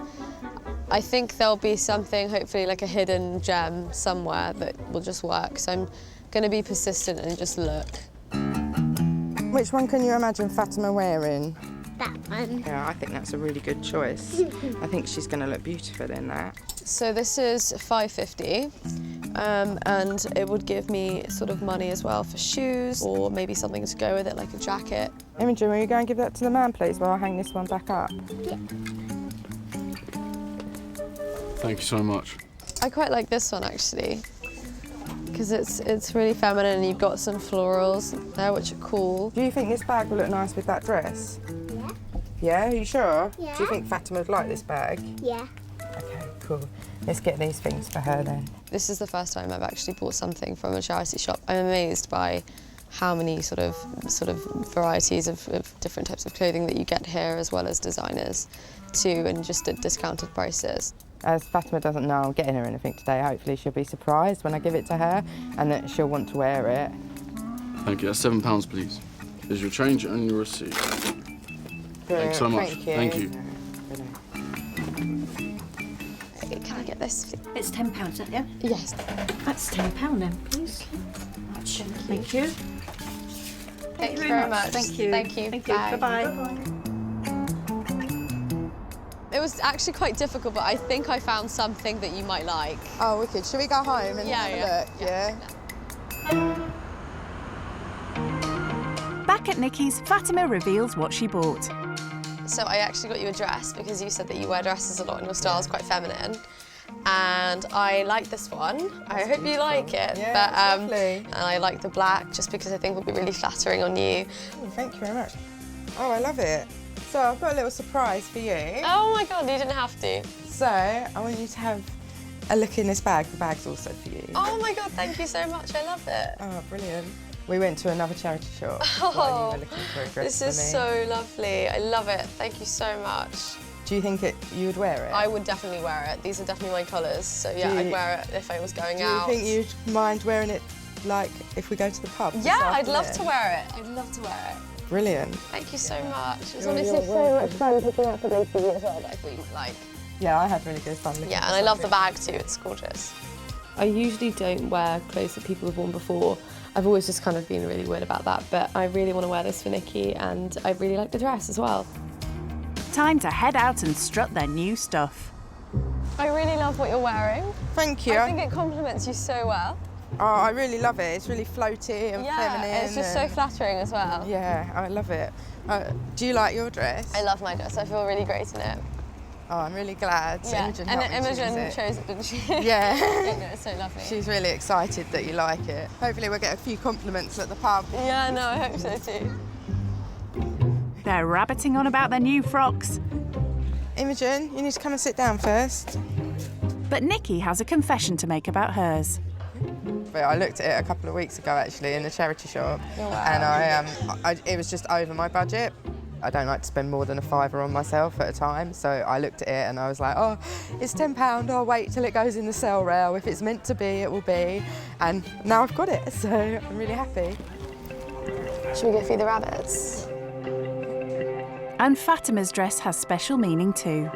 I think there'll be something, hopefully like a hidden gem somewhere that will just work. So I'm going to be persistent and just look. Which one can you imagine Fatima wearing? That one. Yeah, I think that's a really good choice. I think she's going to look beautiful in that. So this is $5.50, and it would give me sort of money as well for shoes, or maybe something to go with it, like a jacket. Imogen, will you go and give that to the man, please, while I hang this one back up? Yeah. Thank you so much. I quite like this one, actually, because it's really feminine, and you've got some florals there, which are cool. Do you think this bag will look nice with that dress? Yeah. Yeah, are you sure? Yeah. Do you think Fatima would like this bag? Yeah. Okay, cool. Let's get these things for her then. This is the first time I've actually bought something from a charity shop. I'm amazed by how many sort of varieties of different types of clothing that you get here, as well as designers too, and just at discounted prices. As Fatima doesn't know I'm getting her anything today, hopefully she'll be surprised when I give it to her and that she'll want to wear it. Thank you. That's £7, please. There's your change and your receipt. Brilliant. Thanks so much. Thank you. Can I get this? It's £10, isn't it? Yes. That's £10 then, please. Thank you. Thank you very much. Thank you. Thank you. Thank you. Bye-bye. It was actually quite difficult, but I think I found something that you might like. Oh, wicked. Should we go home and have a look? Yeah. Back at Nikki's, Fatima reveals what she bought. So I actually got you a dress because you said that you wear dresses a lot and your style's quite feminine. and I like this one. I hope you like it. Yeah, but, it's lovely. And I like the black just because I think it will be really flattering on you. Oh, thank you very much. Oh, I love it. So I've got a little surprise for you. Oh my God, you didn't have to. So I want you to have a look in this bag. The bag's also for you. Oh my God, thank you so much. I love it. Oh, brilliant. We went to another charity shop while you were looking for a dress This is so lovely. I love it. Thank you so much. Do you think you would wear it? I would definitely wear it. These are definitely my colours, so yeah, I'd wear it if I was going out. Do you think you'd mind wearing it, like, if we go to the pub? Yeah, I'd love to wear it. I'd love to wear it. Brilliant. Thank you so much. It was You're honestly so much fun picking out for both of you as well that I thought you would like. Yeah, I had really good fun. Yeah, and I love the bag too. It's gorgeous. I usually don't wear clothes that people have worn before. I've always just kind of been really weird about that, but I really want to wear this for Nikki, and I really like the dress as well. Time to head out and strut their new stuff. I really love what you're wearing. Thank you. I think it complements you so well. Oh, I really love it. It's really floaty and feminine. It's just so flattering as well. Yeah, I love it. Do you like your dress? I love my dress. I feel really great in it. Oh, I'm really glad. Yeah. Imogen And helped me choose Imogen chose it, didn't she? Yeah. I know, it's so lovely. She's really excited that you like it. Hopefully we'll get a few compliments at the pub. Yeah, no, I hope so too. They're rabbiting on about their new frocks. Imogen, you need to come and sit down first. But Nikki has a confession to make about hers. But I looked at it a couple of weeks ago actually in the charity shop, Oh, wow. and it was just over my budget. I don't like to spend more than a £5 on myself at a time, so I looked at it and I was like, oh, it's £10, I'll wait till it goes in the sale rail. If it's meant to be, it will be. And now I've got it, so I'm really happy. Should we go feed the rabbits? And Fatima's dress has special meaning too.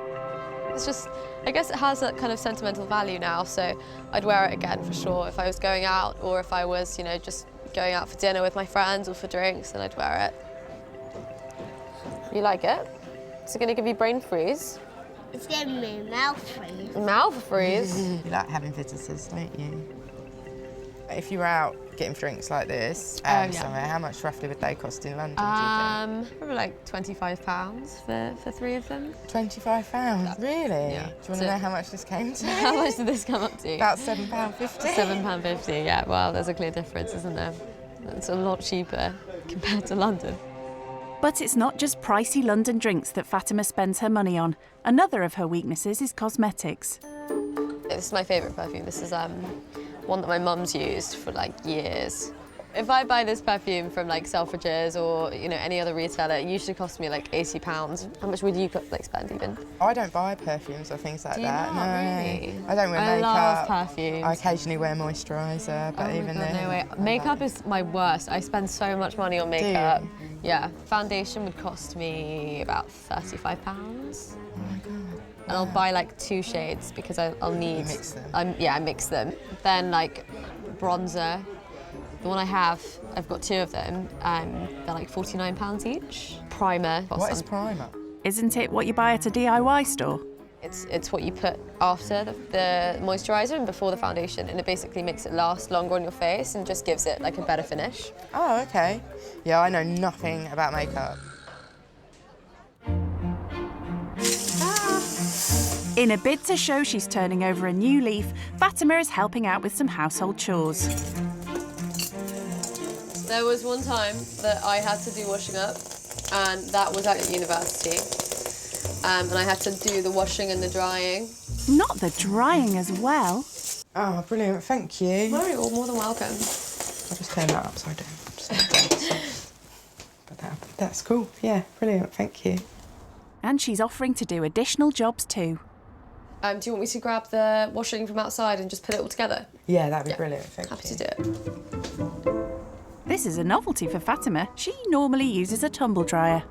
It's just, I guess it has that kind of sentimental value now, so I'd wear it again for sure. If I was going out or if I was, you know, just going out for dinner with my friends or for drinks, then I'd wear it. You like it? Is it going to give you brain freeze? It's giving me mouth freeze. Mouth freeze? You like having visitors, don't you? If you were out getting drinks like this, somewhere, how much roughly would they cost in London, do you think? Probably like £25 for 3 of them. £25? Really? Yeah. Do you want to know how much this came to? How much did this come up to? About £7.50. £7.50, yeah. Well, there's a clear difference, isn't there? It's a lot cheaper compared to London. But it's not just pricey London drinks that Fatima spends her money on. Another of her weaknesses is cosmetics. This is my favourite perfume. This is one that my mum's used for like years. If I buy this perfume from like Selfridges or any other retailer, it usually costs me like £80. How much would you like spend even? I don't buy perfumes or things like that. Do you not? No, Really? I don't wear I makeup. love perfumes. I occasionally wear moisturiser, but even then. No way. Makeup is my worst. I spend so much money on makeup. Do Yeah. Foundation would cost me about £35. Oh my God. And I'll buy like 2 shades because I'll need. You mix them? I mix them. Then like bronzer. The one I have, I've got 2 of them. They're like £49 each. Primer. What is primer? Isn't it what you buy at a DIY store? It's what you put after the moisturiser and before the foundation, and it basically makes it last longer on your face and just gives it like a better finish. Oh, okay. Yeah, I know nothing about makeup. In a bid to show she's turning over a new leaf, Fatima is helping out with some household chores. There was one time that I had to do washing up, and that was at university. And I had to do the washing and the drying. Not the drying as well. Oh, brilliant, thank you. No, you're more than welcome. I'll just turn that upside down. But that's cool, yeah, brilliant, thank you. And she's offering to do additional jobs too. Do you want me to grab the washing from outside and just put it all together? Yeah, that'd be brilliant, thank you. Happy to do it. This is a novelty for Fatima. She normally uses a tumble dryer.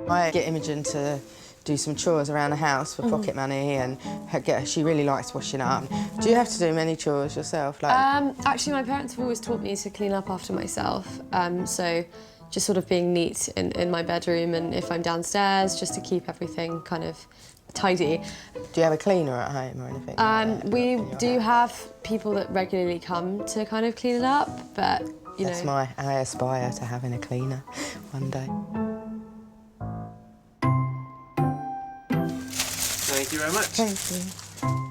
I get Imogen to do some chores around the house for pocket money, and she really likes washing up. Do you have to do many chores yourself? Actually, my parents have always taught me to clean up after myself. So just sort of being neat in my bedroom, and if I'm downstairs, just to keep everything kind of tidy. Do you have a cleaner at home or anything? We do have people that regularly come to kind of clean it up, but I aspire to having a cleaner one day. Thank you very much. Thank you.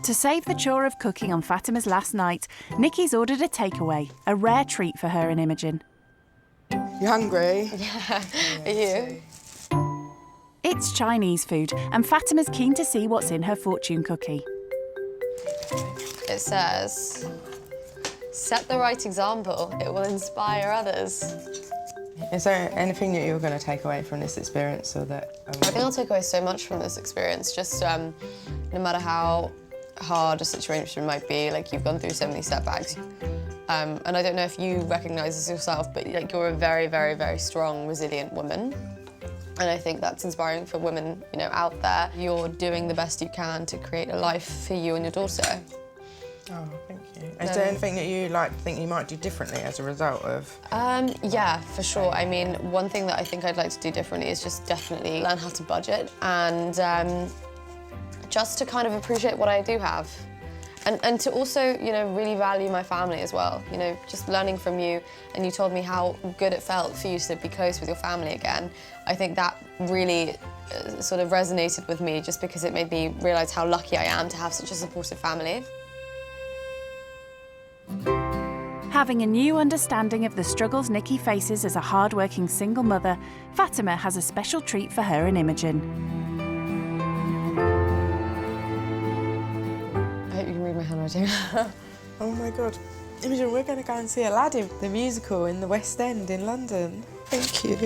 To save the chore of cooking on Fatima's last night, Nikki's ordered a takeaway, a rare treat for her and Imogen. You hungry? Yeah. Are you? It's Chinese food, and Fatima's keen to see what's in her fortune cookie. It says, set the right example. It will inspire others. Is there anything that you're going to take away from this experience, or that? I think I'll take away so much from this experience. Just no matter how hard a situation might be, like you've gone through so many setbacks. And I don't know if you recognise this yourself, but like you're a very, very, very strong, resilient woman. And I think that's inspiring for women, you know, out there. You're doing the best you can to create a life for you and your daughter. Oh, thank you. Is there anything that you think you might do differently as a result of? Yeah, for sure. I mean, one thing that I think I'd like to do differently is just definitely learn how to budget and just to kind of appreciate what I do have. And to also, you know, really value my family as well. You know, just learning from you, and you told me how good it felt for you to be close with your family again. I think that really sort of resonated with me, just because it made me realise how lucky I am to have such a supportive family. Having a new understanding of the struggles Nikki faces as a hard-working single mother, Fatima has a special treat for her and Imogen. I hope you can read my handwriting. Oh my God. Imogen, we're going to go and see Aladdin, the musical in the West End in London. Thank you.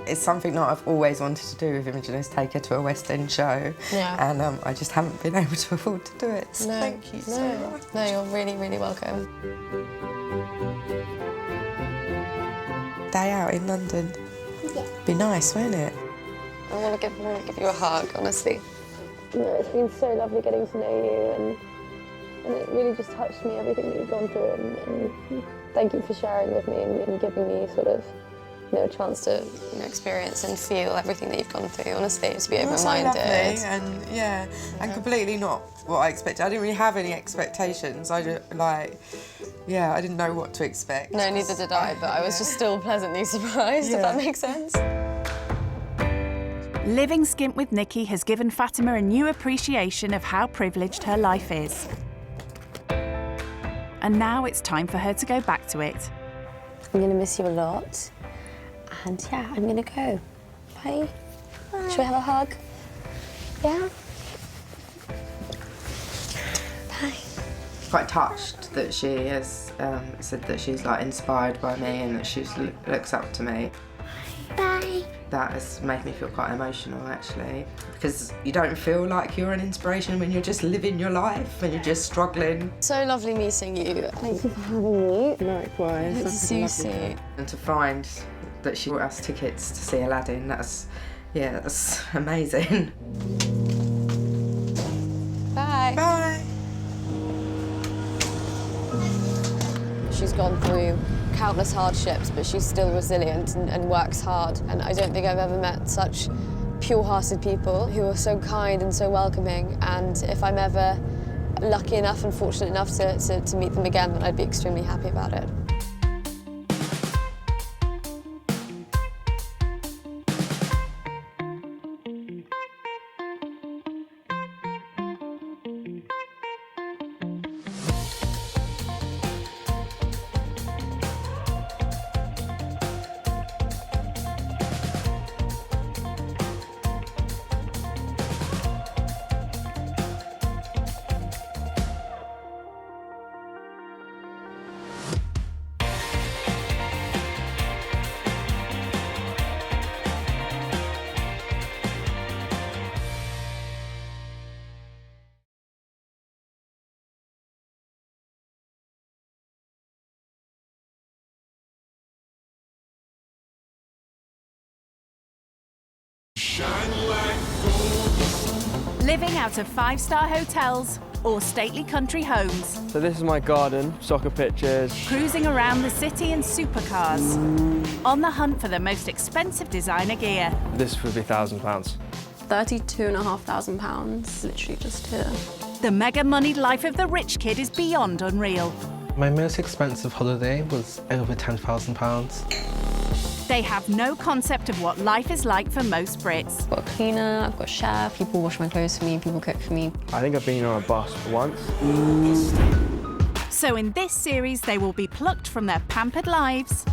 It's something that I've always wanted to do with Imogen, is take her to a West End show. Yeah. And I just haven't been able to afford to do it. So No, thank you so much. No, you're really, really welcome. Day out in London. Yeah. Be nice, won't it? I want to give you a hug, honestly. No, it's been so lovely getting to know you, and it really just touched me, everything that you've gone through, and thank you for sharing with me and giving me sort of, you know, a chance to, you know, experience and feel everything that you've gone through. Honestly, just be open-minded. So lovely, and completely not what I expected. I didn't really have any expectations. I didn't I didn't know what to expect. No, neither did I, but I was just still pleasantly surprised, if that makes sense. Living skint with Nikki has given Fatima a new appreciation of how privileged her life is. And now it's time for her to go back to it. I'm going to miss you a lot. And yeah, I'm going to go. Bye. Should we have a hug? Yeah? Bye. Quite touched that she has said that she's like inspired by me and that she looks up to me. Bye. That has made me feel quite emotional, actually, because you don't feel like you're an inspiration when you're just living your life, when you're just struggling. So lovely meeting you. Thank you for having me. Likewise. Good to see you soon. And to find that she bought us tickets to see Aladdin, that's amazing. Bye. Bye. She's gone through countless hardships, but she's still resilient and works hard. And I don't think I've ever met such pure-hearted people who are so kind and so welcoming. And if I'm ever lucky enough and fortunate enough to meet them again, then I'd be extremely happy about it. Living out of 5-star hotels or stately country homes. So this is my garden, soccer pitches. Cruising around the city in supercars. On the hunt for the most expensive designer gear. This would be £1,000. £32,500, literally just here. The mega-moneyed life of the rich kid is beyond unreal. My most expensive holiday was over £10,000. They have no concept of what life is like for most Brits. I've got a cleaner, I've got a chef, people wash my clothes for me, people cook for me. I think I've been on a bus once. So in this series, they will be plucked from their pampered lives.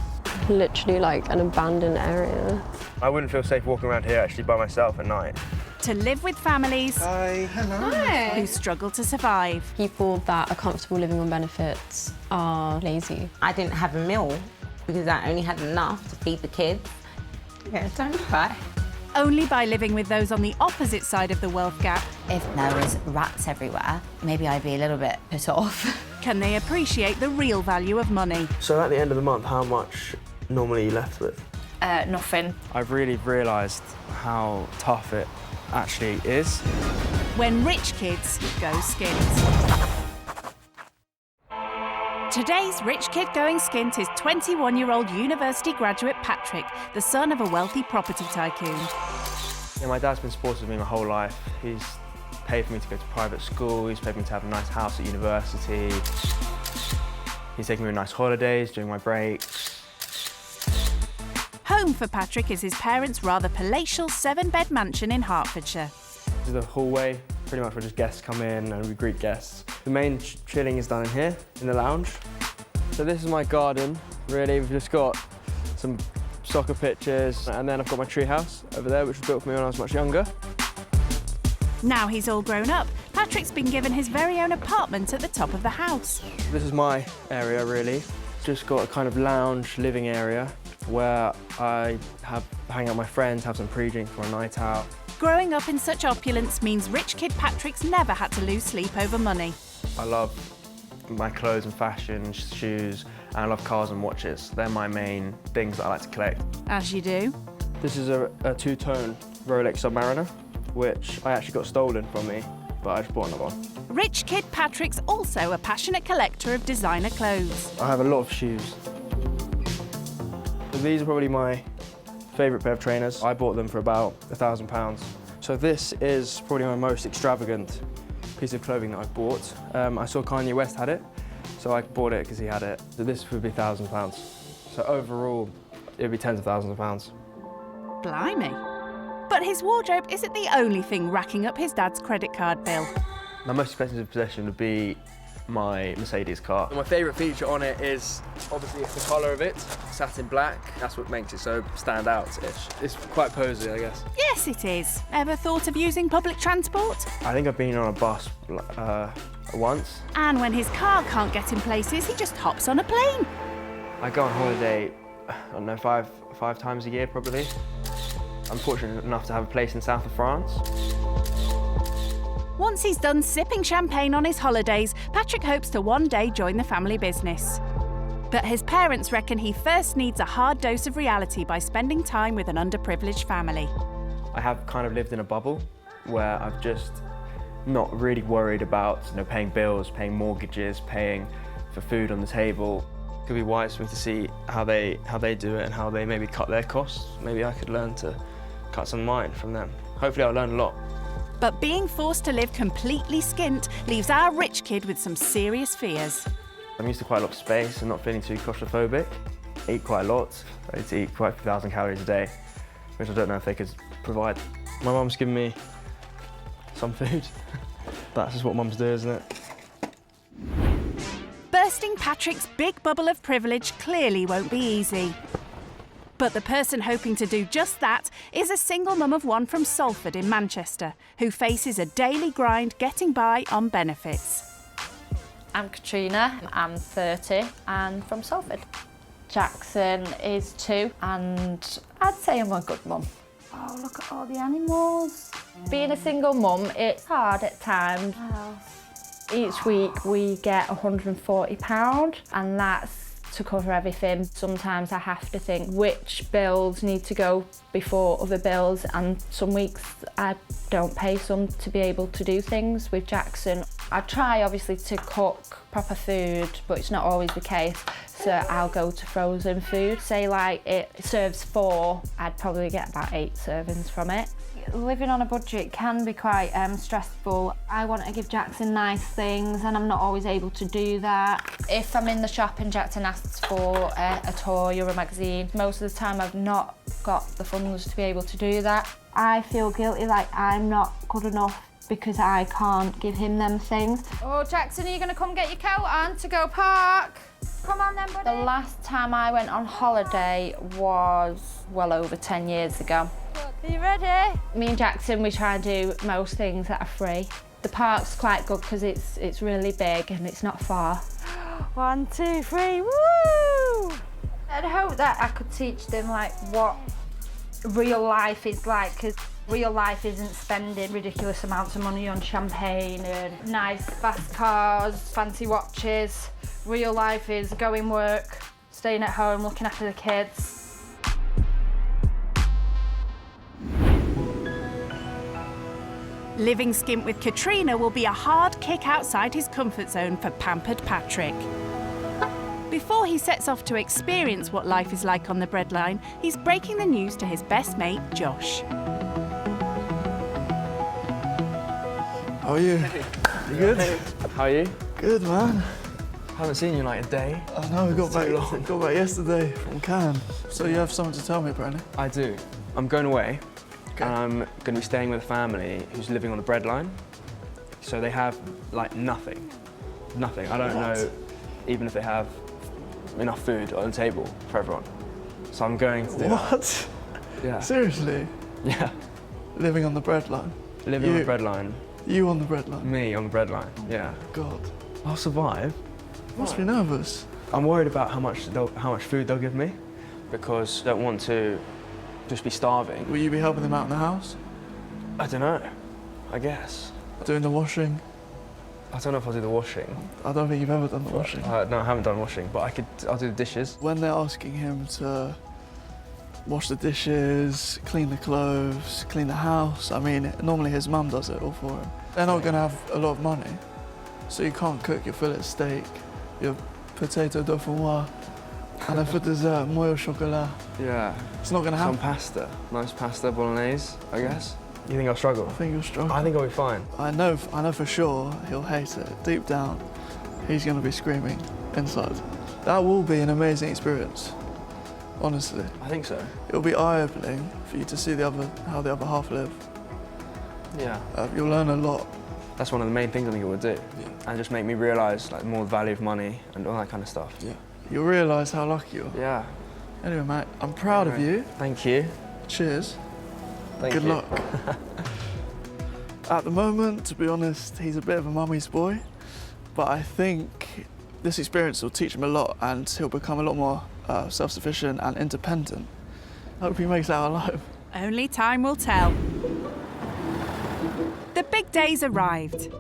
Literally like an abandoned area. I wouldn't feel safe walking around here actually by myself at night. To live with families who struggle to survive. People that are comfortable living on benefits are lazy. I didn't have a meal because I only had enough to feed the kids. Yeah, don't cry. Only by living with those on the opposite side of the wealth gap. If there was rats everywhere, maybe I'd be a little bit put off. Can they appreciate the real value of money? So at the end of the month, how much normally are you left with? Nothing. I've really realised how tough it actually is. When rich kids go skint. Today's rich kid going skint is 21-year-old university graduate Patrick, the son of a wealthy property tycoon. Yeah, my dad's been supportive of me my whole life. He's paid for me to go to private school, he's paid for me to have a nice house at university. He's taken me on nice holidays during my breaks. Home for Patrick is his parents' rather palatial 7-bed mansion in Hertfordshire. This is the hallway, pretty much where just guests come in and we greet guests. The main chilling is done in here, in the lounge. So this is my garden, really. We've just got some soccer pitches, and then I've got my tree house over there, which was built for me when I was much younger. Now he's all grown up, Patrick's been given his very own apartment at the top of the house. This is my area, really. Just got a kind of lounge living area where I hang out with my friends, have some pre-drink for a night out. Growing up in such opulence means rich kid Patrick's never had to lose sleep over money. I love my clothes and fashion, shoes, and I love cars and watches. They're my main things that I like to collect. As you do. This is a two-tone Rolex Submariner, which I actually got stolen from me, but I just bought another one. Rich kid Patrick's also a passionate collector of designer clothes. I have a lot of shoes. These are probably my favourite pair of trainers. I bought them for about £1,000. So this is probably my most extravagant piece of clothing that I've bought. I saw Kanye West had it, so I bought it because he had it. So this would be £1,000. So overall, it would be tens of thousands of pounds. Blimey. But his wardrobe isn't the only thing racking up his dad's credit card bill. My most expensive possession would be my Mercedes car. My favourite feature on it is obviously the colour of it, satin black. That's what makes it so stand out-ish. It's quite posy, I guess. Yes, it is. Ever thought of using public transport? I think I've been on a bus once. And when his car can't get in places, he just hops on a plane. I go on holiday, I don't know, five times a year probably. I'm fortunate enough to have a place in south of France. Once he's done sipping champagne on his holidays, Patrick hopes to one day join the family business. But his parents reckon he first needs a hard dose of reality by spending time with an underprivileged family. I have kind of lived in a bubble where I've just not really worried about paying bills, paying mortgages, paying for food on the table. It could be wise for me to see how they do it and how they maybe cut their costs. Maybe I could learn to cut some of mine from them. Hopefully I'll learn a lot. But being forced to live completely skint leaves our rich kid with some serious fears. I'm used to quite a lot of space and not feeling too claustrophobic. I eat quite a lot. I need to eat quite a few thousand calories a day, which I don't know if they could provide. My mum's given me some food. That's just what mums do, isn't it? Bursting Patrick's big bubble of privilege clearly won't be easy. But the person hoping to do just that is a single mum of one from Salford in Manchester, who faces a daily grind getting by on benefits. I'm Katrina, I'm 30 and from Salford. Jackson is 2 and I'd say I'm a good mum. Oh, look at all the animals. Being a single mum, it's hard at times. Each week we get £140 and that's to cover everything. Sometimes I have to think which bills need to go before other bills and some weeks I don't pay some to be able to do things. With Jackson, I try obviously to cook proper food, but it's not always the case. So I'll go to frozen food. Say like it serves 4, I'd probably get about 8 servings from it. Living on a budget can be quite stressful. I want to give Jackson nice things and I'm not always able to do that. If I'm in the shop and Jackson asks for a toy or a magazine, most of the time I've not got the funds to be able to do that. I feel guilty, like I'm not good enough because I can't give him them things. Oh, Jackson, are you going to come get your coat on to go park? Come on then, buddy. The last time I went on holiday was well over 10 years ago. Are you ready? Me and Jackson, we try and do most things that are free. The park's quite good because it's really big and it's not far. 1, 2, 3, woo! I'd hope that I could teach them like what real life is like, because real life isn't spending ridiculous amounts of money on champagne and nice fast cars, fancy watches. Real life is going work, staying at home, looking after the kids. Living skint with Katrina will be a hard kick outside his comfort zone for pampered Patrick. Before he sets off to experience what life is like on the breadline, he's breaking the news to his best mate, Josh. How are you? You good? How are you? Good, man. Haven't seen you in like a day. I know, we got back yesterday from Cannes. So you have something to tell me, apparently? I do. I'm going away. And I'm going to be staying with a family who's living on the breadline. So they have like nothing. Nothing. I don't know even if they have enough food on the table for everyone. So I'm going to do What? That. Yeah. Seriously? Yeah. Living on the breadline? Living on the breadline. You on the breadline? Me on the breadline, yeah. God. I'll survive. You must be nervous. I'm worried about how much food they'll give me because I don't want to just be starving. Will you be helping them out in the house? I don't know, I guess. Doing the washing? I don't know if I'll do the washing. I don't think you've ever done the washing. No, I haven't done washing, but I'll do the dishes. When they're asking him to wash the dishes, clean the clothes, clean the house, I mean, normally his mum does it all for him. They're not going to have a lot of money, so you can't cook your fillet steak, your potato dauphinoise, and then for dessert, moelle au chocolat. Yeah. It's not going to happen. Some pasta. Nice pasta bolognese, I guess. You think I'll struggle? I think you'll struggle. I think I'll be fine. I know for sure he'll hate it. Deep down, he's going to be screaming inside. That will be an amazing experience, honestly. I think so. It'll be eye-opening for you to see how the other half live. Yeah. You'll learn a lot. That's one of the main things I think it would do. Yeah. And just make me realise like more the value of money and all that kind of stuff. Yeah. You'll realise how lucky you are. Yeah. Anyway, mate, I'm proud of you. Thank you. Cheers. Thank you. Good luck. At the moment, to be honest, he's a bit of a mummy's boy, but I think this experience will teach him a lot and he'll become a lot more self-sufficient and independent. I hope he makes it out alive. Only time will tell. The big day's arrived.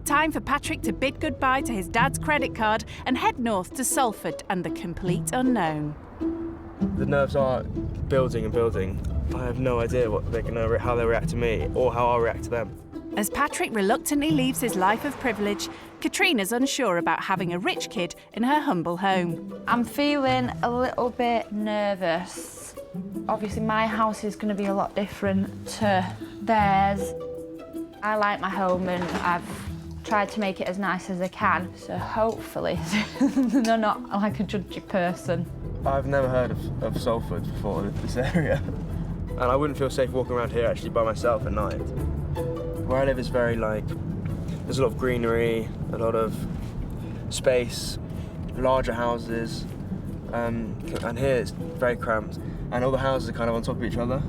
Time for Patrick to bid goodbye to his dad's credit card and head north to Salford and the complete unknown. The nerves are building and building. I have no idea how they'll react to me or how I'll react to them. As Patrick reluctantly leaves his life of privilege, Katrina's unsure about having a rich kid in her humble home. I'm feeling a little bit nervous. Obviously, my house is going to be a lot different to theirs. I like my home and I've tried to make it as nice as I can, so hopefully they're not like a judgy person. I've never heard of Salford before, this area. And I wouldn't feel safe walking around here actually by myself at night. Where I live is very there's a lot of greenery, a lot of space, larger houses, and here it's very cramped. And all the houses are kind of on top of each other.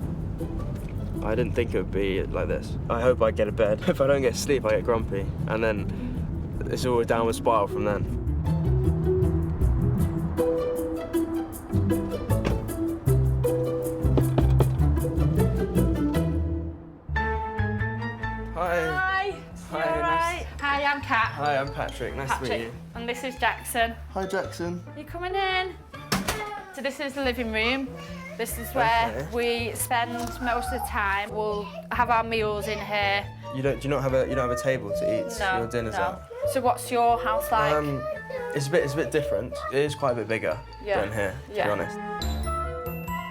I didn't think it would be like this. I hope I get a bed. If I don't get sleep, I get grumpy. And then it's all a downward spiral from then. Hi, I'm Kat. Hi, I'm Patrick. Nice to meet you. And this is Jackson. Hi, Jackson. You coming in? So this is the living room. This is where we spend most of the time. We'll have our meals in here. Do you not have a table to eat your dinners at? So what's your house like? It's a bit different. It is quite a bit bigger than here, to be honest.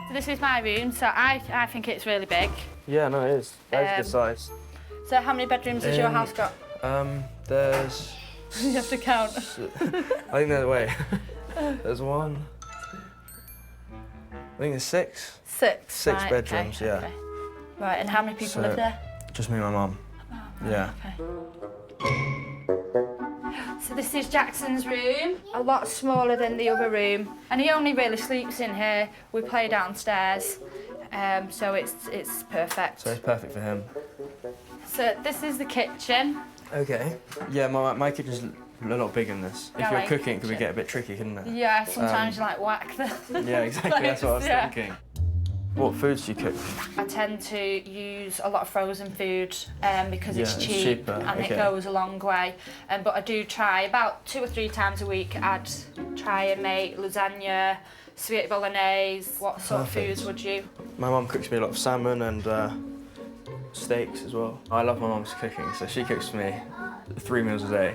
So this is my room, so I think it's really big. Yeah, no, it is. That's a good size. So how many bedrooms has your house got? There's... You have to count. I think there's one. I think there's 6. 6? Six right, bedrooms, okay, yeah. okay. Right, and how many people live there? Just me and my mum. Yeah. So this is Jackson's room, a lot smaller than the other room, and he only really sleeps in here. We play downstairs, so it's perfect. So it's perfect for him. So this is the kitchen. Okay. Yeah, my kitchen's a lot bigger than this. If you're like cooking, it could get a bit tricky, couldn't it? Yeah, sometimes you like whack the Yeah, exactly. That's what I was thinking. What foods do you cook? I tend to use a lot of frozen food because it's it's cheap cheaper, and okay. it goes a long way. But I do try about 2 or 3 times a week. I'd try and make lasagna, spaghetti bolognese. What sort of foods would you? My mum cooks me a lot of salmon and steaks as well. I love my mum's cooking, so she cooks for me 3 meals a day.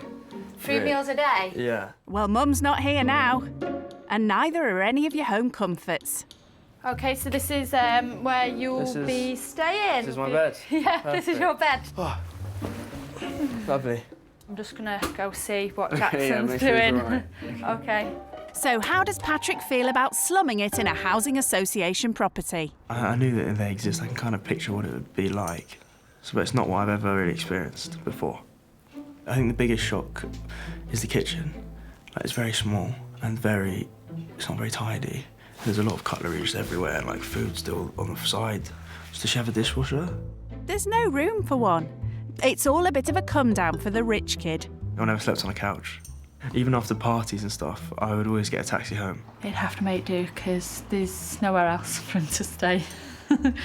3 meals a day? Yeah. Well, Mum's not here now, and neither are any of your home comforts. Okay, so this is where you'll be staying. This is my bed. Yeah, this is your bed. Oh. Lovely. I'm just gonna go see what Okay, yeah, Jackson's make sure he's doing. all right. Okay. So how does Patrick feel about slumming it in a housing association property? I knew that they exist. I can kind of picture what it would be like. So, but it's not what I've ever really experienced before. I think the biggest shock is the kitchen. Like, it's very small and it's not very tidy. There's a lot of cutlery just everywhere and like food still on the side. Does she have a dishwasher? There's no room for one. It's all a bit of a come down for the rich kid. I never slept on a couch. Even after parties and stuff, I would always get a taxi home. He'd have to make do because there's nowhere else for him to stay. And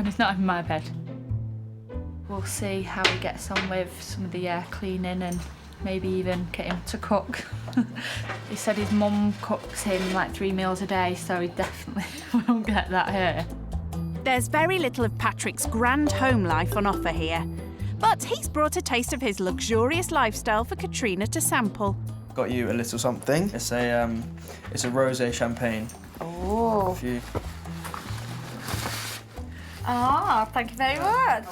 it's not in my bed. We'll see how he gets on with some of the cleaning and maybe even get him to cook. He said his mum cooks him like 3 meals a day, so he definitely won't get that here. There's very little of Patrick's grand home life on offer here, but he's brought a taste of his luxurious lifestyle for Katrina to sample. Got you a little something. It's a rosé champagne. Oh. If you... Oh, thank you very much.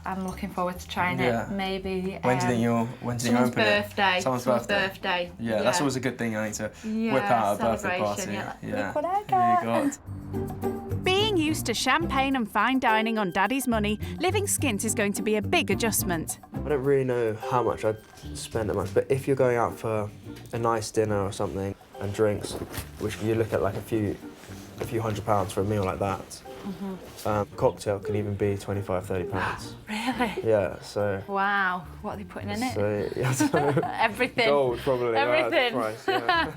I'm looking forward to trying it. Maybe. When do you think you'll open birthday. it? Someone's birthday. Yeah, that's always a good thing. I need to whip out a birthday party. Look what I got. What have you got? Being used to champagne and fine dining on Daddy's money, living skint is going to be a big adjustment. I don't really know how much I'd spend a month, but if you're going out for a nice dinner or something and drinks, which you look at like a few £100s for a meal like that. Cocktail can even be £25–30. Really? Yeah, so... Wow, what are they putting in it? So, yeah, Everything. Gold, probably. Everything. Price, yeah.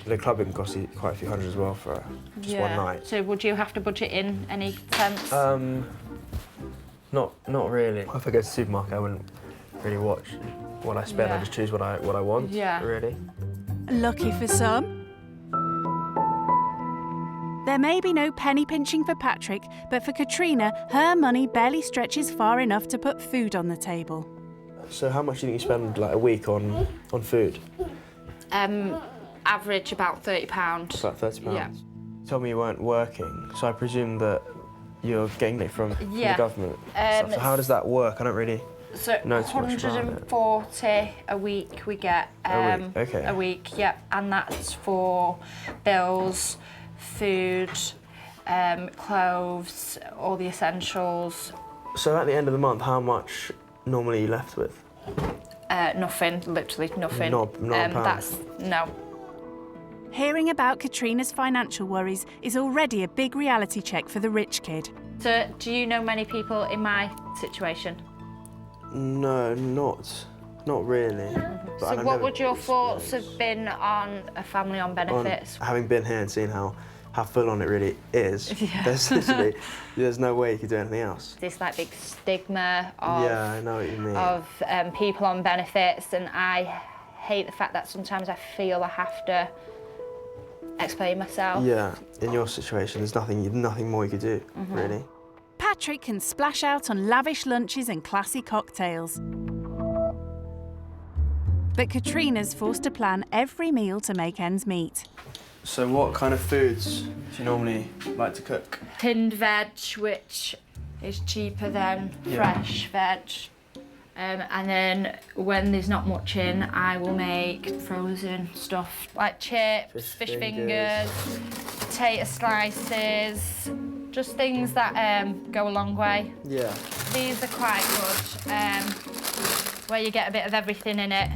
The clubbing can cost you quite a few hundred as well for just one night. So would you have to budget in any sense? Not really. If I go to the supermarket, I wouldn't really watch what I spend. I just choose what I want. Yeah. Really. Lucky for some. There may be no penny pinching for Patrick, but for Katrina, her money barely stretches far enough to put food on the table. So how much do you think you spend like a week on food? Average about £30. About £30? Yeah. You told me you weren't working, so I presume that you're getting it from the government. So how does that work? I don't really know too much about it. £140 a week we get. A week, okay. A week, yeah, and that's for bills, food, clothes, all the essentials. So at the end of the month, how much normally are you left with? Nothing, literally nothing. Not a pound? No. Hearing about Katrina's financial worries is already a big reality check for the rich kid. So, do you know many people in my situation? No, not really. But So what would your thoughts have been on a family on benefits? Having been here and seeing how full on it really is, there's no way you could do anything else. This like big stigma of, yeah, I know what you mean. Of people on benefits, and I hate the fact that sometimes I feel I have to explain myself. Yeah, in your situation, there's nothing more you could do, really. Patrick can splash out on lavish lunches and classy cocktails. But Katrina's forced to plan every meal to make ends meet. So what kind of foods do you normally like to cook? Tinned veg, which is cheaper than fresh veg. And then when there's not much in, I will make frozen stuff like chips, fish fingers, potato slices, just things that go a long way. Yeah. These are quite good, where you get a bit of everything in it.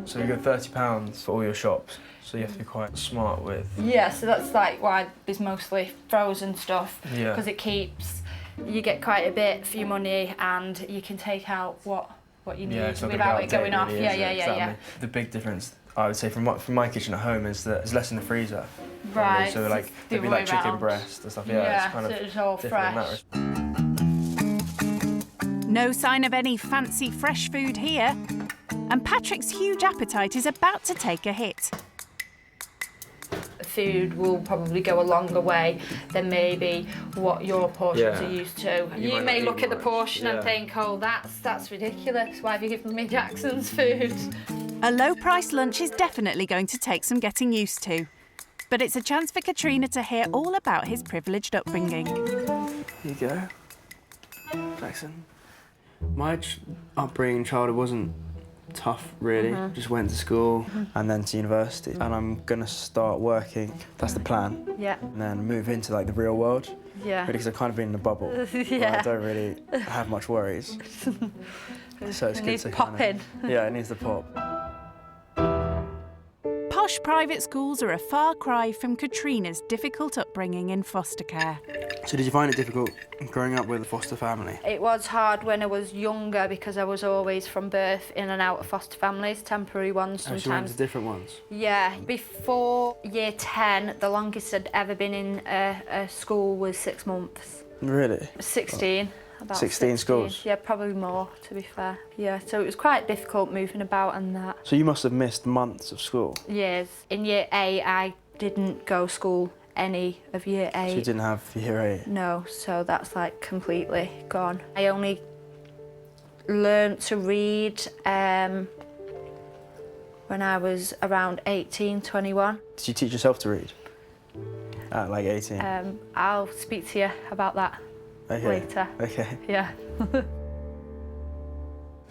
So you get £30 for all your shops, so you have to be quite smart with... Yeah, so that's like why there's mostly frozen stuff, Yeah. because it keeps, you get quite a bit for your money and you can take out what you need without it going off. Yeah. The big difference, I would say, from my kitchen at home is that there's less in the freezer. Right. So like, there'd be like chicken breast and stuff. Yeah, it's kind so of it's all different fresh. in that. No sign of any fancy fresh food here. And Patrick's huge appetite is about to take a hit. Food will probably go a longer way than maybe what your portions are used to. You may look at the portion and think, oh, that's ridiculous. Why have you given me Jackson's food? A low-priced lunch is definitely going to take some getting used to. But it's a chance for Katrina to hear all about his privileged upbringing. Here you go, Jackson. My upbringing, childhood wasn't tough, really. Just went to school and then to university. And I'm gonna start working. That's the plan. Yeah. And then move into like the real world. Yeah. Because I've kind of been in a bubble. Yeah. I don't really have much worries. So it's good to pop in. Yeah, it needs to pop. Posh private schools are a far cry from Katrina's difficult upbringing in foster care. So did you find it difficult growing up with a foster family? It was hard when I was younger because I was always from birth in and out of foster families, temporary ones sometimes. So you went to different ones? Yeah. Before year 10, the longest I'd ever been in a school was 6 months. Really? 16. About 16 schools? Yeah, probably more, to be fair. Yeah, so it was quite difficult moving about and that. So you must have missed months of school? Years. In year 8, I didn't go school any of year 8. So you didn't have year 8? No, so that's like completely gone. I only learnt to read when I was around 18, 21. Did you teach yourself to read at like 18? I'll speak to you about that later. Okay. Yeah.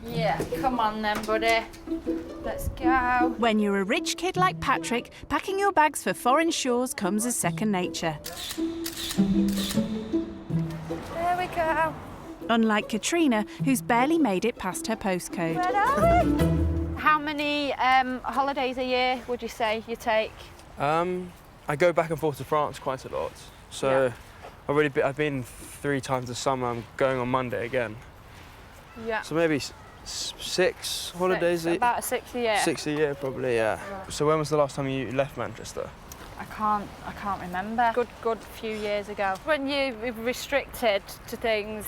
Yeah, come on then, buddy. Let's go. When you're a rich kid like Patrick, packing your bags for foreign shores comes as second nature. There we go. Unlike Katrina, who's barely made it past her postcode. Where are we? How many holidays a year would you say you take? I go back and forth to France quite a lot. So I've been 3 times this summer. I'm going on Monday again. Yeah. So maybe 6 holidays. About 6 a year. 6 a year, probably, yeah. Right. So when was the last time you left Manchester? I can't remember. Good few years ago. When you're restricted to things,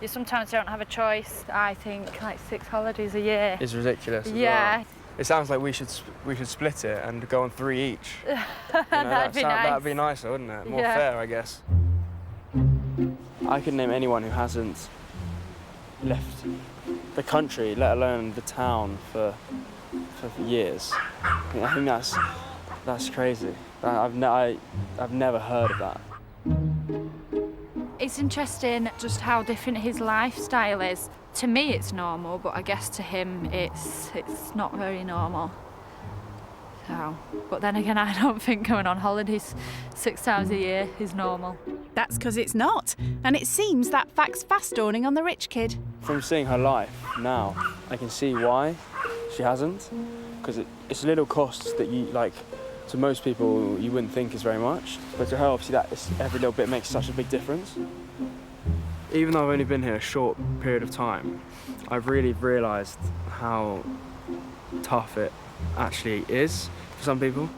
you sometimes don't have a choice. I think like 6 holidays a year. It's ridiculous. Yeah. It sounds like we should split it and go on 3 each. That'd be nice. That'd be nicer, wouldn't it? More Yeah. fair, I guess. I could name anyone who hasn't left the country, let alone the town, for years. I think that's crazy. I've never heard of that. It's interesting just how different his lifestyle is. To me, it's normal, but I guess to him, it's not very normal. So, but then again, I don't think going on holidays 6 times a year is normal. That's because it's not. And it seems that fact's fast dawning on the rich kid. From seeing her life now, I can see why she hasn't. Because it's little costs that you, like, to most people, you wouldn't think is very much. But to her, obviously, every little bit makes such a big difference. Even though I've only been here a short period of time, I've really realised how tough it actually is for some people.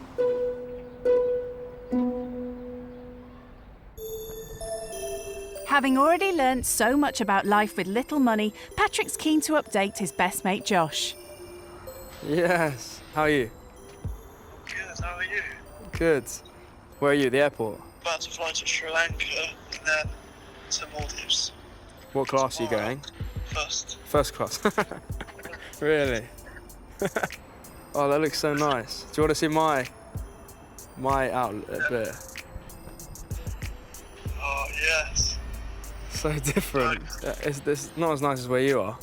Having already learnt so much about life with little money, Patrick's keen to update his best mate Josh. Yes. How are you? Good, how are you? Good. Where are you? The airport? About to fly to Sri Lanka and then to Maldives. What class are you going? First. First class. Really? Oh, that looks so nice. Do you want to see my outlet bit? Oh, yes. So different. It's not as nice as where you are.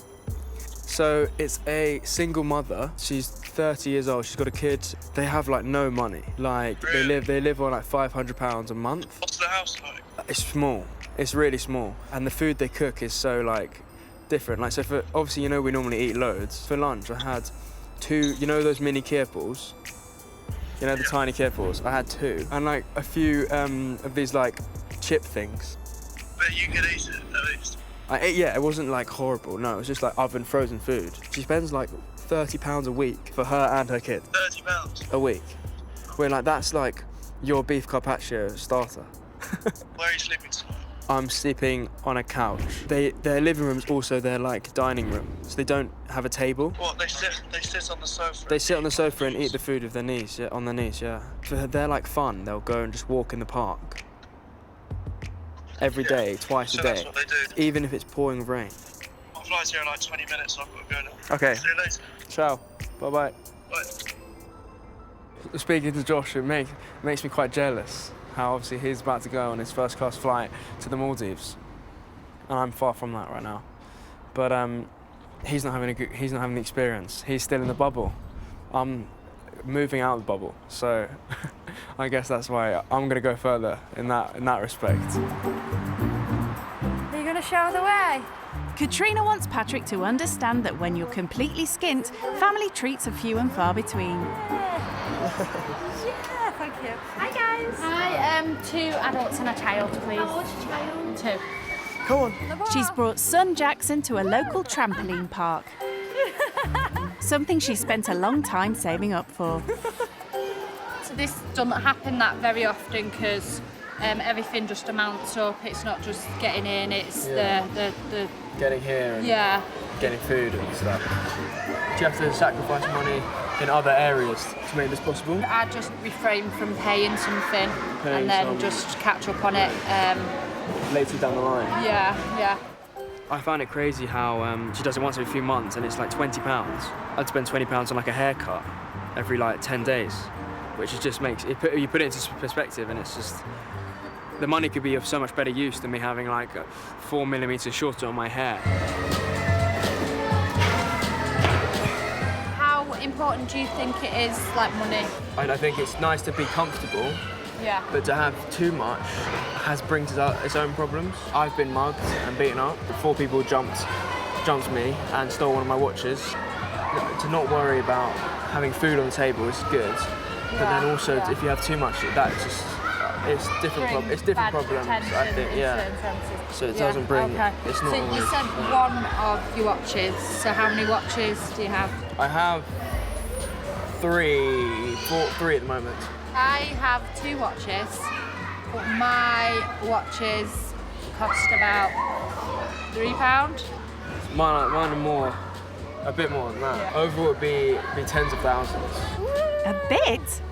So it's a single mother. She's 30 years old. She's got a kid. They have like no money. Like they live on like £500 a month. What's the house like? It's small. It's really small. And the food they cook is so like different. Like so for obviously we normally eat loads. For lunch I had 2, those mini kebabs? The tiny kebabs? I had 2. And like a few of these like chip things. But you could eat it at least. Yeah, it wasn't like horrible. No, it was just like oven frozen food. She spends like £30 a week for her and her kid. £30? A week. Where like that's like your beef carpaccio starter. Where are you sleeping tonight? I'm sleeping on a couch. Their living room's also their like dining room, so they don't have a table. What, they sit on the sofa? They sit on the sofa and eat the food with their knees, on their knees, yeah. For their like fun, they'll go and just walk in the park. Every day, twice a day. That's what they do. Even if it's pouring rain. My flight's here in like 20 minutes, so I've got to go now. Okay. See you later. Ciao. Bye-bye. Bye. Speaking to Josh, it makes me quite jealous how obviously he's about to go on his first class flight to the Maldives. And I'm far from that right now. But he's not having the experience. He's still in the bubble. I'm moving out of the bubble. So I guess that's why I'm going to go further in that respect. Are you going to show the way? Katrina wants Patrick to understand that when you're completely skint, family treats are few and far between. Yeah, thank you. Hi guys. Hi, 2 adults and a child, please. How old's your child? 2. Come on. She's brought son Jackson to a local trampoline park. Something she spent a long time saving up for. So this doesn't happen that very often because everything just amounts up. It's not just getting in, it's the Getting here and getting food and stuff. Do you have to sacrifice money in other areas to make this possible? I just refrain from paying something and then just catch up on it. Later down the line? Yeah. I find it crazy how she does it once every few months and it's like £20. I'd spend £20 on like a haircut every like 10 days, which is just makes, you put it into perspective and it's just, the money could be of so much better use than me having like a 4mm shorter on my hair. How important do you think it is, like money? I think it's nice to be comfortable, Yeah. but to have too much brings its own problems. I've been mugged and beaten up. 4 people jumped me and stole one of my watches. To not worry about having food on the table is good, but then also if you have too much, that's just it's different problems. I think, So it doesn't bring. Okay. It's not. So you said one of your watches. So how many watches do you have? I have 3 at the moment. I have 2 watches, but my watches cost about £3. Mine are a bit more than that. Yeah. Overall, it'd be tens of thousands. A bit?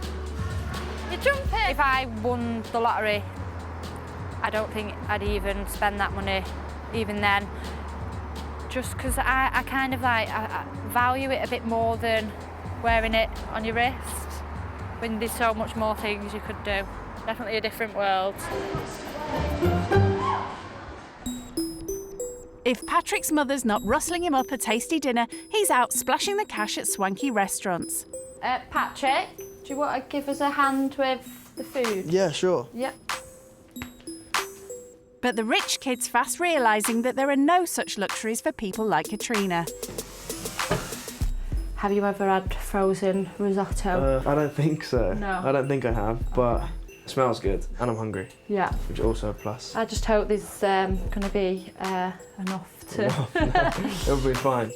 You're jumping. If I won the lottery, I don't think I'd even spend that money, even then. Just because I kind of like I value it a bit more than wearing it on your wrist. When there's so much more things you could do. Definitely a different world. If Patrick's mother's not rustling him up a tasty dinner, he's out splashing the cash at swanky restaurants. Patrick, do you want to give us a hand with the food? Yeah, sure. Yep. But the rich kid's fast realising that there are no such luxuries for people like Katrina. Have you ever had frozen risotto? I don't think so. No. I don't think I have, but it smells good and I'm hungry. Yeah. Which is also a plus. I just hope there's going to be enough to... It'll be fine.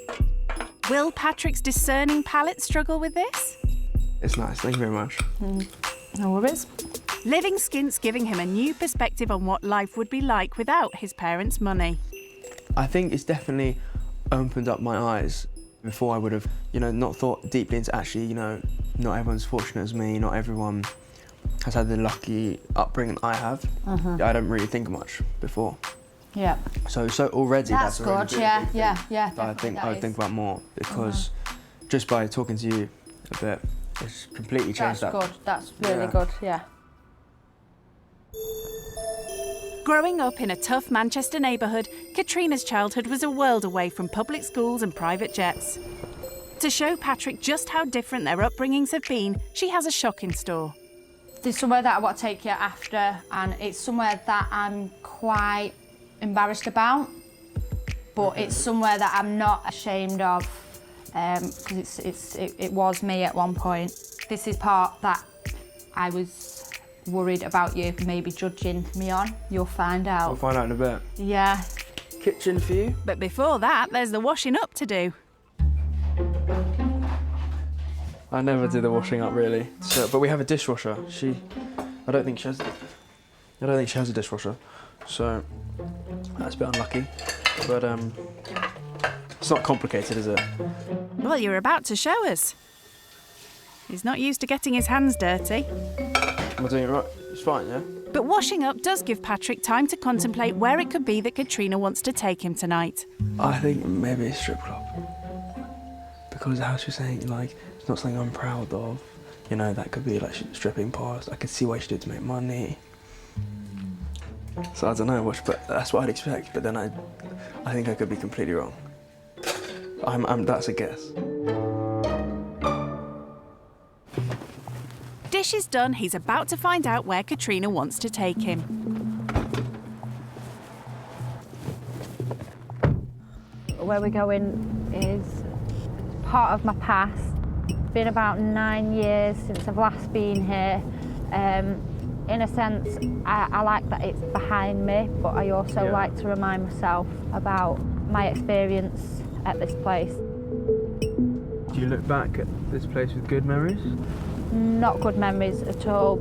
Will Patrick's discerning palate struggle with this? It's nice, thank you very much. No worries. Living skint's giving him a new perspective on what life would be like without his parents' money. I think it's definitely opened up my eyes. Before I would have, not thought deeply into actually, not everyone's fortunate as me, not everyone has had the lucky upbringing I have. I don't really think much before. Yeah. So already That's already good. really Yeah, good. yeah. I think I would think about more because just by talking to you a bit, it's completely changed That's that. good. That's really good. Yeah. Growing up in a tough Manchester neighbourhood, Katrina's childhood was a world away from public schools and private jets. To show Patrick just how different their upbringings have been, she has a shock in store. There's somewhere that I want to take you after, and it's somewhere that I'm quite embarrassed about, but it's somewhere that I'm not ashamed of, because it was me at one point. This is part that I was worried about you maybe judging me on. You'll find out. We'll find out in a bit. Yeah. Kitchen for you. But before that, there's the washing up to do. I never do the washing up really. So, but we have a dishwasher. I don't think she has a dishwasher. So that's a bit unlucky. But it's not complicated, is it? Well, you're about to show us. He's not used to getting his hands dirty. Am I doing it right? It's fine, yeah? But washing up does give Patrick time to contemplate where it could be that Katrina wants to take him tonight. I think maybe a strip club. Because how she's saying, like, it's not something I'm proud of. You know, that could be like stripping past. I could see why she did it to make money. So I don't know, but that's what I'd expect. But then I think I could be completely wrong. That's a guess. Dishes done, he's about to find out where Katrina wants to take him. Where we're going is part of my past. It's been about 9 years since I've last been here. In a sense, I like that it's behind me, but I also like to remind myself about my experience at this place. Do you look back at this place with good memories? Not good memories at all.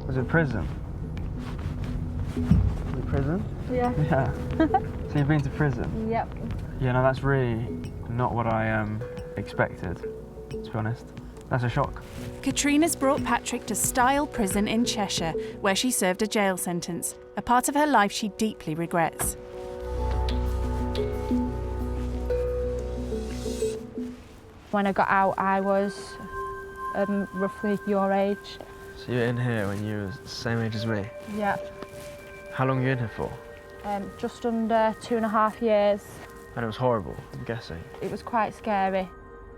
Was it prison? Was it prison? Yeah. Yeah. So you've been to prison? Yep. Yeah, no, that's really not what I expected, to be honest. That's a shock. Katrina's brought Patrick to Style Prison in Cheshire, where she served a jail sentence, a part of her life she deeply regrets. When I got out, I was roughly your age. So you're in here when you were the same age as me? Yeah. How long were you in here for? Just under 2.5 years. And it was horrible, I'm guessing. It was quite scary.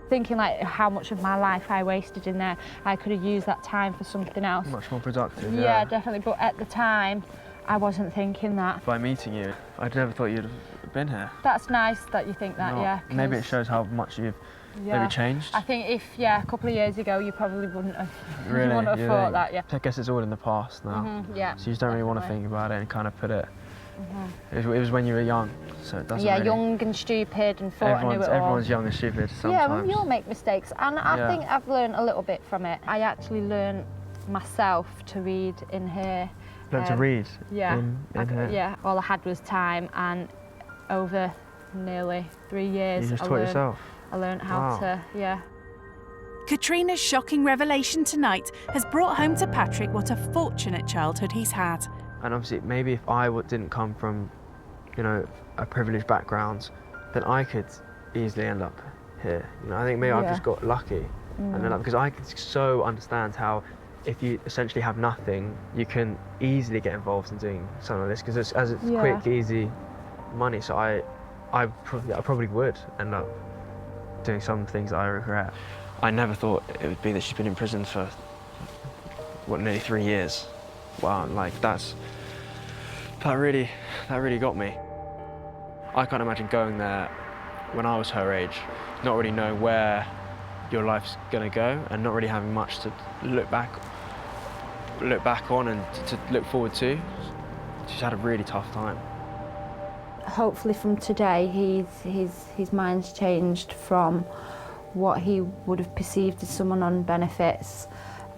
Thinking like how much of my life I wasted in there. I could have used that time for something else. Much more productive, yeah. Yeah, definitely. But at the time, I wasn't thinking that. By meeting you, I never thought you'd have been here. That's nice that you think that, No. yeah. Maybe it shows how much you've maybe changed. I think if, a couple of years ago, you probably wouldn't have, Really? wouldn't have thought that, yeah. I guess it's all in the past now. Yeah. So you just don't really want to think about it and kind of put it. Mhm. It was when you were young, so it doesn't Yeah, really... young and stupid and thought I knew it all. Everyone's young and stupid sometimes. Yeah, well, we all make mistakes, and I think I've learned a little bit from it. I actually learned myself to read in here. Learned to read Yeah. in here? Yeah, all I had was time, and over nearly 3 years, You just taught yourself? I learned how to, Katrina's shocking revelation tonight has brought home to Patrick what a fortunate childhood he's had. And obviously, maybe if I didn't come from, you know, a privileged background, then I could easily end up here. You know, I think maybe I've just got lucky, and then because I could so understand how, if you essentially have nothing, you can easily get involved in doing something like this because it's quick, easy money. So I probably would end up doing some things that I regret. I never thought it would be that she's been in prison for nearly 3 years. Wow, like that really got me. I can't imagine going there when I was her age, not really knowing where your life's gonna go and not really having much to look back on and to look forward to. She's had a really tough time. Hopefully from today, his mind's changed from what he would have perceived as someone on benefits.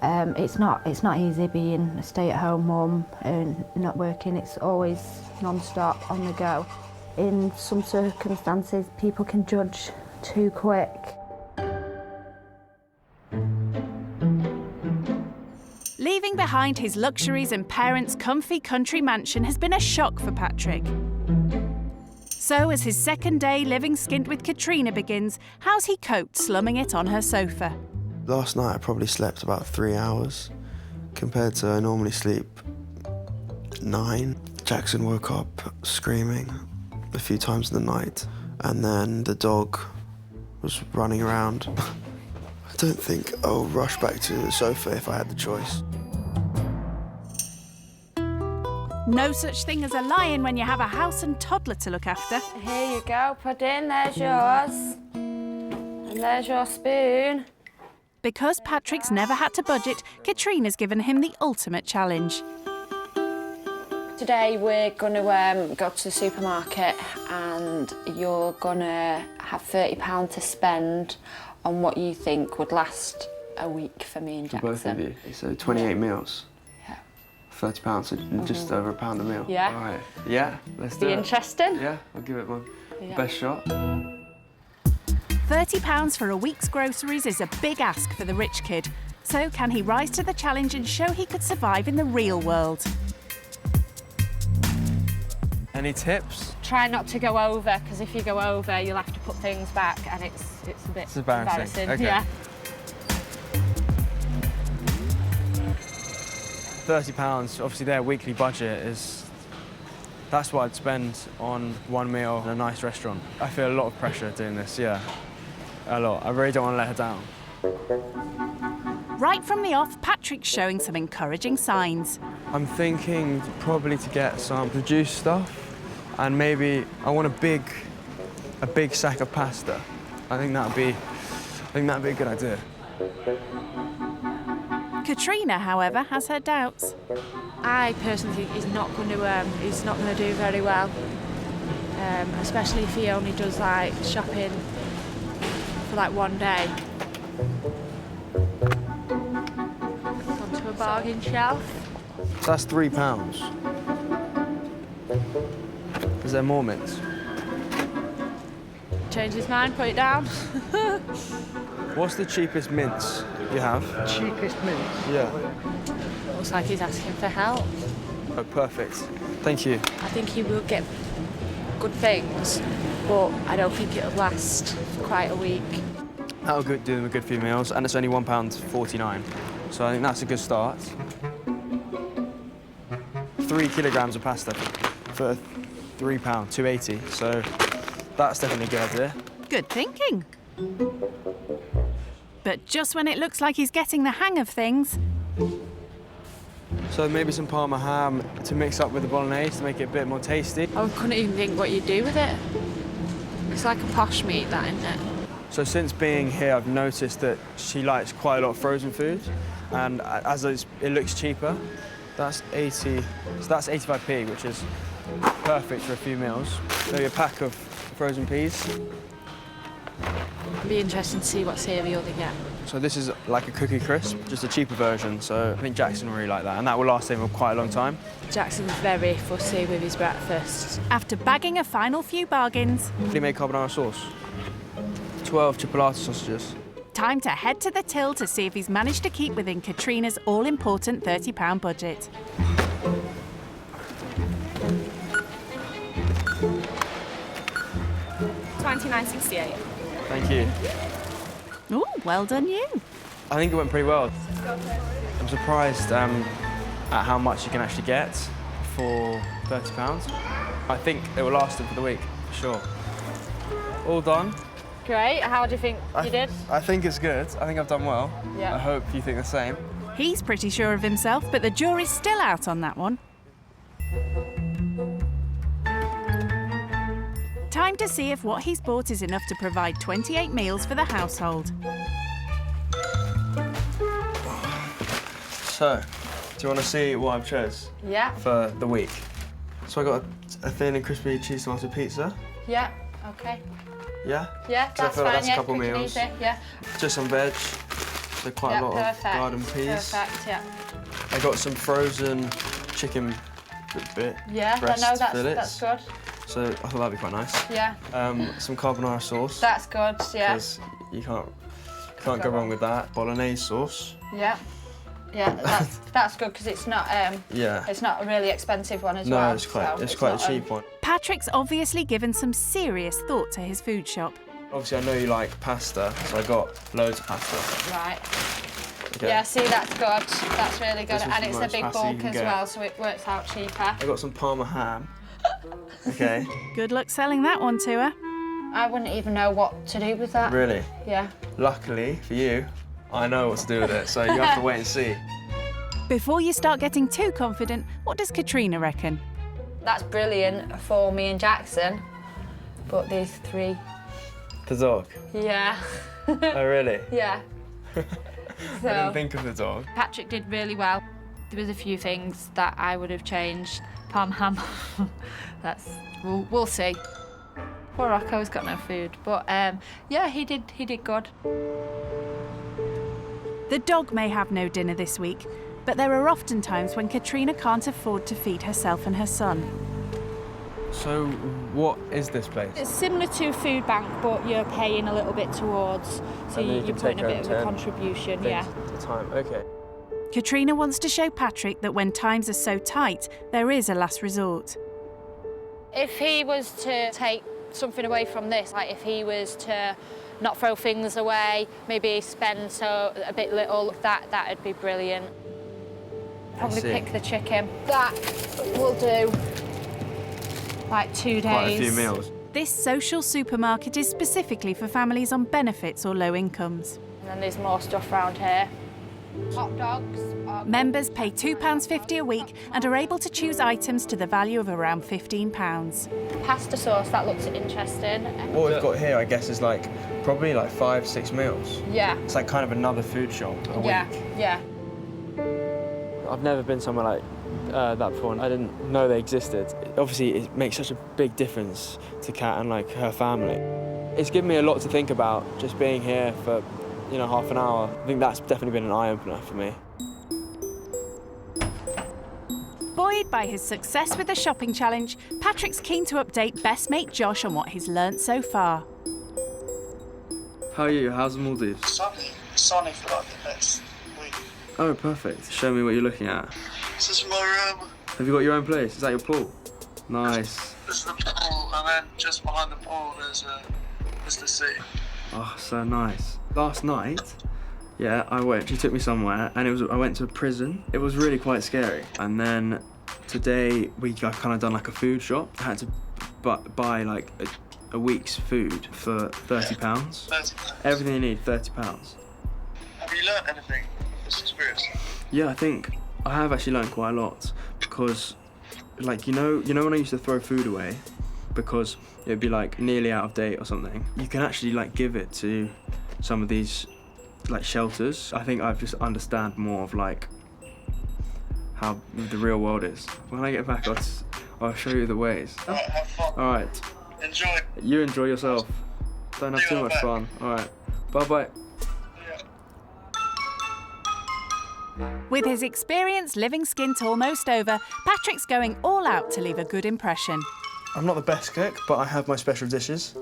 It's not easy being a stay-at-home mum and not working. It's always non-stop, on the go. In some circumstances, people can judge too quick. Leaving behind his luxuries and parents' comfy country mansion has been a shock for Patrick. So as his second day living skint with Katrina begins, how's he coped slumming it on her sofa? Last night I probably slept about 3 hours, compared to I normally sleep 9. Jackson woke up screaming a few times in the night, and then the dog was running around. I don't think I'll rush back to the sofa if I had the choice. No such thing as a lion when you have a house and toddler to look after. Here you go, Pudding, there's yours. And there's your spoon. Because Patrick's never had to budget, Katrina's given him the ultimate challenge. Today we're going to go to the supermarket and you're going to have £30 to spend on what you think would last a week for me and Jackson. For both of you? So 28 meals? Yeah. £30, so just over £1 a meal? Yeah. All right. Yeah, let's do it. Be interesting? Yeah, I'll give it my best shot. £30 for a week's groceries is a big ask for the rich kid. So can he rise to the challenge and show he could survive in the real world? Any tips? Try not to go over, because if you go over, you'll have to put things back, and it's a bit embarrassing. Okay. Yeah. £30, obviously their weekly budget is... That's what I'd spend on one meal in a nice restaurant. I feel a lot of pressure doing this, yeah. A lot. I really don't want to let her down. Right from the off, Patrick's showing some encouraging signs. I'm thinking probably to get some produce stuff, and maybe I want a big sack of pasta. I think that'd be a good idea. Katrina, however, has her doubts. I personally think he's not going to do very well, especially if he only does like shopping for like one day. Onto a bargain shelf. So that's £3. Is there more mints? Change his mind, put it down. What's the cheapest mints you have? Cheapest mints? Yeah. Looks like he's asking for help. Oh, perfect. Thank you. I think he will get good things, but I don't think it'll last for quite a week. That'll do them a good few meals, and it's only £1.49. So I think that's a good start. 3 kilograms of pasta for £3, £2.80. So that's definitely a good idea. Good thinking. But just when it looks like he's getting the hang of things... So maybe some Parma ham to mix up with the bolognese to make it a bit more tasty. I couldn't even think what you'd do with it. It's like a posh meat, that, isn't it? So since being here, I've noticed that she likes quite a lot of frozen food, and as it looks cheaper, that's 80. So that's 85p, which is perfect for a few meals. Maybe a pack of frozen peas. It'd be interesting to see what cereal they get. So this is like a Cookie Crisp, just a cheaper version. So I think Jackson will really like that, and that will last him quite a long time. Jackson's very fussy with his breakfast. After bagging a final few bargains... He made carbonara sauce. 12 chipolata sausages. Time to head to the till to see if he's managed to keep within Katrina's all-important £30 budget. £29.68. Thank you. Oh, well done you. I think it went pretty well. I'm surprised at how much you can actually get for £30. I think it will last him for the week, for sure. All done. Great. How do you think you did? I think it's good. I think I've done well. Yeah. I hope you think the same. He's pretty sure of himself, but the jury's still out on that one. Time to see if what he's bought is enough to provide 28 meals for the household. So, do you want to see what I've chose? Yeah. For the week. So I got a thin and crispy cheese tomato pizza. Yeah. Okay. Yeah? Yeah, So I that's feel like fine. that's a Yeah, couple quick and meals. easy, yeah. Just some veg. So quite a lot of garden peas. Perfect. Yeah. I got some frozen chicken bit. Yeah. breast No, fillets. that's good. So I thought that'd be quite nice. Yeah. Some carbonara sauce. That's good. Yeah. Because you can't go wrong with that. Bolognese sauce. Yeah. Yeah, that's good because it's not. Yeah. It's not a really expensive one as well. No, it's quite a cheap one. Patrick's obviously given some serious thought to his food shop. Obviously, I know you like pasta, so I got loads of pasta. Right. Okay. Yeah, see, that's good. That's really good, This was and the it's a most big pasta you bulk can as get. well, so it works out cheaper. I got some Parma ham. Okay. Good luck selling that one to her. I wouldn't even know what to do with that. Really? Yeah. Luckily for you, I know what to do with it, so you have to wait and see. Before you start getting too confident, what does Katrina reckon? That's brilliant for me and Jackson, but these three. The dog? Yeah. Oh, really? Yeah. I didn't think of the dog. Patrick did really well. There was a few things that I would have changed. Palm ham. We'll see. Poor Rocco's got no food, but yeah, he did good. The dog may have no dinner this week, but there are often times when Katrina can't afford to feed herself and her son. So, what is this place? It's similar to a food bank, but you're paying a little bit towards, so And then you you're can putting take a bit of a home 10 contribution, yeah. At a time, okay. Katrina wants to show Patrick that when times are so tight, there is a last resort. If he was to take something away from this, like if he was to not throw things away, maybe spend a bit little, that'd be brilliant. Probably pick the chicken. That will do like 2 days. Quite a few meals. This social supermarket is specifically for families on benefits or low incomes. And then there's more stuff around here. Hot dogs. Members pay £2.50 a week and are able to choose items to the value of around £15. Pasta sauce, that looks interesting. What we've got here, I guess, is like probably like 5-6 meals. Yeah. It's like kind of another food shop a week. Yeah. I've never been somewhere like that before, and I didn't know they existed. Obviously, it makes such a big difference to Kat and like her family. It's given me a lot to think about just being here for, you know, half an hour. I think that's definitely been an eye-opener for me. Buoyed by his success with the shopping challenge, Patrick's keen to update best mate Josh on what he's learnt so far. How are you? How's the Maldives? Sunny for like the next week. Oh, perfect. Show me what you're looking at. This is my room. Have you got your own place? Is that your pool? Nice. This is the pool, and then just behind the pool is the sea. Oh, so nice. Last night, yeah, she took me somewhere, and I went to a prison. It was really quite scary. And then today, I kind of done like a food shop. I had to buy like a week's food for £30. £30. Everything you need, £30. Have you learnt anything from this experience? Yeah, I think I have actually learned quite a lot because, like, you know when I used to throw food away because it'd be like nearly out of date or something. You can actually like give it to some of these like shelters. I think I've just understand more of like how the real world is. When I get back, I'll show you the ways. Alright, have fun. All right. Enjoy. You enjoy yourself. Don't have too much fun. All right. Bye-bye. With his experience living skint almost over, Patrick's going all out to leave a good impression. I'm not the best cook, but I have my special dishes,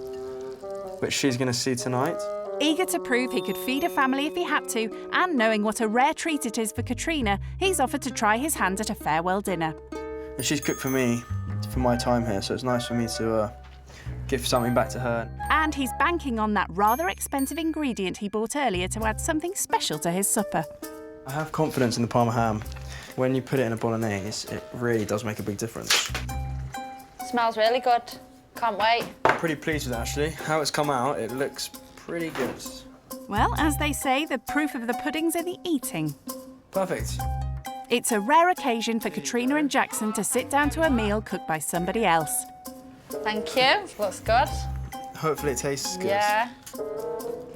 which she's going to see tonight. Eager to prove he could feed a family if he had to, and knowing what a rare treat it is for Katrina, he's offered to try his hand at a farewell dinner. And she's cooked for me for my time here, so it's nice for me to give something back to her. And he's banking on that rather expensive ingredient he bought earlier to add something special to his supper. I have confidence in the Parma ham. When you put it in a bolognese, it really does make a big difference. Smells really good. Can't wait. I'm pretty pleased with it, actually. How it's come out, it looks pretty good. Well, as they say, the proof of the pudding's in the eating. Perfect. It's a rare occasion for Katrina and Jackson to sit down to a meal cooked by somebody else. Thank you. Looks good. Hopefully it tastes good. Yeah.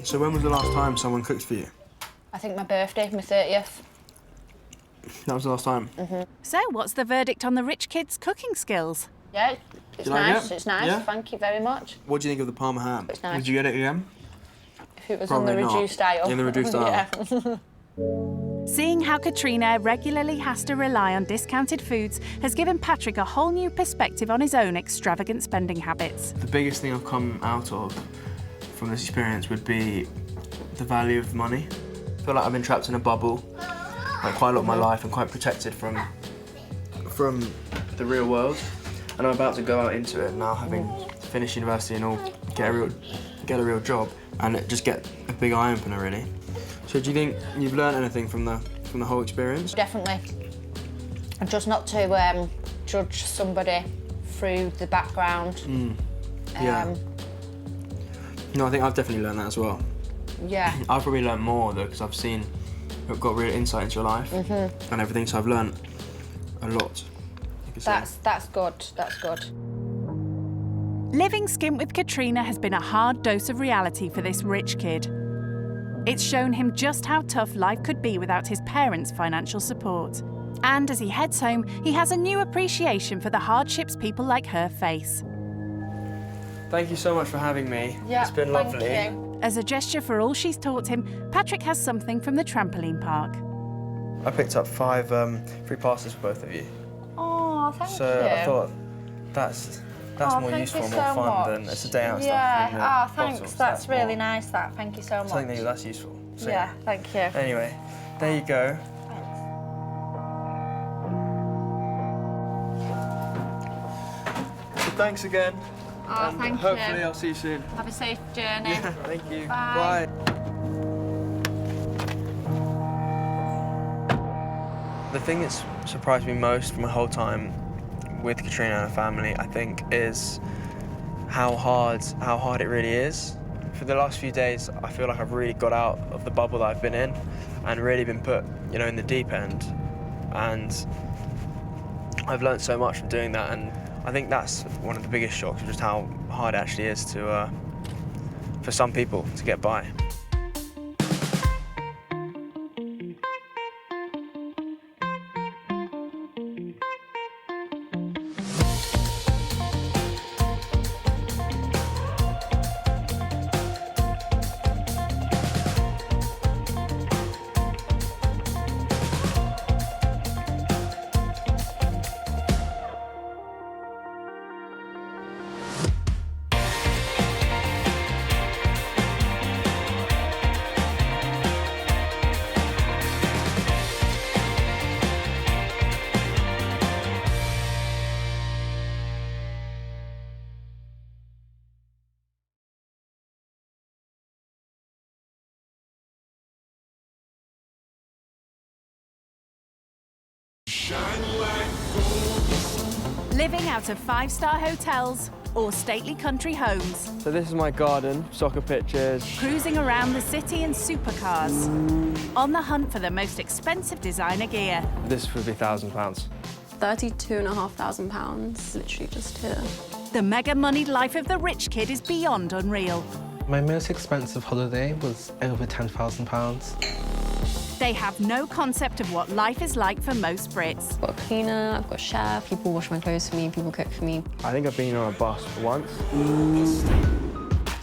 So when was the last time someone cooked for you? I think my birthday, my 30th. That was the last time? So what's the verdict on the rich kid's cooking skills? Yeah, it's you like nice. it? It's nice. Yeah? Thank you very much. What do you think of the Parma ham? It's nice. Would you get it again? If it was Probably in the not. reduced style. In the reduced style. Yeah. Seeing how Katrina regularly has to rely on discounted foods has given Patrick a whole new perspective on his own extravagant spending habits. The biggest thing I've come out of from this experience would be the value of money. I feel like I've been trapped in a bubble like quite a lot of my life and quite protected from the real world. And I'm about to go out into it now, having finished university and all, get a real job, and just get a big eye opener really. So do you think you've learned anything from the whole experience? Definitely. And just not to judge somebody through the background. Yeah. No, I think I've definitely learned that as well. Yeah. I've probably learned more though, because I've got real insight into your life and everything, so I've learned a lot. That's good, that's good. Living skint with Katrina has been a hard dose of reality for this rich kid. It's shown him just how tough life could be without his parents' financial support. And as he heads home, he has a new appreciation for the hardships people like her face. Thank you so much for having me. Yeah, it's been lovely. thank you. As a gesture for all she's taught him, Patrick has something from the trampoline park. I picked up 5 free passes for both of you. Oh, thank you. So I thought that's more useful, more fun than it's a day out stuff. Yeah, thanks. That's really nice, that. Thank you so much. Something that's useful. So, yeah, thank you. Anyway, there you go. So thanks again. Oh, and thank you. hopefully I'll see you soon. Have a safe journey. Yeah, thank you. Bye. The thing that's surprised me most from my whole time with Katrina and her family, I think, is how hard it really is. For the last few days, I feel like I've really got out of the bubble that I've been in and really been put, in the deep end. And I've learned so much from doing that, and I think that's one of the biggest shocks, just how hard it actually is to, for some people to get by. Living out of 5-star hotels or stately country homes. So this is my garden, soccer pitches. Cruising around the city in supercars. On the hunt for the most expensive designer gear. This would be £1,000. £32,500, literally just here. The mega-moneyed life of the rich kid is beyond unreal. My most expensive holiday was over £10,000. They have no concept of what life is like for most Brits. I've got a cleaner, I've got a chef, people wash my clothes for me, people cook for me. I think I've been on a bus once.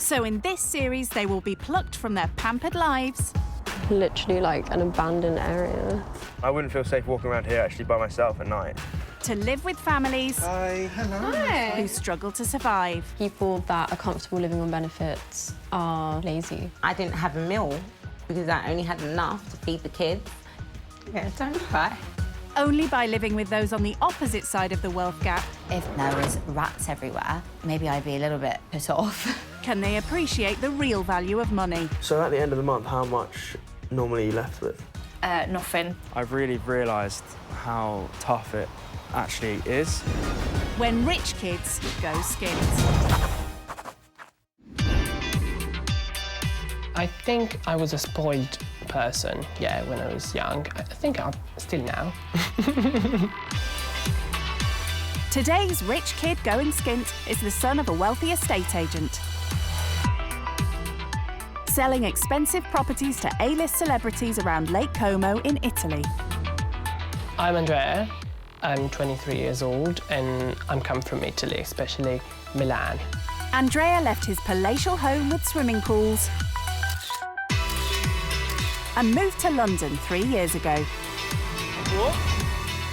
So in this series, they will be plucked from their pampered lives. Literally like an abandoned area. I wouldn't feel safe walking around here actually by myself at night. To live with families Hi. who struggle to survive. People that are comfortable living on benefits are lazy. I didn't have a meal because I only had enough to feed the kids. Yeah, don't cry. Only by living with those on the opposite side of the wealth gap. If there was rats everywhere, maybe I'd be a little bit put off. Can they appreciate the real value of money? So at the end of the month, how much normally are you left with? Nothing. I've really realised how tough it actually is. When rich kids go skint. I think I was a spoiled person, yeah, when I was young. I think I'm still now. Today's rich kid going skint is the son of a wealthy estate agent. Selling expensive properties to A-list celebrities around Lake Como in Italy. I'm Andrea. I'm 23 years old and I'm come from Italy, especially Milan. Andrea left his palatial home with swimming pools and moved to London 3 years ago. What?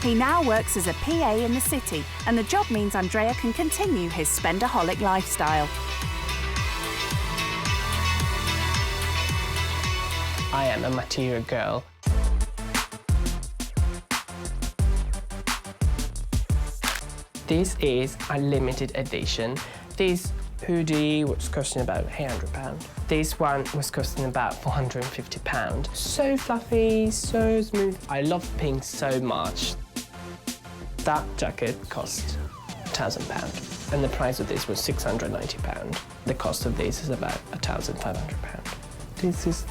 He now works as a PA in the city, and the job means Andrea can continue his spendaholic lifestyle. I am a material girl. This is a limited edition. This hoodie was costing about £800. This one was costing about £450. So fluffy, so smooth. I love pink so much. That jacket cost £1,000 and the price of this was £690. The cost of this is about £1,500. This is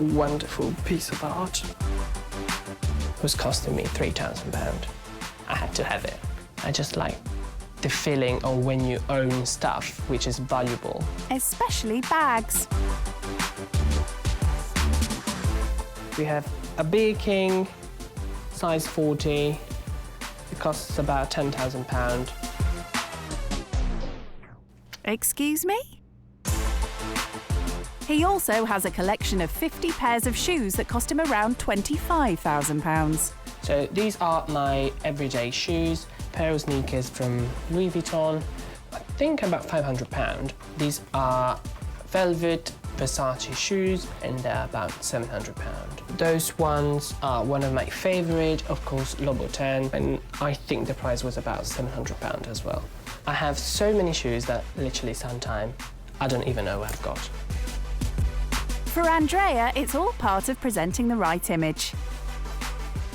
a wonderful piece of art. It was costing me £3,000. I had to have it. I just like the feeling of when you own stuff which is valuable. Especially bags. We have a Beer King, size 40. It costs about £10,000. Excuse me? He also has a collection of 50 pairs of shoes that cost him around £25,000. So these are my everyday shoes. Pair of sneakers from Louis Vuitton, I think about £500. These are velvet Versace shoes and they're about £700. Those ones are one of my favourite, of course, Louboutin, and I think the price was about £700 as well. I have so many shoes that literally sometimes I don't even know what I've got. For Andrea, it's all part of presenting the right image,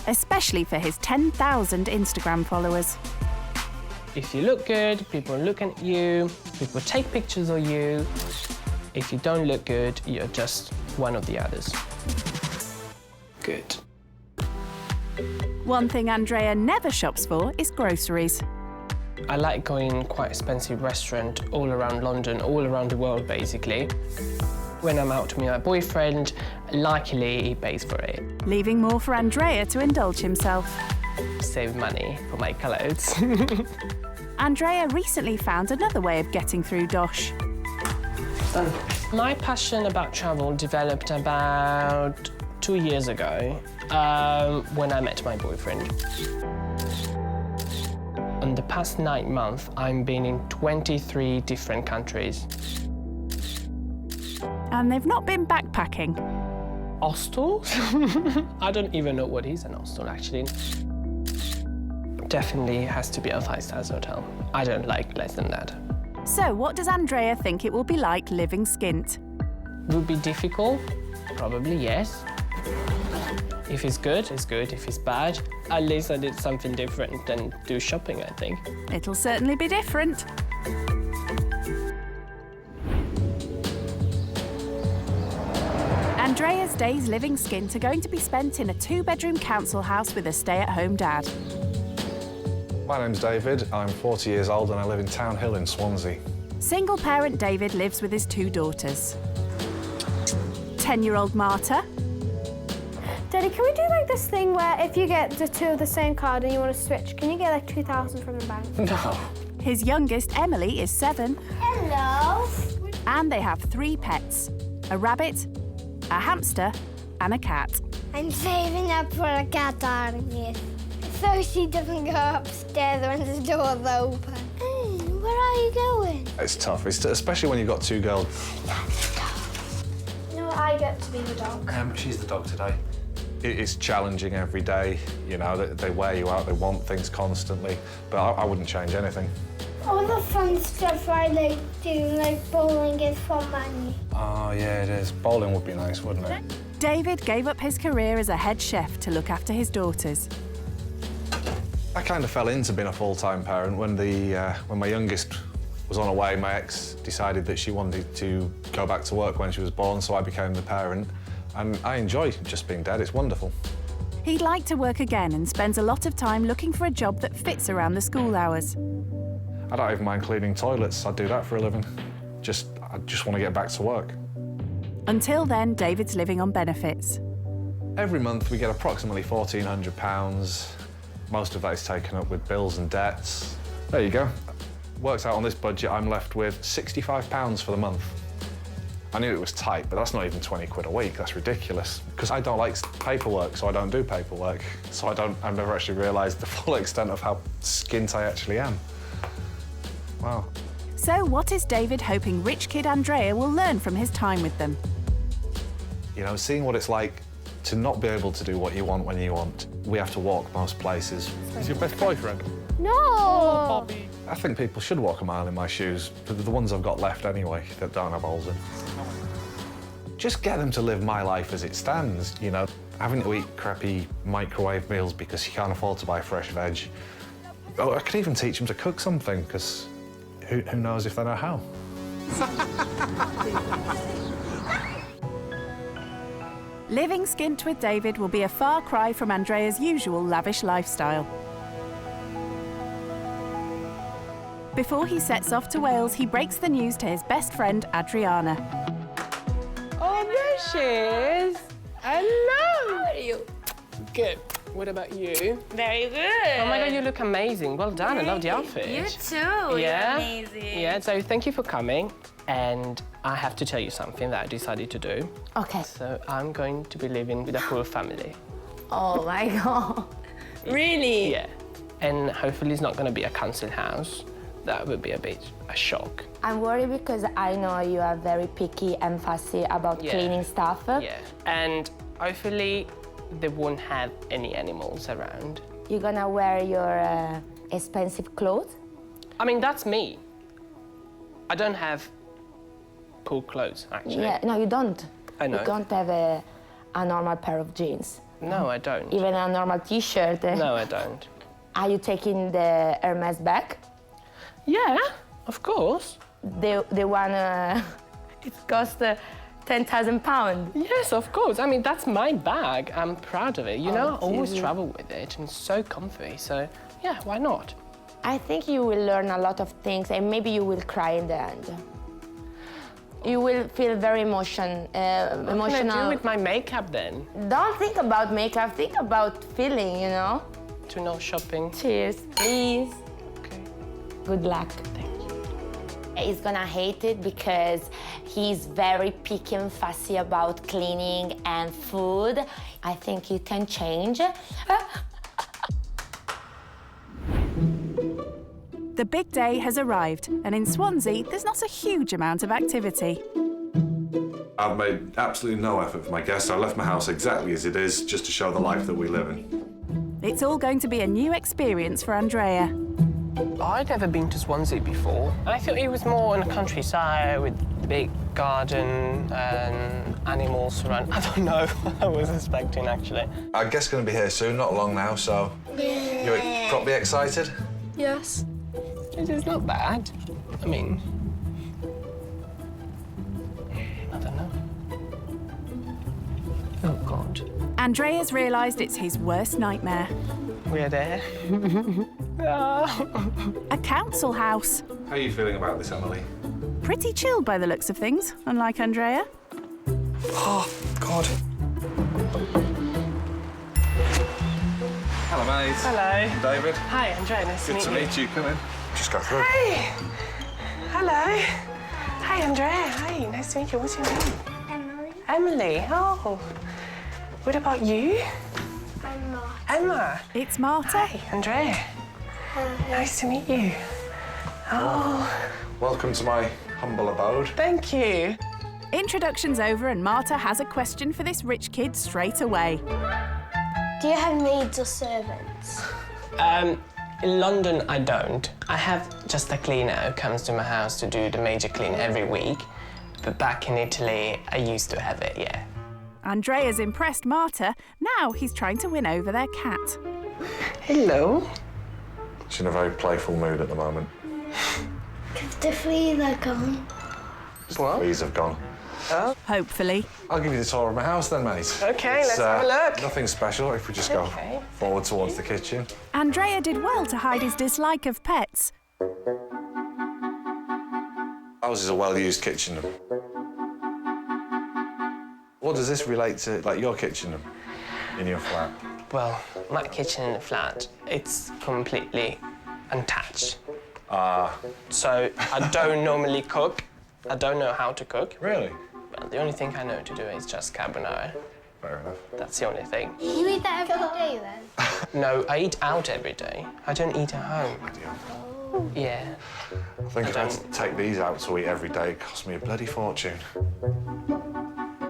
especially for his 10,000 Instagram followers. If you look good, people look at you, people take pictures of you. If you don't look good, you're just one of the others. Good. One thing Andrea never shops for is groceries. I like going quite expensive restaurant all around London, all around the world, basically. When I'm out with my boyfriend, luckily he pays for it. Leaving more for Andrea to indulge himself. Save money for my clothes. Andrea recently found another way of getting through Dosh. My passion about travel developed about 2 years ago when I met my boyfriend. In the past 9 months, I've been in 23 different countries. And they've not been backpacking. Hostels? I don't even know what is an hostel, actually. Definitely has to be a 5-star hotel. I don't like less than that. So what does Andrea think it will be like living skint? Would be difficult? Probably yes. If it's good, it's good. If it's bad, at least I did something different than do shopping, I think. It'll certainly be different. Andrea's days living skint are going to be spent in a 2-bedroom council house with a stay-at-home dad. My name's David, I'm 40 years old and I live in Town Hill in Swansea. Single parent David lives with his 2 daughters. 10-year-old Marta. Daddy, can we do like this thing where if you get the 2 of the same card and you want to switch, can you get like 2,000 from the bank? No. His youngest, Emily, is 7. Hello. And they have 3 pets, a rabbit, a hamster and a cat. I'm saving up for a cat, darling. So she doesn't go upstairs when the door's open. Where are you going? It's tough, especially when you've got 2 girls. No, I get to be the dog. She's the dog today. It's challenging every day, you know, they wear you out, they want things constantly, but I wouldn't change anything. All the fun stuff I like doing, like bowling, is fun money. Oh, yeah, it is. Bowling would be nice, wouldn't it? David gave up his career as a head chef to look after his daughters. I kind of fell into being a full-time parent when my youngest was on her way. My ex decided that she wanted to go back to work when she was born, so I became the parent. And I enjoy just being dad, it's wonderful. He'd like to work again and spends a lot of time looking for a job that fits around the school hours. I don't even mind cleaning toilets, I do that for a living. I just want to get back to work. Until then, David's living on benefits. Every month we get approximately £1,400. Most of that is taken up with bills and debts. There you go. Works out on this budget, I'm left with £65 for the month. I knew it was tight, but that's not even 20 quid a week. That's ridiculous. Because I don't like paperwork, so I don't do paperwork. So I've never actually realised the full extent of how skint I actually am. Wow. So what is David hoping rich kid Andrea will learn from his time with them? You know, seeing what it's like to not be able to do what you want when you want. We have to walk most places. He's your best boyfriend? No! I think people should walk a mile in my shoes, but the ones I've got left anyway that don't have holes in. Just get them to live my life as it stands, you know, having to eat crappy microwave meals because you can't afford to buy fresh veg. Oh, I could even teach them to cook something, because who knows if they know how. Living skint with David will be a far cry from Andrea's usual lavish lifestyle. Before he sets off to Wales, he breaks the news to his best friend, Adriana. Oh, there she is. Hello. How are you? Good. What about you? Very good. Oh my God, you look amazing. Well done. I love the outfit. You too. Yeah. You're amazing. Yeah, so thank you for coming. And I have to tell you something that I decided to do. Okay. So I'm going to be living with a full family. Oh my God. Really? Yeah. And hopefully it's not going to be a council house. That would be a shock. I'm worried because I know you are very picky and fussy about cleaning stuff. Yeah. And hopefully they won't have any animals around. You're gonna wear your expensive clothes? I mean, that's me. I don't have cool clothes, actually. Yeah, no, you don't. I know. You don't have a normal pair of jeans. No, I don't. Even a normal T-shirt. No, I don't. Are you taking the Hermes bag? Yeah, of course. The one, it cost £10,000. Yes, of course. I mean, that's my bag. I'm proud of it. You know, I always Jesus. travel with it, and it's so comfy. So, yeah, why not? I think you will learn a lot of things, and maybe you will cry in the end. You will feel very emotional. What can I do with my makeup then? Don't think about makeup. Think about feeling. You know. To no shopping. Cheers, please. Okay. Good luck. Thank you. He's gonna hate it because he's very picky and fussy about cleaning and food. I think you can change. The big day has arrived, and in Swansea, there's not a huge amount of activity. I've made absolutely no effort for my guests. I left my house exactly as it is, just to show the life that we live in. It's all going to be a new experience for Andrea. I'd never been to Swansea before. I thought it was more in the countryside with the big garden and animals around. I don't know what I was expecting, actually. Our guest's going to be here soon, not long now, so you're probably excited? Yes. It is not bad. I mean, I don't know. Oh, God. Andrea's realised it's his worst nightmare. We're there. A council house. How are you feeling about this, Emily? Pretty chill by the looks of things, unlike Andrea. Oh, God. Hello, mate. Hello. David. Hi, Andrea. Nice Good to meet you. Come in. Just go through. Hey. Hello. Hi, Andrea. Hi. Nice to meet you. What's your name? Emily. Emily. Oh. What about you? Emma. Emma. It's Marta. Hi, Andrea. Nice to meet you. Oh. Welcome to my humble abode. Thank you. Introduction's over, and Marta has a question for this rich kid straight away. Do you have maids or servants? In London, I don't. I have just a cleaner who comes to my house to do the major clean every week. But back in Italy, I used to have it, yeah. Andrea's impressed Marta. Now he's trying to win over their cat. Hello. She's in a very playful mood at the moment. Because the fleas are gone. What? Fleas have gone. Oh. Hopefully. I'll give you the tour of my house then, mate. OK, let's have a look. Nothing special if we just go forward towards the kitchen. Andrea did well to hide his dislike of pets. Ours is a well-used kitchen. What does this relate to, like, your kitchen in your flat? Well, my kitchen in the flat, it's completely untouched. So I don't normally cook. I don't know how to cook. Really? Well, the only thing I know to do is just carbonara. Fair enough. That's the only thing. You eat that every day then? No, I eat out every day. I don't eat at home. Yeah. I think if I had to take these out to eat every day, it cost me a bloody fortune.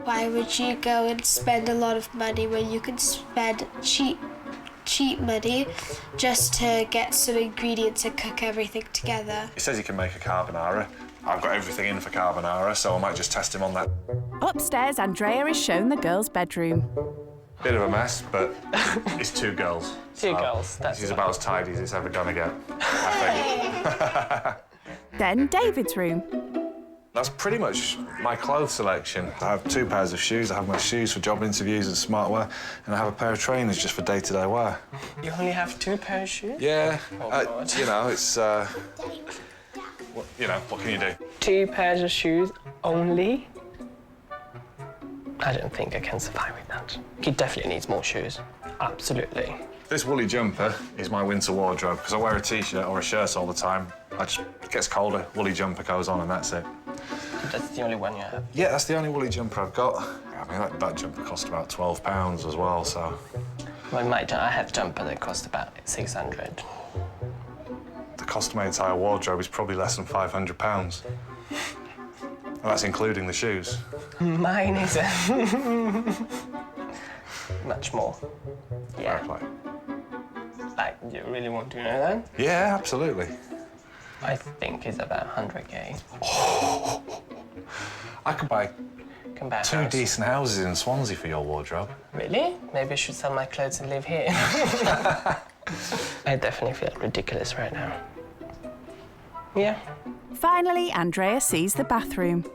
Why would you go and spend a lot of money when you could spend cheap cheap money just to get some ingredients and cook everything together. He says he can make a carbonara. I've got everything in for carbonara, so I might just test him on that. Upstairs, Andrea is shown the girls' bedroom. Bit of a mess, but it's 2 girls. Two girls, that's This is about as tidy as it's ever gonna get, I think. Then David's room. That's pretty much my clothes selection. I have 2 pairs of shoes. I have my shoes for job interviews and smart wear, and I have a pair of trainers just for day-to-day wear. You only have 2 pairs of shoes? Yeah, Oh, God. you know, it's, what can you do? 2 pairs of shoes only? I don't think I can survive with that. He definitely needs more shoes. Absolutely. This woolly jumper is my winter wardrobe because I wear a T-shirt or a shirt all the time. It gets colder, woolly jumper goes on and that's it. That's the only one you have? Yeah, that's the only woolly jumper I've got. I mean, that jumper cost about £12 as well, so... Well, I have a jumper that cost about 600. The cost of my entire wardrobe is probably less than £500. And that's including the shoes. Mine is much more. Yeah. Fair play. Like, you really want to know that? Yeah, absolutely. I think it's about 100K. I could buy Compare 2 house. decent houses in Swansea for your wardrobe. Really? Maybe I should sell my clothes and live here. I definitely feel ridiculous right now. Yeah. Finally, Andrea sees the bathroom.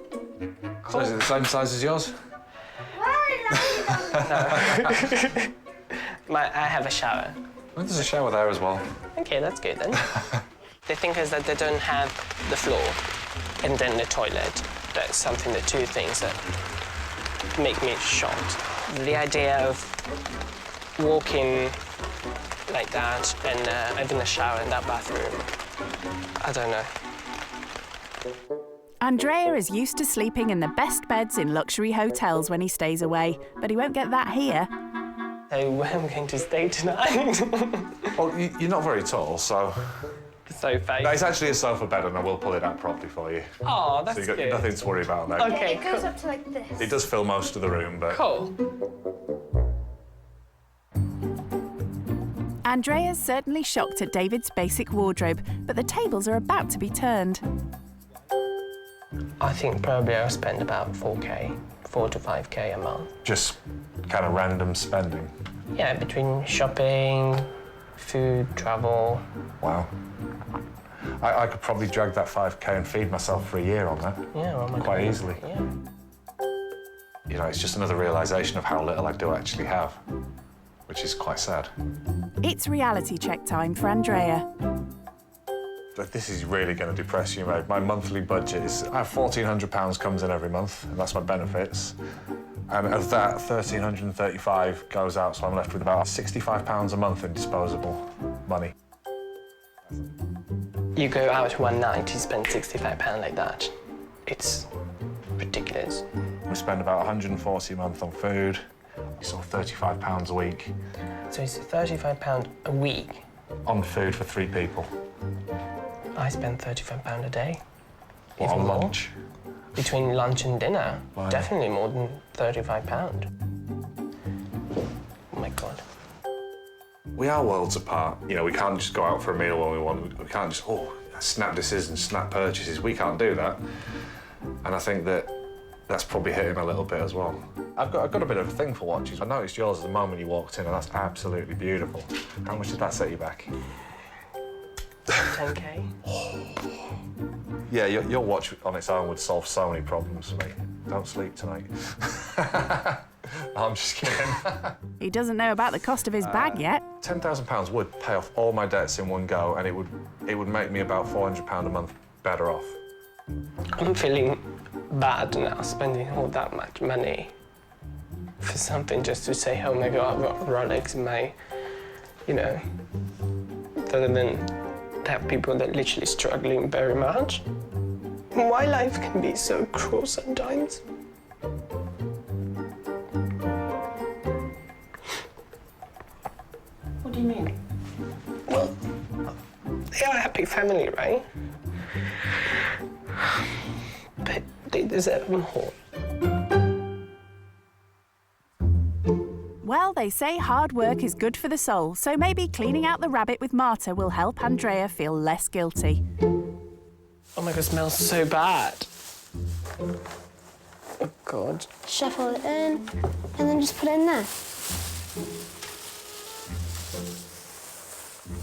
So is it the same size as yours? I have a shower. Well, there's a shower there as well. Okay, that's good then. The thing is that they don't have the floor and then the toilet. That's something, the 2 things that make me shocked. The idea of walking like that and having a shower in that bathroom, I don't know. Andrea is used to sleeping in the best beds in luxury hotels when he stays away, but he won't get that here. So where am I going to stay tonight? Well, you're not very tall, so... The sofa. No, it's actually a sofa bed, and I will pull it out properly for you. Oh, that's So you've got good. nothing to worry about there. Okay, It goes up to like this. It does fill most of the room, but... Cool. Andrea's certainly shocked at David's basic wardrobe, but the tables are about to be turned. I think probably I'll spend about 4K, 4 to 5K a month. Just kind of random spending. Yeah, between shopping, food, travel. Wow. I could probably drag that 5K and feed myself for a year on that. Yeah, oh my Quite God. easily. Yeah. You know, it's just another realisation of how little I do actually have, which is quite sad. It's reality check time for Andrea. But this is really going to depress you, mate. My monthly budget is... I have £1,400 comes in every month, and that's my benefits. And of that, £1,335 goes out, so I'm left with about £65 a month in disposable money. You go out one night, you spend £65 like that. It's ridiculous. We spend about £140 a month on food, so £35 a week. So it's £35 a week? On food for 3 people. I spend £35 a day. What, Even on more. lunch? Between lunch and dinner, Wow. definitely more than £35. Oh my God. We are worlds apart. You know, we can't just go out for a meal when we want. We can't just, snap decisions, snap purchases. We can't do that. And I think that's probably hit him a little bit as well. I've got a bit of a thing for watches. I noticed yours the moment you walked in, and that's absolutely beautiful. How much did that set you back? 10K? Yeah, your watch on its own would solve so many problems for me. Don't sleep tonight. I'm just kidding. He doesn't know about the cost of his bag yet. £10,000 would pay off all my debts in one go, and it would make me about £400 a month better off. I'm feeling bad now, spending all that much money for something just to say, oh my God, I've got Rolex in my, you know, rather than have people that are literally struggling very much. Why life can be so cruel sometimes. What do you mean? Well, they are a happy family, right? But they deserve more. Well, they say hard work is good for the soul, so maybe cleaning out the rabbit with Marta will help Andrea feel less guilty. Oh my God, it smells so bad. Oh God. Shuffle it in, and then just put it in there.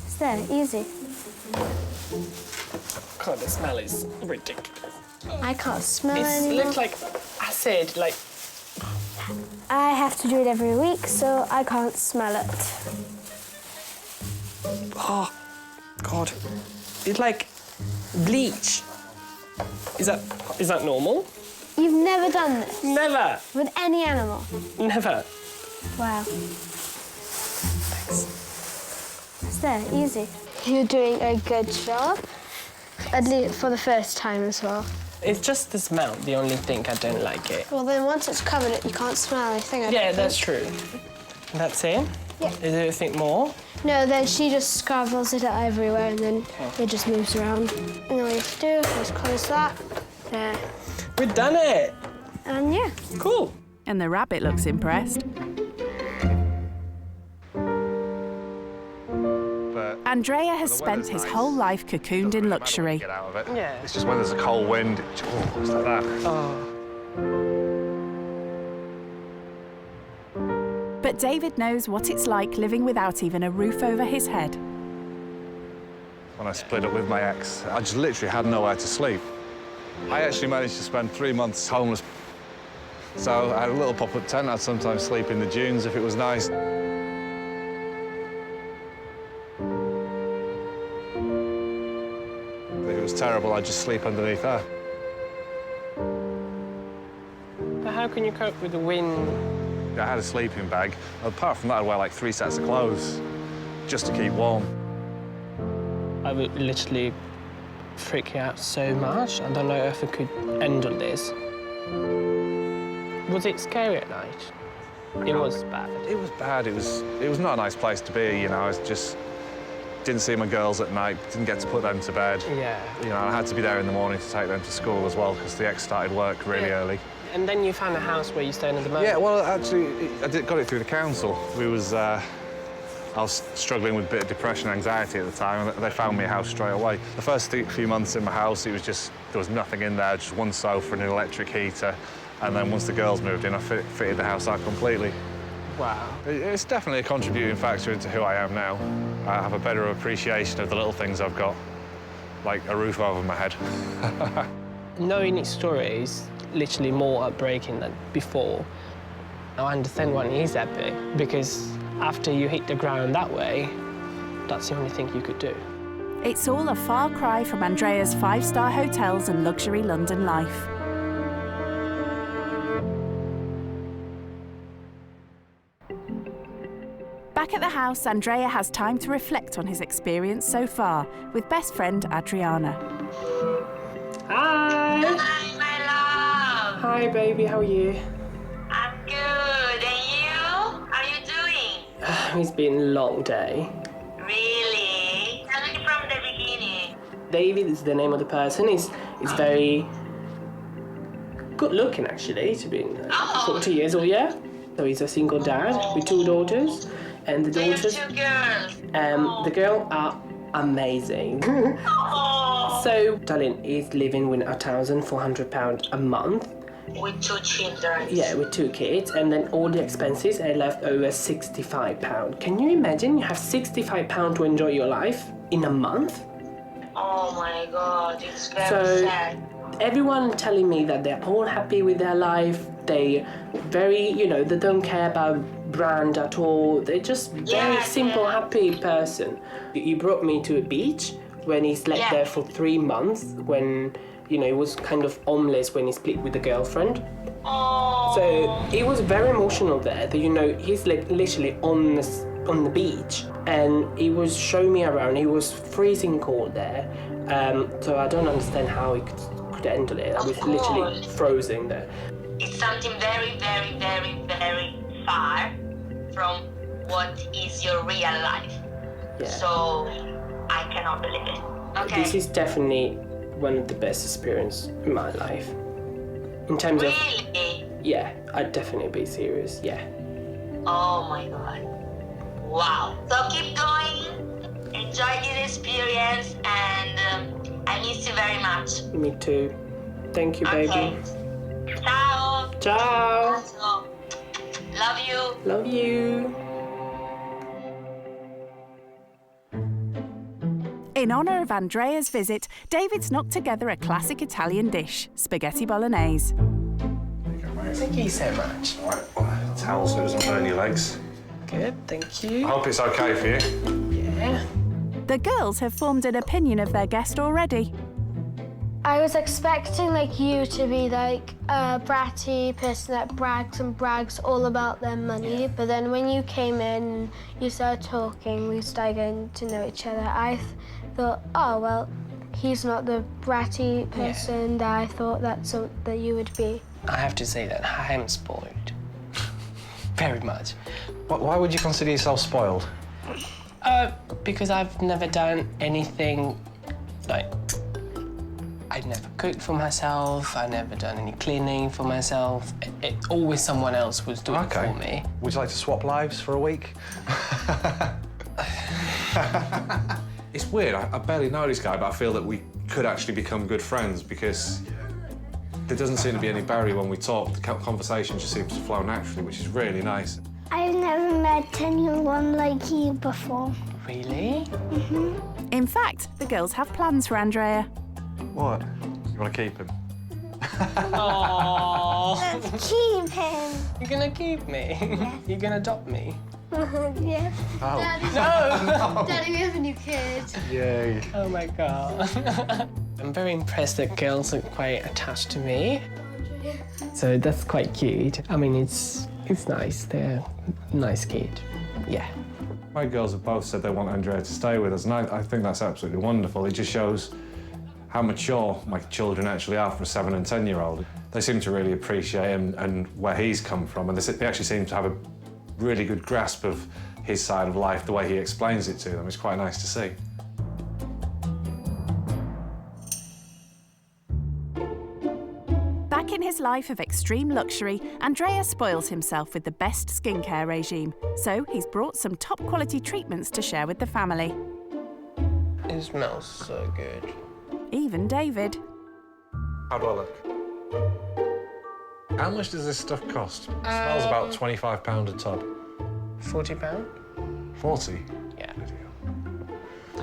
It's there, easy. God, the smell is ridiculous. I can't smell It anymore. looks like acid, like... I have to do it every week, so I can't smell it. Oh, God. It's like bleach. Is that normal? You've never done this? Never. With any animal? Never. Wow. Thanks. It's there, easy. You're doing a good job, at least for the first time as well. It's just the smell, the only thing I don't like it. Well, then once it's covered, you can't smell anything. I Yeah, don't that's think. true. That's it? Yeah. Is there anything more? No, then she just scrabbles it everywhere and then it just moves around. And all you have to do is close that. There. We've done it! And yeah. Cool. And the rabbit looks impressed. Andrea has spent his whole life cocooned in luxury. Yeah. It's just when there's a cold wind, it's like that. Oh. But David knows what it's like living without even a roof over his head. When I split up with my ex, I just literally had nowhere to sleep. I actually managed to spend 3 months homeless. So I had a little pop-up tent. I'd sometimes sleep in the dunes if it was nice. If it was terrible, I'd just sleep underneath there. But how can you cope with the wind? I had a sleeping bag. Apart from that, I'd wear like 3 sets of clothes just to keep warm. I would literally freak out so much. I don't know if I could handle this. Was it scary at night? It was bad. It was bad. It was not a nice place to be, you know. I was just didn't see my girls at night, didn't get to put them to bed. Yeah. You know, I had to be there in the morning to take them to school as well because the ex started work really early. And then you found a house where you stayed at the moment? Yeah, well, actually, got it through the council. I was struggling with a bit of depression and anxiety at the time, and they found me a house straight away. The first few months in my house, it was just, there was nothing in there, just one sofa and an electric heater. And then once the girls moved in, I fitted the house out completely. Wow. It's definitely a contributing factor into who I am now. I have a better appreciation of the little things I've got, like a roof over my head. Knowing his story is literally more heartbreaking than before. I understand why he's happy, because after you hit the ground that way, that's the only thing you could do. It's all a far cry from Andrea's 5-star hotels and luxury London life. Back at the house, Andrea has time to reflect on his experience so far with best friend Adriana. Hi! Hi, my love! Hi, baby, how are you? I'm good, and you? How are you doing? It's been a long day. Really? Tell me from the beginning. David is the name of the person. He's very good looking, actually, to be 40 years old, yeah? So he's a single dad with 2 daughters. And the daughters... I have 2 girls. The girls are amazing. So, darling is living with £1,400 a month. With 2 children. Yeah, with 2 kids, and then all the expenses are left over £65. Can you imagine you have £65 to enjoy your life in a month? Oh my God, it's very sad. Everyone telling me that they're all happy with their life. They very, they don't care about brand at all. They're just very simple, happy person. He brought me to a beach when he slept there for 3 months, when, he was kind of homeless when he split with the girlfriend. Oh. So it was very emotional there. That, he's like literally on the beach, and he was showing me around. He was freezing cold there, so I don't understand how he could handle it. I was literally frozen there. It's something very, very, very, very far from what is your real life. Yeah. So I cannot believe it. Okay. This is definitely one of the best experiences in my life. In terms of... Really? Yeah, I'd definitely be serious, yeah. Oh my God. Wow. So keep going. Enjoy this experience, and I miss you very much. Me too. Thank you, Okay. baby. Ciao. Ciao. Love you. Love you. In honour of Andrea's visit, David's knocked together a classic Italian dish, spaghetti bolognese. Thank you so much. All right, well, towel so it doesn't burn your legs. Good, thank you. I hope it's okay for you. Yeah. The girls have formed an opinion of their guest already. I was expecting like you to be like a bratty person that brags all about their money, but then when you came in, you started talking, we started getting to know each other. I thought, oh well, he's not the bratty person that I thought that you would be. I have to say that I am spoiled. Very much. Why would you consider yourself spoiled? Because I've never done anything like... I've never cooked for myself, I've never done any cleaning for myself. Always someone else was doing it for me. Would you like to swap lives for a week? It's weird, I barely know this guy, but I feel that we could actually become good friends because there doesn't seem to be any barrier when we talk. The conversation just seems to flow naturally, which is really nice. I've never met anyone like you before. Really? Mm-hmm. In fact, the girls have plans for Andrea. What? You want to keep him? Aww. Let's keep him. You're gonna keep me? You're gonna adopt me? Yeah. Oh. No! Daddy, we have a new kid. Yay. Oh my God. I'm very impressed that girls are quite attached to me. So that's quite cute. I mean, it's nice. They're a nice kid. Yeah. My girls have both said they want Andrea to stay with us, and I think that's absolutely wonderful. It just shows how mature my children actually are for a 7- and 10-year-old. They seem to really appreciate him and where he's come from, and they actually seem to have a really good grasp of his side of life, the way he explains it to them. It's quite nice to see. Back in his life of extreme luxury, Andrea spoils himself with the best skincare regime. So he's brought some top-quality treatments to share with the family. It smells so good. Even David. How do I look? How much does this stuff cost? It smells about £25 a tub. £40? 40? Yeah.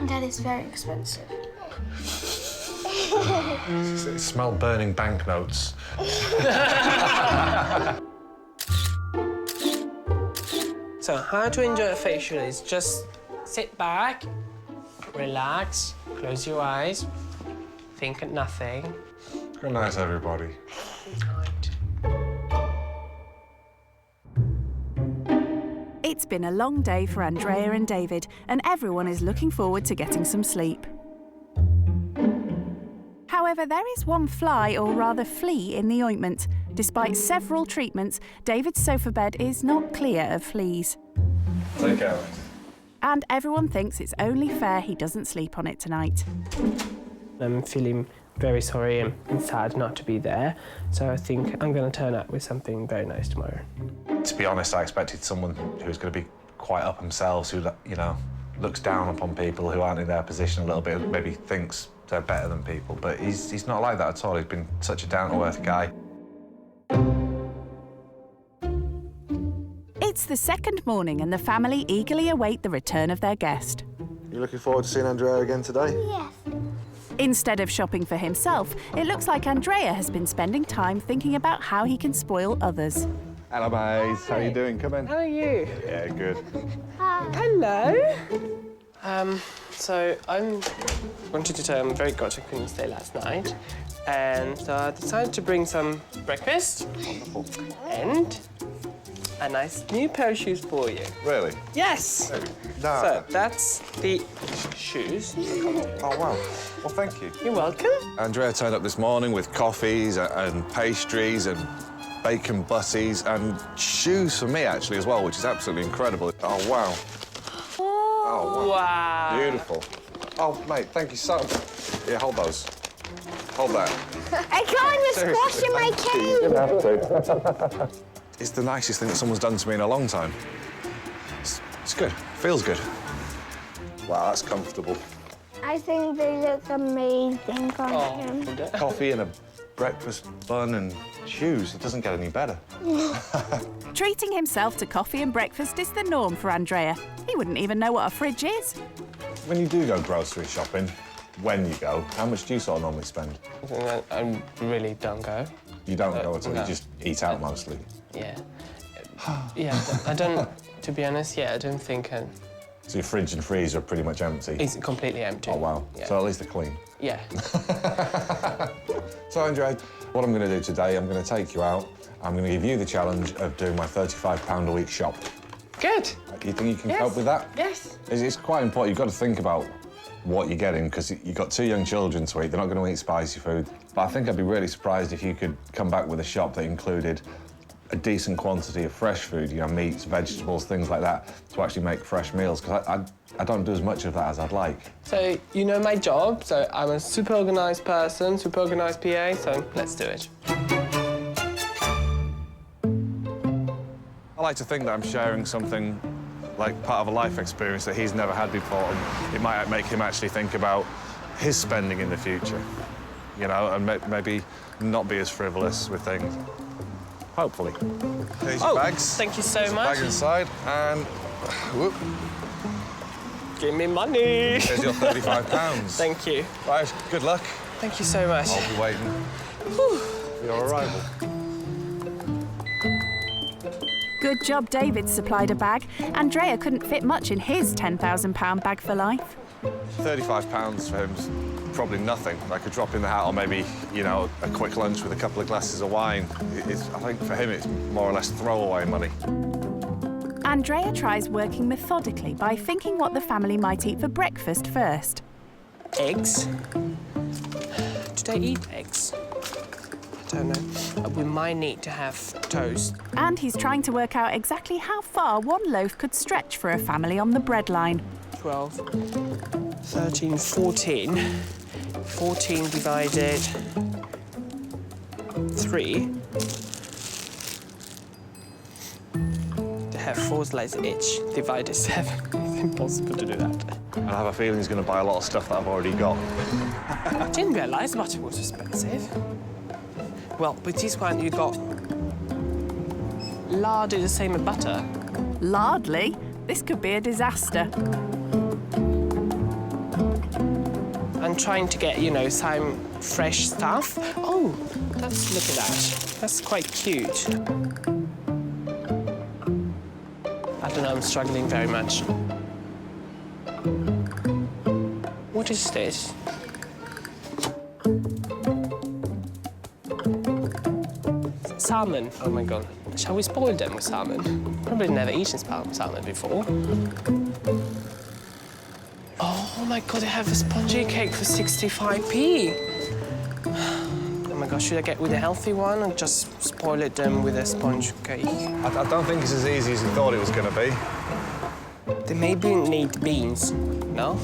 Daddy's very expensive. It smelled burning banknotes. So how to enjoy a facial is just sit back, relax, close your eyes, think of nothing. Good night, everybody. It's been a long day for Andrea and David, and everyone is looking forward to getting some sleep. However, there is one fly, or rather flea, in the ointment. Despite several treatments, David's sofa bed is not clear of fleas. Take care. And everyone thinks it's only fair he doesn't sleep on it tonight. I'm feeling very sorry and sad not to be there, so I think I'm going to turn up with something very nice tomorrow. To be honest, I expected someone who's going to be quite up themselves, who, you know, looks down upon people who aren't in their position a little bit, maybe thinks they're better than people, but he's not like that at all. He's been such a down-to-earth guy. It's the second morning and the family eagerly await the return of their guest. You looking forward to seeing Andrea again today? Yes. Instead of shopping for himself, it looks like Andrea has been spending time thinking about how he can spoil others. Hello, mate. How are you doing? Come in. How are you? Yeah, good. Hello. So I wanted to tell you I'm very glad I couldn't stay last night, and so I decided to bring some breakfast and a nice new pair of shoes for you. Really? Yes. No. So that's the shoes. Oh, wow. Well, thank you. You're welcome. Andrea turned up this morning with coffees and pastries and bacon butties and shoes for me, actually, as well, which is absolutely incredible. Oh, wow. Oh, wow. Beautiful. Oh, mate, thank you so much. Yeah, hold those. Hold that. I can't just squash in my cake. You have to. It's the nicest thing that someone's done to me in a long time. It's good. Feels good. Wow, that's comfortable. I think they look amazing on him. Coffee and a breakfast bun and shoes. It doesn't get any better. Treating himself to coffee and breakfast is the norm for Andrea. He wouldn't even know what a fridge is. When you do go grocery shopping, when you go, how much do you sort of normally spend? I really don't go. You don't go at all, no. you just eat out mostly? Yeah. Yeah, I don't, to be honest, yeah, I don't think... So your fridge and freezer are pretty much empty? It's completely empty. Oh, wow. Yeah. So at least they're clean? Yeah. So, Andrea, what I'm going to do today, I'm going to take you out. I'm going to give you the challenge of doing my £35 a week shop. Good. You think you can cope with that? Yes. It's quite important. You've got to think about what you're getting, because you've got 2 young children to eat. They're not going to eat spicy food. But I think I'd be really surprised if you could come back with a shop that included a decent quantity of fresh food, you know, meats, vegetables, things like that, to actually make fresh meals, because I don't do as much of that as I'd like. So, you know my job, so I'm a super organised person, super organised PA, so let's do it. I like to think that I'm sharing something like part of a life experience that he's never had before, and it might make him actually think about his spending in the future, you know, and maybe not be as frivolous with things. Hopefully. Here's your bags. Thank you so There's much. A bag inside, and whoop. Give me money. Here's your £35. Thank you. Right, good luck. Thank you so much. I'll be waiting for your arrival. Good job David supplied a bag. Andrea couldn't fit much in his £10,000 bag for life. £35 for him's probably nothing. I could drop in the hat, or maybe, you know, a quick lunch with a couple of glasses of wine. I think for him it's more or less throwaway money. Andrea tries working methodically by thinking what the family might eat for breakfast first. Eggs. Do they eat eggs? I don't know. We might need to have toast. And he's trying to work out exactly how far one loaf could stretch for a family on the breadline. 12, 13, 14. 14 divided 3. They have 4 slices each, divided 7. It's impossible to do that. And I have a feeling he's going to buy a lot of stuff that I've already got. I didn't realise butter was expensive. Well, with this one you got lard is the same as butter. Lardly? This could be a disaster. I'm trying to get, you know, some fresh stuff. Oh, look at that. That's quite cute. I don't know, I'm struggling very much. What is this? Salmon. Oh my God. Shall we spoil them with salmon? Probably never eaten salmon before. Oh my God, they have a spongy cake for 65p. Oh my gosh, should I get with a healthy one or just spoil it with a sponge cake? I don't think it's as easy as you thought it was going to be. They maybe need beans, no?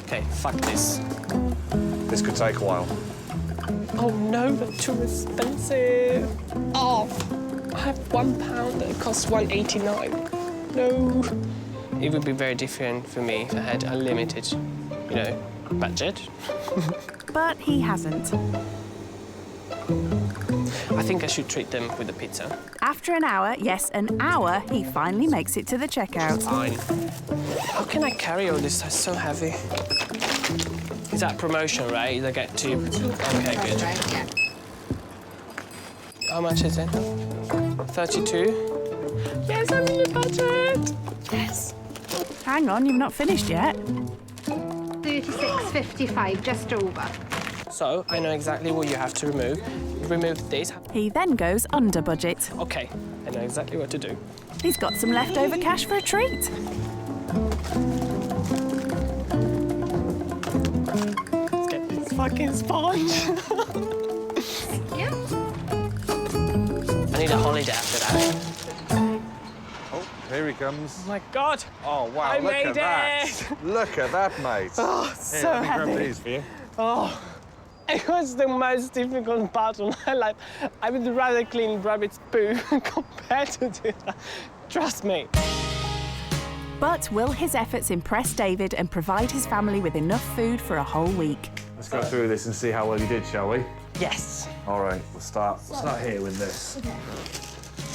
Okay, fuck this. This could take a while. Oh no, they're too expensive. Oh, I have £1 that costs £1.89. No. It would be very different for me if I had unlimited, you know, budget. But he hasn't. I think I should treat them with a pizza. After an hour, yes, an hour, he finally makes it to the checkout. Fine. How can I carry all this? That's so heavy. Is that promotion, right? I get 2. Okay, good. Yeah. How much is it? 32? Yes, I'm in the budget! Yes. Hang on, you've not finished yet. 36.55, just over. So, I know exactly what you have to remove. Remove this. He then goes under budget. Okay, I know exactly what to do. He's got some leftover cash for a treat. Let's get this fucking sponge. Yeah. I need a holiday after that. Here he comes. Oh my God! Oh, wow, I look made at that. Look at that, mate. Oh, Here, so let me grab heavy. these for you. Oh, It was the most difficult part of my life. I would rather clean rabbit's poo compared to do that. Trust me. But will his efforts impress David and provide his family with enough food for a whole week? Let's go through this and see how well you did, shall we? Yes. All right, we'll start here with this.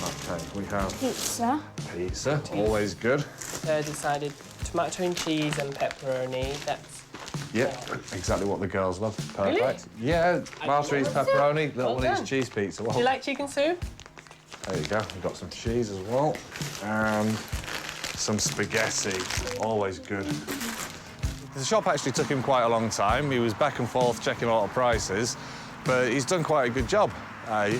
Okay, we have Pizza. pizza, always good. I decided tomato and cheese and pepperoni. That's Yeah, exactly what the girls love. Perfect. Really? Yeah, Marty's pepperoni, little Well one eats done. cheese pizza. Do you like chicken soup? There you go, we've got some cheese as well. And some spaghetti, always good. The shop actually took him quite a long time. He was back and forth checking a lot of prices, but he's done quite a good job.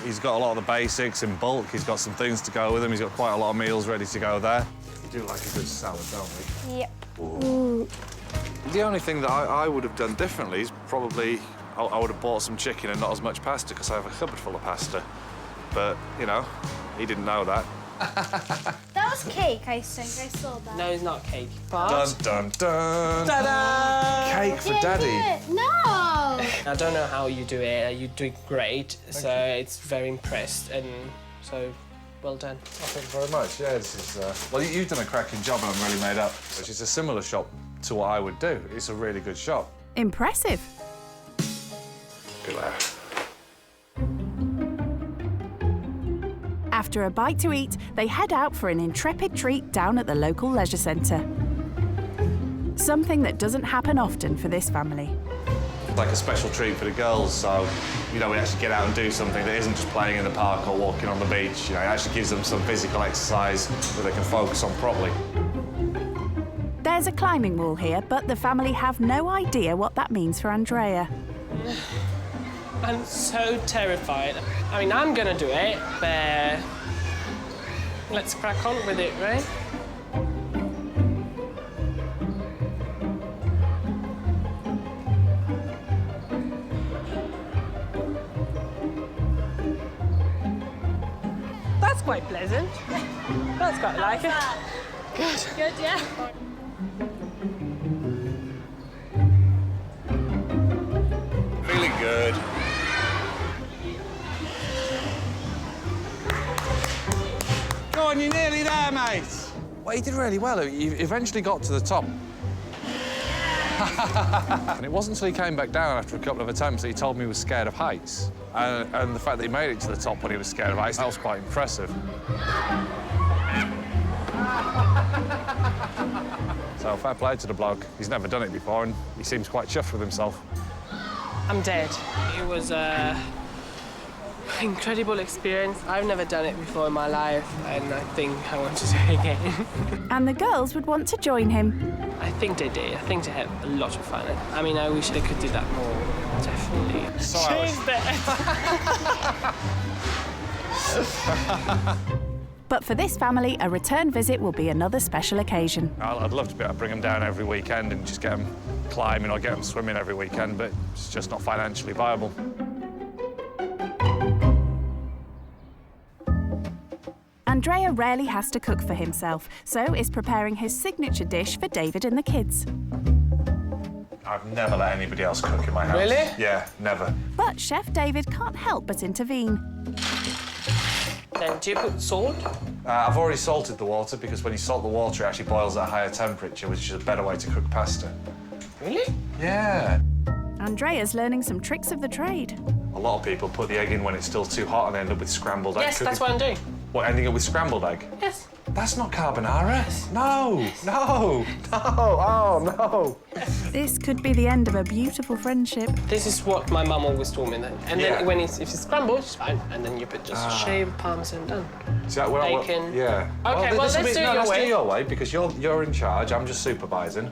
He's got a lot of the basics in bulk. He's got some things to go with him. He's got quite a lot of meals ready to go there. We do like a good salad, don't we? Yep. Ooh. The only thing that I would have done differently is probably I would have bought some chicken and not as much pasta because I have a cupboard full of pasta. But, you know, he didn't know that. That was cake, I think. I saw that. No, it's not cake. But... Dun, dun, dun. Ta-da! Cake for Daddy. No! I don't know how you do it. You do it great, so it's very impressed, and so well done. Thank you very much. Yeah, this is... well, you've done a cracking job and I'm really made up. Which is a similar shop to what I would do. It's a really good shop. Impressive. Good laugh. After a bite to eat, they head out for an intrepid treat down at the local leisure centre. Something that doesn't happen often for this family. Like a special treat for the girls, so, you know, we actually get out and do something that isn't just playing in the park or walking on the beach. You know, it actually gives them some physical exercise that they can focus on properly. There's a climbing wall here, but the family have no idea what that means for Andrea. I'm so terrified. I mean, I'm gonna do it, but let's crack on with it, right? That's quite pleasant. That's quite like it. Good. Good, yeah. Feeling good. Go on, you're nearly there, mate. Well, you did really well. You eventually got to the top. And it wasn't until he came back down after a couple of attempts that he told me he was scared of heights. And the fact that he made it to the top when he was scared of heights, that was quite impressive. So fair play to the bloke. He's never done it before and he seems quite chuffed with himself. I'm dead. It was an incredible experience. I've never done it before in my life, and I think I want to do it again. And the girls would want to join him. I think they did. I think they had a lot of fun. I mean, I wish they could do that more, definitely. Sorry. But for this family, a return visit will be another special occasion. I'd love to be able to bring them down every weekend and just get them climbing or get them swimming every weekend, but it's just not financially viable. Andrea rarely has to cook for himself, so is preparing his signature dish for David and the kids. I've never let anybody else cook in my house. Really? Yeah, never. But Chef David can't help but intervene. Then do you put salt? I've already salted the water because when you salt the water, it actually boils at a higher temperature, which is a better way to cook pasta. Really? Yeah. Andrea's learning some tricks of the trade. A lot of people put the egg in when it's still too hot and they end up with scrambled egg. Yes, that's what I'm doing. What, ending up with scrambled egg? Yes. That's not carbonara. Yes. No, no, no, oh, no. This could be the end of a beautiful friendship. This is what my mum always told me. And then when if it's scrambled, it's fine. And then you put just shaved parmesan done. See, Bacon. Yeah. Okay, well, let's do it your let's way. do your way because you're in charge. I'm just supervising.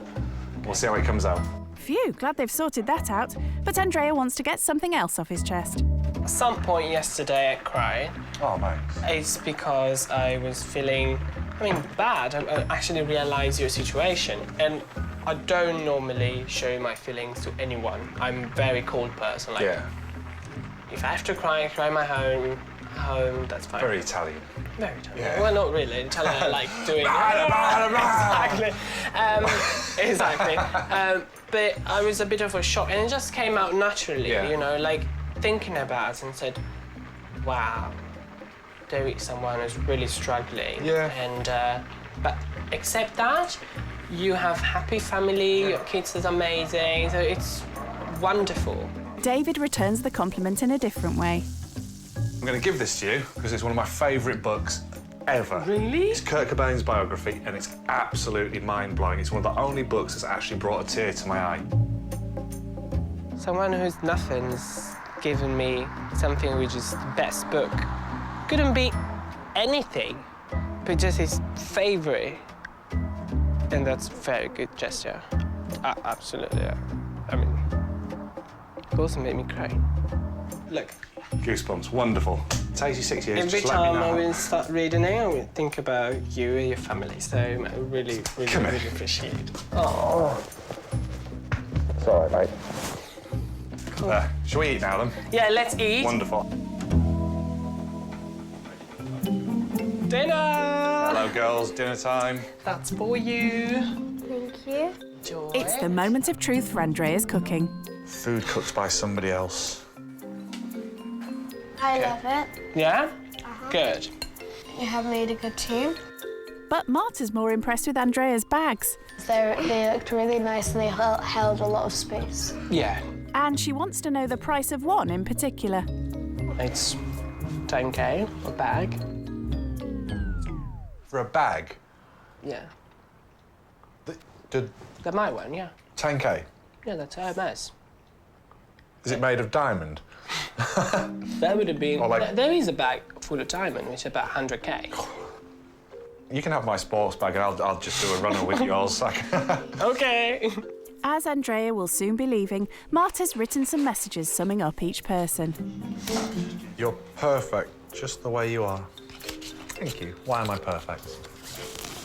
We'll see how it comes out. Phew, glad they've sorted that out. But Andrea wants to get something else off his chest. At some point yesterday, I cried. Oh, mate. It's because I was feeling, bad. I actually realised your situation. And I don't normally show my feelings to anyone. I'm a very cold person. Like, yeah. If I have to cry, I cry at my home. home, that's fine. Very Italian. Very Italian. Yeah. Well, not really. Italian, I like doing it. Exactly. But I was a bit of a shock, and it just came out naturally, you know, like thinking about it and said, wow, there is someone who's really struggling. Yeah. And, but except that, you have happy family, your kids is amazing, so it's wonderful. David returns the compliment in a different way. I'm going to give this to you because it's one of my favourite books ever. Really? It's Kurt Cobain's biography, and it's absolutely mind-blowing. It's one of the only books that's actually brought a tear to my eye. Someone who's nothing's given me something which is the best book. Couldn't be anything, but just his favourite. And that's a very good gesture. Absolutely. I mean, it also made me cry. Look. Goosebumps, wonderful. 86 years, Every just let me time know. I will start reading it, I will think about you and your family. So I really appreciate it. Oh. It's all right, mate. Cool. Shall we eat now, then? Yeah, let's eat. Wonderful. Dinner! Hello, girls. Dinner time. That's for you. Thank you. Enjoy. It's the moment of truth for Andrea's cooking. Food cooked by somebody else. I love it. Yeah? Good. You have made a good team. But Marta's more impressed with Andrea's bags. They looked really nice and they held a lot of space. Yeah. And she wants to know the price of one in particular. It's 10K a bag. For a bag? Yeah. Did That my one, yeah. 10K? Yeah, that's Hermes. Is it made of diamond? That would have been... Or like- There is a bag full of diamond, which is about 100K. You can have my sports bag and I'll just do a runner with yours. OK. As Andrea will soon be leaving, Marta's written some messages summing up each person. You're perfect, just the way you are. Thank you. Why am I perfect?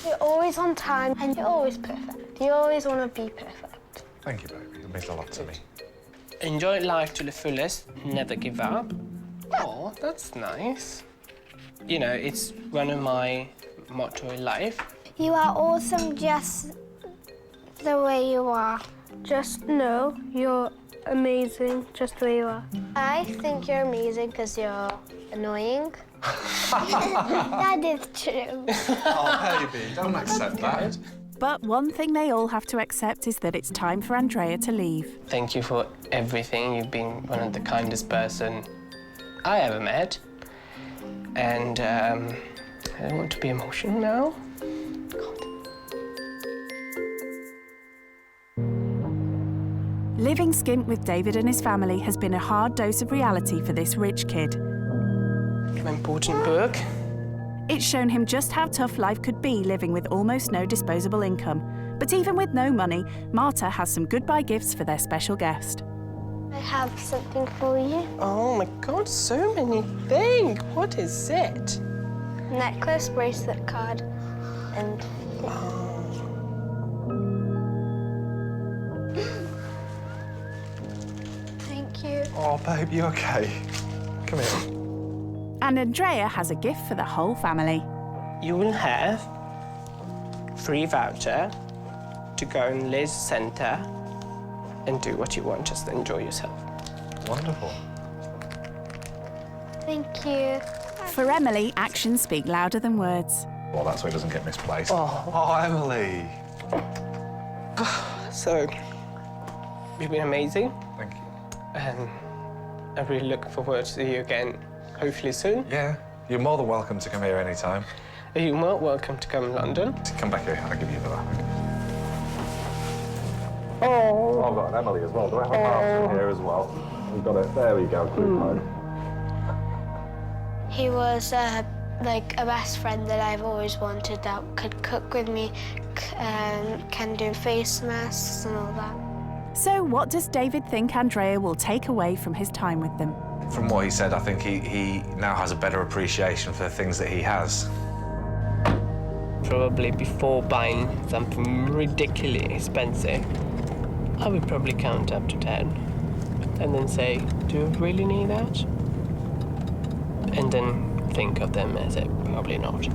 You're always on time and you're always perfect. You always want to be perfect. Thank you, baby. It means a lot to me. Enjoy life to the fullest, never give up. Oh, that's nice. You know, it's one of my motto in life. You are awesome just the way you are. Just know you're amazing just the way you are. I think you're amazing because you're annoying. That is true. Oh, baby, don't accept that. But one thing they all have to accept is that it's time for Andrea to leave. Thank you for everything. You've been one of the kindest person I ever met. And I don't want to be emotional now. Living skint with David and his family has been a hard dose of reality for this rich kid. An important book. It's shown him just how tough life could be living with almost no disposable income. But even with no money, Marta has some goodbye gifts for their special guest. I have something for you. Oh my God, so many things. What is it? Necklace, bracelet, card, and... Thank you. Oh, babe, you okay? Come here. And Andrea has a gift for the whole family. You will have free voucher to go in Liz Centre and do what you want, just enjoy yourself. Wonderful. Thank you. For Emily, actions speak louder than words. Well, that's so it doesn't get misplaced. Oh, Emily. So, you've been amazing. Thank you. And I really look forward to see you again, hopefully soon. Yeah, you're more than welcome to come here anytime. Are you more welcome to come to London? Come back here, I'll give you the bag. Oh. I've got an Emily as well. Do I have a parcel here as well? We've got it. There we go. He was like a best friend that I've always wanted, that could cook with me, can do face masks and all that. So what does David think Andrea will take away from his time with them? From what he said, I think he now has a better appreciation for the things that he has. Probably before buying something ridiculously expensive, I would probably count up to 10 and then say, do you really need that? and then think of them as a probably not.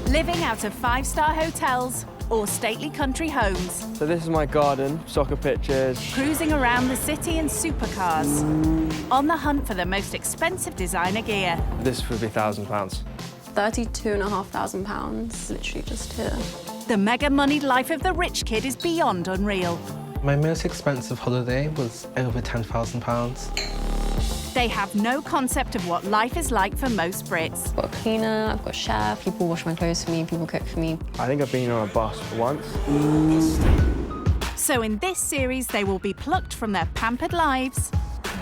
Living out of five-star hotels or stately country homes. So this is my garden, soccer pitches. Cruising around the city in supercars. On the hunt for the most expensive designer gear. This would be £1,000. £32,500, literally just here. The mega-moneyed life of the rich kid is beyond unreal. My most expensive holiday was over £10,000. They have no concept of what life is like for most Brits. I've got a cleaner, I've got a chef, people wash my clothes for me, people cook for me. I think I've been on a bus once. So in this series, they will be plucked from their pampered lives.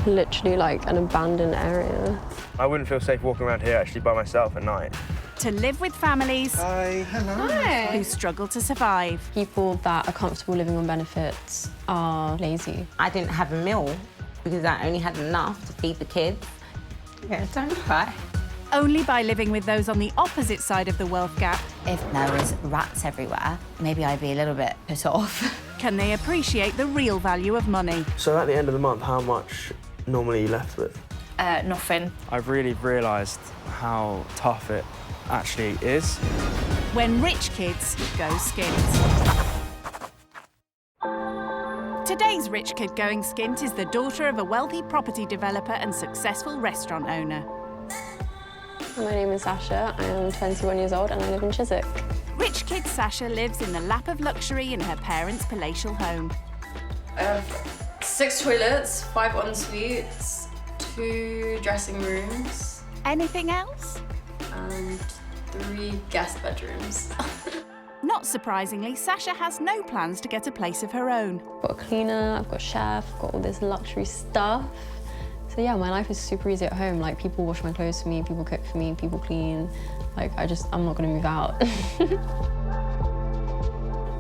Literally like an abandoned area. I wouldn't feel safe walking around here actually by myself at night. To live with families who struggle to survive. People that are comfortable living on benefits are lazy. I didn't have a meal because I only had enough to feed the kids. Yeah, don't cry. Only by living with those on the opposite side of the wealth gap. If there was rats everywhere, maybe I'd be a little bit put off. Can they appreciate the real value of money? So at the end of the month, how much normally are you left with? Nothing. I've really realised how tough it actually is. When rich kids go skint. Today's rich kid going skint is the daughter of a wealthy property developer and successful restaurant owner. My name is Sasha, I am 21 years old and I live in Chiswick. Rich kid Sasha lives in the lap of luxury in her parents' palatial home. I have 6 toilets, 5 en-suites, 2 dressing rooms. Anything else? And 3 guest bedrooms. Not surprisingly, Sasha has no plans to get a place of her own. I've got a cleaner, I've got a chef, I've got all this luxury stuff. So yeah, my life is super easy at home. Like, people wash my clothes for me, people cook for me, people clean. Like, I'm not gonna move out.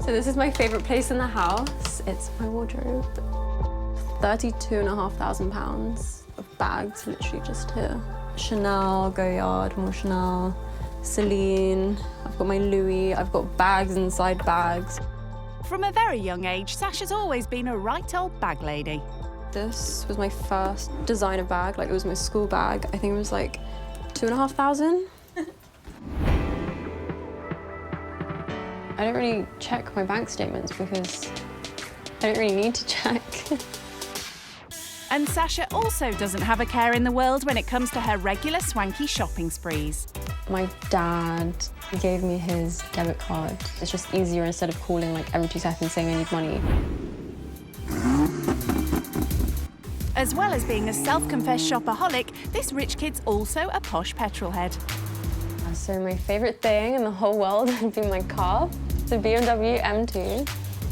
So this is my favorite place in the house. It's my wardrobe. £32,500 of bags, literally just here. Chanel, Goyard, more Chanel, Celine. I've got my Louis, I've got bags inside bags. From a very young age, Sasha's always been a right old bag lady. This was my first designer bag, like it was my school bag. I think it was like 2,500. I don't really check my bank statements because I don't really need to check. And Sasha also doesn't have a care in the world when it comes to her regular swanky shopping sprees. My dad gave me his debit card. It's just easier instead of calling like every 2 seconds saying I need money. As well as being a self-confessed shopaholic, this rich kid's also a posh petrol head. So my favourite thing in the whole world would be my car. It's a BMW M2.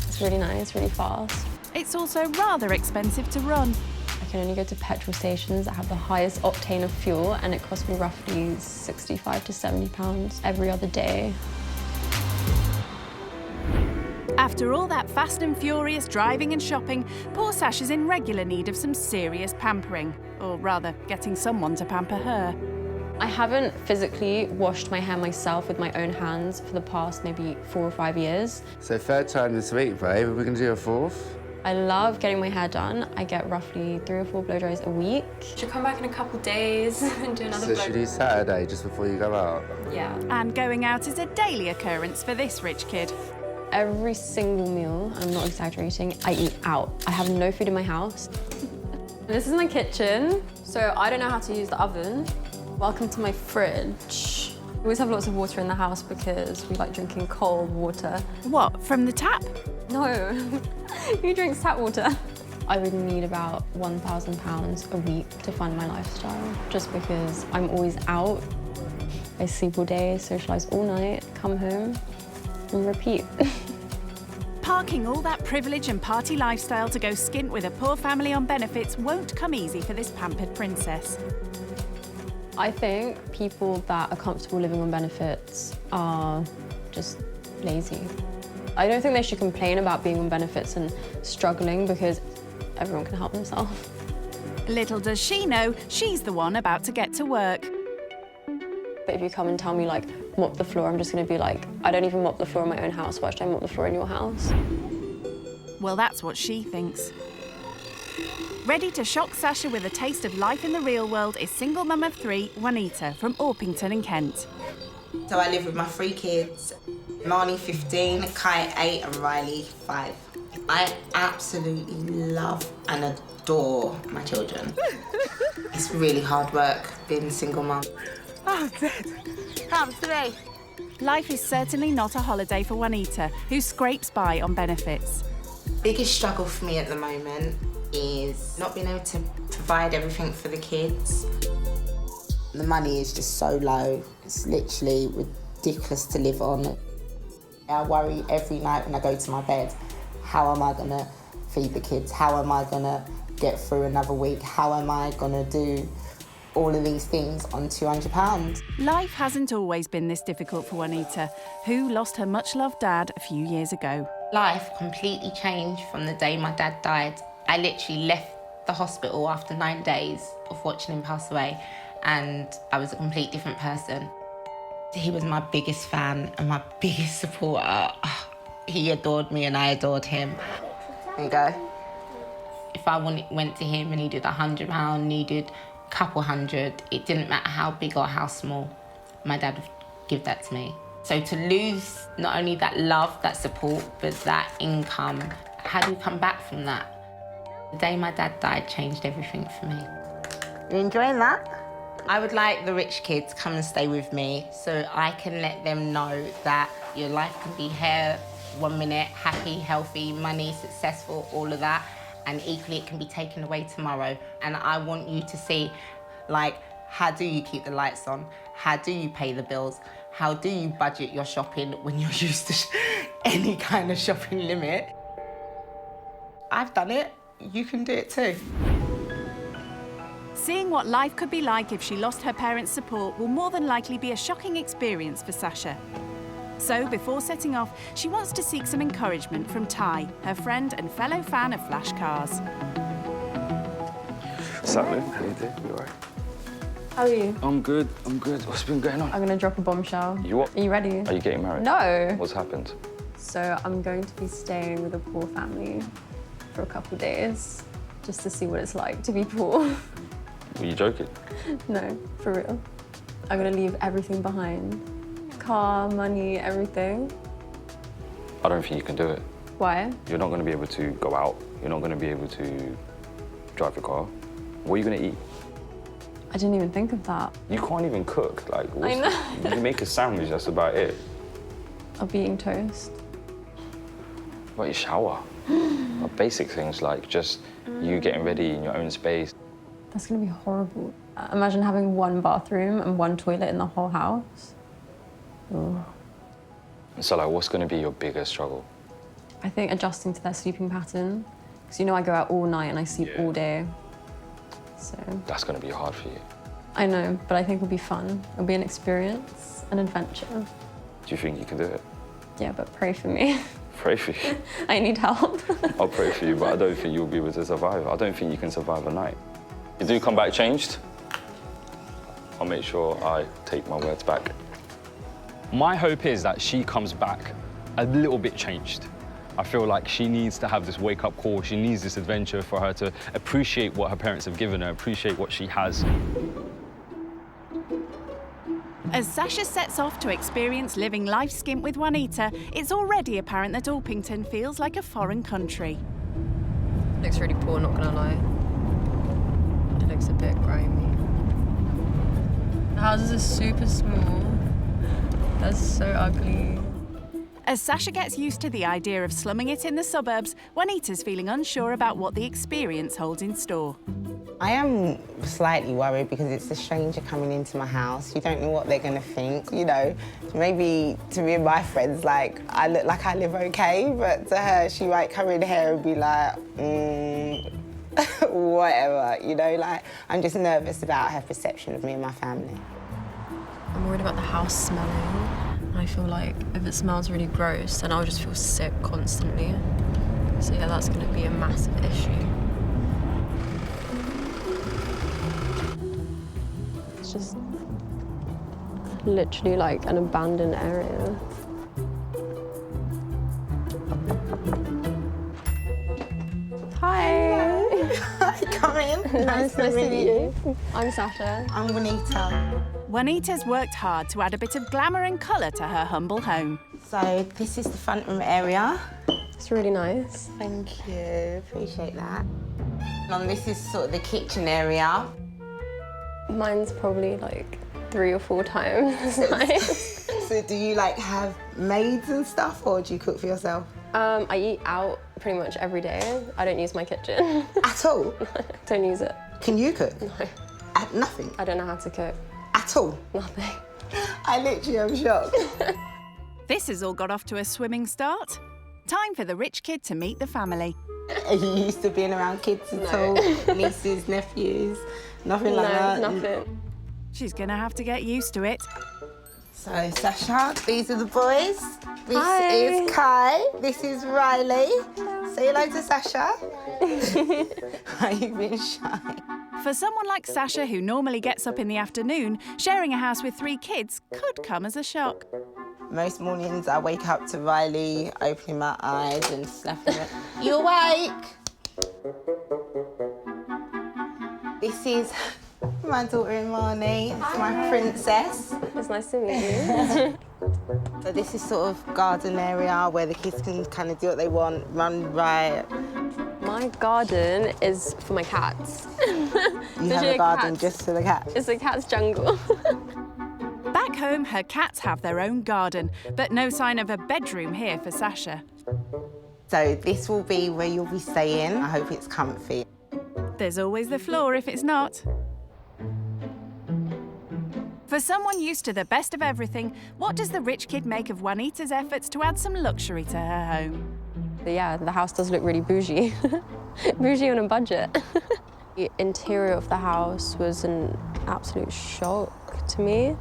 It's really nice, really fast. It's also rather expensive to run. I can only go to petrol stations that have the highest octane of fuel, and it costs me roughly £65 to £70 every other day. After all that fast and furious driving and shopping, poor Sasha's in regular need of some serious pampering. Or rather, getting someone to pamper her. I haven't physically washed my hair myself with my own hands for the past maybe 4 or 5 years. So 3rd time this week, babe. Are we going to do a 4th? I love getting my hair done. I get roughly 3 or 4 blow dries a week. Should come back in a couple days and do another blow. So should we do Saturday just before you go out? Yeah. And going out is a daily occurrence for this rich kid. Every single meal, I'm not exaggerating, I eat out. I have no food in my house. This is my kitchen, so I don't know how to use the oven. Welcome to my fridge. We always have lots of water in the house because we like drinking cold water. What, from the tap? No, who drinks tap water? I would need about £1,000 a week to fund my lifestyle, just because I'm always out. I sleep all day, socialise all night, come home and repeat. Parking all that privilege and party lifestyle to go skint with a poor family on benefits won't come easy for this pampered princess. I think people that are comfortable living on benefits are just lazy. I don't think they should complain about being on benefits and struggling because everyone can help themselves. Little does she know, she's the one about to get to work. But if you come and tell me, like, mop the floor, I'm just going to be like, I don't even mop the floor in my own house. Why should I mop the floor in your house? Well, that's what she thinks. Ready to shock Sasha with a taste of life in the real world is single mum of 3, Juanita, from Orpington in Kent. So I live with my 3 kids, Marnie 15, Kai 8 and Riley 5. I absolutely love and adore my children. It's really hard work being a single mum. Oh, dead. Come today. Life is certainly not a holiday for Juanita, who scrapes by on benefits. Biggest struggle for me at the moment is not being able to provide everything for the kids. The money is just so low. It's literally ridiculous to live on. I worry every night when I go to my bed, how am I gonna feed the kids? How am I gonna get through another week? How am I gonna do all of these things on £200? Life hasn't always been this difficult for Juanita, who lost her much-loved dad a few years ago. Life completely changed from the day my dad died. I literally left the hospital after 9 days of watching him pass away, and I was a complete different person. He was my biggest fan and my biggest supporter. He adored me and I adored him. There you go. If I went to him and he did £100, needed a couple hundred, it didn't matter how big or how small, my dad would give that to me. So to lose not only that love, that support, but that income, how do you come back from that? The day my dad died changed everything for me. You enjoying that? I would like the rich kids come and stay with me so I can let them know that your life can be here 1 minute, happy, healthy, money, successful, all of that, and equally it can be taken away tomorrow. And I want you to see, like, how do you keep the lights on? How do you pay the bills? How do you budget your shopping when you're used to any kind of shopping limit? I've done it. You can do it too. Seeing what life could be like if she lost her parents' support will more than likely be a shocking experience for Sasha. So, before setting off, she wants to seek some encouragement from Ty, her friend and fellow fan of flash cars. What's up, Lou? How you doing? You all right? How are you? I'm good. What's been going on? I'm going to drop a bombshell. You what? Are you ready? Are you getting married? No. What's happened? So I'm going to be staying with a poor family for a couple of days, just to see what it's like to be poor. Were you joking? No, for real. I'm gonna leave everything behind. Car, money, everything. I don't think you can do it. Why? You're not going to be able to go out. You're not going to be able to drive your car. What are you going to eat? I didn't even think of that. You can't even cook. Like, I know. You make a sandwich, that's about it. I'll be eating toast. Well, you shower. Like basic things like just you getting ready in your own space. That's gonna be horrible. Imagine having 1 bathroom and 1 toilet in the whole house. Ugh. So, like, what's going to be your biggest struggle? I think adjusting to their sleeping pattern. Because, you know, I go out all night and I sleep all day. So... That's going to be hard for you. I know, but I think it'll be fun. It'll be an experience, an adventure. Do you think you can do it? Yeah, but pray for me. Pray for you. I need help. I'll pray for you, but I don't think you'll be able to survive. I don't think you can survive a night. You do come back changed, I'll make sure I take my words back. My hope is that she comes back a little bit changed. I feel like she needs to have this wake-up call. She needs this adventure for her to appreciate what her parents have given her, appreciate what she has. As Sasha sets off to experience living life skint with Juanita, it's already apparent that Orpington feels like a foreign country. Looks really poor, not gonna lie. It looks a bit grimy. The houses are super small. That's so ugly. As Sasha gets used to the idea of slumming it in the suburbs, Juanita's feeling unsure about what the experience holds in store. I am slightly worried because it's a stranger coming into my house. You don't know what they're going to think, you know. Maybe to me and my friends, like, I look like I live okay, but to her, she might come in here and be like, whatever, you know, like, I'm just nervous about her perception of me and my family. I'm worried about the house smelling. I feel like if it smells really gross, then I'll just feel sick constantly. So yeah, that's going to be a massive issue. It's just literally like an abandoned area. Hi. Hi, come in. Nice to meet you. I'm Sasha. I'm Juanita. Juanita's worked hard to add a bit of glamour and colour to her humble home. So this is the front room area. It's really nice. Thank you, appreciate that. And this is sort of the kitchen area. Mine's probably like 3 or 4 times as nice. So do you like have maids and stuff, or do you cook for yourself? I eat out pretty much every day. I don't use my kitchen. At all? Don't use it. Can you cook? No. Nothing? I don't know how to cook. At all? Nothing. I literally am shocked. This has all got off to a swimming start. Time for the rich kid to meet the family. Are you used to being around kids at all? Nieces, nephews? Nothing like that? No, nothing. She's gonna have to get used to it. So, Sasha, these are the boys. This Hi. is Kai. This is Riley. Say hello to Sasha. Why are you being shy? For someone like Sasha, who normally gets up in the afternoon, sharing a house with 3 kids could come as a shock. Most mornings I wake up to Riley opening my eyes and slapping it. You awake? This is my daughter Imani. It's my princess. It's nice to meet you. So this is sort of garden area where the kids can kind of do what they want, run riot. My garden is for my cats. You have a garden just for the cats? It's a cat's jungle. Back home, her cats have their own garden, but no sign of a bedroom here for Sasha. So this will be where you'll be staying. I hope it's comfy. There's always the floor if it's not. For someone used to the best of everything, what does the rich kid make of Juanita's efforts to add some luxury to her home? Yeah, the house does look really bougie. Bougie on a budget. The interior of the house was an absolute shock to me.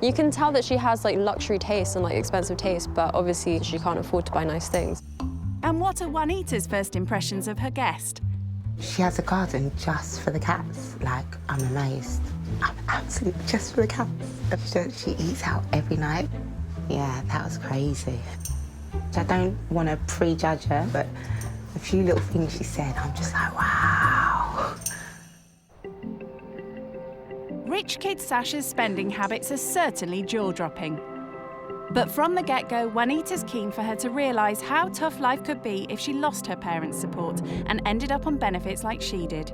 You can tell that she has like luxury taste and like expensive taste, but obviously she can't afford to buy nice things. And what are Juanita's first impressions of her guest? She has a garden just for the cats. Like, I'm amazed. I'm absolutely just for the cats. She eats out every night. Yeah, that was crazy. I don't want to prejudge her, but a few little things she said, I'm just like, wow. Rich kid Sasha's spending habits are certainly jaw-dropping. But from the get-go, Juanita's keen for her to realise how tough life could be if she lost her parents' support and ended up on benefits like she did.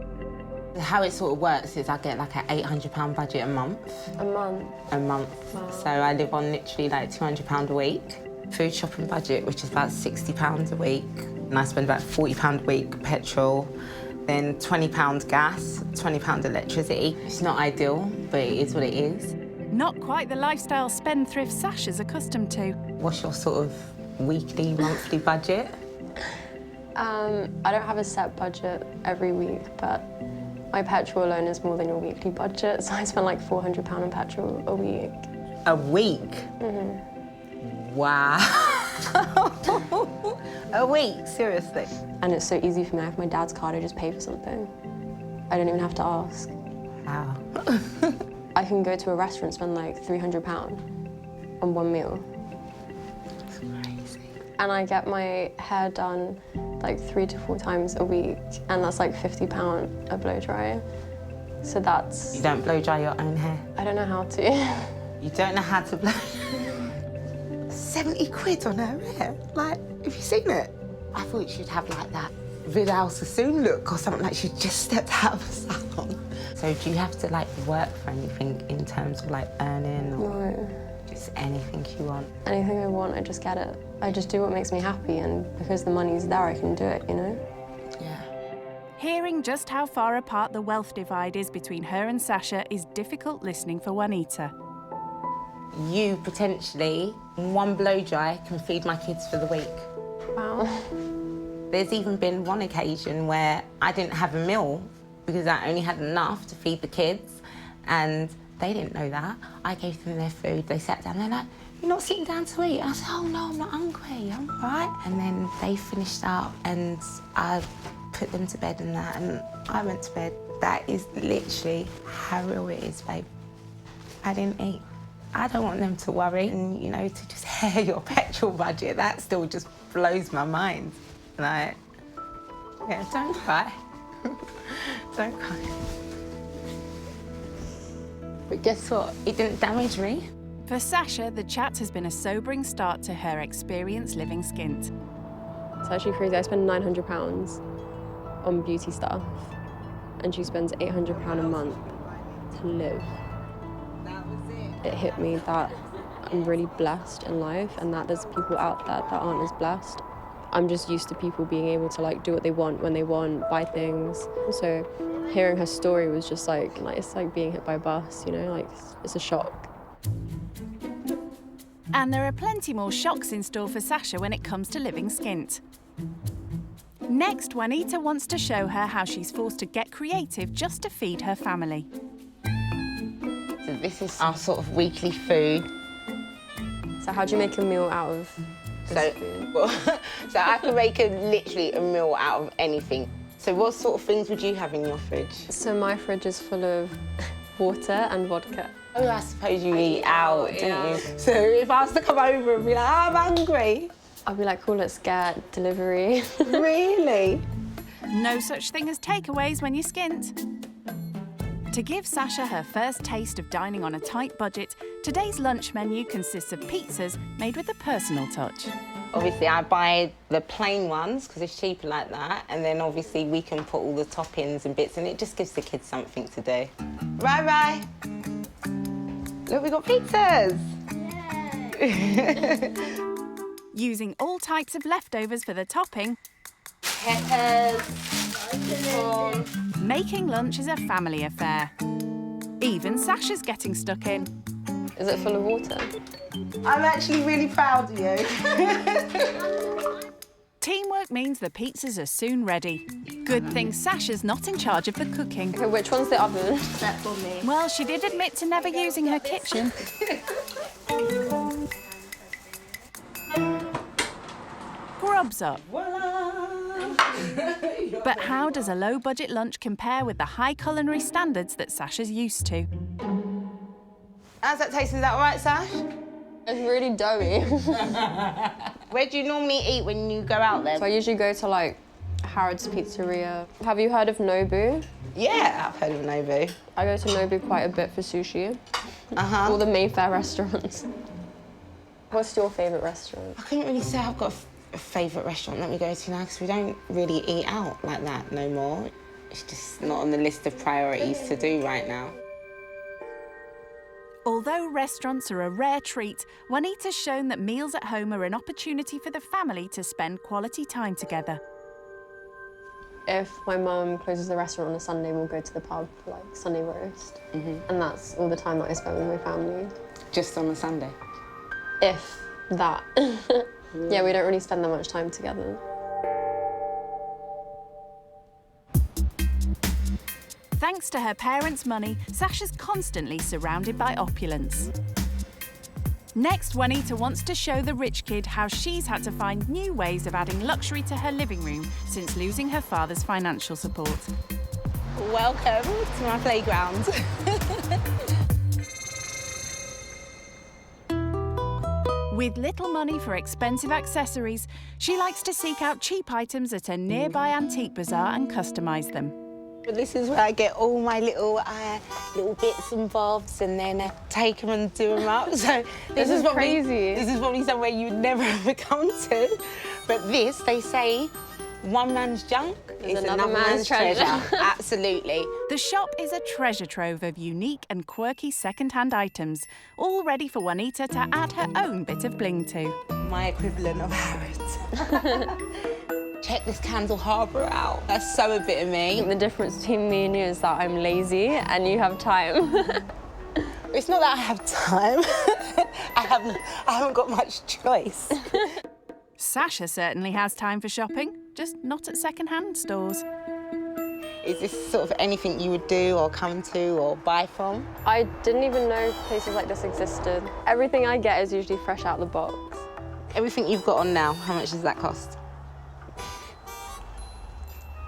How it sort of works is I get like an £800 budget a month. A month? A month. Wow. So I live on literally like £200 a week. Food shopping budget, which is about £60 a week. And I spend about £40 a week petrol. Then £20 gas, £20 electricity. It's not ideal, but it is what it is. Not quite the lifestyle spendthrift Sasha's accustomed to. What's your sort of weekly, monthly budget? I don't have a set budget every week, but my petrol alone is more than your weekly budget, so I spend like £400 on petrol a week. A week? Mm-hmm. Wow. A week, seriously? And it's so easy for me. I have my dad's card, I just pay for something. I don't even have to ask. Wow. I can go to a restaurant, spend like £300 on one meal. That's crazy. And I get my hair done like 3 to 4 times a week, and that's like £50 a blow dry. So that's... You don't blow dry your own hair? I don't know how to. You don't know how to blow? 70 quid on her hair? Like, have you seen it? I thought she'd have like that Vidal Sassoon look or something, like she just stepped out of a salon. So do you have to like work for anything in terms of like earning? Or No. Just anything you want. Anything I want, I just get it. I just do what makes me happy, and because the money's there, I can do it, you know? Yeah. Hearing just how far apart the wealth divide is between her and Sasha is difficult listening for Juanita. You potentially, one blow dry, can feed my kids for the week. Wow. There's even been one occasion where I didn't have a meal because I only had enough to feed the kids, and they didn't know that. I gave them their food, they sat down, they're like, "You're not sitting down to eat?" I said, "Oh no, I'm not hungry, I'm all right." And then they finished up and I put them to bed and that, and I went to bed. That is literally how real it is, babe. I didn't eat. I don't want them to worry, and you know, to just hear your petrol budget, that still just blows my mind. Like, yeah, don't cry. Don't cry. But guess what? It didn't damage me. For Sasha, the chat has been a sobering start to her experience living skint. It's actually crazy. I spend £900 on beauty stuff, and she spends £800 a month to live. It hit me that I'm really blessed in life, and that there's people out there that aren't as blessed. I'm just used to people being able to like do what they want when they want, buy things. So hearing her story was just like it's like being hit by a bus, you know, like it's a shock. And there are plenty more shocks in store for Sasha when it comes to living skint. Next, Juanita wants to show her how she's forced to get creative just to feed her family. So this is our sort of weekly food. So how do you make a meal out of this food? So I can make literally a meal out of anything. So what sort of things would you have in your fridge? So my fridge is full of water and vodka. Oh, I suppose you eat out, don't you? So if I was to come over and be like, "I'm hungry," I'd be like, "Cool, let's get delivery." Really? No such thing as takeaways when you skint. To give Sasha her first taste of dining on a tight budget, today's lunch menu consists of pizzas made with a personal touch. Obviously, I buy the plain ones because it's cheaper like that, and then obviously we can put all the toppings and bits, and it just gives the kids something to do. Bye-bye. Look, we got pizzas. Using all types of leftovers for the topping, Peppers, corn. Making lunch is a family affair. Even Sasha's getting stuck in. Is it full of water? I'm actually really proud of you. Teamwork means the pizzas are soon ready. Good thing Sasha's not in charge of the cooking. Okay, which one's the oven? That's for me. Well, she did admit to never using her kitchen. Grubs up. But how does a low-budget lunch compare with the high culinary standards that Sasha's used to? How's that taste? Is that all right, Sash? It's really doughy. Where do you normally eat when you go out there? So I usually go to like Harrod's Pizzeria. Have you heard of Nobu? Yeah, I've heard of Nobu. I go to Nobu quite a bit for sushi. All the Mayfair restaurants. What's your favourite restaurant? I couldn't really say I've got a favourite restaurant that we go to now because we don't really eat out like that no more. It's just not on the list of priorities to do right now. Although restaurants are a rare treat, Juanita's shown that meals at home are an opportunity for the family to spend quality time together. If my mum closes the restaurant on a Sunday, we'll go to the pub for like Sunday roast. And that's all the time that I spend with my family. Just on a Sunday? If that. Yeah, we don't really spend that much time together. Thanks to her parents' money, Sasha's constantly surrounded by opulence. Next, Juanita wants to show the rich kid how she's had to find new ways of adding luxury to her living room since losing her father's financial support. Welcome to my playground. With little money for expensive accessories, she likes to seek out cheap items at a nearby antique bazaar and customise them. This is where I get all my little bits and bobs, and then I take them and do them up. So this is crazy. This is probably somewhere you'd never ever come to. But this, they say, One man's junk is another man's treasure. Absolutely. The shop is a treasure trove of unique and quirky second-hand items, all ready for Juanita to add her own bit of bling to. My equivalent of Harrods. Check this candle harbour out. That's so a bit of me. I think the difference between me and you is that I'm lazy and you have time. It's not that I have time. I haven't got much choice. Sasha certainly has time for shopping, just not at second-hand stores. Is this sort of anything you would do or come to or buy from? I didn't even know places like this existed. Everything I get is usually fresh out the box. Everything you've got on now, how much does that cost?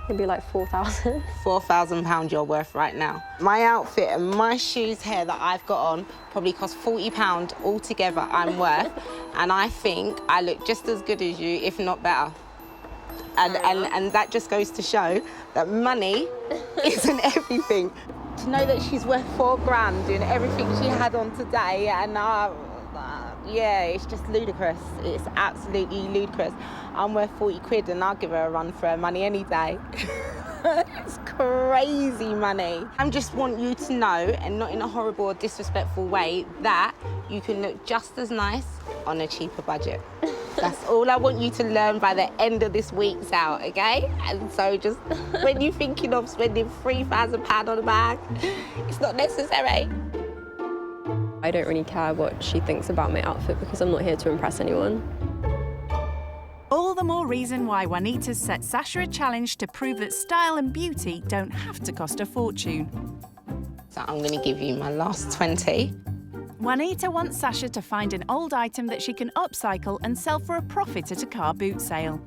Maybe like 4,000. £4,000 you're worth right now. My outfit and my shoes here that I've got on probably cost £40 altogether I'm worth, and I think I look just as good as you, if not better. And that just goes to show that money isn't everything. To know that she's worth £4,000 doing everything she had on today, and yeah, it's just ludicrous. It's absolutely ludicrous. I'm worth 40 quid and I'll give her a run for her money any day. It's crazy money. I just want you to know, and not in a horrible or disrespectful way, that you can look just as nice on a cheaper budget. That's all I want you to learn by the end of this week's out, okay? And so just when you're thinking of spending £3,000 on a bag, it's not necessary. I don't really care what she thinks about my outfit because I'm not here to impress anyone. All the more reason why Juanita's set Sasha a challenge to prove that style and beauty don't have to cost a fortune. So I'm going to give you my last 20. Juanita wants Sasha to find an old item that she can upcycle and sell for a profit at a car boot sale.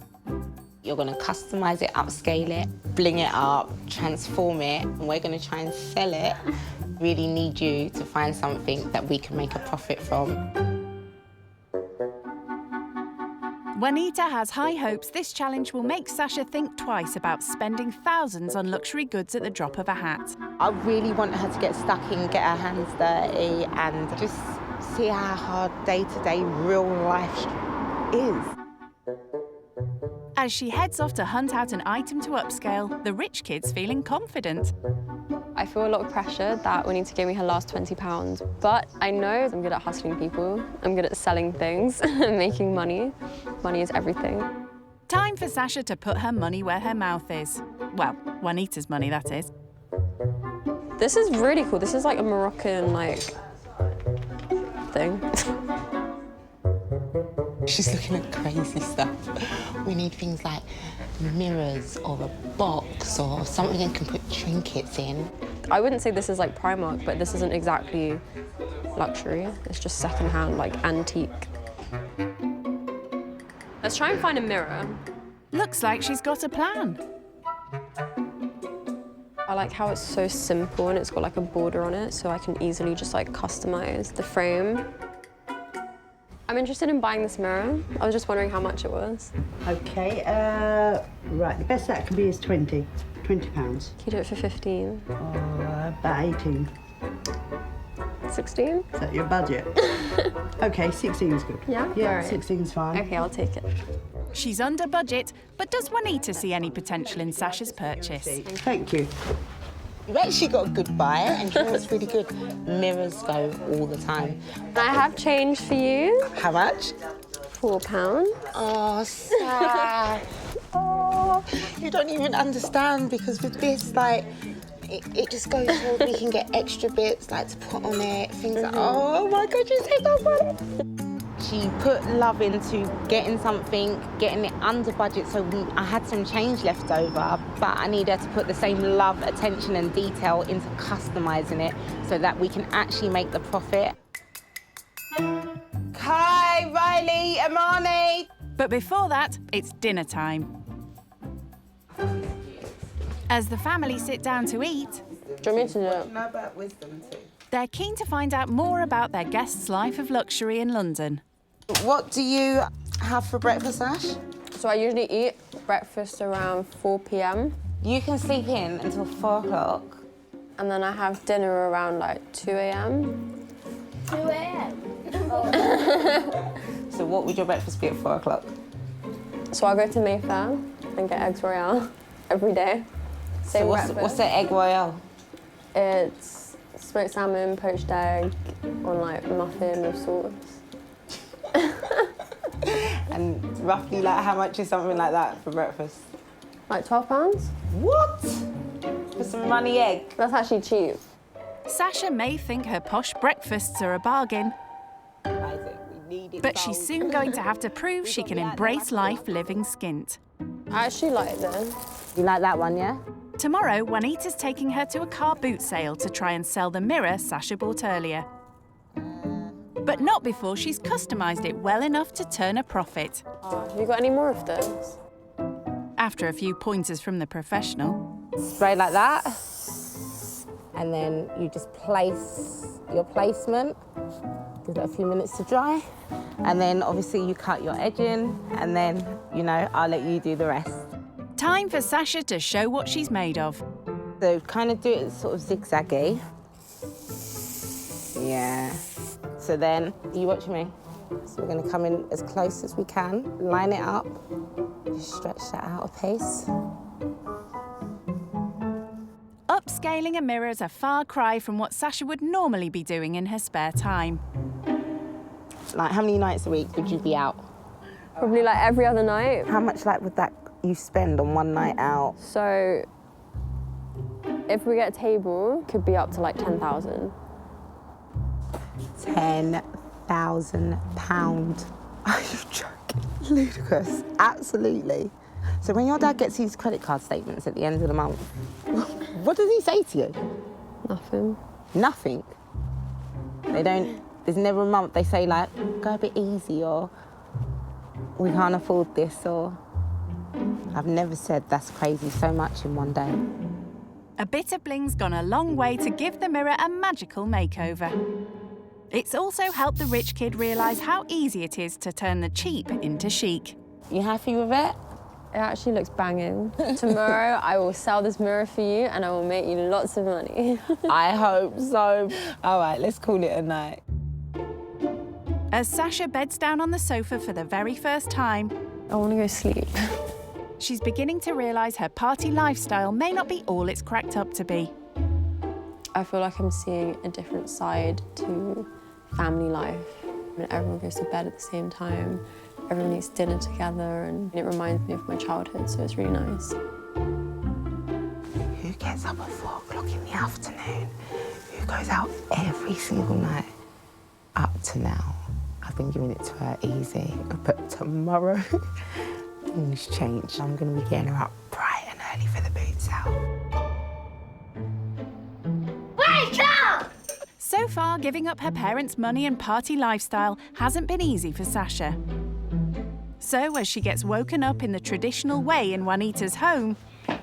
You're going to customise it, upscale it, bling it up, transform it, and we're going to try and sell it. Really need you to find something that we can make a profit from. Juanita has high hopes this challenge will make Sasha think twice about spending thousands on luxury goods at the drop of a hat. I really want her to get stuck in, get her hands dirty, and just see how hard day-to-day real life is. As she heads off to hunt out an item to upscale, the rich kid's feeling confident. I feel a lot of pressure that Juanita gave me her last £20, but I know I'm good at hustling people. I'm good at selling things and making money. Money is everything. Time for Sasha to put her money where her mouth is. Well, Juanita's money, that is. This is really cool. This is like a Moroccan, thing. She's looking at crazy stuff. We need things like mirrors or a box or something you can put trinkets in. I wouldn't say this is like Primark, but this isn't exactly luxury. It's just secondhand, antique. Let's try and find a mirror. Looks like she's got a plan. I like how it's so simple and it's got a border on it, so I can easily just customize the frame. I'm interested in buying this mirror. I was just wondering how much it was. Okay, right, the best that can be is £20. Can you do it for 15? About 18. 16? Is that your budget? Okay, 16 is good. Yeah? Yeah, All right. 16 is fine. Okay, I'll take it. She's under budget, but does Juanita see any potential in Sasha's purchase? Thank you. You've actually got a good buy, and you know what's really good? Mirrors go all the time. I have change for you. How much? £4. Oh, sad. Oh, you don't even understand, because with this, it just goes so we can get extra bits, to put on it, things like, oh my God, you saved that money. She put love into getting something, getting it under budget, so I had some change left over, but I need her to put the same love, attention and detail into customising it so that we can actually make the profit. Kai, Riley, Amani. But before that, it's dinner time. As the family sit down to eat, do you want me to do it? Know about wisdom too. They're keen to find out more about their guest's life of luxury in London. What do you have for breakfast, Ash? So I usually eat breakfast around 4 p.m. You can sleep in until 4 o'clock. And then I have dinner around 2 a.m. 2 a.m. So what would your breakfast be at 4 o'clock? So I'll go to Mayfair and get eggs royale every day. So what's the egg royale? It's smoked salmon, poached egg, on like muffin with sauce. And roughly, like, how much is something like that for breakfast? Like £12. What? For some runny egg? That's actually cheap. Sasha may think her posh breakfasts are a bargain, but she's soon going to have to prove she can embrace life living skint. I actually like this. You like that one, yeah? Tomorrow, Juanita's taking her to a car boot sale to try and sell the mirror Sasha bought earlier. But not before she's customised it well enough to turn a profit. Have you got any more of this? After a few pointers from the professional. Spray like that. And then you just place your placement. Give it a few minutes to dry. And then obviously you cut your edging, and then, you know, I'll let you do the rest. Time for Sasha to show what she's made of. So kind of do it sort of zigzaggy. Yeah. So then, you watch me. So we're gonna come in as close as we can, line it up, just stretch that out a pace. Upscaling a mirror is a far cry from what Sasha would normally be doing in her spare time. Like, how many nights a week would you be out? Probably like every other night. How much like would that you spend on one night out? So, if we get a table, could be up to like 10,000. £10,000. Are you joking? Ludicrous. Absolutely. So when your dad gets his credit card statements at the end of the month, what does he say to you? Nothing. Nothing? They don't, there's never a month they say like, go a bit easy, or we can't afford this, or I've never said that's crazy so much in one day. A bit of bling's gone a long way to give the mirror a magical makeover. It's also helped the rich kid realise how easy it is to turn the cheap into chic. You happy with it? It actually looks banging. Tomorrow I will sell this mirror for you and I will make you lots of money. I hope so. All right, let's call it a night. As Sasha beds down on the sofa for the very first time, I want to go sleep. She's beginning to realise her party lifestyle may not be all it's cracked up to be. I feel like I'm seeing a different side to family life. When everyone goes to bed at the same time, everyone eats dinner together, and it reminds me of my childhood, so it's really nice. Who gets up at 4 o'clock in the afternoon? Who goes out every single night? Up to now, I've been giving it to her easy, but tomorrow, things change. I'm going to be getting her up bright and early for the boot sale. Wake up! So far, giving up her parents' money and party lifestyle hasn't been easy for Sasha. So, as she gets woken up in the traditional way in Juanita's home... Oh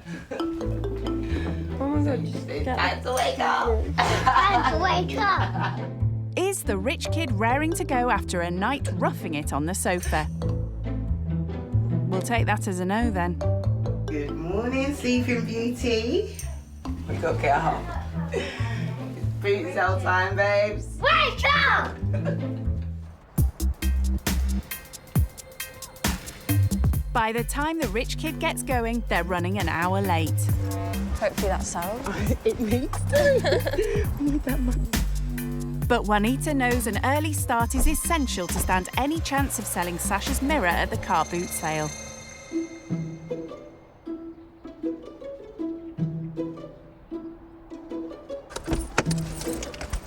my God, time to wake up! Time to wake up! Is the rich kid raring to go after a night roughing it on the sofa? We'll take that as a no, then. Good morning, Sleeping Beauty. We got to get up. Boot sale time, babes. Wake up! By the time the rich kid gets going, they're running an hour late. Hopefully that sells. It needs to. We need that money. But Juanita knows an early start is essential to stand any chance of selling Sasha's mirror at the car boot sale.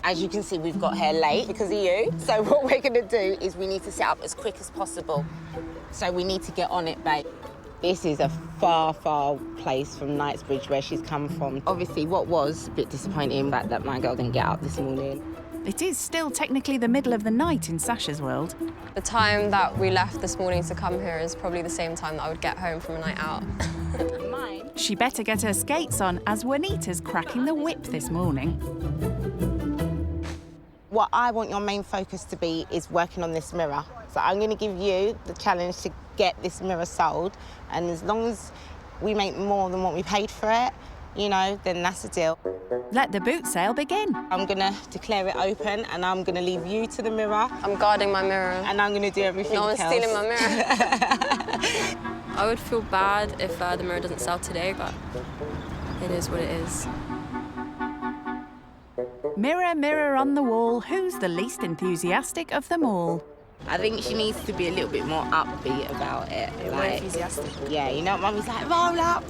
As you can see, we've got here late because of you. So what we're going to do is we need to set up as quick as possible. So we need to get on it, babe. This is a far, far place from Knightsbridge, where she's come from. Obviously, what was a bit disappointing that my girl didn't get up this morning. It is still technically the middle of the night in Sasha's world. The time that we left this morning to come here is probably the same time that I would get home from a night out. She better get her skates on, as Juanita's cracking the whip this morning. What I want your main focus to be is working on this mirror. So I'm going to give you the challenge to get this mirror sold, and as long as we make more than what we paid for it, you know, then that's a deal. Let the boot sale begin. I'm gonna declare it open and I'm gonna leave you to the mirror. I'm guarding my mirror. And I'm gonna do everything No one's else. stealing my mirror. I would feel bad if the mirror doesn't sell today, but it is what it is. Mirror, mirror on the wall, who's the least enthusiastic of them all? I think she needs to be a little bit more upbeat about it. More enthusiastic. Yeah, you know what Mummy's like, roll up,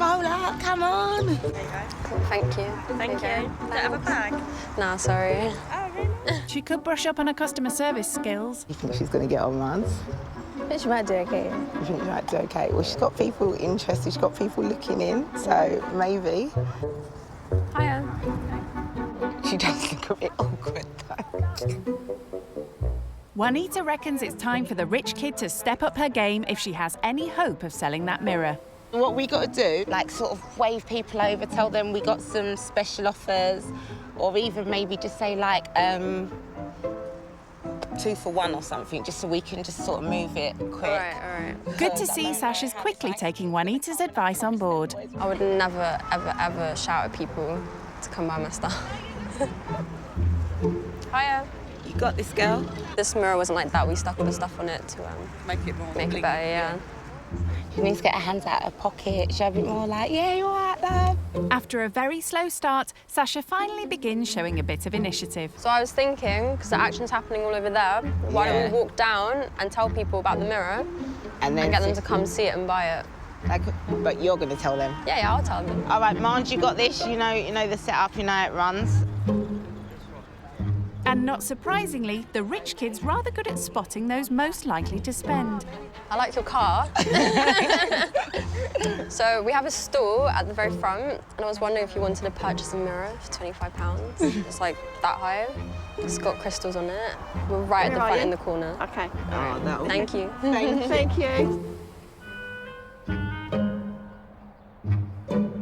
come on. There you go. Thank you. Thank you. Don't have a bag? Nah, sorry. Oh, really? She could brush up on her customer service skills. You think she's gonna get on runs? I think she might do okay. You think she might do okay? Well, she's got people interested, she's got people looking in, so maybe. Hiya. She does look a bit awkward, though. Juanita reckons it's time for the rich kid to step up her game if she has any hope of selling that mirror. What we got to do, like sort of wave people over, tell them we got some special offers, or even maybe just say like 2 for 1 or something, just so we can just sort of move it quick. All right. Good to see Sasha's quickly taking Juanita's advice on board. I would never, ever, ever shout at people to come buy my stuff. Hiya. You got this, girl. This mirror wasn't like that. We stuck all the stuff on it to make it more make it better, yeah. She needs to get her hands out of her pocket, show a bit more like, yeah, you're all right, love. After a very slow start, Sasha finally begins showing a bit of initiative. So I was thinking, because the action's happening all over there, why don't we walk down and tell people about the mirror and get them to come see it and buy it? Like, but you're going to tell them? Yeah, I'll tell them. All right, Marge, you got this. You know the setup, you know how it runs. And not surprisingly, the rich kid's rather good at spotting those most likely to spend. I like your car. So we have a store at the very front, and I was wondering if you wanted to purchase a mirror for £25. It's like that high. It's got crystals on it. We're right at the front in the corner. Okay. Oh, Thank you. Thank you.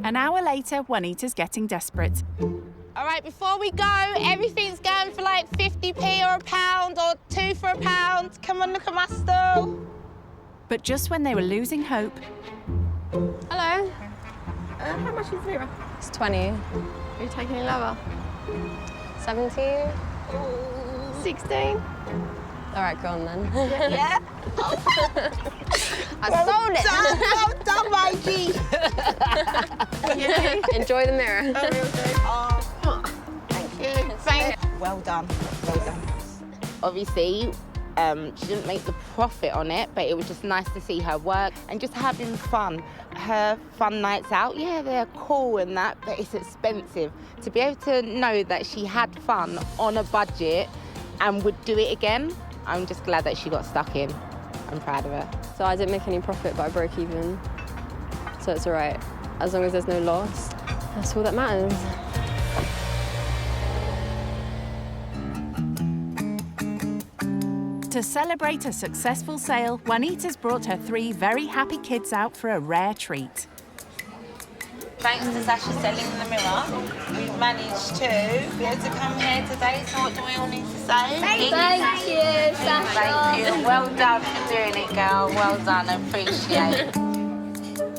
An hour later, Juanita's getting desperate. All right, before we go, everything's going for like 50p or £1 or 2 for £1. Come on, look at my stall. But just when they were losing hope... Hello. How much is the mirror? It's 20. Are you taking any lower? 17. 16. All right, go on then. Yeah? I sold it. Well done, my G. Enjoy the mirror. Thank you. Well done. Obviously, she didn't make the profit on it, but it was just nice to see her work and just having fun. Her fun nights out, yeah, they're cool and that, but it's expensive. To be able to know that she had fun on a budget and would do it again, I'm just glad that she got stuck in. I'm proud of her. So I didn't make any profit, but I broke even. So it's all right. As long as there's no loss, that's all that matters. To celebrate a successful sale, Juanita's brought her 3 very happy kids out for a rare treat. Thanks to Sasha selling the mirror, we've managed to be able to come here today. So what do we all need to say? Thank you, Sasha. Thank you. Well done for doing it, girl. Well done. I appreciate it.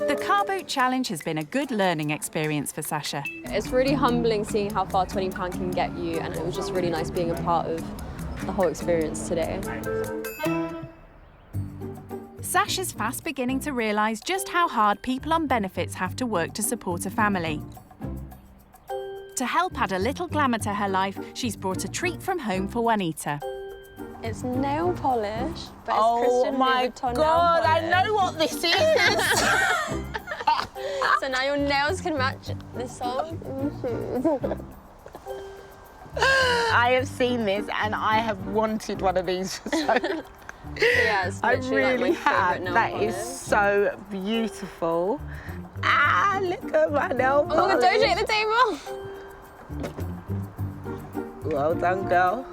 The car boot challenge has been a good learning experience for Sasha. It's really humbling seeing how far £20 can get you, and it was just really nice being a part of the whole experience today. Sasha's fast beginning to realise just how hard people on benefits have to work to support a family. To help add a little glamour to her life, she's brought a treat from home for Juanita. It's nail polish, but it's Oh Christian my Louboutin God, nail I polish. know what this is. So now your nails can match this song. I have seen this and I have wanted one of these for so long. Yeah, it's I literally really like my have. favourite nail That polish. is so beautiful. Ah, look at my nail polish. Oh my God, don't shake the table. Well done, girl.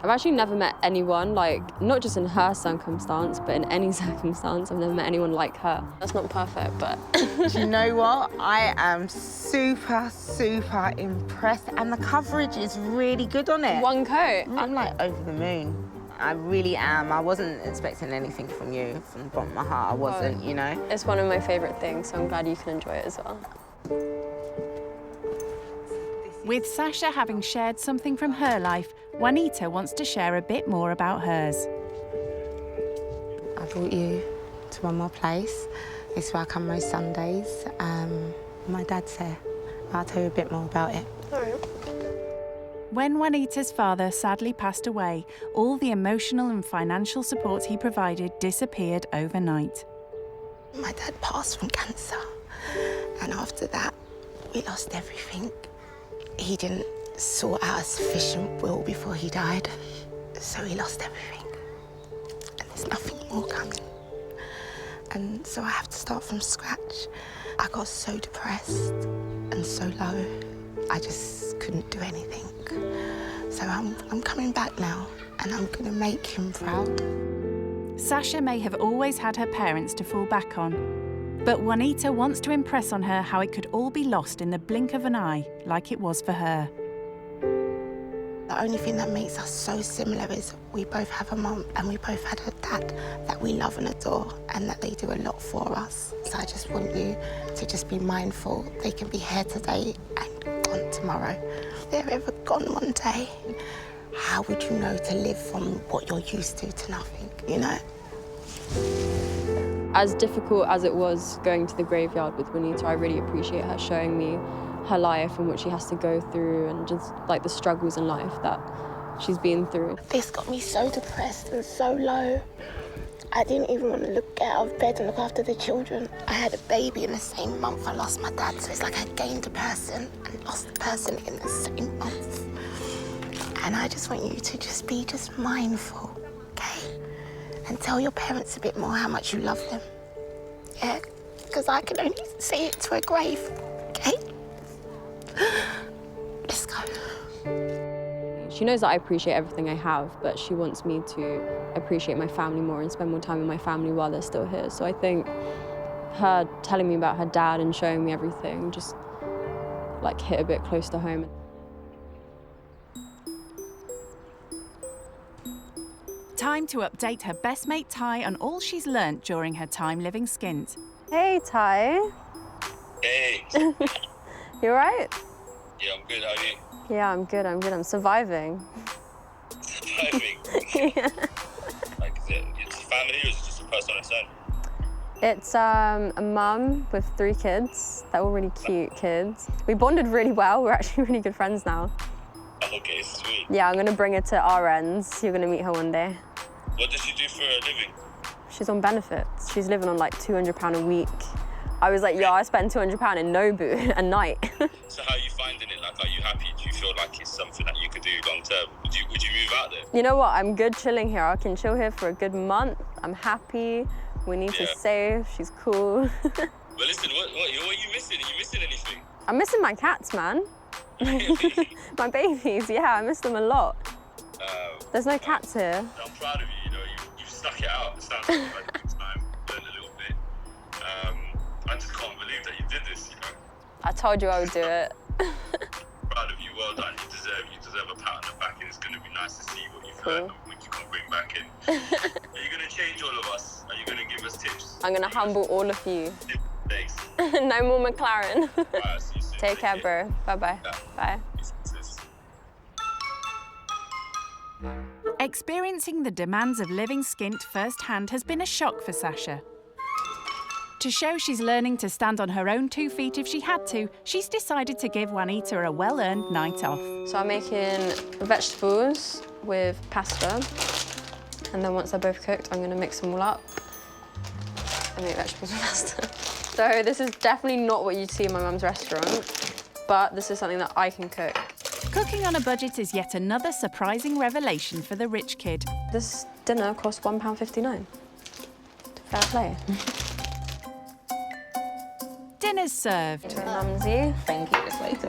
I've actually never met anyone, like, not just in her circumstance, but in any circumstance, I've never met anyone like her. That's not perfect, but... Do you know what? I am super, super impressed, and the coverage is really good on it. One coat. I'm like over the moon. I really am. I wasn't expecting anything from you, from the bottom of my heart. I wasn't, you know? It's one of my favourite things, so I'm glad you can enjoy it as well. With Sasha having shared something from her life, Juanita wants to share a bit more about hers. I brought you to one more place. It's where I come most Sundays. My dad's here. I'll tell you a bit more about it. When Juanita's father sadly passed away, all the emotional and financial support he provided disappeared overnight. My dad passed from cancer, and after that, we lost everything. He didn't sort out a sufficient will before he died, so he lost everything. And there's nothing more coming. And so I have to start from scratch. I got so depressed and so low, I just couldn't do anything. So I'm coming back now, and I'm gonna make him proud. Sasha may have always had her parents to fall back on, but Juanita wants to impress on her how it could all be lost in the blink of an eye, like it was for her. The only thing that makes us so similar is we both have a mum and we both had a dad that we love and adore, and that they do a lot for us. So I just want you to just be mindful. They can be here today and gone tomorrow. If they're ever gone one day, how would you know to live from what you're used to nothing, you know? As difficult as it was going to the graveyard with Juanita, I really appreciate her showing me her life and what she has to go through, and just like the struggles in life that she's been through. This got me so depressed and so low. I didn't even want to get out of bed and look after the children. I had a baby in the same month I lost my dad, so it's like I gained a person and lost a person in the same month. And I just want you to just be mindful, okay? And tell your parents a bit more how much you love them, yeah? Because I can only say it to a grave, okay? Let's go. She knows that I appreciate everything I have, but she wants me to appreciate my family more and spend more time with my family while they're still here. So I think her telling me about her dad and showing me everything just like hit a bit close to home. Time to update her best mate Ty on all she's learnt during her time living skint. Hey, Ty. Hey. You all right? Yeah, I'm good. How are you? Yeah, I'm good. I'm surviving. Surviving? Yeah. Like, it's a family or is it just a person on its own? It's a mum with 3 kids. They're all really cute kids. We bonded really well. We're actually really good friends now. Okay, sweet. Yeah, I'm gonna bring her to our ends. You're gonna meet her one day. What does she do for a living? She's on benefits. She's living on like £200 a week. I was like, yo, I spend £200 in Nobu a night. So how are you finding it? Like, are you happy? Do you feel like it's something that you could do long term? Would you move out there? You know what? I'm good chilling here. I can chill here for a good month. I'm happy. We need to save. She's cool. Well, listen, what are you missing? Are you missing anything? I'm missing my cats, man. My babies, yeah, I miss them a lot. There's no cats here. I'm proud of you, you've stuck it out. It sounds like you've had a good time, learned a little bit. I just can't believe that you did this, I told you I would do it. Proud of you, well done. You deserve a pat on the back, and it's going to be nice to see what you've learned and what you can bring back in. Are you going to change all of us? Are you going to give us tips? I'm going to humble all of you. Thanks. No more McLaren. Alright, see you soon. Take care, bro. Bye-bye. Yeah. Bye. Experiencing the demands of living skint firsthand has been a shock for Sasha. To show she's learning to stand on her own 2 feet if she had to, she's decided to give Juanita a well-earned night off. So I'm making vegetables with pasta, and then once they're both cooked, I'm going to mix them all up and make vegetables with pasta. So this is definitely not what you'd see in my mum's restaurant, but this is something that I can cook. Cooking on a budget is yet another surprising revelation for the rich kid. This dinner cost £1.59. Fair play. Dinner's served. Mumsy. Thank you, just later.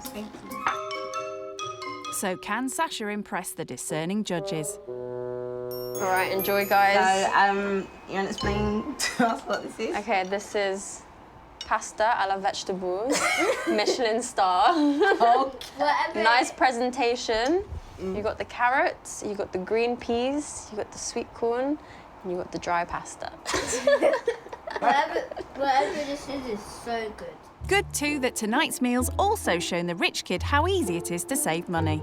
Thank you. So can Sasha impress the discerning judges? All right, enjoy, guys. So, you want to explain to us what this is? Okay, this is pasta à la vegetables, Michelin star. Okay. Nice presentation. You got the carrots, you got the green peas, you got the sweet corn, and you got the dry pasta. Whatever this is so good. Good too that tonight's meal's also shown the rich kid how easy it is to save money.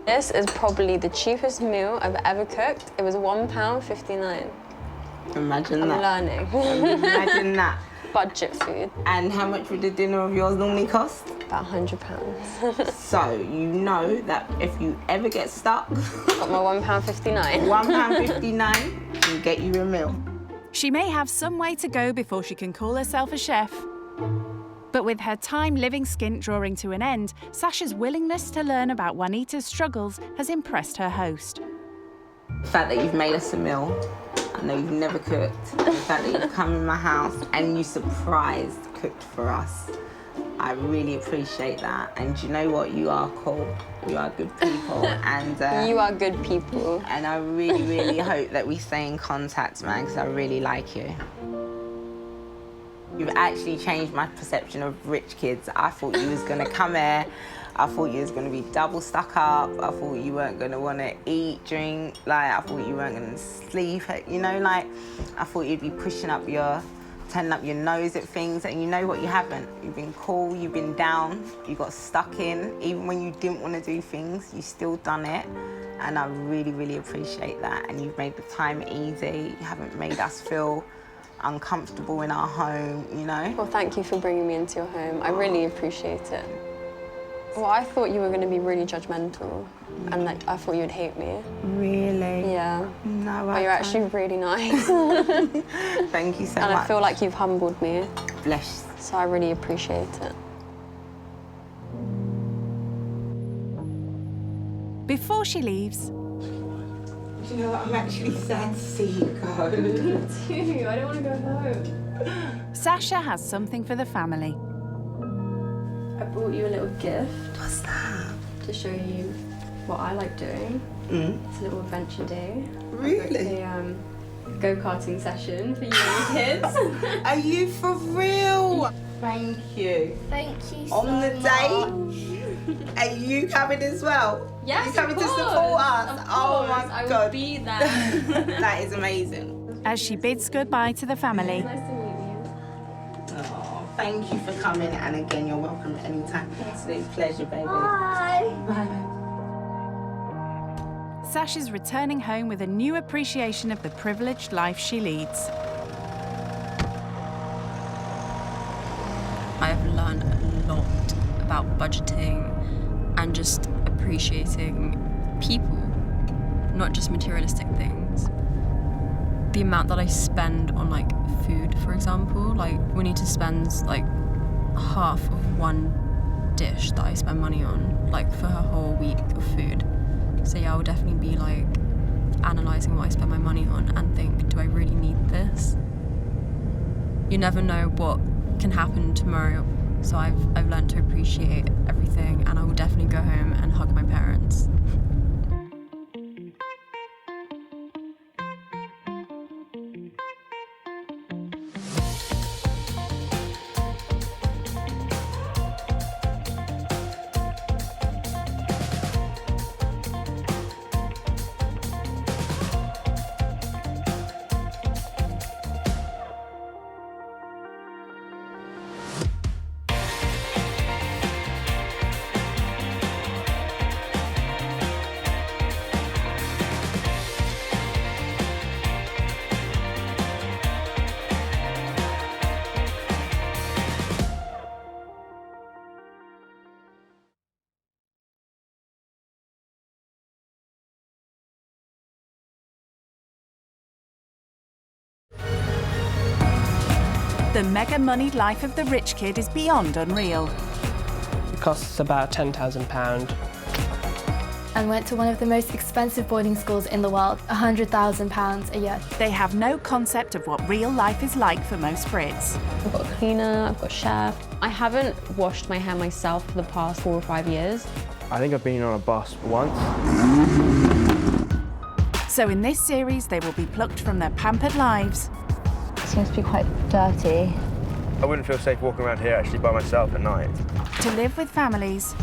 This is probably the cheapest meal I've ever cooked. It was £1.59. Imagine I'm that. learning. Imagine that. Budget food. And how much would the dinner of yours normally cost? About £100. So you know that if you ever get stuck, got my £1.59. £1.59 can get you a meal. She may have some way to go before she can call herself a chef. But with her time living skint drawing to an end, Sasha's willingness to learn about Juanita's struggles has impressed her host. The fact that you've made us a meal, I know you've never cooked. The fact that you've come in my house and you surprised cooked for us. I really appreciate that. And you know what? You are cool. You are good people. And you are good people. And I really, really hope that we stay in contact, man, because I really like you. You've actually changed my perception of rich kids. I thought you was gonna come here. I thought you was gonna be double stuck up. I thought you weren't gonna wanna eat, drink. Like, I thought you weren't gonna sleep. You know, like, I thought you'd be turning up your nose at things, and you know what, you haven't. You've been cool, you've been down, you got stuck in. Even when you didn't wanna do things, you still done it. And I really, really appreciate that. And you've made the time easy. You haven't made us feel uncomfortable in our home, you know? Well, thank you for bringing me into your home. I really appreciate it. Well, I thought you were going to be really judgmental, and like, I thought you'd hate me. Really? Yeah. No, but you're actually really nice. Thank you so much. And I feel like you've humbled me. Bless. So I really appreciate it. Before she leaves... Do you know what? I'm actually sad to see you go. Me too. I don't want to go home. Sasha has something for the family. I brought you a little gift. What's that? To show you what I like doing. It's a little adventure day. Really? A go-karting session for you and your kids. Are you for real? Thank you. Thank you so On the much. day, are you coming as well? Yes, you coming of to course. support us? Of Oh course, my I will God. be there. That is amazing. As she bids goodbye to the family. Nice to meet you. Oh, thank you for coming, and again, you're welcome anytime. It's a pleasure, baby. Bye. Bye. Sasha's returning home with a new appreciation of the privileged life she leads. I've learned a lot about budgeting and just appreciating people, not just materialistic things. The amount that I spend on like food, for example, like we need to spend like half of one dish that I spend money on, like for her whole week of food. So yeah, I will definitely be like analysing what I spend my money on and think, do I really need this? You never know what can happen tomorrow. So I've learned to appreciate everything, and I will definitely go home and hug my parents. The mega-moneyed life of the rich kid is beyond unreal. It costs about £10,000. And went to one of the most expensive boarding schools in the world, £100,000 a year. They have no concept of what real life is like for most Brits. I've got a cleaner, I've got a chef. I haven't washed my hair myself for the past 4 or 5 years. I think I've been on a bus once. So in this series, they will be plucked from their pampered lives. It seems to be quite dirty. I wouldn't feel safe walking around here actually by myself at night. To live with families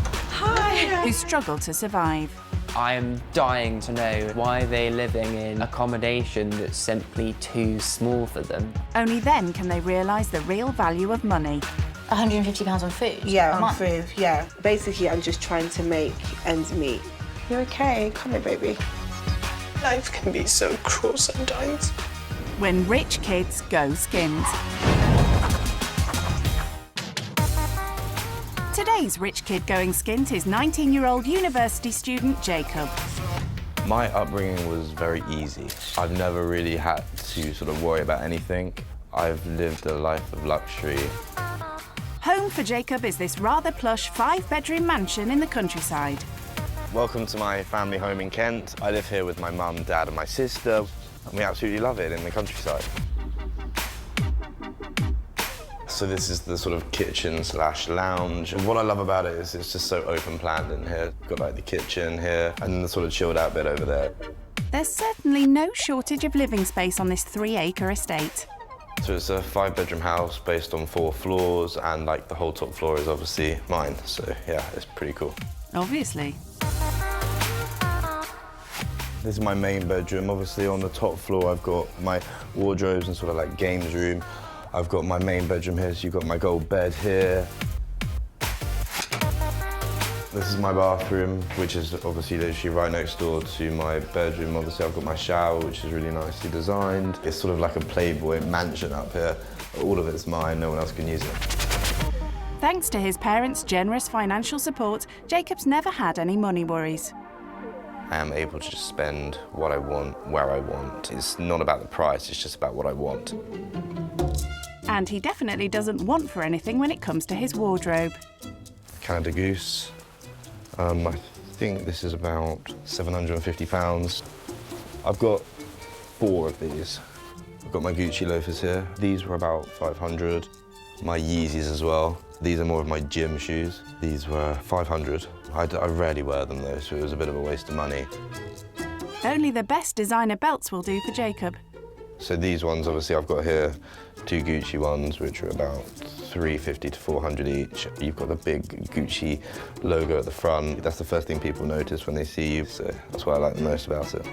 who struggle to survive. I am dying to know why they're living in accommodation that's simply too small for them. Only then can they realise the real value of money. £150 on food? Yeah, a on month? food, yeah. Basically, I'm just trying to make ends meet. You're okay, come here, baby. Life can be so cruel sometimes. When rich kids go skint. Today's rich kid going skint is 19-year-old university student Jacob. My upbringing was very easy. I've never really had to sort of worry about anything. I've lived a life of luxury. Home for Jacob is this rather plush 5-bedroom mansion in the countryside. Welcome to my family home in Kent. I live here with my mum, dad and my sister, and we absolutely love it in the countryside. So this is the sort of kitchen / lounge. And what I love about it is it's just so open planned in here. Got like the kitchen here and then the sort of chilled out bit over there. There's certainly no shortage of living space on this 3-acre estate. So it's a 5-bedroom house based on 4 floors, and like the whole top floor is obviously mine. So yeah, it's pretty cool. Obviously. This is my main bedroom. Obviously on the top floor I've got my wardrobes and sort of like games room. I've got my main bedroom here, so you've got my gold bed here. This is my bathroom, which is obviously literally right next door to my bedroom. Obviously I've got my shower, which is really nicely designed. It's sort of like a Playboy mansion up here. All of it's mine, no one else can use it. Thanks to his parents' generous financial support, Jacob's never had any money worries. I am able to just spend what I want, where I want. It's not about the price, it's just about what I want. And he definitely doesn't want for anything when it comes to his wardrobe. Canada Goose. I think this is about £750. I've got 4 of these. I've got my Gucci loafers here. These were about 500. My Yeezys as well. These are more of my gym shoes. These were 500. I rarely wear them though, so it was a bit of a waste of money. Only the best designer belts will do for Jacob. So these ones, obviously, I've got here 2 Gucci ones, which are about 350 to 400 each. You've got the big Gucci logo at the front. That's the first thing people notice when they see you, so that's what I like the most about it.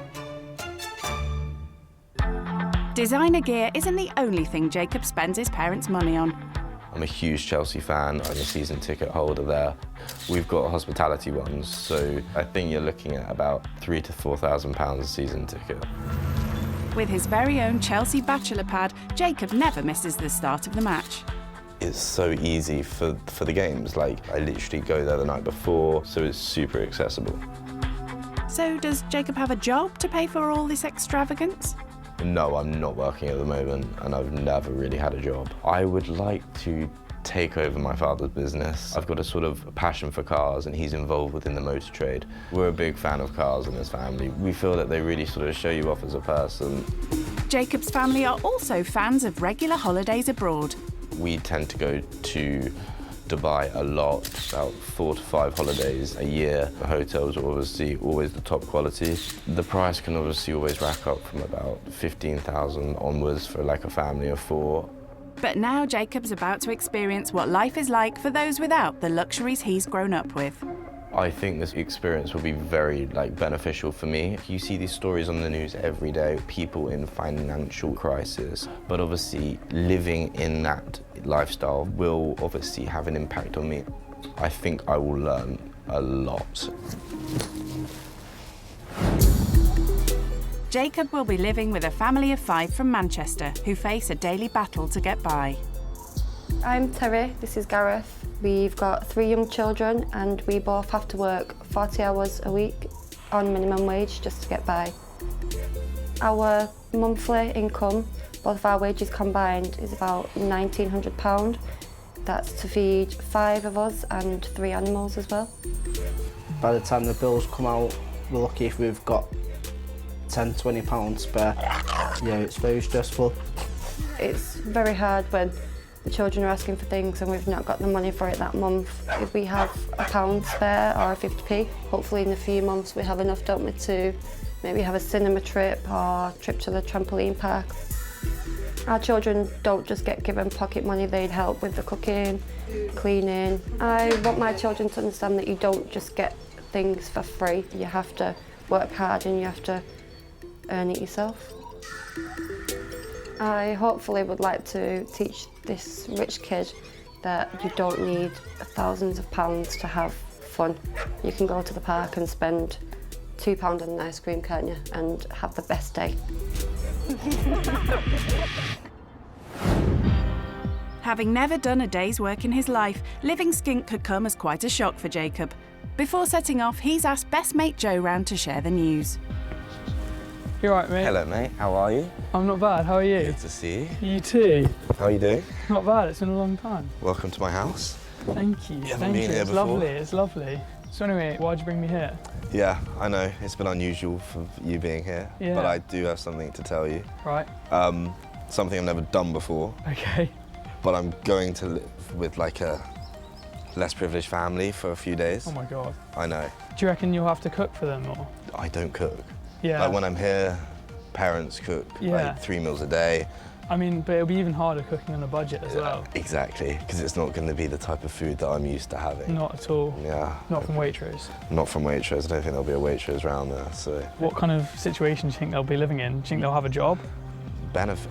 Designer gear isn't the only thing Jacob spends his parents' money on. I'm a huge Chelsea fan. I'm a season ticket holder there. We've got hospitality ones, so I think you're looking at about £3,000 to £4,000 a season ticket. With his very own Chelsea bachelor pad, Jacob never misses the start of the match. It's so easy for the games. Like, I literally go there the night before, so it's super accessible. So does Jacob have a job to pay for all this extravagance? No, I'm not working at the moment, and I've never really had a job. I would like to take over my father's business. I've got a sort of passion for cars, and he's involved within the motor trade. We're a big fan of cars in his family. We feel that they really sort of show you off as a person. Jacob's family are also fans of regular holidays abroad. We tend to go to Dubai a lot, about 4 to 5 holidays a year. The hotels are obviously always the top quality. The price can obviously always rack up from about 15,000 onwards for like a family of 4. But now Jacob's about to experience what life is like for those without the luxuries he's grown up with. I think this experience will be very beneficial for me. You see these stories on the news every day, people in financial crisis, but obviously living in that lifestyle will obviously have an impact on me. I think I will learn a lot. Jacob will be living with a family of 5 from Manchester who face a daily battle to get by. I'm Terry, this is Gareth. We've got 3 young children and we both have to work 40 hours a week on minimum wage just to get by. Our monthly income, both of our wages combined, is about £1,900. That's to feed 5 of us and 3 animals as well. By the time the bills come out, we're lucky if we've got £10, £20 spare. Yeah, it's very stressful. It's very hard when the children are asking for things and we've not got the money for it that month. If we have £1 spare or a 50p, hopefully in a few months we have enough, don't we, to maybe have a cinema trip or a trip to the trampoline park. Our children don't just get given pocket money, they'd help with the cooking, cleaning. I want my children to understand that you don't just get things for free. You have to work hard and you have to earn it yourself. I hopefully would like to teach this rich kid that you don't need thousands of pounds to have fun. You can go to the park and spend £2 on an ice cream, can't you, and have the best day. Having never done a day's work in his life, living skint could come as quite a shock for Jacob. Before setting off, he's asked best mate Joe round to share the news. You alright, mate? Hello, mate. How are you? I'm not bad. How are you? Good to see you. You too. How are you doing? Not bad. It's been a long time. Welcome to my house. Thank you. You haven't Thank been you. here It's before? lovely. It's lovely. So anyway, why'd you bring me here? Yeah, I know. It's been unusual for you being here, Yeah. but I do have something to tell you. Right. Something I've never done before. Okay. But I'm going to live with like a less privileged family for a few days. Oh my God. I know. Do you reckon you'll have to cook for them or? I don't cook. Yeah. Like when I'm here, parents cook Yeah. like 3 meals a day. I mean, but it'll be even harder cooking on a budget as well. Exactly, because it's not going to be the type of food that I'm used to having. Not at all. Yeah. Not from Waitrose. Not from Waitrose. I don't think there'll be a Waitrose around there, so. What kind of situation do you think they'll be living in? Do you think they'll have a job?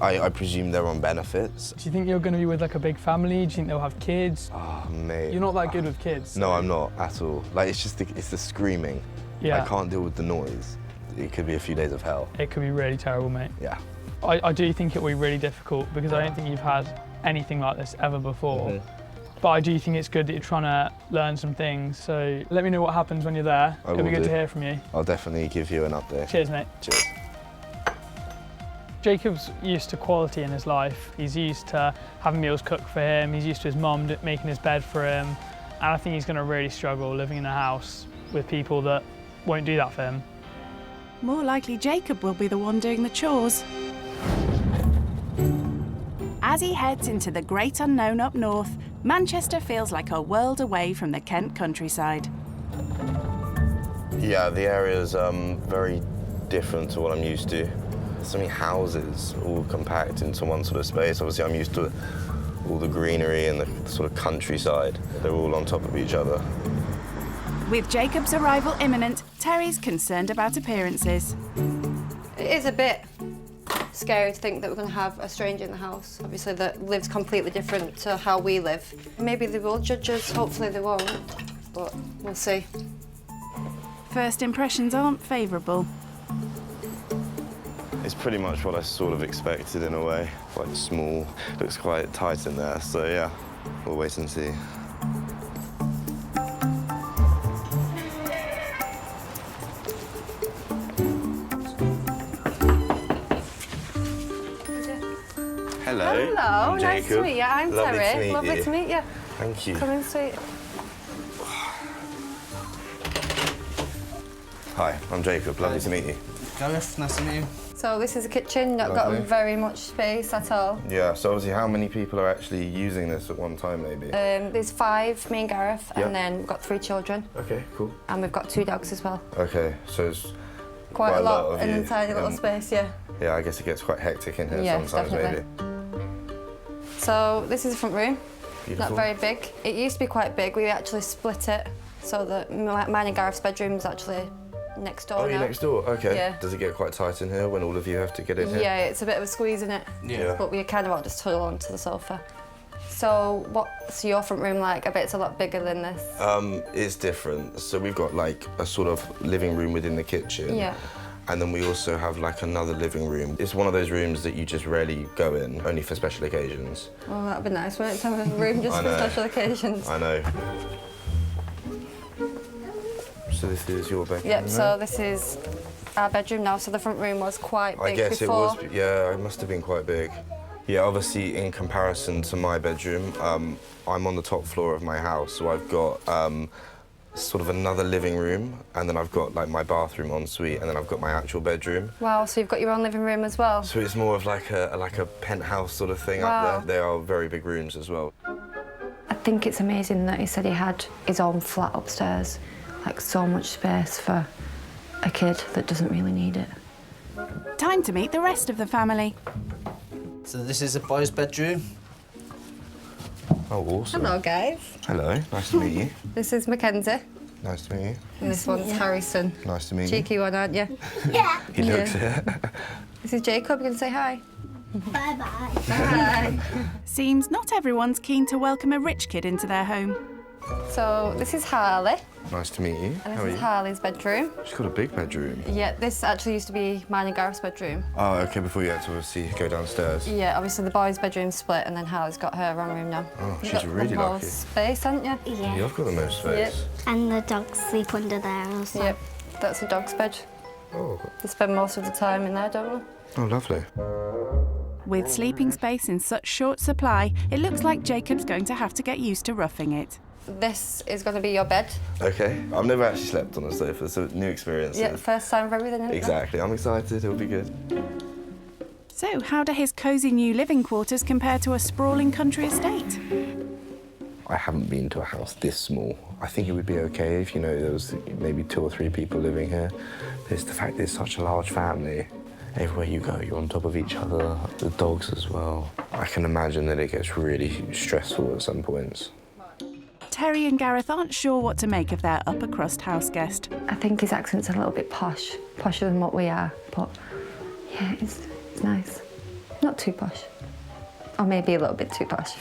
I presume they're on benefits. Do you think you're going to be with like a big family? Do you think they'll have kids? Oh, mate. You're not that good with kids. No, I'm not at all. Like, it's just it's the screaming. Yeah. I can't deal with the noise. It could be a few days of hell. It could be really terrible, mate. Yeah. I do think it will be really difficult because I don't think you've had anything like this ever before. But I do think it's good that you're trying to learn some things. So let me know what happens when you're there. It'll be good to hear from you. I'll definitely give you an update. Cheers, mate. Cheers. Jacob's used to quality in his life. He's used to having meals cooked for him. He's used to his mum making his bed for him. And I think he's going to really struggle living in a house with people that won't do that for him. More likely Jacob will be the one doing the chores. As he heads into the great unknown up north, Manchester feels like a world away from the Kent countryside. Yeah, the area's very different to what I'm used to. So many houses all compact into one sort of space. Obviously, I'm used to all the greenery and the sort of countryside. They're all on top of each other. With Jacob's arrival imminent, Terry's concerned about appearances. It is a bit scary to think that we're going to have a stranger in the house, obviously, that lives completely different to how we live. Maybe they will judge us, hopefully they won't, but we'll see. First impressions aren't favourable. It's pretty much what I sort of expected in a way. Quite small, looks quite tight in there, so yeah, we'll wait and see. Hello. Hello, I'm nice Jacob. to meet you. I'm Lovely Terry. to meet Lovely you. to meet you. Thank you. Come in, sweet. Hi, I'm Jacob. Lovely to meet you. Gareth, nice to meet you. So this is a kitchen, not Lovely. got very much space at all. Yeah, so obviously how many people are actually using this at one time, maybe? There's 5, me and Gareth, Yeah. and then we've got 3 children. Okay, cool. And we've got 2 dogs as well. Okay, so it's Quite a lot of in you. a tiny little space, yeah. Yeah, I guess it gets quite hectic in here Yeah, sometimes, definitely. maybe. So this is the front room. Beautiful. Not very big. It used to be quite big. We actually split it so that mine and Gareth's bedroom's actually next door Oh, now. you're next door? Okay. Yeah. Does it get quite tight in here when all of you have to get in here? Yeah, it's a bit of a squeeze in it. Yeah. But we kind of all just huddle onto the sofa. So what's your front room like? I bet it's a lot bigger than this. It's different. So we've got like a sort of living room within the kitchen. Yeah. And then we also have like another living room. It's one of those rooms that you just rarely go in, only for special occasions. Oh, that'd be nice, wouldn't it? To have a room just I for know. special occasions. I know. So this is your bedroom? Yep, right? so this is our bedroom now. So the front room was quite big I guess before. it was, yeah, it must have been quite big. Yeah, obviously in comparison to my bedroom, I'm on the top floor of my house, so I've got sort of another living room, and then I've got like my bathroom ensuite, and then I've got my actual bedroom. Wow, so you've got your own living room as well? So it's more of like a penthouse sort of thing Wow. up there. They are very big rooms as well. I think it's amazing that he said he had his own flat upstairs. Like so much space for a kid that doesn't really need it. Time to meet the rest of the family. So this is the boys' bedroom. Oh, awesome. Hello, guys. Hello, nice to meet you. This is Mackenzie. Nice to meet you. And this one's Harrison. Nice to meet you. Cheeky one, aren't you? Yeah. He looks it. This is Jacob. You can say hi. Bye-bye. Bye. Seems not everyone's keen to welcome a rich kid into their home. So this is Harley. Nice to meet you. And How are this is you? Harley's bedroom. She's got a big bedroom. Yeah, this actually used to be mine and Gareth's bedroom. Oh, OK, before you had to obviously go downstairs. Yeah, obviously the boys' bedroom split and then Harley's got her own room now. Oh, You've she's got really the most lucky. space, haven't you? Yeah. You've got the most space. Yep. And the dogs sleep under there also. Yep, that's the dog's bed. Oh. They spend most of the time in there, don't they? Oh, lovely. With sleeping space in such short supply, it looks like Jacob's going to have to get used to roughing it. This is going to be your bed. OK. I've never actually slept on a sofa, so new experience. Yeah, first time for everything, isn't it? Exactly. I'm excited. It'll be good. So, how do his cosy new living quarters compare to a sprawling country estate? I haven't been to a house this small. I think it would be OK if, you know, there was maybe 2 or 3 people living here. But it's the fact that it's such a large family. Everywhere you go, you're on top of each other, the dogs as well. I can imagine that it gets really stressful at some points. Terry and Gareth aren't sure what to make of their upper crust house guest. I think his accent's a little bit posher than what we are, but yeah, it's nice. Not too posh. Or maybe a little bit too posh.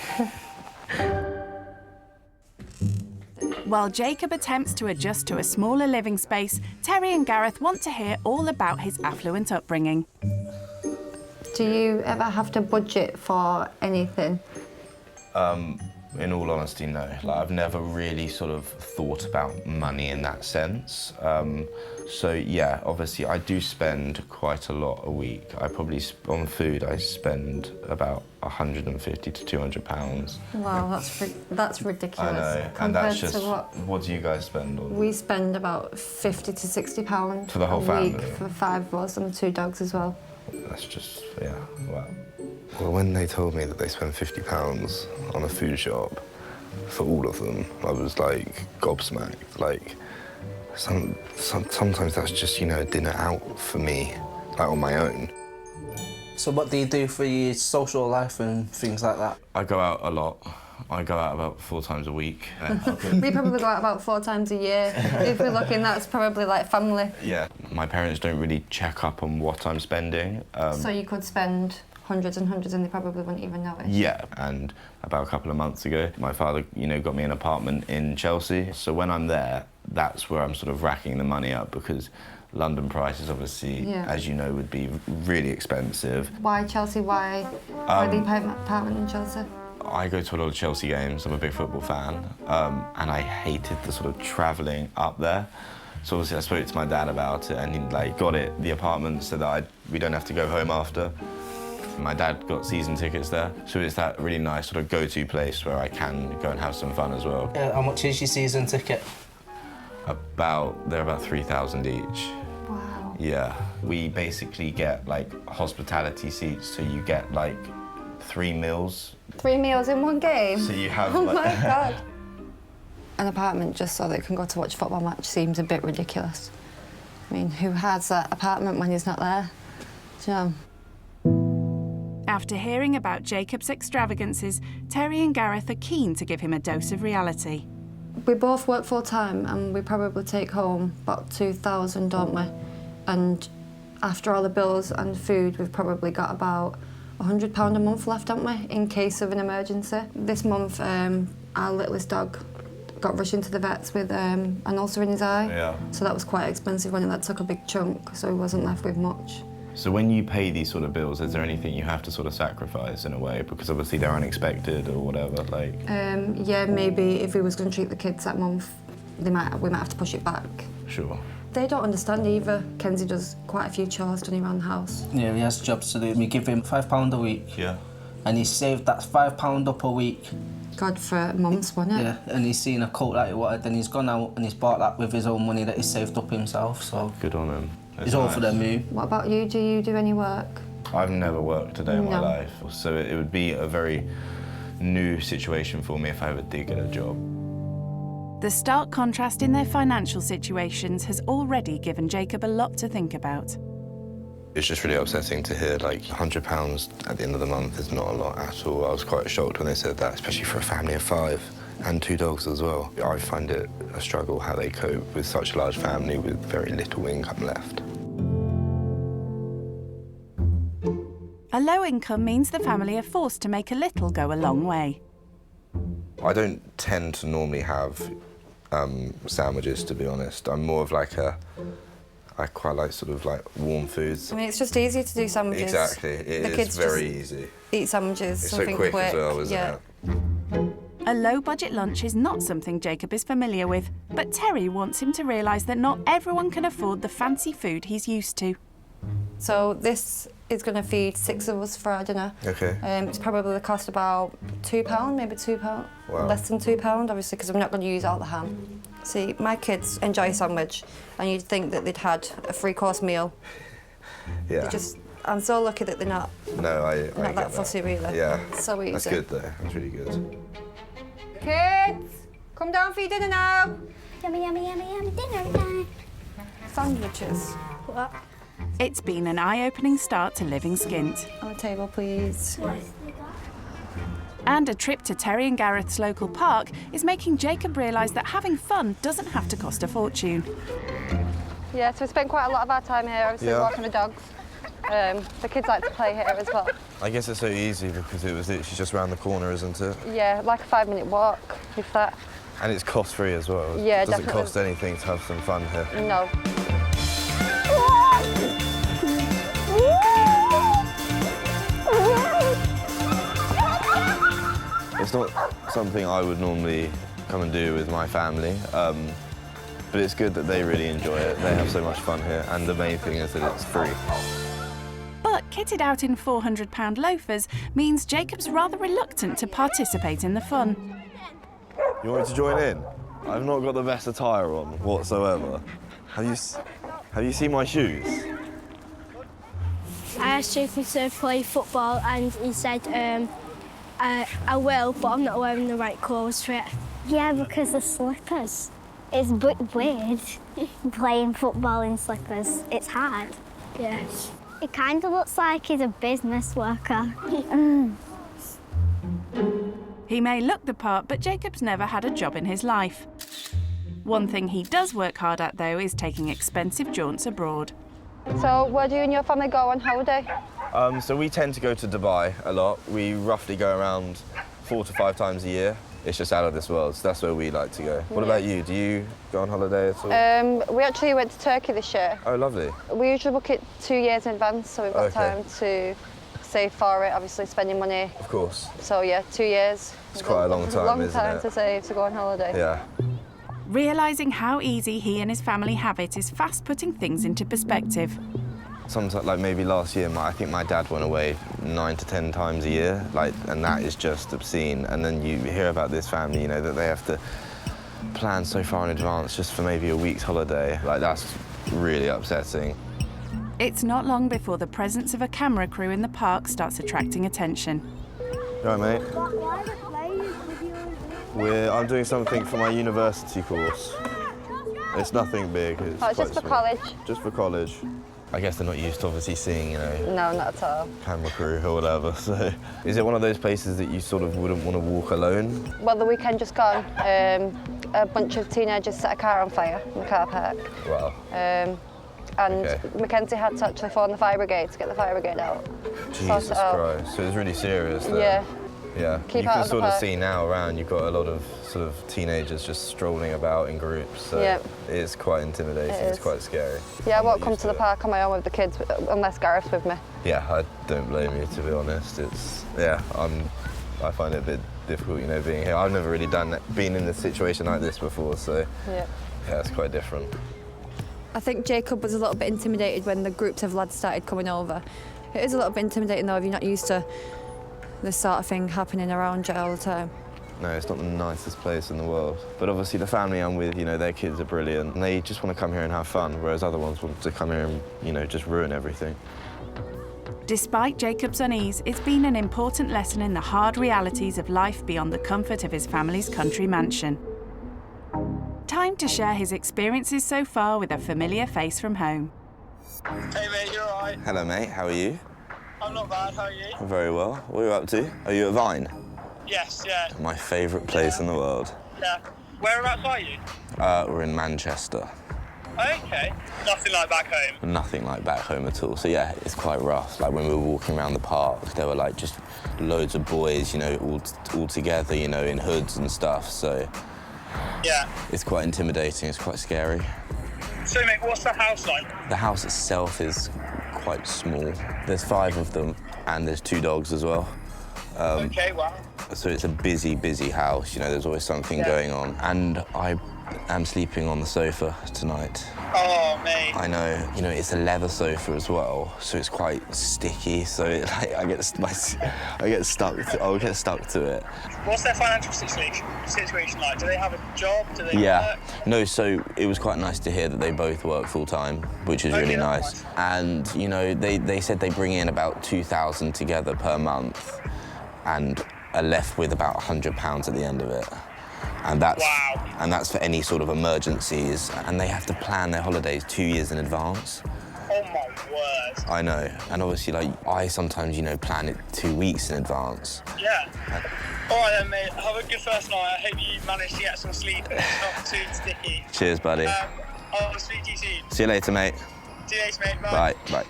While Jacob attempts to adjust to a smaller living space, Terry and Gareth want to hear all about his affluent upbringing. Do you ever have to budget for anything? In all honesty, no. Like, I've never really sort of thought about money in that sense. So yeah, obviously I do spend quite a lot a week. I probably, on food, I spend about 150 to 200 pounds. Wow, that's ridiculous. I know, Compared and that's just, to what do you guys spend on? we spend about 50 to 60 pounds For the whole a week family? for 5 of us and 2 dogs as well. That's just, yeah, wow. Well, when they told me that they spent £50 on a food shop for all of them, I was like gobsmacked. Like, sometimes that's just, you know, a dinner out for me, like on my own. So what do you do for your social life and things like that? I go out a lot. I go out about 4 times a week. We probably go out about 4 times a year. If we're looking, that's probably like family. Yeah, my parents don't really check up on what I'm spending. So you could spend hundreds and hundreds and they probably wouldn't even know it. Yeah, and about a couple of months ago, my father, you know, got me an apartment in Chelsea. So when I'm there, that's where I'm sort of racking the money up because London prices, obviously, Yeah. as you know, would be really expensive. Why Chelsea? Why the apartment in Chelsea? I go to a lot of Chelsea games. I'm a big football fan, and I hated the sort of travelling up there. So obviously I spoke to my dad about it, and he like got the apartment so that we don't have to go home after. My dad got season tickets there, so it's that really nice sort of go-to place where I can go and have some fun as well. How much is your season ticket? They're about 3,000 each. Wow. Yeah, we basically get like hospitality seats, so you get like 3 meals. 3 meals in one game? So you have oh like... my God. An apartment just so they can go to watch a football match seems a bit ridiculous. I mean, who has that apartment when he's not there? Do you know? After hearing about Jacob's extravagances, Terry and Gareth are keen to give him a dose of reality. We both work full-time and we probably take home about 2,000, don't we? And after all the bills and food, we've probably got about £100 a month left, haven't we, in case of an emergency. This month, our littlest dog got rushed into the vets with an ulcer in his eye. Yeah. So that was quite expensive when that took a big chunk, so he wasn't left with much. So when you pay these sort of bills, is there anything you have to sort of sacrifice in a way? Because obviously they're unexpected or whatever, like... Yeah, maybe if we was going to treat the kids that month, we might have to push it back. Sure. They don't understand either. Kenzie does quite a few chores, doesn't he, around the house? Yeah, he has jobs to do. We give him £5 a week. Yeah. And he saved that £5 up a week. God, for months, wasn't it? Yeah, and he's seen a coat that he wanted, then he's gone out and he's bought that with his own money that he's saved up himself, so... Good on him. It's all for the move. What about you? Do you do any work? I've never worked a day in my No. life, so it would be a very new situation for me if I ever did get a job. The stark contrast in their financial situations has already given Jacob a lot to think about. It's just really upsetting to hear, like, £100 at the end of the month is not a lot at all. I was quite shocked when they said that, especially for a family of 5 and 2 dogs as well. I find it a struggle how they cope with such a large family with very little income left. A low income means the family are forced to make a little go a long way. I don't tend to normally have sandwiches, to be honest. I'm more of like I quite like sort of like warm foods. I mean, it's just easier to do sandwiches. Exactly, it is very easy. Eat sandwiches, It's so something quick as well, isn't it? A low-budget lunch is not something Jacob is familiar with, but Terry wants him to realise that not everyone can afford the fancy food he's used to. So this is going to feed 6 of us for our dinner. Okay. It's probably cost about £2, maybe £2. Wow. Less than £2, obviously, because I'm not going to use all the ham. See, my kids enjoy a sandwich, and you'd think that they'd had a 3-course meal. Yeah. I'm so lucky that they're not. No, I not get that fussy, really. Yeah. So easy. That's good though. That's really good. Kids, come down for your dinner now. Yummy, yummy, yummy, yummy, dinner time. Sandwiches. What? It's been an eye-opening start to living skint. On the table, please. And a trip to Terry and Gareth's local park is making Jacob realise that having fun doesn't have to cost a fortune. Yeah, so we spent quite a lot of our time here, obviously walking the dogs. The kids like to play here as well. I guess it's so easy because it was literally just around the corner, isn't it? Yeah, like a 5-minute walk, if that. And it's cost-free as well. Yeah, It doesn't definitely. cost anything to have some fun here. No. It's not something I would normally come and do with my family, but it's good that they really enjoy it. They have so much fun here, and the main thing is that it's free. But kitted out in £400 loafers means Jacob's rather reluctant to participate in the fun. You want me to join in? I've not got the best attire on whatsoever. Have you seen my shoes? I asked Jacob to play football and he said, I will, but I'm not wearing the right clothes for it. Yeah, because the slippers. It's a bit weird playing football in slippers. It's hard. Yeah. It kind of looks like he's a business worker. He may look the part, but Jacob's never had a job in his life. One thing he does work hard at, though, is taking expensive jaunts abroad. So where do you and your family go on holiday? So we tend to go to Dubai a lot. We roughly go around 4 to 5 times a year. It's just out of this world, so that's where we like to go. What about you? Do you go on holiday at all? We actually went to Turkey this year. Oh, lovely. We usually book it 2 years in advance, so we've got time to save for it, obviously spending money. Of course. So yeah, 2 years. It's quite a long time, isn't it? To save to go on holiday. Yeah. Realising how easy he and his family have it is fast putting things into perspective. Sometimes, like maybe last year, I think my dad went away 9 to 10 times a year, and that is just obscene. And then you hear about this family, you know, that they have to plan so far in advance just for maybe a week's holiday. Like, that's really upsetting. It's not long before the presence of a camera crew in the park starts attracting attention. Right, mate? I'm doing something for my university course. It's nothing big. It's Oh, it's just for college? Just for college. I guess they're not used to obviously seeing, you know, No, not at all. camera crew or whatever. So, is it one of those places that you sort of wouldn't want to walk alone? Well, the weekend just gone, a bunch of teenagers set a car on fire in the car park. Wow. And Mackenzie had to actually phone the fire brigade to get the fire brigade out. Jesus Christ. So it's really serious there. Yeah. Yeah. Keep you out can of the sort of park. see now around, you've got a lot of sort of teenagers just strolling about in groups. So Yep. it is quite intimidating. It It's is. quite scary. Yeah, I I'm won't not come used to the it. park on my own with the kids unless Gareth's with me. Yeah, I don't blame you, to be honest. I find it a bit difficult, you know, being here. I've never really been in a situation like this before, so Yeah. yeah, it's quite different. I think Jacob was a little bit intimidated when the groups of lads started coming over. It is a little bit intimidating though if you're not used to this sort of thing happening around you all the time. No, it's not the nicest place in the world. But obviously the family I'm with, you know, their kids are brilliant and they just want to come here and have fun, whereas other ones want to come here and, you know, just ruin everything. Despite Jacob's unease, it's been an important lesson in the hard realities of life beyond the comfort of his family's country mansion. Time to share his experiences so far with a familiar face from home. Hey mate, you alright? Hello, mate. How are you? I'm not bad, how are you? Very well. What are you up to? Are you at Vine? Yes, yeah. My favourite place in the world. Yeah. Whereabouts are you? We're in Manchester. Okay. Nothing like back home? Nothing like back home at all. So yeah, it's quite rough. Like when we were walking around the park, there were like just loads of boys, you know, all together, you know, in hoods and stuff. So yeah, it's quite intimidating. It's quite scary. So mate, what's the house like? The house itself is quite small. There's 5 of them, and there's 2 dogs as well. Okay, wow. So it's a busy, busy house. You know, there's always something going on. And I am sleeping on the sofa tonight. Oh, mate. I know. You know, it's a leather sofa as well, so it's quite sticky. So I'll get stuck to it. What's their financial situation like? Do they have a job? Do they work? No, so it was quite nice to hear that they both work full-time, which is really nice. And, you know, they said they bring in about 2,000 together per month and are left with about £100 at the end of it. And that's for any sort of emergencies. And they have to plan their holidays 2 years in advance. Oh, my word. I know. And obviously, like, I sometimes, you know, plan it 2 weeks in advance. Yeah. All right then, mate. Have a good first night. I hope you manage to get some sleep and it's not too sticky. Cheers, buddy. I'll speak to you soon. See you later, mate. See you later, mate. Bye. Bye.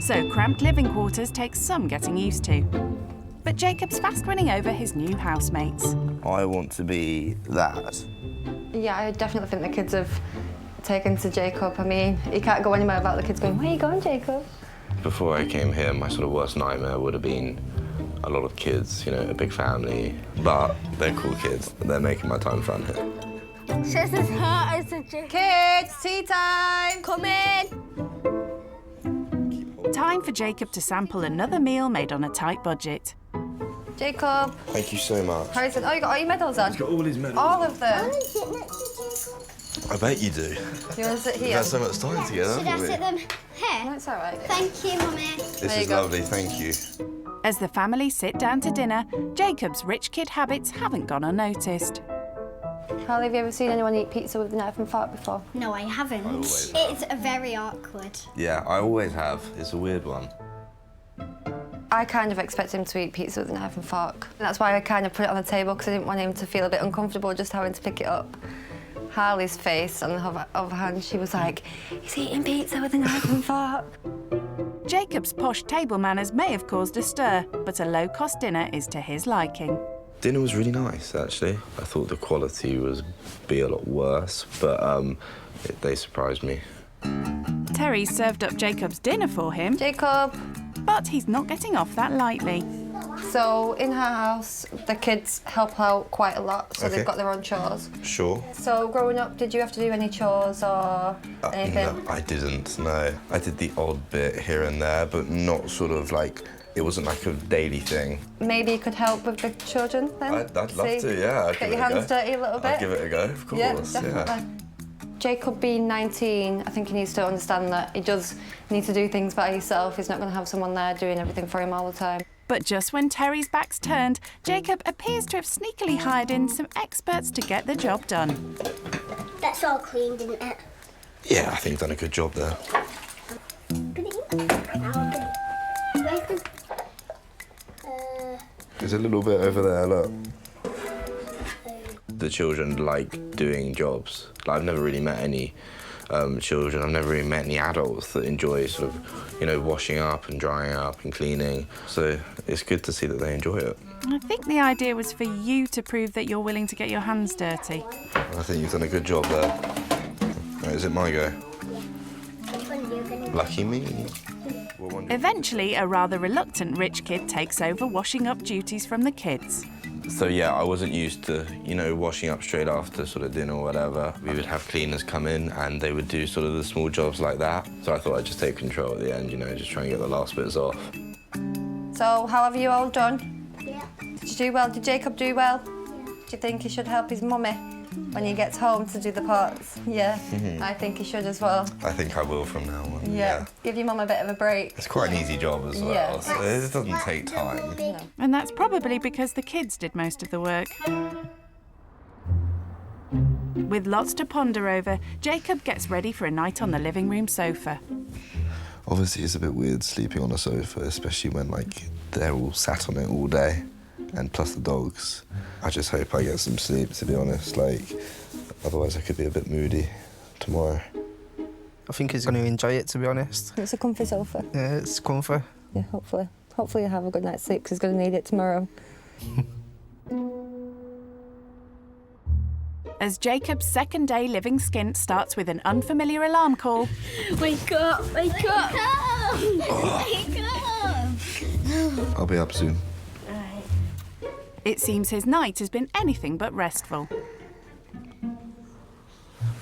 So cramped living quarters takes some getting used to. But Jacob's fast winning over his new housemates. I want to be that. Yeah, I definitely think the kids have taken to Jacob. I mean, he can't go anywhere without the kids going, where are you going, Jacob? Before I came here, my sort of worst nightmare would have been a lot of kids, you know, a big family. But they're cool kids. They're making my time fun here. She's as hot as a chicken. Kids, tea time! Come in! Time for Jacob to sample another meal made on a tight budget. Jacob. Thank you so much. Harrison, oh, you got all your medals on? He's got all his medals. All of them? I bet you do. You want to sit here? We've had so much time together, Should I haven't we? sit them here? That's all right. Thank you, Mummy. This is lovely, thank you. As the family sit down to dinner, Jacob's rich kid habits haven't gone unnoticed. Harley, have you ever seen anyone eat pizza with a knife and fork before? No, I haven't. I always It's very awkward. Yeah, I always have. It's a weird one. I kind of expect him to eat pizza with a knife and fork. That's why I kind of put it on the table, because I didn't want him to feel a bit uncomfortable just having to pick it up. Harley's face, on the other hand, she was like, he's eating pizza with a knife and fork. Jacob's posh table manners may have caused a stir, but a low-cost dinner is to his liking. Dinner was really nice, actually. I thought the quality was be a lot worse, but they surprised me. Terry served up Jacob's dinner for him. Jacob! But he's not getting off that lightly. So, in her house, the kids help out quite a lot, so they've got their own chores. Sure. So, growing up, did you have to do any chores or anything? No, I didn't, no. I did the odd bit here and there, but not sort of like, it wasn't like a daily thing. Maybe you could help with the children then? I'd love to, yeah. Get your hands dirty a little bit? I'd give it a go, of course. Yeah, definitely. Jacob being 19, I think he needs to understand that he does need to do things by himself. He's not going to have someone there doing everything for him all the time. But just when Terry's back's turned, Jacob appears to have sneakily hired in some experts to get the job done. That's all clean, didn't it? Yeah, I think you've done a good job there. There's a little bit over there, look. The children like doing jobs. Like, I've never really met any children. I've never really met any adults that enjoy sort of, you know, washing up and drying up and cleaning. So it's good to see that they enjoy it. I think the idea was for you to prove that you're willing to get your hands dirty. I think you've done a good job there. Right, is it my go? Lucky me. Eventually, a rather reluctant rich kid takes over washing up duties from the kids. So yeah, I wasn't used to, you know, washing up straight after sort of dinner or whatever. We would have cleaners come in and they would do sort of the small jobs like that. So I thought I'd just take control at the end, you know, just try and get the last bits off. So, how have you all done? Yeah. Did you do well? Did Jacob do well? Yeah. Do you think he should help his mummy when he gets home to do the pots? Yeah, I think he should as well. I think I will from now on, Yeah. Give your mum a bit of a break. It's quite an easy job as well, Yeah. so it doesn't take time. No. And that's probably because the kids did most of the work. With lots to ponder over, Jacob gets ready for a night on the living room sofa. Obviously, it's a bit weird sleeping on a sofa, especially when, like, they're all sat on it all day, and plus the dogs. I just hope I get some sleep, to be honest. Like, Otherwise I could be a bit moody tomorrow. I think he's going to enjoy it, to be honest. It's a comfy sofa. Yeah, it's comfy. Yeah, hopefully. Hopefully you'll have a good night's sleep, because he's going to need it tomorrow. As Jacob's second day living skint starts with an unfamiliar alarm call. Wake up! Wake up! Wake up! I'll be up soon. It seems his night has been anything but restful.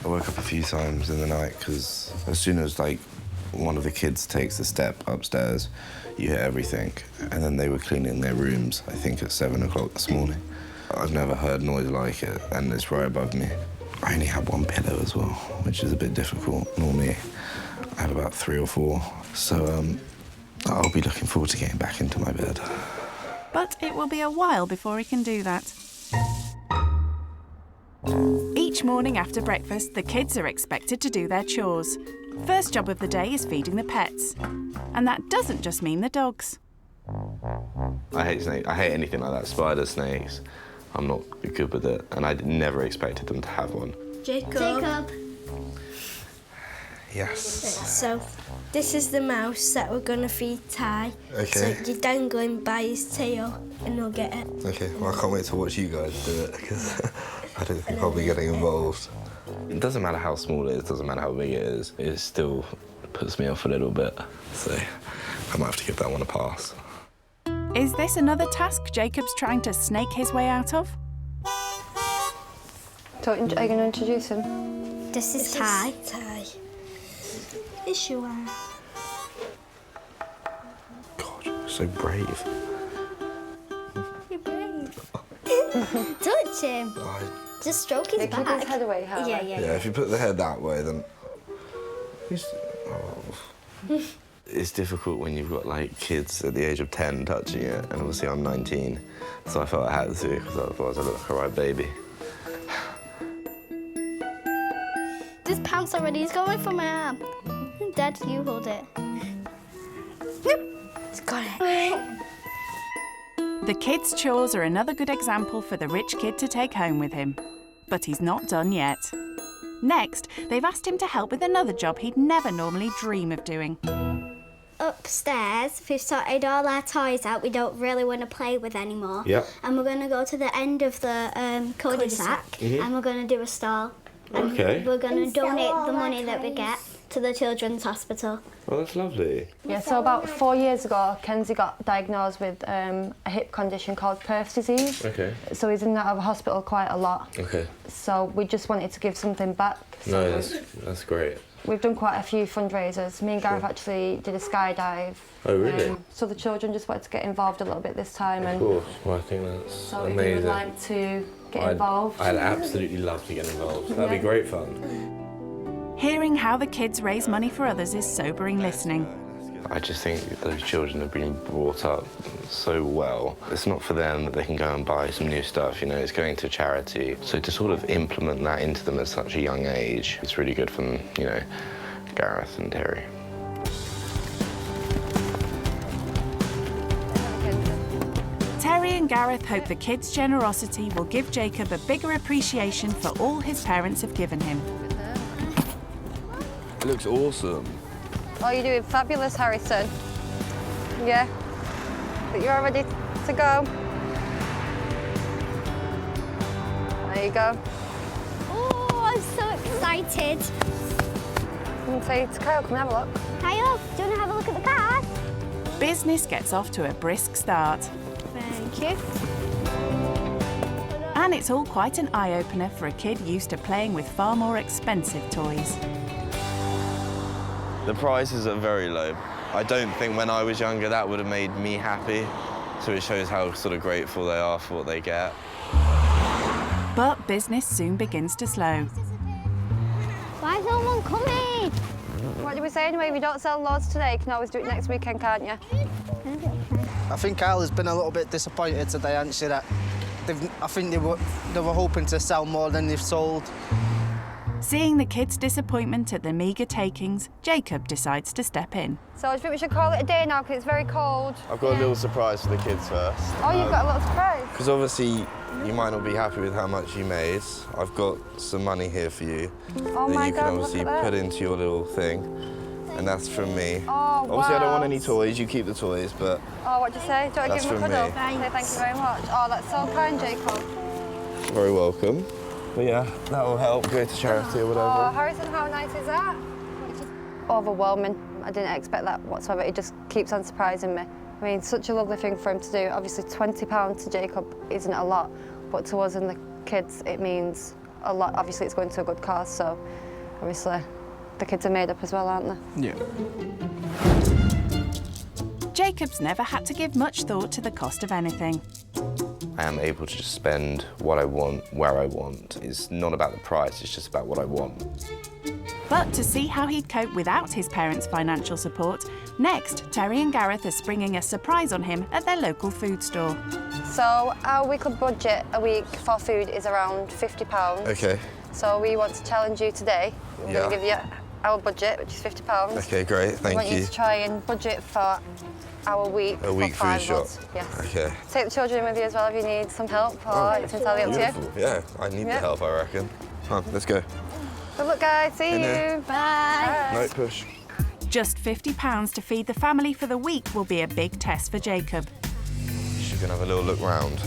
I woke up a few times in the night because as soon as like one of the kids takes a step upstairs, you hear everything. And then they were cleaning their rooms, I think at 7 o'clock this morning. I've never heard noise like it, and it's right above me. I only have one pillow as well, which is a bit difficult. Normally, I have about 3 or 4. So I'll be looking forward to getting back into my bed. But it will be a while before he can do that. Each morning after breakfast, the kids are expected to do their chores. First job of the day is feeding the pets. And that doesn't just mean the dogs. I hate snakes. I hate anything like that. Spiders, snakes. I'm not good with it, and I never expected them to have one. Jacob. Yes. So, this is the mouse that we're going to feed Ty. Okay. So you dangle him by his tail and he'll get it. Okay, well, I can't wait to watch you guys do it, because I don't think I'll be getting involved. It doesn't matter how small it is, doesn't matter how big it still puts me off a little bit. So I might have to give that one a pass. Is this another task Jacob's trying to snake his way out of? So, are you going to introduce him? This is Ty. Ty. Yes, you are. God, you're so brave. You're brave. Touch him. Just stroke his back. Keep his head away, Harry. Yeah. Yeah, if you put the head that way, then... It's difficult when you've got, like, kids at the age of 10 touching it, and obviously I'm 19, so I felt I had to, because otherwise I look like a right baby. This pants already is going for my arm. Dad, you hold it. It's got it. The kids' chores are another good example for the rich kid to take home with him. But he's not done yet. Next, they've asked him to help with another job he'd never normally dream of doing. Upstairs, we've sorted all our toys out we don't really want to play with anymore. Yep. And we're going to go to the end of the cul-de-sac and we're going to do a stall. And Okay. we're going to donate the money that we get to the Children's Hospital. Well, that's lovely. Yeah, so about 4 years ago, Kenzie got diagnosed with a hip condition called Perth disease. Okay. So he's in and out of hospital quite a lot. Okay. So we just wanted to give something back. No, that's great. We've done quite a few fundraisers. Me and Gareth actually did a skydive. Oh, really? So the children just wanted to get involved a little bit this time. Of course. Well, I think that's So amazing. if you would like to get involved. I'd absolutely love to get involved. That'd be great fun. Hearing how the kids raise money for others is sobering listening. I just think those children have been brought up so well. It's not for them that they can go and buy some new stuff, you know, it's going to charity. So to sort of implement that into them at such a young age, it's really good from, you know, Gareth and Terry. Terry and Gareth hope the kids' generosity will give Jacob a bigger appreciation for all his parents have given him. It looks awesome. Oh, you're doing fabulous, Harrison. Yeah. But you're all ready to go. There you go. Oh, I'm so excited. And say to Kyle, come and have a look. Kyle, do you want to have a look at the car? Business gets off to a brisk start. Thank you. And it's all quite an eye-opener for a kid used to playing with far more expensive toys. The prices are very low. I don't think when I was younger that would have made me happy. So it shows how sort of grateful they are for what they get. But business soon begins to slow. Why is no one coming? What do we say anyway? If you don't sell loads today, you can always do it next weekend, can't you? I think Kyle has been a little bit disappointed today, hasn't she? That I think they were hoping to sell more than they've sold. Seeing the kids' disappointment at the meagre takings, Jacob decides to step in. So I think we should call it a day now because it's very cold. I've got a little surprise for the kids first. Oh, you've got a little surprise? Because obviously You might not be happy with how much you made. I've got some money here for you Oh that my you can God, obviously look at put that. into your little thing. And that's from me. Oh, Obviously, I don't want wow. any toys. You keep the toys, but Oh, what'd you say? Do you want to That's give him a from cuddle? me. Say thank you very much. Oh, that's so kind, Jacob. very welcome. But yeah, that will help. Go to charity or Oh, whatever. Harrison, how nice is that? It's just overwhelming. I didn't expect that whatsoever. It just keeps on surprising me. I mean, such a lovely thing for him to do. Obviously, £20 to Jacob isn't a lot, but to us and the kids, it means a lot. Obviously, it's going to a good cause, so obviously the kids are made up as well, aren't they? Yeah. Jacob's never had to give much thought to the cost of anything. I am able to just spend what I want, where I want. It's not about the price, it's just about what I want. But to see how he'd cope without his parents' financial support, next, Terry and Gareth are springing a surprise on him at their local food store. So our weekly budget a week for food is around £50. Okay. So we want to challenge you today. We're Yeah. going to give you our budget, which is £50. Okay, great, We thank want you you. to try and budget for our week. A week for food shop. £5. Yes. Okay. Take the children with you as well if you need some help, or it's entirely up to you. Beautiful. Yeah, I need the Yeah. help, I reckon. Come on, let's go. Good luck, guys. See In you. there. Bye. No push. Just £50 to feed the family for the week will be a big test for Jacob. She's gonna have a little look round.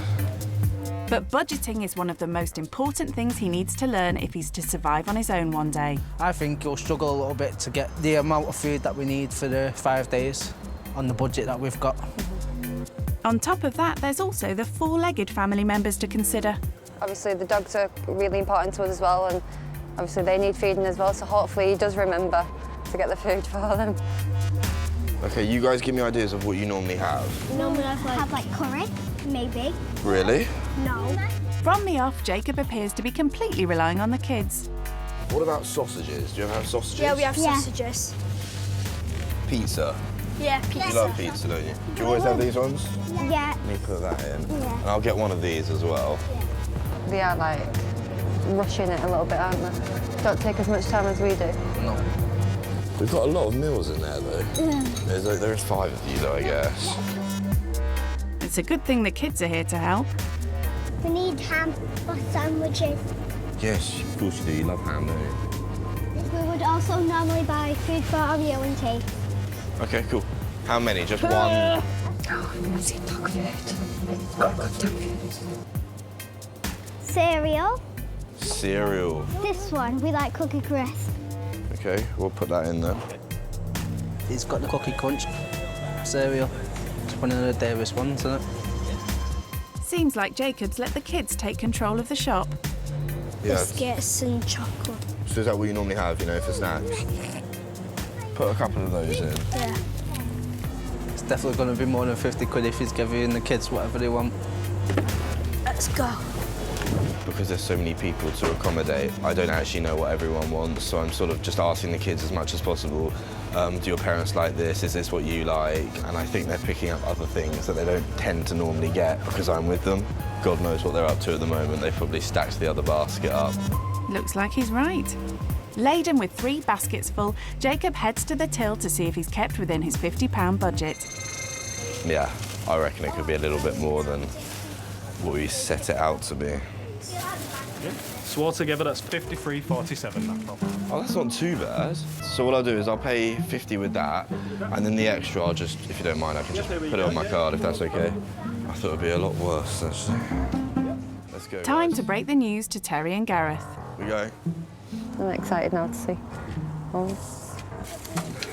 But budgeting is one of the most important things he needs to learn if he's to survive on his own one day. I think he'll struggle a little bit to get the amount of food that we need for the 5 days on the budget that we've got. On top of that, there's also the four-legged family members to consider. Obviously, the dogs are really important to us as well, and obviously they need feeding as well, so hopefully he does remember to get the food for them. Okay, you guys give me ideas of what you normally have. Normally I have like curry, maybe. Really? No. From the off, Jacob appears to be completely relying on the kids. What about sausages? Do you ever have sausages? Yeah, we have sausages. Pizza. Yeah, pizza. You love pizza, don't you? Do you always have these ones? Yeah. Let me put that in. Yeah. And I'll get one of these as well. They are like rushing it a little bit, aren't they? Don't take as much time as we do. No. We've got a lot of meals in there, though. Yeah. There's 5 of you, though, I guess. It's a good thing the kids are here to help. We need ham for sandwiches. Yes, of course you do. You love ham, don't you? We would also normally buy food for Oreo and tea. Okay, cool. How many? Just one? Oh, What's it dog food? Got good dog food. Cereal. Cereal. This one, we like Cookie Crisp. Okay, we'll put that in there. He's got the Cookie Crunch cereal. It's one of the dearest ones, isn't it? Seems like Jacob's let the kids take control of the shop. Yeah. Biscuits and chocolate. So is that what you normally have, you know, for snacks? Put a couple of those in. Yeah. It's definitely going to be more than 50 quid if he's giving the kids whatever they want. Let's go. Because there's so many people to accommodate, I don't actually know what everyone wants, so I'm sort of just asking the kids as much as possible, do your parents like this? Is this what you like? And I think they're picking up other things that they don't tend to normally get because I'm with them. God knows what they're up to at the moment. They've probably stacked the other basket up. Looks like he's right. Laden with 3 baskets full, Jacob heads to the till to see if he's kept within his £50 budget. Yeah, I reckon it could be a little bit more than what we set it out to be. Yeah. So altogether, that's 53.47. That problem. Oh, that's not too bad. So what I'll do is I'll pay 50 with that, and then the extra I'll just, if you don't mind, I can just put it on my card if that's okay. I thought it'd be a lot worse, actually. Let's go. Time guys. to break the news to Terry and Gareth. We go. I'm excited now to see. Oh.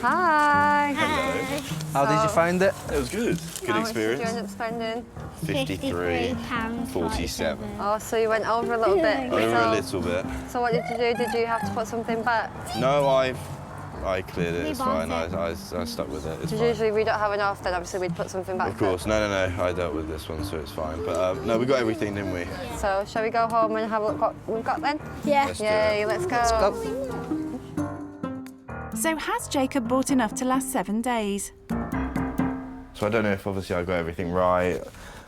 Hi. Hello. How did you find it? It was good. Good How much did you experience. end up spending? £53.47. Oh, so you went over a little bit. Over so, a little bit. So what did you do? Did you have to put something back? No, I cleared it. It's fine. I stuck with it. It's Because fine. usually we don't have enough, then obviously we'd put something back. Of course. No. I dealt with this one, so it's fine. But no, we got everything, didn't we? So shall we go home and have a look what we've got then? Yeah. Let's do Yay, it. let's go. Let's go. So has Jacob bought enough to last 7 days? So I don't know if obviously I got everything right.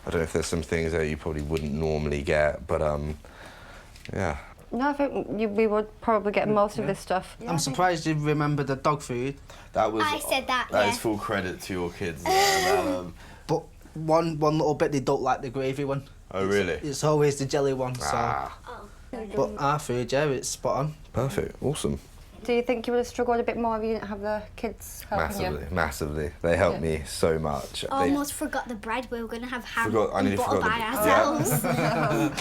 I don't know if there's some things that you probably wouldn't normally get, but yeah. No, I think we would probably get most of this stuff. I'm surprised you remember the dog food. That was. I said that, That yeah. is full credit to your kids. But one little bit, they don't like the gravy one. Oh, really? It's always the jelly one, Ah. so... But our food, yeah, it's spot on. Perfect, awesome. Do you think you would have struggled a bit more if you didn't have the kids helping you? Massively. They helped me so much. Almost forgot the bread. We were going to have ham I and nearly butter forgot by the- ourselves.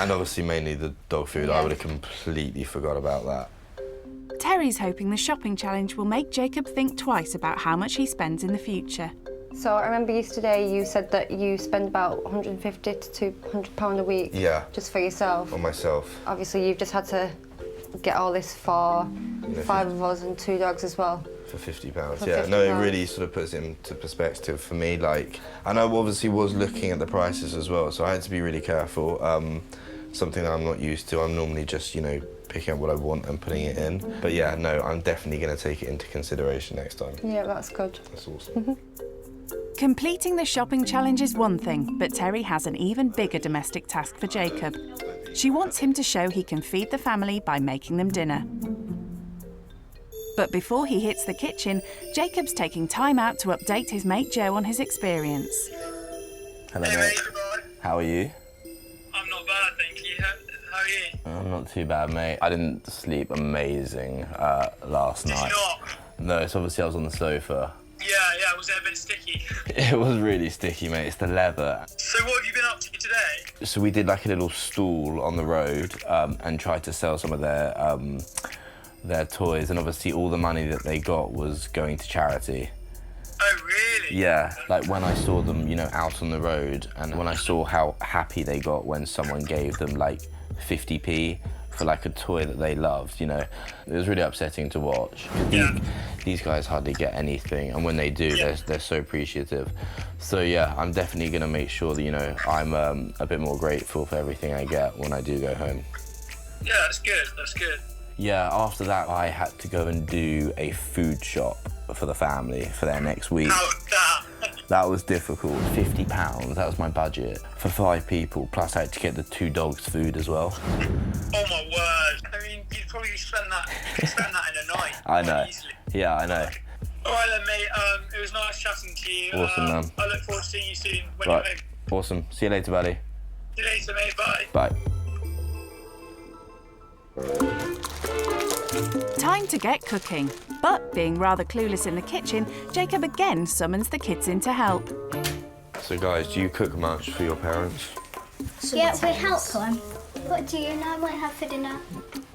And obviously mainly the dog food. I would have completely forgot about that. Terry's hoping the shopping challenge will make Jacob think twice about how much he spends in the future. So I remember yesterday you said that you spend about £150 to £200 a week just for yourself. On myself. Obviously you've just had to get all this for 5 of us and 2 dogs as well. For £50, For yeah. No, it £50. really sort of puts it into perspective for me. Like, and I obviously was looking at the prices as well, so I had to be really careful. Something that I'm not used to. I'm normally just, you know, picking up what I want and putting it in. But yeah, no, I'm definitely going to take it into consideration next time. Yeah, that's good. That's awesome. Completing the shopping challenge is one thing, but Terry has an even bigger domestic task for Jacob. She wants him to show he can feed the family by making them dinner. But before he hits the kitchen, Jacob's taking time out to update his mate Joe on his experience. Hello, mate. How are you? I'm not bad, thank you. How are you? I'm not too bad, mate. I didn't sleep amazing last night. Did you not? No, it's obviously I was on the sofa. Yeah, was it a bit sticky? It was really sticky, mate. It's the leather. So what have you been up to today? So we did like a little stall on the road and tried to sell some of their toys, and obviously all the money that they got was going to charity. Oh, really? Yeah, like when I saw them, you know, out on the road, and when I saw how happy they got when someone gave them like 50p for like a toy that they loved, you know. It was really upsetting to watch. These guys hardly get anything, and when they do, they're so appreciative. So yeah, I'm definitely gonna make sure that, you know, I'm a bit more grateful for everything I get when I do go home. Yeah, that's good, that's good. Yeah, after that, I had to go and do a food shop for the family for their next week. That was difficult. £50, that was my budget for 5 people, plus I had to get the 2 dogs food as well. Oh my word. I mean, you'd probably spend that in a night. I know. Easily. Yeah, I know. All right then, mate. It was nice chatting to you. Awesome, man. I look forward to seeing you soon when Right. you're home. Awesome. See you later, buddy. See you later, mate. Bye. Bye. Time to get cooking. But being rather clueless in the kitchen, Jacob again summons the kids in to help. So guys, do you cook much for your parents? Yeah, we help them. What do you normally have for dinner?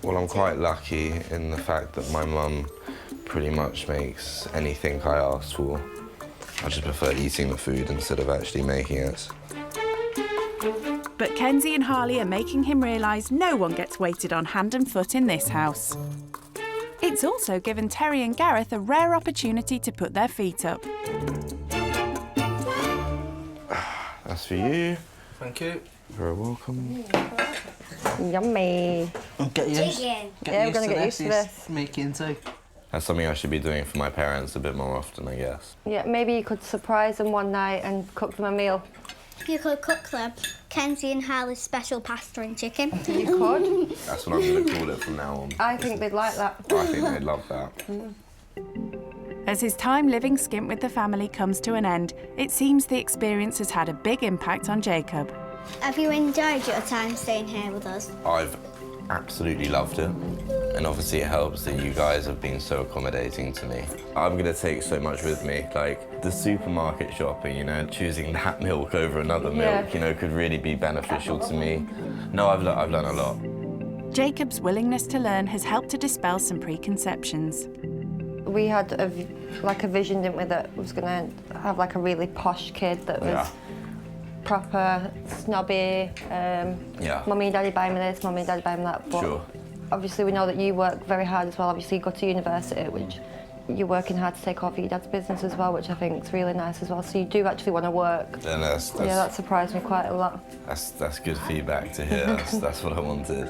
Well, I'm quite lucky in the fact that my mum pretty much makes anything I ask for. I just prefer eating the food instead of actually making it. But Kenzie and Harley are making him realise no one gets waited on hand and foot in this house. It's also given Terry and Gareth a rare opportunity to put their feet up. That's for you. Thank you. You're very welcome. Yummy. Get used, Yeah, we're going to get used to this. Making too. That's something I should be doing for my parents a bit more often, I guess. Yeah, maybe you could surprise them one night and cook them a meal. You could cook them Kenzie and Harley's special pasta and chicken. You could. That's what I'm going to call it from now on. I think they'd like that. I think they'd love that. As his time living skint with the family comes to an end, it seems the experience has had a big impact on Jacob. Have you enjoyed your time staying here with us? I've absolutely loved it. And obviously it helps that you guys have been so accommodating to me. I'm going to take so much with me, like the supermarket shopping, you know, choosing that milk over another milk, you know, could really be beneficial to me. No, I've learned a lot. Jacob's willingness to learn has helped to dispel some preconceptions. We had a vision, didn't we, that was going to have like a really posh kid that was proper snobby. Mummy and Daddy buy me this, Mummy and Daddy buy me that. But obviously we know that you work very hard as well. Obviously you go to university, which you're working hard to take over your dad's business as well, which I think is really nice as well. So you do actually want to work. And yeah, that surprised me quite a lot. That's good feedback to hear. That's what I wanted.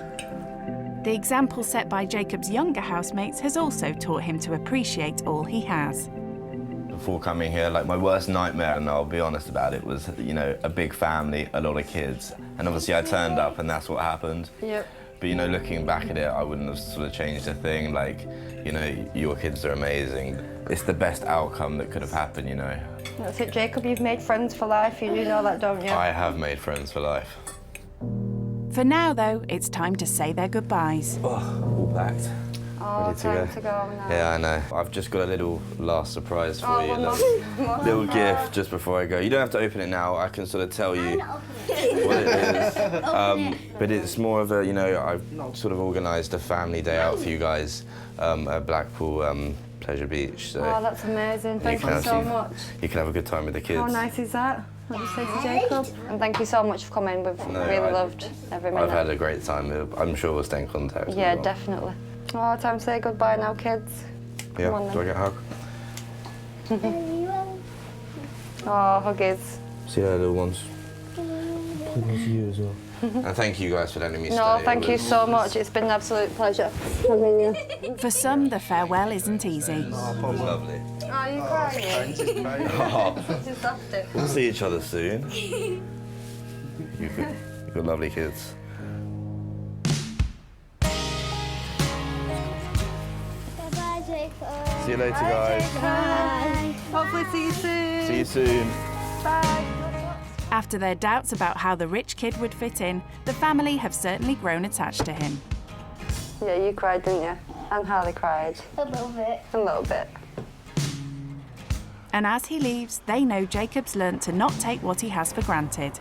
The example set by Jacob's younger housemates has also taught him to appreciate all he has. Before coming here, like my worst nightmare, and I'll be honest about it, was, you know, a big family, a lot of kids. And obviously I turned up and that's what happened. Yep. But, you know, looking back at it, I wouldn't have sort of changed a thing. Like, you know, your kids are amazing. It's the best outcome that could have happened, you know. That's it, Jacob. You've made friends for life. You do know that, don't you? I have made friends for life. For now, though, it's time to say their goodbyes. Oh, all packed. Oh, Ready to time go. to go now. Yeah, I know. I've just got a little last surprise for you. one Little more. gift just before I go. You don't have to open it now. I can sort of tell you what it is. But it's more of a, you know, I've sort of organised a family day out for you guys at Blackpool Pleasure Beach. So Oh, that's amazing. Thank you so much. You can have a good time with the kids. How nice is that? What do you say to Jacob? And thank you so much for coming. We've really loved every minute. I've had a great time. I'm sure we'll stay in contact. Yeah, as well. definitely. Oh, time to say goodbye now, kids. Yeah, Come on, do I get a hug? Oh, huggies. See you later, little ones. Please you as well. And thank you guys for letting me stay. No, thank you so much. It's been an absolute pleasure having you. For some, the farewell isn't easy. It was lovely. Are you crying? Just have to. We'll see each other soon. You've got lovely kids. Bye, Jacob. See you later, guys. Bye. Hopefully see you soon. See you soon. Bye. After their doubts about how the rich kid would fit in, the family have certainly grown attached to him. Yeah, you cried, didn't you? And Harley cried. A little bit. A little bit. And as he leaves, they know Jacob's learnt to not take what he has for granted.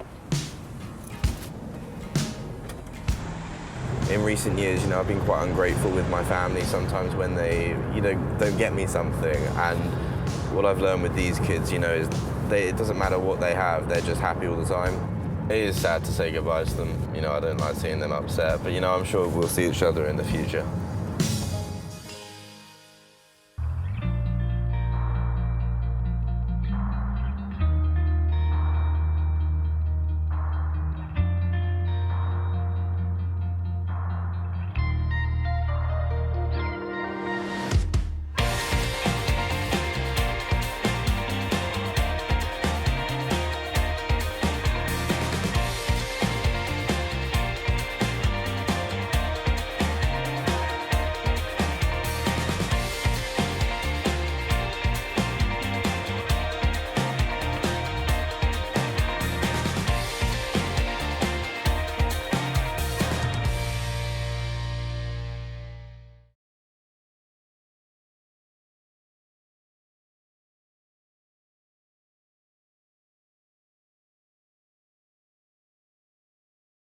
In recent years, you know, I've been quite ungrateful with my family sometimes when they, you know, don't get me something. And what I've learned with these kids, you know, is it doesn't matter what they have, they're just happy all the time. It is sad to say goodbye to them. You know, I don't like seeing them upset, but, you know, I'm sure we'll see each other in the future.